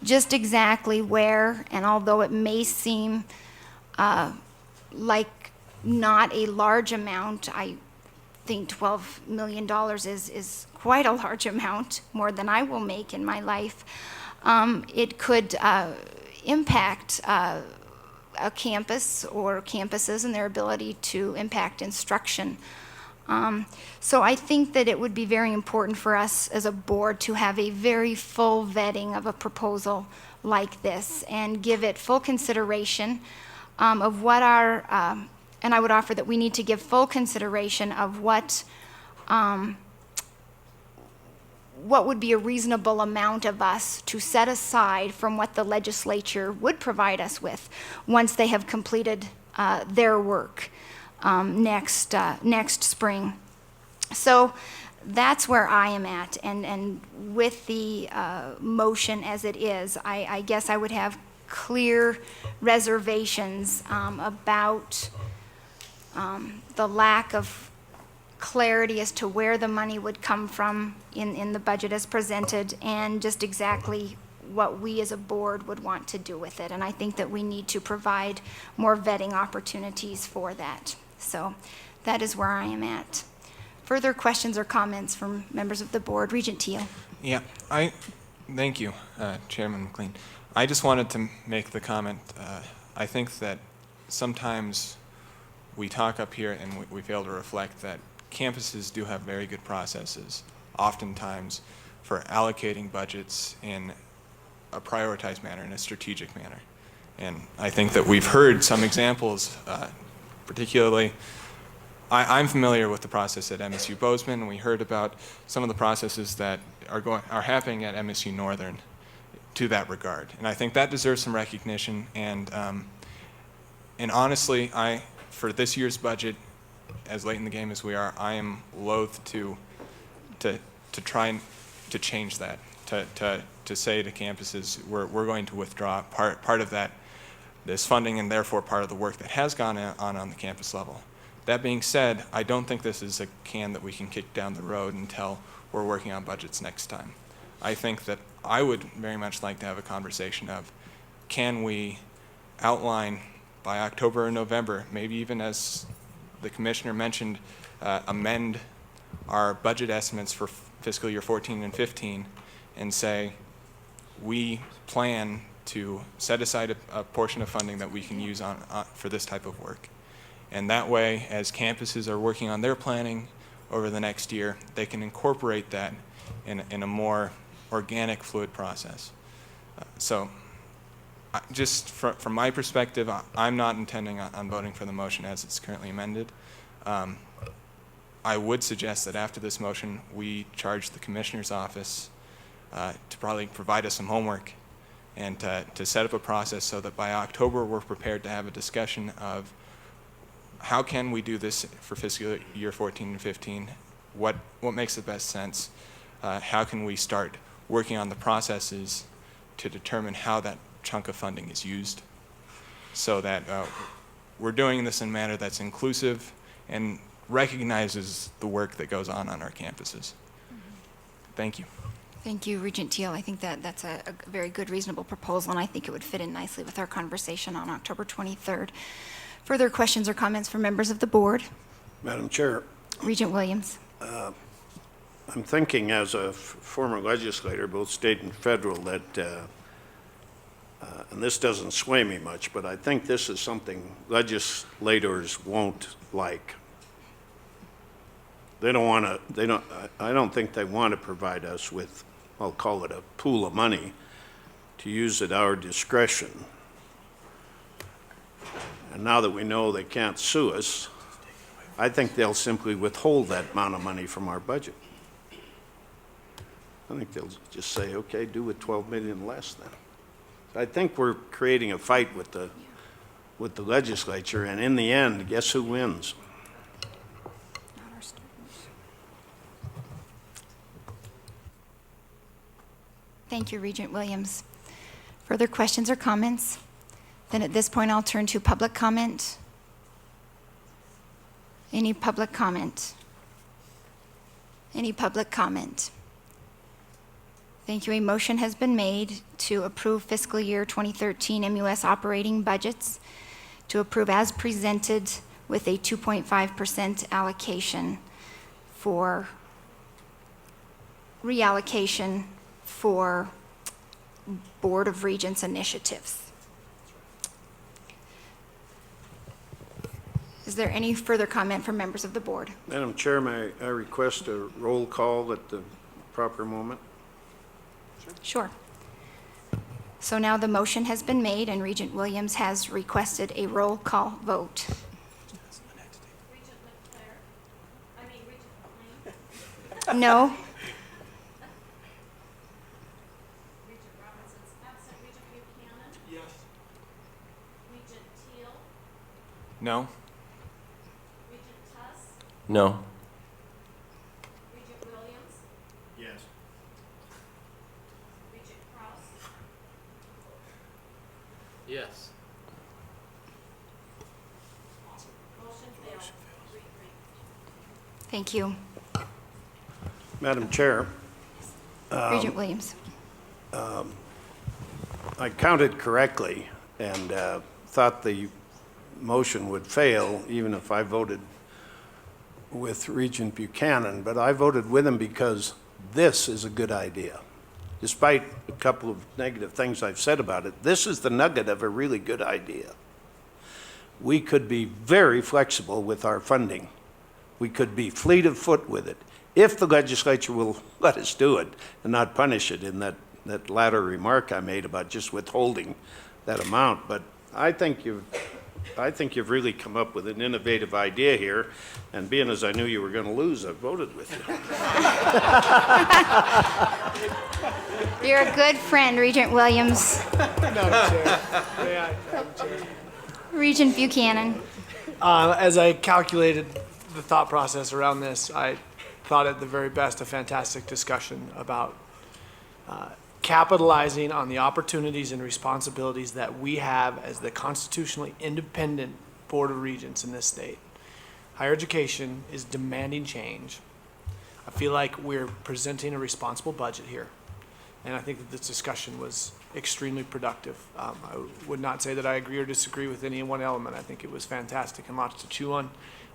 just exactly where, and although it may seem like not a large amount, I think $12 million is quite a large amount, more than I will make in my life. It could impact a campus or campuses and their ability to impact instruction. So I think that it would be very important for us as a board to have a very full vetting of a proposal like this and give it full consideration of what our, and I would offer that we need to give full consideration of what would be a reasonable amount of us to set aside from what the legislature would provide us with once they have completed their work next spring. So that's where I am at, and with the motion as it is, I guess I would have clear reservations about the lack of clarity as to where the money would come from in the budget as presented, and just exactly what we as a board would want to do with it. And I think that we need to provide more vetting opportunities for that. So that is where I am at. Further questions or comments from members of the board? Regent Teal. Yeah, thank you, Chairman McLean. I just wanted to make the comment, I think that sometimes we talk up here and we fail to reflect that campuses do have very good processes, oftentimes, for allocating budgets in a prioritized manner, in a strategic manner. And I think that we've heard some examples, particularly, I'm familiar with the process at MSU Bozeman, and we heard about some of the processes that are happening at MSU Northern to that regard. And I think that deserves some recognition, and honestly, for this year's budget, as late in the game as we are, I am loath to try to change that, to say to campuses, we're going to withdraw part of this funding and therefore part of the work that has gone on the campus level. That being said, I don't think this is a can that we can kick down the road until we're working on budgets next time. I think that I would very much like to have a conversation of, can we outline by October or November, maybe even as the commissioner mentioned, amend our budget estimates for fiscal year 14 and 15 and say, we plan to set aside a portion of funding that we can use for this type of work. And that way, as campuses are working on their planning over the next year, they can incorporate that in a more organic, fluid process. So just from my perspective, I'm not intending on voting for the motion as it's currently amended. I would suggest that after this motion, we charge the commissioner's office to probably provide us some homework and to set up a process so that by October we're prepared to have a discussion of how can we do this for fiscal year 14 and 15, what makes the best sense, how can we start working on the processes to determine how that chunk of funding is used, so that we're doing this in a manner that's inclusive and recognizes the work that goes on our campuses. Thank you. Thank you, Regent Teal. I think that that's a very good, reasonable proposal, and I think it would fit in nicely with our conversation on October 23rd. Further questions or comments from members of the board? Madam Chair, Regent Williams. I'm thinking as a former legislator, both state and federal, that, and this doesn't sway me much, but I think this is something legislators won't like. They don't want to, I don't think they want to provide us with, I'll call it a pool of money to use at our discretion. And now that we know they can't sue us, I think they'll simply withhold that amount of money from our budget. I think they'll just say, okay, do with 12 million less then. I think we're creating a fight with the legislature, and in the end, guess who wins? Not our students. Thank you, Regent Williams. Further questions or comments? Then at this point, I'll turn to public comment. Any public comment? Any public comment? Thank you. A motion has been made to approve fiscal year 2013 MUS operating budgets, to approve as presented with a 2.5% allocation for reallocation for Board of Regents initiatives. Is there any further comment from members of the board? Madam Chair, may I request a roll call at the proper moment? Sure. So now the motion has been made and Regent Williams has requested a roll call vote. No. No? No. Yes. Yes. Thank you. Madam Chair. Regent Williams. I counted correctly and thought the motion would fail even if I voted with Regent Buchanan, but I voted with him because this is a good idea. Despite a couple of negative things I've said about it, this is the nugget of a really good idea. We could be very flexible with our funding. We could be fleet of foot with it, if the legislature will let us do it and not punish it in that latter remark I made about just withholding that amount. But I think you've really come up with an innovative idea here, and being as I knew you were going to lose, I voted with you. You're a good friend, Regent Williams. Regent Buchanan. As I calculated the thought process around this, I thought at the very best a fantastic discussion about capitalizing on the opportunities and responsibilities that we have as the constitutionally independent Board of Regents in this state. Higher education is demanding change. I feel like we're presenting a responsible budget here, and I think that this discussion was extremely productive. I would not say that I agree or disagree with any one element. I think it was fantastic and lots to chew on.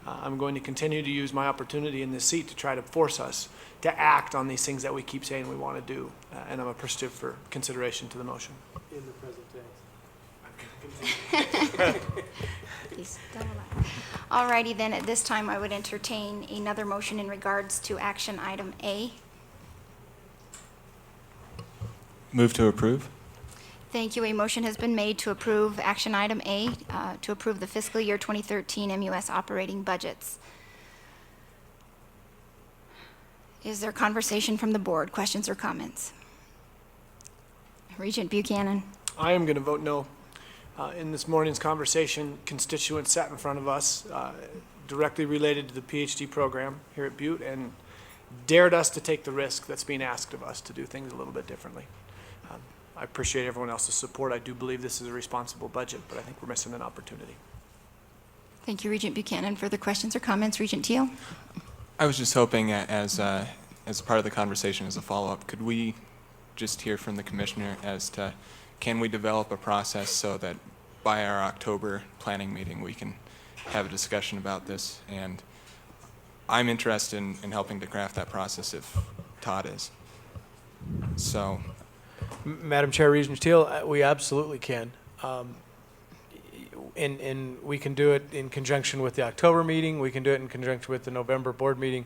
I'm going to continue to use my opportunity in this seat to try to force us to act on these things that we keep saying we want to do, and I'm appreciative for consideration to the motion. In the present tense. Please don't allow. All righty then, at this time I would entertain another motion in regards to action item A. Move to approve? Thank you. A motion has been made to approve action item A, to approve the fiscal year 2013 MUS operating budgets. Is there conversation from the board? Questions or comments? Regent Buchanan. I am going to vote no. In this morning's conversation, constituents sat in front of us directly related to the PhD program here at Butte and dared us to take the risk that's being asked of us to do things a little bit differently. I appreciate everyone else's support. I do believe this is a responsible budget, but I think we're missing an opportunity. Thank you, Regent Buchanan. Further questions or comments? Regent Teal. I was just hoping as as part of the conversation, as a follow-up, could we just hear from the commissioner as to, can we develop a process so that by our October planning meeting, we can have a discussion about this? And I'm interested in helping to craft that process if Todd is. So, Madam Chair, Regents Teal, we absolutely can. And we can do it in conjunction with the October meeting. We can do it in conjunction with the November board meeting,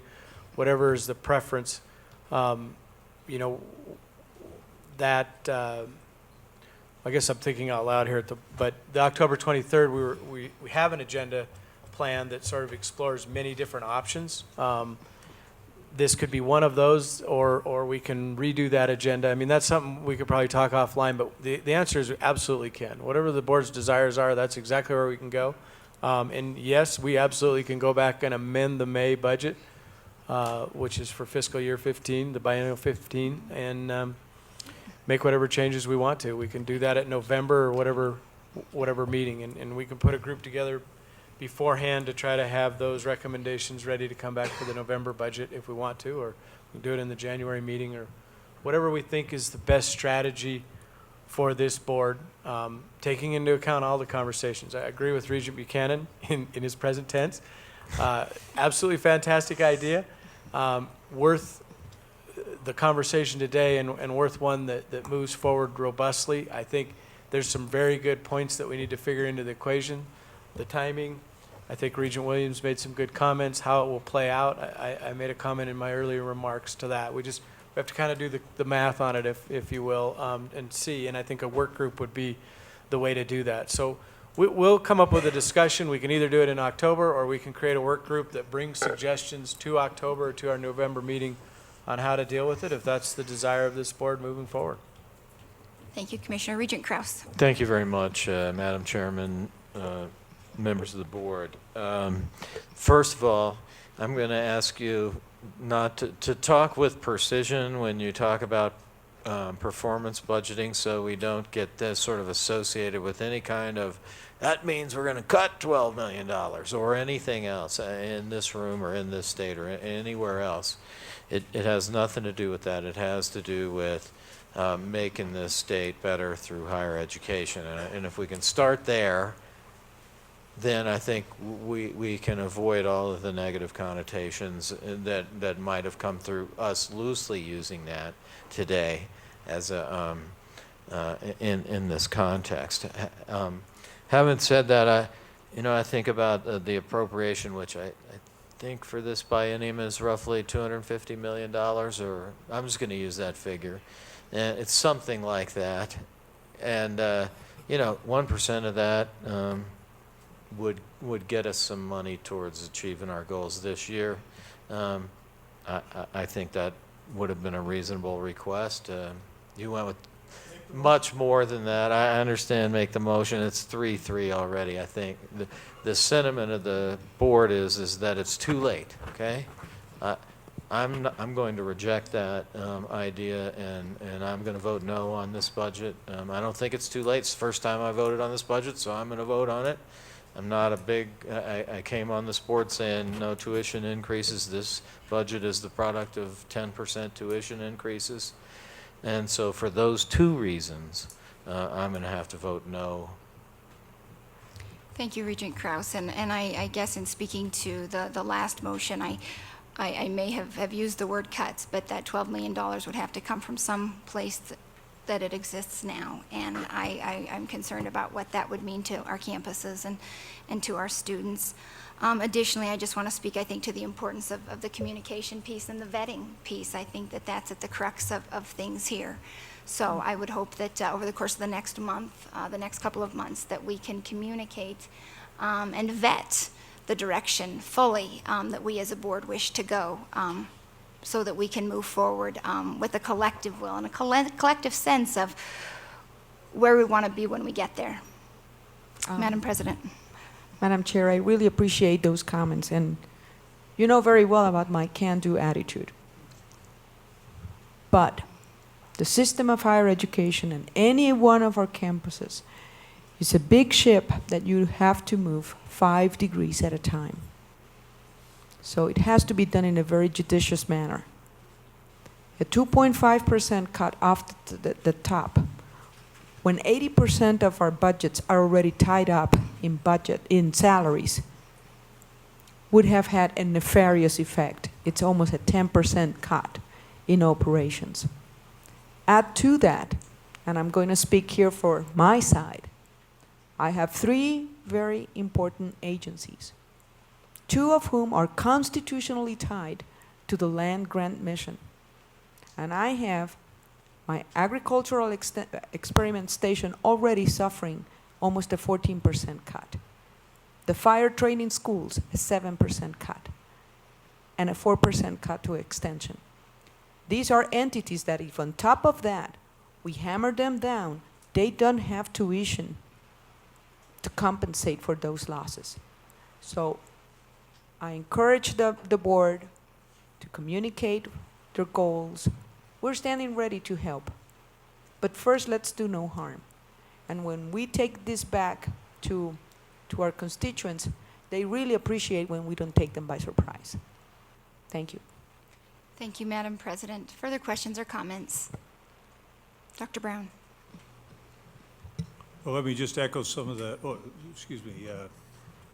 whatever is the preference. You know, that, I guess I'm thinking out loud here, but the October 23rd, we have an agenda plan that sort of explores many different options. This could be one of those, or we can redo that agenda. I mean, that's something we could probably talk offline, but the answer is we absolutely can. Whatever the board's desires are, that's exactly where we can go. And yes, we absolutely can go back and amend the May budget, which is for fiscal year 15, the biennial 15, and make whatever changes we want to. We can do that at November or whatever meeting, and we can put a group together beforehand to try to have those recommendations ready to come back for the November budget if we want to, or we can do it in the January meeting, or whatever we think is the best strategy for this board, taking into account all the conversations. I agree with Regent Buchanan in his present tense. Absolutely fantastic idea. Worth the conversation today, and worth one that moves forward robustly. I think there's some very good points that we need to figure into the equation. The timing, I think Regent Williams made some good comments, how it will play out. I made a comment in my earlier remarks to that. We have to kind of do the math on it, if you will, and see. And I think a work group would be the way to do that. So we'll come up with a discussion. We can either do it in October, or we can create a work group that brings suggestions to October or to our November meeting on how to deal with it, if that's the desire of this board moving forward. Thank you, Commissioner. Regent Kraus. Thank you very much, Madam Chairman, members of the board. First of all, I'm going to ask you not to talk with precision when you talk about performance budgeting, so we don't get this sort of associated with any kind of, that means we're going to cut $12 million or anything else in this room or in this state or anywhere else. It has nothing to do with that. It has to do with making this state better through higher education. And if we can start there, then I think we can avoid all of the negative connotations that might have come through us loosely using that today as a in this context. Having said that, I think about the appropriation, which I think for this biennium is roughly $250 million, or I'm just going to use that figure. And it's something like that, and 1% of that would get us some money towards achieving our goals this year. I think that would have been a reasonable request. You went with much more than that. I understand, make the motion. It's 3-3 already. I think the sentiment of the board is that it's too late. Okay, I'm going to reject that idea, and I'm going to vote no on this budget. I don't think it's too late. It's the first time I voted on this budget, so I'm going to vote on it. I'm not a big, I came on this board saying no tuition increases. This budget is the product of 10% tuition increases. And so for those two reasons, I'm going to have to vote no. Thank you, Regent Kraus. And I guess in speaking to the last motion, I may have used the word cuts, but that $12 million would have to come from some place that it exists now. And I'm concerned about what that would mean to our campuses and to our students. Additionally, I just want to speak, I think, to the importance of the communication piece and the vetting piece. I think that that's at the crux of things here. So I would hope that over the course of the next month, the next couple of months, that we can communicate and vet the direction fully that we as a board wish to go, so that we can move forward with a collective will and a collective sense of where we want to be when we get there. Madam President. Madam Chair, I really appreciate those comments, and you know very well about my can-do attitude. But the system of higher education and any one of our campuses is a big ship that you have to move 5 degrees at a time. So it has to be done in a very judicious manner. A 2.5% cut off the top, when 80% of our budgets are already tied up in salaries, would have had a nefarious effect. It's almost a 10% cut in operations. Add to that, and I'm going to speak here for my side, I have 3 very important agencies, 2 of whom are constitutionally tied to the land grant mission. And I have my agricultural experiment station already suffering almost a 14% cut. The fire training schools, a 7% cut, and a 4% cut to extension. These are entities that if on top of that we hammer them down, they don't have tuition to compensate for those losses. So I encourage the board to communicate their goals. We're standing ready to help. But first, let's do no harm. And when we take this back to our constituents, they really appreciate when we don't take them by surprise. Thank you. Thank you, Madam President. Further questions or comments? Dr. Brown. Well, let me just echo some of the,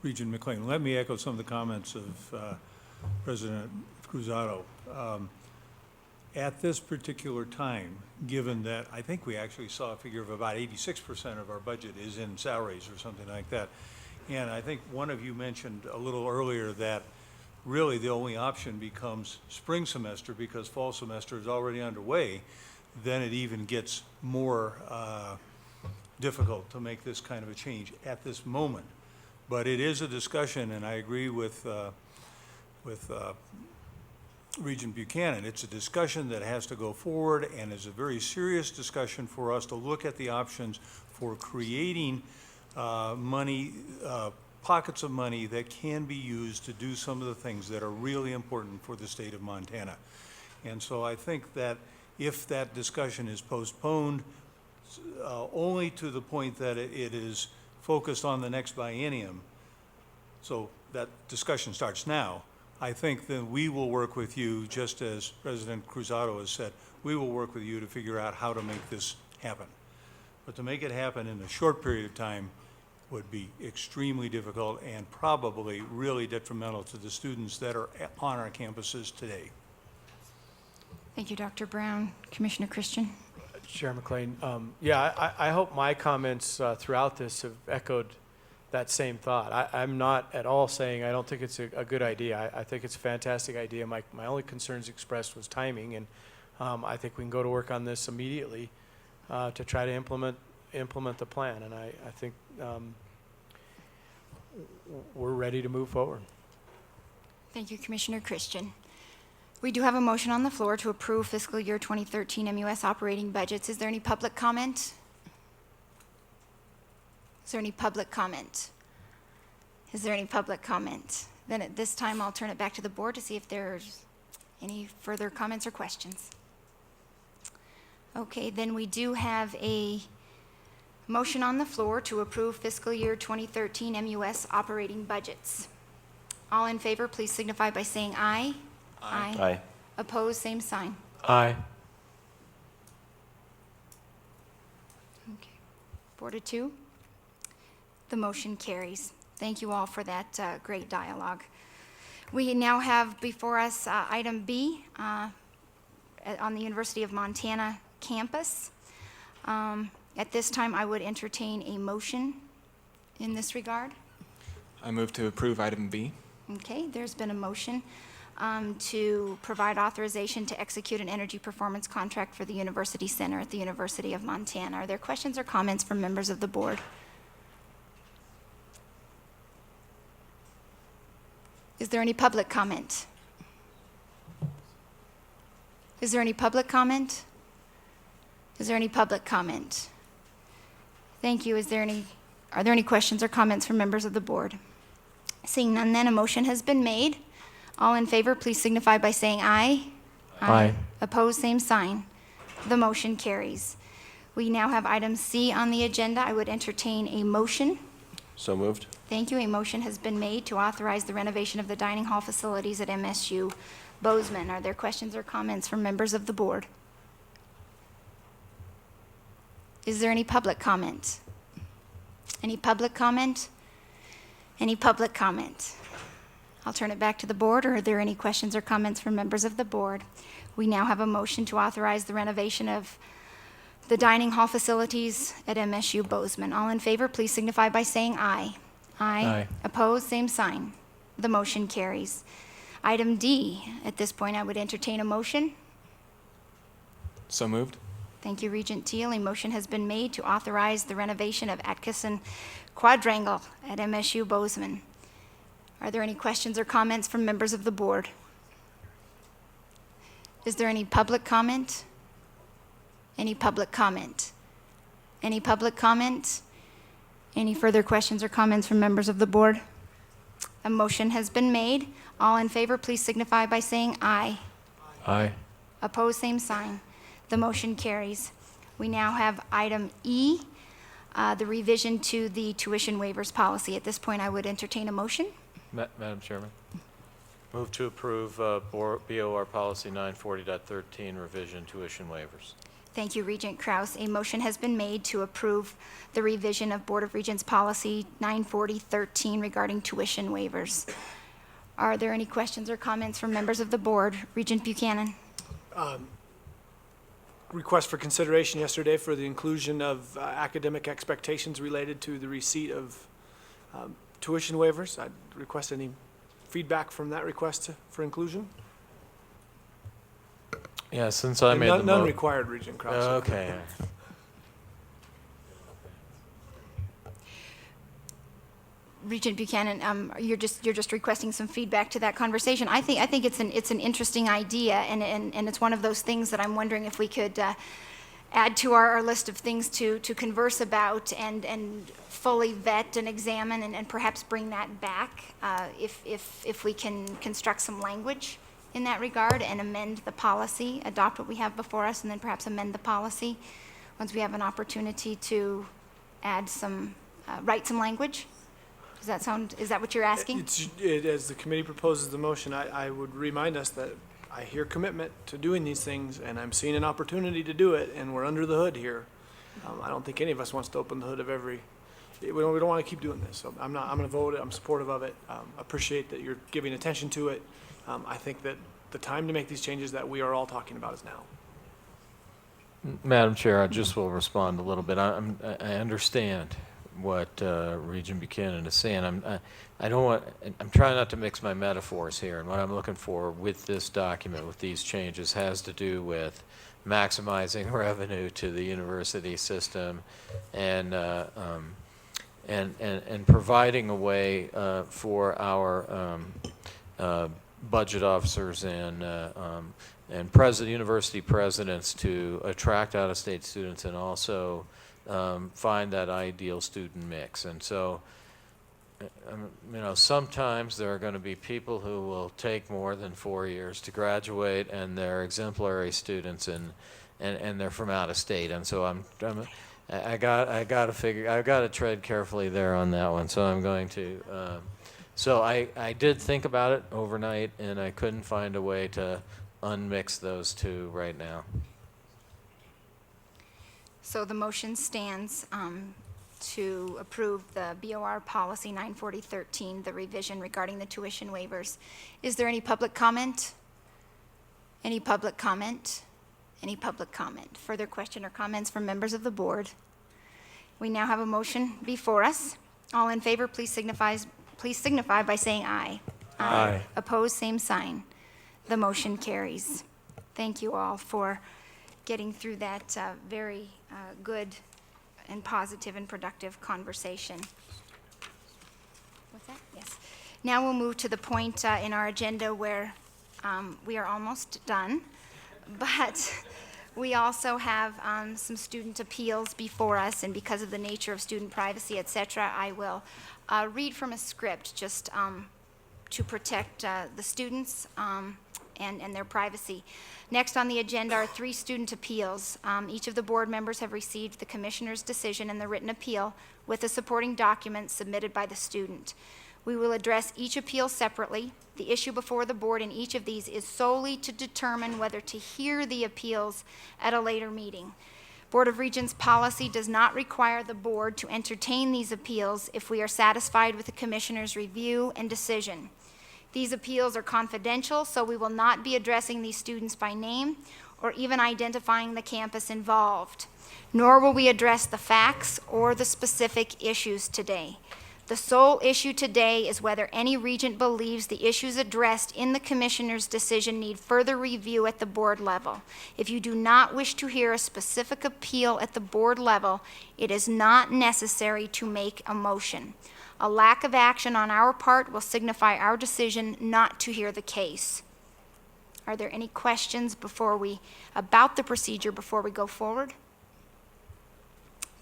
Regent McLean. Let me echo some of the comments of President Cruzado. At this particular time, given that I think we actually saw a figure of about 86% of our budget is in salaries or something like that, and I think one of you mentioned a little earlier that really the only option becomes spring semester because fall semester is already underway, then it even gets more difficult to make this kind of a change at this moment. But it is a discussion, and I agree with Regent Buchanan. It's a discussion that has to go forward and is a very serious discussion for us to look at the options for creating money, pockets of money that can be used to do some of the things that are really important for the state of Montana. And so I think that if that discussion is postponed only to the point that it is focused on the next biennium, so that discussion starts now, I think that we will work with you, just as President Cruzado has said, we will work with you to figure out how to make this happen. But to make it happen in a short period of time would be extremely difficult and probably really detrimental to the students that are on our campuses today. Thank you, Dr. Brown. Commissioner Christian. Chair McLean, I hope my comments throughout this have echoed that same thought. I'm not at all saying I don't think it's a good idea. I think it's a fantastic idea. My only concerns expressed was timing, and I think we can go to work on this immediately to try to implement the plan. And I think we're ready to move forward. Thank you, Commissioner Christian. We do have a motion on the floor to approve fiscal year 2013 MUS operating budgets. Is there any public comment? Is there any public comment? Is there any public comment? Then at this time, I'll turn it back to the board to see if there's any further comments or questions. Okay, then we do have a motion on the floor to approve fiscal year 2013 MUS operating budgets. All in favor, please signify by saying aye. Aye. Aye. Opposed, same sign. Aye. Okay. 4-2. The motion carries. Thank you all for that great dialogue. We now have before us item B on the University of Montana campus. At this time, I would entertain a motion in this regard. I move to approve item B. Okay, there's been a motion to provide authorization to execute an energy performance contract for the University Center at the University of Montana. Are there questions or comments from members of the board? Is there any public comment? Is there any public comment? Is there any public comment? Thank you. Are there any questions or comments from members of the board? Seeing none, then a motion has been made. All in favor, please signify by saying aye. Aye. Opposed, same sign. The motion carries. We now have item C on the agenda. I would entertain a motion. So moved. Thank you. A motion has been made to authorize the renovation of the dining hall facilities at MSU Bozeman. Are there questions or comments from members of the board? Is there any public comment? Any public comment? Any public comment? I'll turn it back to the board, or are there any questions or comments from members of the board? We now have a motion to authorize the renovation of the dining hall facilities at MSU Bozeman. All in favor, please signify by saying aye. Aye. Opposed, same sign. The motion carries. Item D, at this point, I would entertain a motion. So moved. Thank you, Regent Teal. A motion has been made to authorize the renovation of Atkinson Quadrangle at MSU Bozeman. Are there any questions or comments from members of the board? Is there any public comment? Any public comment? Any public comment? Any further questions or comments from members of the board? A motion has been made. All in favor, please signify by saying aye. Aye. Opposed, same sign. The motion carries. We now have item E, the revision to the tuition waivers policy. At this point, I would entertain a motion. Madam Chairman. Move to approve BOR Policy 940.13 revision tuition waivers. Thank you, Regent Kraus. A motion has been made to approve the revision of Board of Regents Policy 940.13 regarding tuition waivers. Are there any questions or comments from members of the board? Regent Buchanan. Request for consideration yesterday for the inclusion of academic expectations related to the receipt of tuition waivers. I'd request any feedback from that request for inclusion. Yeah, since I made none, the none required, Regent Kraus. Okay. Regent Buchanan, you're just requesting some feedback to that conversation. I think it's an interesting idea, and it's one of those things that I'm wondering if we could add to our list of things to converse about and fully vet and examine and perhaps bring that back if we can construct some language in that regard and amend the policy, adopt what we have before us, and then perhaps amend the policy once we have an opportunity to add some, write some language. Does that sound, is that what you're asking? As the committee proposes the motion, I would remind us that I hear commitment to doing these things, and I'm seeing an opportunity to do it, and we're under the hood here. I don't think any of us wants to open the hood of every, we don't want to keep doing this. So I'm going to vote it. I'm supportive of it. Appreciate that you're giving attention to it. I think that the time to make these changes that we are all talking about is now. Madam Chair, I just will respond a little bit. I understand what Regent Buchanan is saying. I'm trying not to mix my metaphors here, and what I'm looking for with this document, with these changes, has to do with maximizing revenue to the university system and providing a way for our budget officers and university presidents to attract out-of-state students and also find that ideal student mix. And so, sometimes there are going to be people who will take more than 4 years to graduate, and they're exemplary students, and they're from out of state. And so I got to tread carefully there on that one. So I'm going to. So I did think about it overnight, and I couldn't find a way to unmix those two right now. So the motion stands to approve the BOR Policy 940.13, the revision regarding the tuition waivers. Is there any public comment? Any public comment? Any public comment? Further question or comments from members of the board? We now have a motion before us. All in favor, please signify by saying aye. Aye. Opposed, same sign. The motion carries. Thank you all for getting through that very good and positive and productive conversation. What's that? Yes. Now we'll move to the point in our agenda where we are almost done, but we also have some student appeals before us, and because of the nature of student privacy, et cetera, I will read from a script just to protect the students and their privacy. Next on the agenda are 3 student appeals. Each of the board members have received the commissioner's decision and the written appeal with the supporting documents submitted by the student. We will address each appeal separately. The issue before the board in each of these is solely to determine whether to hear the appeals at a later meeting. Board of Regents policy does not require the board to entertain these appeals if we are satisfied with the commissioner's review and decision. These appeals are confidential, so we will not be addressing these students by name or even identifying the campus involved, nor will we address the facts or the specific issues today. The sole issue today is whether any regent believes the issues addressed in the commissioner's decision need further review at the board level. If you do not wish to hear a specific appeal at the board level, it is not necessary to make a motion. A lack of action on our part will signify our decision not to hear the case. Are there any questions about the procedure before we go forward?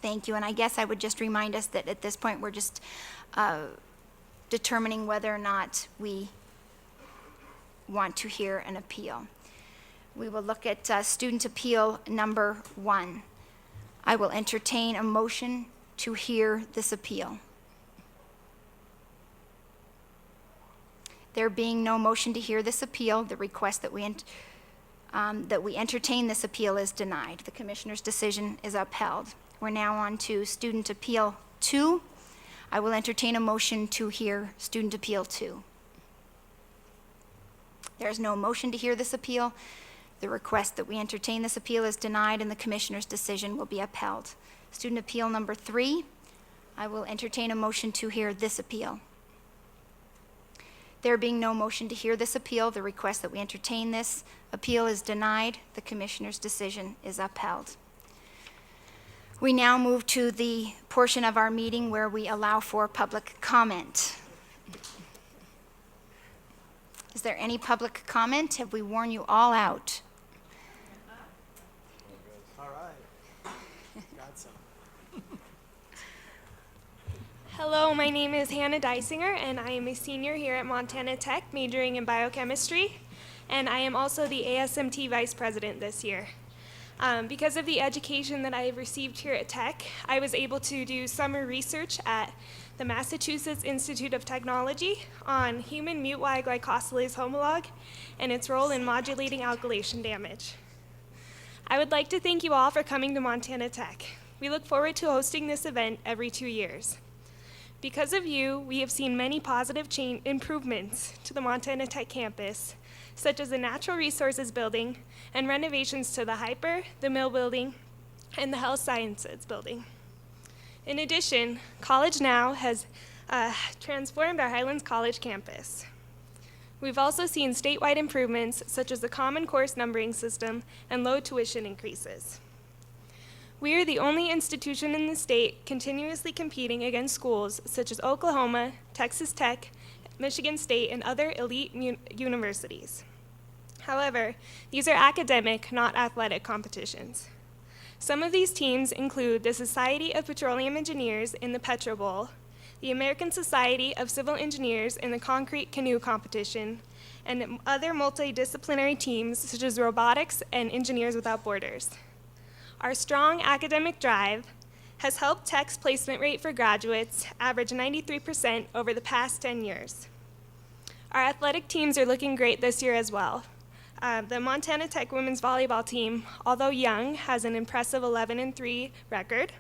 Thank you, and I guess I would just remind us that at this point we're just determining whether or not we want to hear an appeal. We will look at student appeal number 1. I will entertain a motion to hear this appeal. There being no motion to hear this appeal, the request that we entertain this appeal is denied. The commissioner's decision is upheld. We're now on to student appeal 2. I will entertain a motion to hear student appeal 2. There is no motion to hear this appeal. The request that we entertain this appeal is denied and the commissioner's decision will be upheld. Student appeal number 3, I will entertain a motion to hear this appeal. There being no motion to hear this appeal, the request that we entertain this appeal is denied. The commissioner's decision is upheld. We now move to the portion of our meeting where we allow for public comment. Is there any public comment? Have we worn you all out? All right. Got some. Hello, my name is Hannah Dysinger, and I am a senior here at Montana Tech, majoring in biochemistry, and I am also the ASMT Vice President this year. Because of the education that I have received here at Tech, I was able to do summer research at the Massachusetts Institute of Technology on human mute Y glycosylase homolog and its role in modulating alkylation damage. I would like to thank you all for coming to Montana Tech. We look forward to hosting this event every 2 years. Because of you, we have seen many positive improvements to the Montana Tech campus, such as the Natural Resources Building and renovations to the Hyper, the Mill Building, and the Health Sciences Building. In addition, College Now has transformed our Highlands College campus. We've also seen statewide improvements, such as the Common Course numbering system and low tuition increases. We are the only institution in the state continuously competing against schools such as Oklahoma, Texas Tech, Michigan State, and other elite universities. However, these are academic, not athletic competitions. Some of these teams include the Society of Petroleum Engineers in the Petro Bowl, the American Society of Civil Engineers in the Concrete Canoe Competition, and other multidisciplinary teams such as robotics and Engineers Without Borders. Our strong academic drive has helped Tech's placement rate for graduates average 93% over the past 10 years. Our athletic teams are looking great this year as well. The Montana Tech women's volleyball team, although young, has an impressive 11-3 record.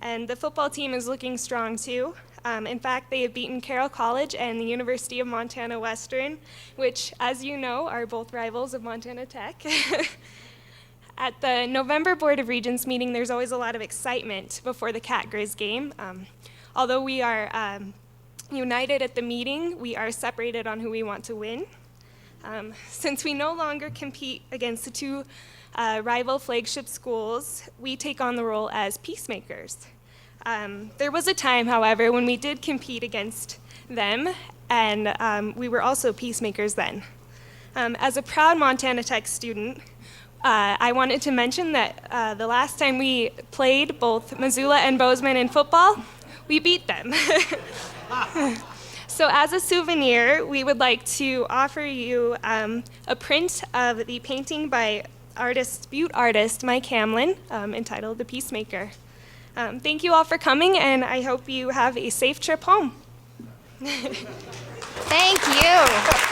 And the football team is looking strong too. In fact, they have beaten Carroll College and the University of Montana Western, which, as you know, are both rivals of Montana Tech. At the November Board of Regents meeting, there's always a lot of excitement before the Cat Grizz game. Although we are united at the meeting, we are separated on who we want to win. Since we no longer compete against the two rival flagship schools, we take on the role as peacemakers. There was a time, however, when we did compete against them, and we were also peacemakers then. As a proud Montana Tech student, I wanted to mention that the last time we played both Missoula and Bozeman in football, we beat them. So as a souvenir, we would like to offer you a print of the painting by Butte artist Mike Hamlin entitled The Peacemaker. Thank you all for coming, and I hope you have a safe trip home. Thank you.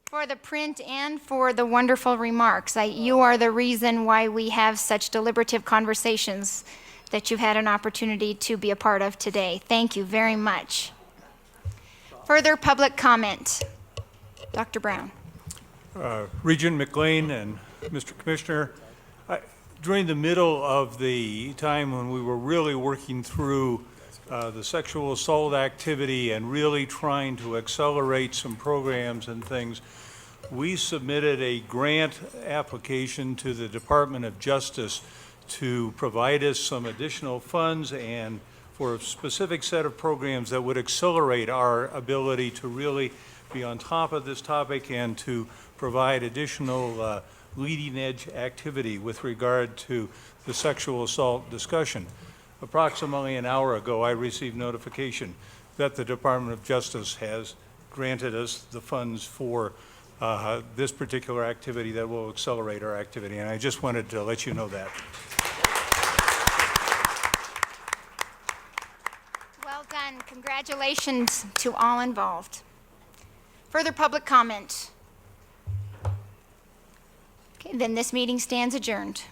For the print and for the wonderful remarks. You are the reason why we have such deliberative conversations that you've had an opportunity to be a part of today. Thank you very much. Further public comment. Dr. Brown. Regent McLean and Mr. Commissioner, during the middle of the time when we were really working through the sexual assault activity and really trying to accelerate some programs and things, we submitted a grant application to the Department of Justice to provide us some additional funds and for a specific set of programs that would accelerate our ability to really be on top of this topic and to provide additional leading edge activity with regard to the sexual assault discussion. Approximately an hour ago, I received notification that the Department of Justice has granted us the funds for this particular activity that will accelerate our activity, and I just wanted to let you know that. Well done. Congratulations to all involved. Further public comment? Okay, then this meeting stands adjourned.